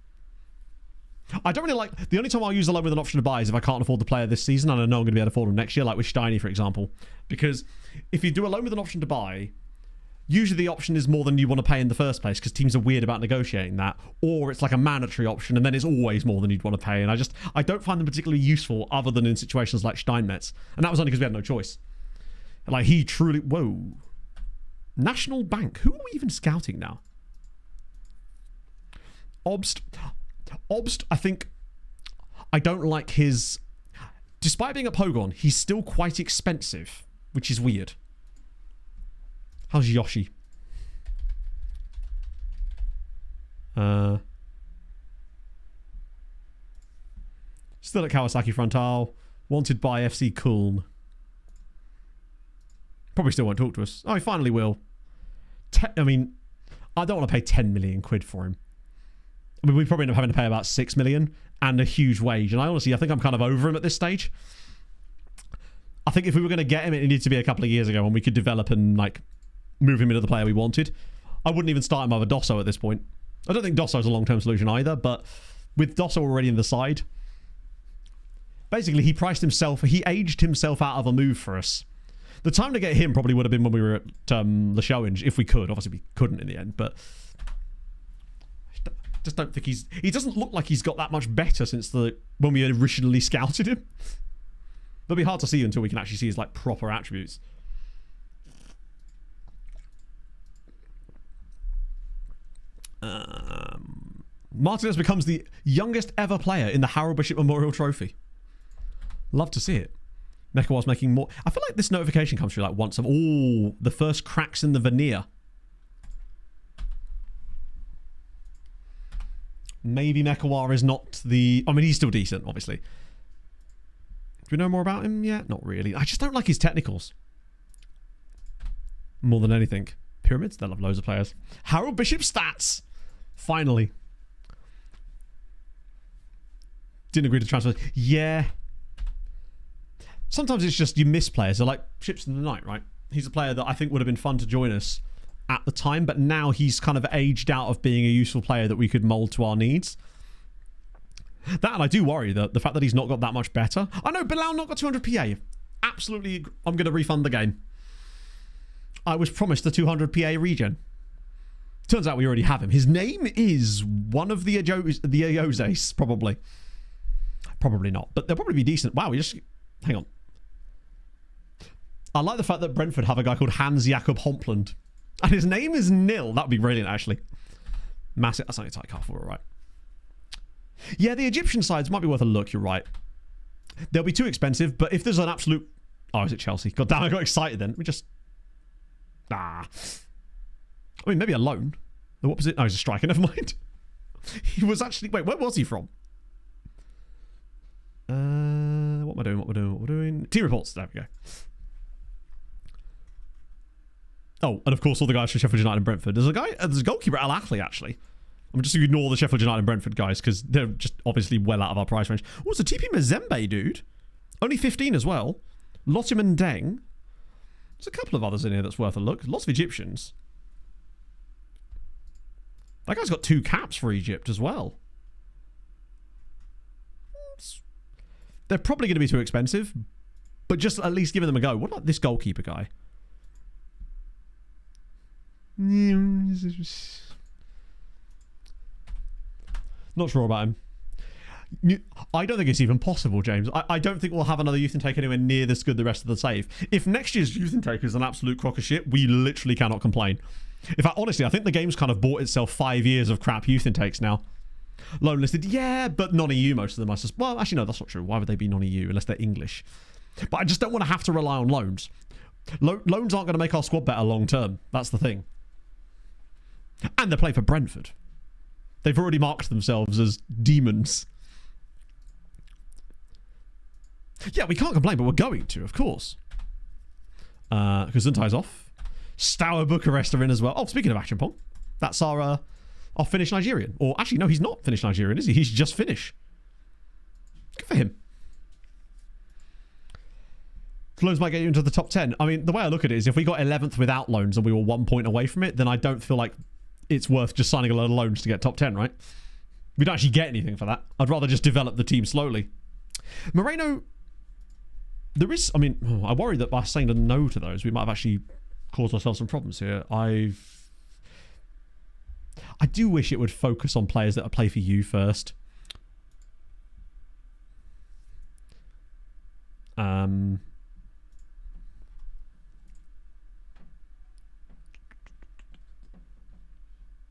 I don't really like... The only time I'll use the loan with an option to buy is if I can't afford the player this season and I know I'm going to be able to afford him next year, like with Steiny, for example. Because if you do a loan with an option to buy... Usually the option is more than you want to pay in the first place because teams are weird about negotiating that. Or it's like a mandatory option and then it's always more than you'd want to pay. And I don't find them particularly useful other than in situations like Steinmetz. And that was only because we had no choice. Like he truly... Whoa. National Bank. Who are we even scouting now? Obst, I think... I don't like his... Despite being a Pogon, he's still quite expensive. Which is weird. How's Yoshi? Still at Kawasaki Frontal. Wanted by FC Köln. Probably still won't talk to us. Oh, he finally will. I mean, I don't want to pay 10 million quid for him. I mean, we probably end up having to pay about 6 million and a huge wage. And I think I'm kind of over him at this stage. I think if we were going to get him, it needed to be a couple of years ago when we could develop and, like, move him into the player we wanted. I wouldn't even start him over Dosso at this point. I don't think Dosso is a long-term solution either, but with Dosso already in the side, basically he aged himself out of a move for us. The time to get him probably would have been when we were at the Showinge, if we could. Obviously we couldn't in the end, but I just don't think he doesn't look like he's got that much better since when we originally scouted him. It'll be hard to see until we can actually see his like proper attributes. Martinez becomes the youngest ever player in the Harold Bishop Memorial Trophy. Love to see it. Mekawar's making more. I feel like this notification comes through like once. The first cracks in the veneer. Maybe Mekawar is not the... I mean, he's still decent, obviously. Do we know more about him yet? Not really. I just don't like his technicals. More than anything. Pyramids, they'll have loads of players. Harold Bishop stats. Finally. Didn't agree to transfer. Yeah. Sometimes it's just you miss players. They're like Ships in the Night, right? He's a player that I think would have been fun to join us at the time, but now he's kind of aged out of being a useful player that we could mould to our needs. That, and I do worry that the fact that he's not got that much better. I know Bilal not got 200 PA. Absolutely, I'm going to refund the game. I was promised the 200 PA regen. Turns out we already have him. His name is one of the Ayoses, probably. Probably not, but they'll probably be decent. Wow, we just... Hang on. I like the fact that Brentford have a guy called Hans Jakob Hompland. And his name is Nil. That would be brilliant, actually. Massive. That's only a tight car for, right? Yeah, the Egyptian sides might be worth a look, you're right. They'll be too expensive, but if there's an absolute... Oh, is it Chelsea? God damn, I got excited then. We just... I mean, maybe a loan. What was it? Oh, he's a striker, never mind. He was actually... Wait, where was he from? What am I doing? Team reports. There we go. Oh, and of course all the guys from Sheffield United and Brentford. There's a goalkeeper at Al Ahly, actually. I'm just going to ignore the Sheffield United and Brentford guys because they're just obviously well out of our price range. Oh, it's a TP Mazembe, dude. Only 15 as well. Lotiman Deng. There's a couple of others in here that's worth a look. Lots of Egyptians. That guy's got 2 caps for Egypt as well. They're probably going to be too expensive, but just at least giving them a go. What about this goalkeeper guy? Not sure about him. I don't think it's even possible, James. I don't think we'll have another youth intake anywhere near this good the rest of the save. If next year's youth intake is an absolute crock of shit, we literally cannot complain. In fact, honestly, I think the game's kind of bought itself 5 years of crap youth intakes now. Loan listed, yeah, but non-EU most of them. Well, actually, no, that's not true. Why would they be non-EU unless they're English? But I just don't want to have to rely on loans. Loans aren't going to make our squad better long term. That's the thing. And they're playing for Brentford. They've already marked themselves as demons. Yeah, we can't complain, but we're going to, of course. Because Zuntai's off. Stour Bucharest are in as well. Oh, speaking of Action Pong, that's our Finnish Nigerian. Or actually, no, he's not Finnish Nigerian, is he? He's just Finnish. Good for him. Loans might get you into the top 10. I mean, the way I look at it is if we got 11th without loans and we were 1 point away from it, then I don't feel like it's worth just signing a load of loans to get top 10, right? We don't actually get anything for that. I'd rather just develop the team slowly. Moreno, there is... I mean, I worry that by saying no to those, we might have actually caused ourselves some problems here. I do wish it would focus on players that play for you first.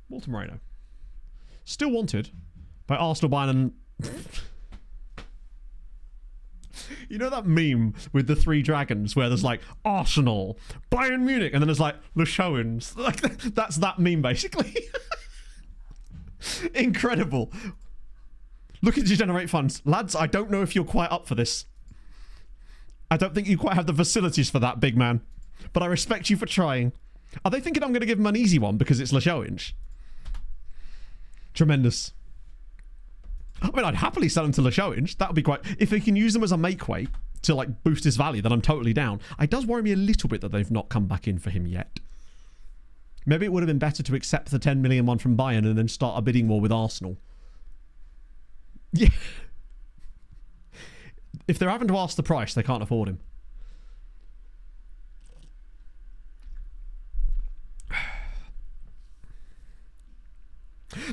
Walter Moreno. Still wanted by Arsenal, Bayern and... You know that meme with the 3 dragons where there's like Arsenal, Bayern Munich, and then there's like Le Showens. Like, that's that meme basically. Incredible. Looking to generate funds. Lads, I don't know if you're quite up for this. I don't think you quite have the facilities for that, big man. But I respect you for trying. Are they thinking I'm going to give them an easy one because it's Le Showens? Tremendous. I mean, I'd happily sell them to Le Showens. That would be quite... If they can use them as a make weight to like boost his value, then I'm totally down. It does worry me a little bit that they've not come back in for him yet. Maybe it would have been better to accept the 10 million one from Bayern and then start a bidding war with Arsenal. Yeah. If they're having to ask the price, they can't afford him.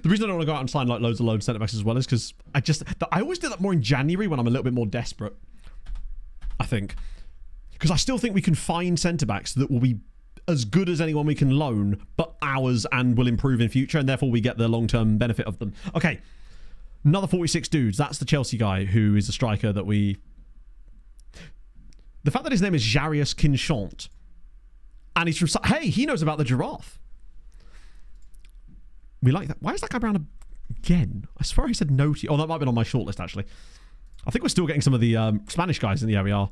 The reason I don't want to go out and sign like loads of loan centre backs as well is because I always do that more in January when I'm a little bit more desperate. I think. Because I still think we can find centre backs that will be as good as anyone we can loan, but ours and will improve in future, and therefore we get the long-term benefit of them. Okay. Another 46 dudes. That's the Chelsea guy who is a striker that we... The fact that his name is Jarius Kinchant and he's from... Hey, he knows about the giraffe. We like that. Why is that guy brown again? I swear he said no to you. Oh, that might have been on my shortlist, actually. I think we're still getting some of the Spanish guys in the area. Oh,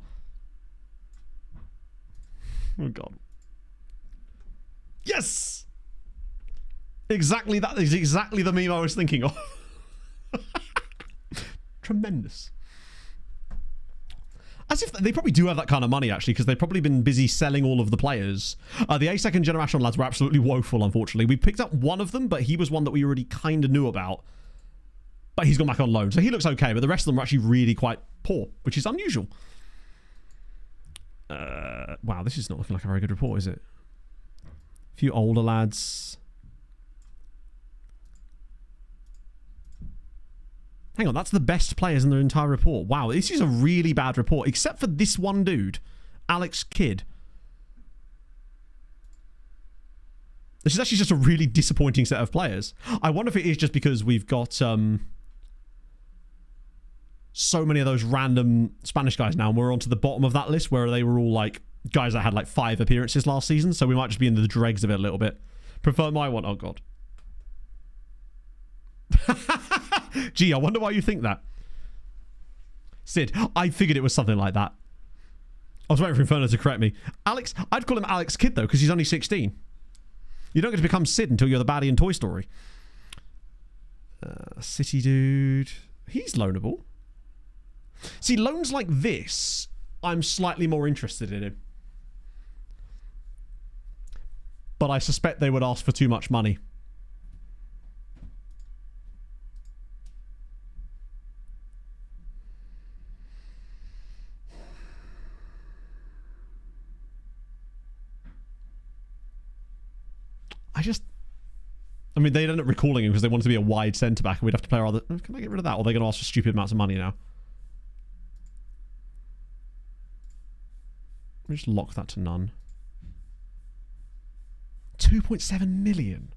God. Yes! Exactly that is exactly the meme I was thinking of. Tremendous. As if they probably do have that kind of money, actually, because they've probably been busy selling all of the players. The second generation lads were absolutely woeful, unfortunately. We picked up one of them, but he was one that we already kind of knew about. But he's gone back on loan, so he looks okay, but the rest of them are actually really quite poor, which is unusual. Wow, this is not looking like a very good report, is it? A few older lads. Hang on, that's the best players in the entire report. Wow, this is a really bad report, except for this one dude, Alex Kidd. This is actually just a really disappointing set of players. I wonder if it is just because we've got so many of those random Spanish guys now, and we're onto the bottom of that list where they were all like guys that had like 5 appearances last season, so we might just be in the dregs of it a little bit. Prefer my one. Oh, God. Gee, I wonder why you think that. Sid, I figured it was something like that. I was waiting for Inferno to correct me. Alex, I'd call him Alex Kidd, though, because he's only 16. You don't get to become Sid until you're the baddie in Toy Story. City dude. He's loanable. See, loans like this, I'm slightly more interested in him. But I suspect they would ask for too much money. I mean, they'd end up recalling him because they wanted to be a wide centre-back and we'd have to play our other... Can I get rid of that? Or are they going to ask for stupid amounts of money now? Let me just lock that to none. 2.7 million.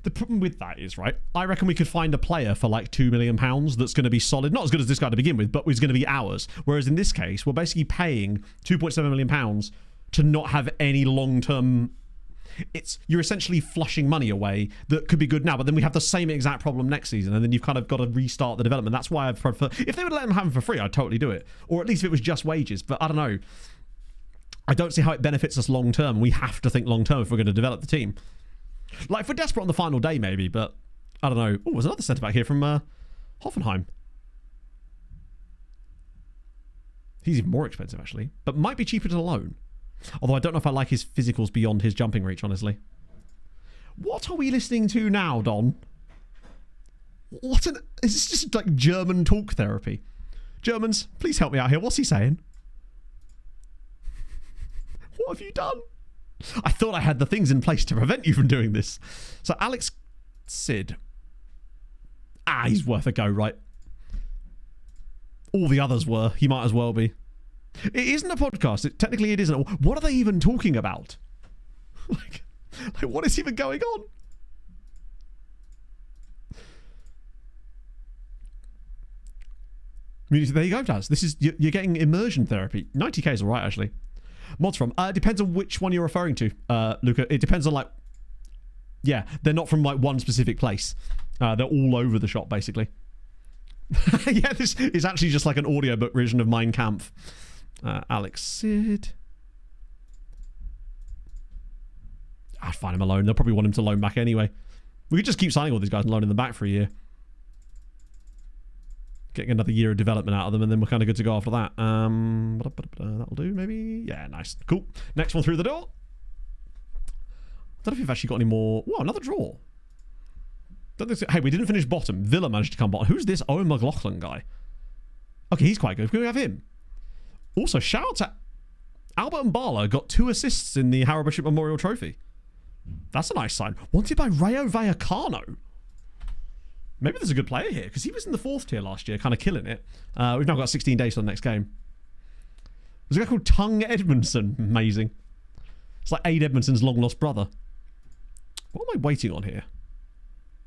The problem with that is, right, I reckon we could find a player for like £2 million that's going to be solid. Not as good as this guy to begin with, but is going to be ours. Whereas in this case, we're basically paying £2.7 million to not have any long-term... You're essentially flushing money away that could be good now, but then we have the same exact problem next season, and then you've kind of got to restart the development. That's why I prefer... If they would let them have them for free, I'd totally do it. Or at least if it was just wages. But I don't know. I don't see how it benefits us long term. We have to think long term if we're going to develop the team. Like, if we're desperate on the final day, maybe, but I don't know. Oh, there's another centre back here from Hoffenheim. He's even more expensive, actually, but might be cheaper to loan. Although I don't know if I like his physicals beyond his jumping reach, honestly. What are we listening to now, Don? Is this just like German talk therapy? Germans, please help me out here. What's he saying? What have you done? I thought I had the things in place to prevent you from doing this. So Alex Sid. He's worth a go, right? All the others were. He might as well be. It isn't a podcast. Technically, it isn't. What are they even talking about? like, what is even going on? I mean, there you go, Daz. This is you're getting immersion therapy. 90k is all right, actually. Mods from. It depends on which one you're referring to, Luca. It depends on, like... Yeah, they're not from, like, one specific place. They're all over the shop, basically. Yeah, this is actually just like an audiobook version of Mein Kampf. Alex Sid. I'd find him alone. They'll probably want him to loan back anyway. We could just keep signing all these guys and loaning them back for a year. Getting another year of development out of them, and then we're kind of good to go after that. That'll do, maybe. Yeah, nice. Cool. Next one through the door. I don't know if we've actually got any more. Whoa, another draw. Hey, we didn't finish bottom. Villa managed to come bottom. Who's this Owen McLaughlin guy? Okay, he's quite good. Can we have him? Also, shout out to Albert Mbala. Got 2 assists in the Harrow Bishop Memorial Trophy. That's a nice sign. Wanted by Rayo Vallecano. Maybe there's a good player here, because he was in the 4th tier last year, kind of killing it. We've now got 16 days to the next game. There's a guy called Tung Edmondson. Amazing. It's like Aid Edmondson's long-lost brother. What am I waiting on here?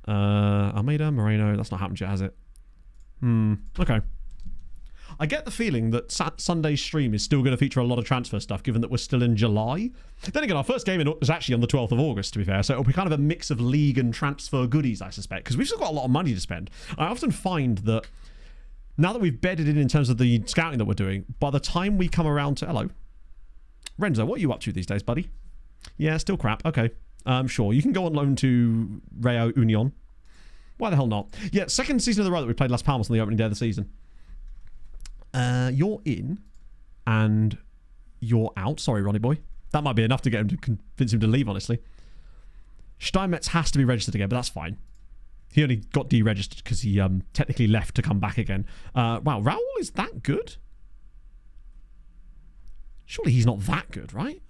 Almeida, Moreno. That's not happened yet, has it? Okay. I get the feeling that Sunday's stream is still going to feature a lot of transfer stuff, given that we're still in July. Then again, our first game is actually on the 12th of August, to be fair, so it'll be kind of a mix of league and transfer goodies, I suspect, because we've still got a lot of money to spend. I often find that now that we've bedded in terms of the scouting that we're doing, by the time we come around to... Hello. Renzo, what are you up to these days, buddy? Yeah, still crap. Okay. Sure. You can go on loan to Rayo Union. Why the hell not? Yeah, second season of the row that we played Las Palmas on the opening day of the season. You're in and you're out. Sorry, Ronnie boy. That might be enough to get him to convince him to leave, honestly. Steinmetz has to be registered again, but that's fine. He only got deregistered because he technically left to come back again. Wow, Raul is that good? Surely he's not that good, right?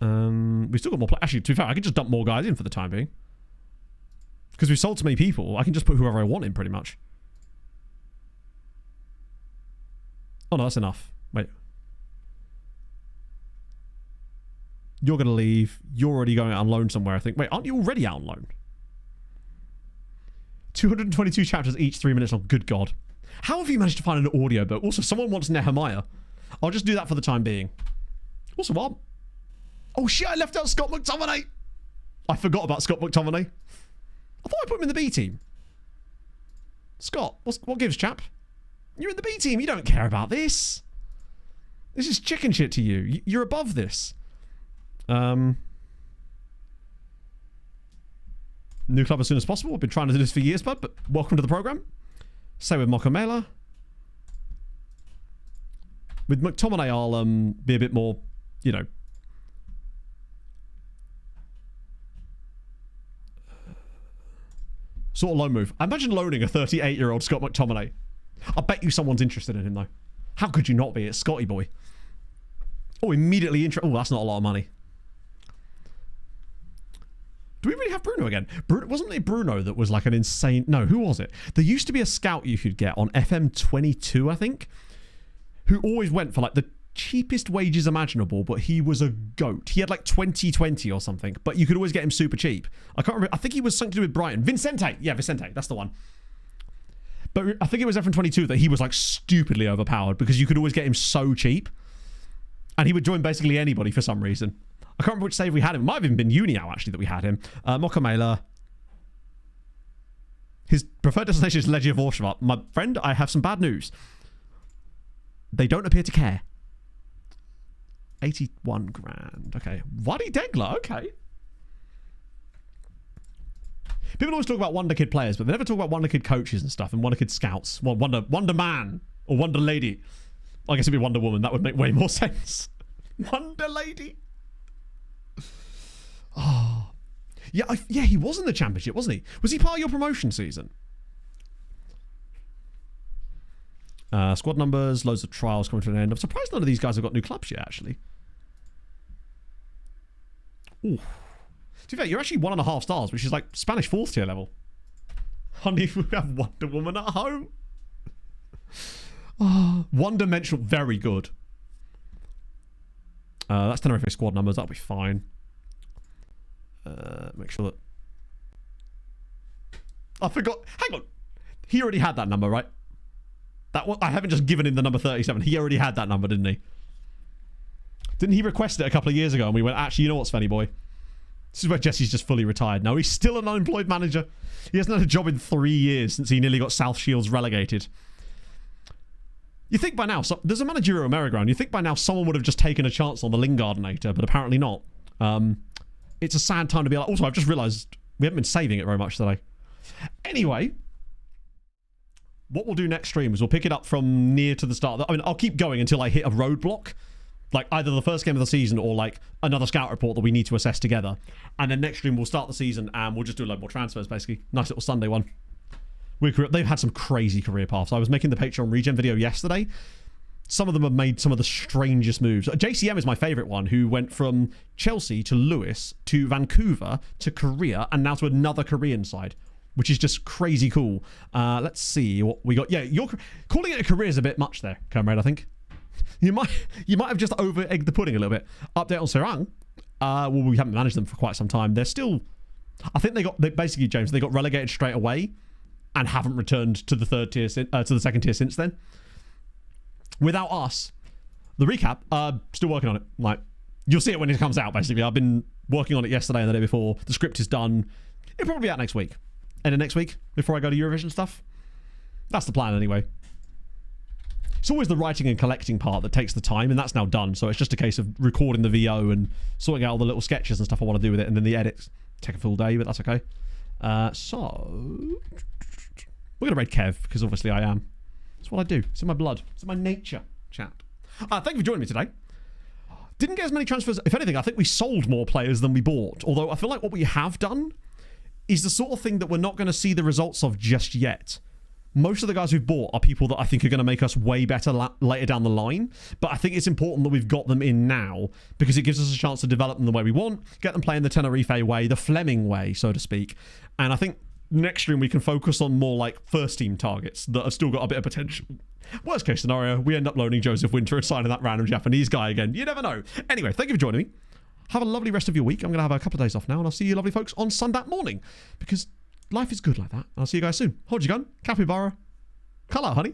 We've still got more play. Actually, to be fair, I can just dump more guys in for the time being. Because we've sold so many people, I can just put whoever I want in, pretty much. Oh, no, that's enough. Wait. You're going to leave. You're already going out on loan somewhere, I think. Wait, aren't you already out on loan? 222 chapters each, 3 minutes long. Good God. How have you managed to find an audio book? Also, someone wants Nehemiah. I'll just do that for the time being. Also, what? Oh shit, I left out Scott McTominay. I forgot about Scott McTominay. I thought I put him in the B team. Scott, what gives, chap? You're in the B team. You don't care about this. This is chicken shit to you. You're above this. New club as soon as possible. I've been trying to do this for years, bud, but welcome to the program. Same with Mokamela. With McTominay, I'll be a bit more, you know. Sort of loan move. I imagine loaning a 38-year-old Scott McTominay. I bet you someone's interested in him, though. How could you not be? It's Scotty boy. Oh, immediately interested. Oh, that's not a lot of money. Do we really have Bruno again? Wasn't it Bruno that was like an insane... No, who was it? There used to be a scout you could get on FM22, I think, who always went for like the cheapest wages imaginable, but he was a goat. He had like 2020 or something, but you could always get him super cheap. I can't remember. I think he was something to do with Brighton. Vicente. Yeah, Vicente. That's the one. But I think it was FM22 that he was like stupidly overpowered because you could always get him so cheap. And he would join basically anybody for some reason. I can't remember which save we had him. It might have even been Uniao, actually, that we had him. Mokamela. His preferred destination is Legia Warszawa. My friend, I have some bad news. They don't appear to care. 81 grand. Okay. Wadi Degla. Okay. People always talk about Wonder Kid players, but they never talk about Wonder Kid coaches and stuff and Wonder Kid scouts. Well, Wonder Man or Wonder Lady. I guess it'd be Wonder Woman. That would make way more sense. Wonder Lady. Oh. Yeah, yeah, he was in the championship, wasn't he? Was he part of your promotion season? Squad numbers, loads of trials coming to an end. I'm surprised none of these guys have got new clubs yet, actually. Ooh. To be fair, you're actually 1.5 stars, which is like Spanish 4th tier level. Honey, we have Wonder Woman at home. Oh, one-dimensional, very good. That's Tenerife squad numbers. That'll be fine. Make sure that... I forgot. Hang on. He already had that number, right? I haven't just given him the number 37. He already had that number, didn't he? Didn't he request it a couple of years ago? And we went, actually, you know what, Svenny boy? This is where Jesse's just fully retired. No, he's still an unemployed manager. He hasn't had a job in 3 years since he nearly got South Shields relegated. You think by now, there's a managerial merry-go-round. You think by now someone would have just taken a chance on the Lingardinator, but apparently not. It's a sad time to be like... Also, I've just realised we haven't been saving it very much today. Anyway, what we'll do next stream is we'll pick it up from near to the start. I mean, I'll keep going until I hit a roadblock. Like either the first game of the season or like another scout report that we need to assess together. And then next stream we'll start the season and we'll just do a load more transfers, basically. Nice little Sunday one. They've had some crazy career paths. I was making the Patreon regen video yesterday. Some of them have made some of the strangest moves. JCM is my favourite one, who went from Chelsea to Lewis to Vancouver to Korea and now to another Korean side, which is just crazy cool. Let's see what we got. Yeah, you're calling it a career is a bit much there, comrade, I think. You might have just over-egged the pudding a little bit. Update on Serang. Well, we haven't managed them for quite some time. They're still... I think basically, James, they got relegated straight away and haven't returned to the to the second tier since then. Without us, the recap, still working on it. Like, you'll see it when it comes out, basically. I've been working on it yesterday and the day before. The script is done. It'll probably be out next week. End of next week, before I go to Eurovision stuff. That's the plan, anyway. It's always the writing and collecting part that takes the time, and that's now done. So it's just a case of recording the VO and sorting out all the little sketches and stuff I want to do with it, and then the edits take a full day, but that's okay. So we're going to raid Kev, because obviously I am. It's what I do. It's in my blood. It's in my nature, chat. Thank you for joining me today. Didn't get as many transfers. If anything, I think we sold more players than we bought. Although I feel like what we have done is the sort of thing that we're not going to see the results of just yet. Most of the guys we've bought are people that I think are going to make us way better later down the line. But I think it's important that we've got them in now because it gives us a chance to develop them the way we want, get them playing the Tenerife way, the Fleming way, so to speak. And I think next stream we can focus on more like first team targets that have still got a bit of potential. Worst case scenario, we end up loaning Joseph Winter and signing that random Japanese guy again. You never know. Anyway, thank you for joining me. Have a lovely rest of your week. I'm going to have a couple of days off now, and I'll see you lovely folks on Sunday morning because life is good like that. I'll see you guys soon. Hold your gun. Capybara. Call out, honey.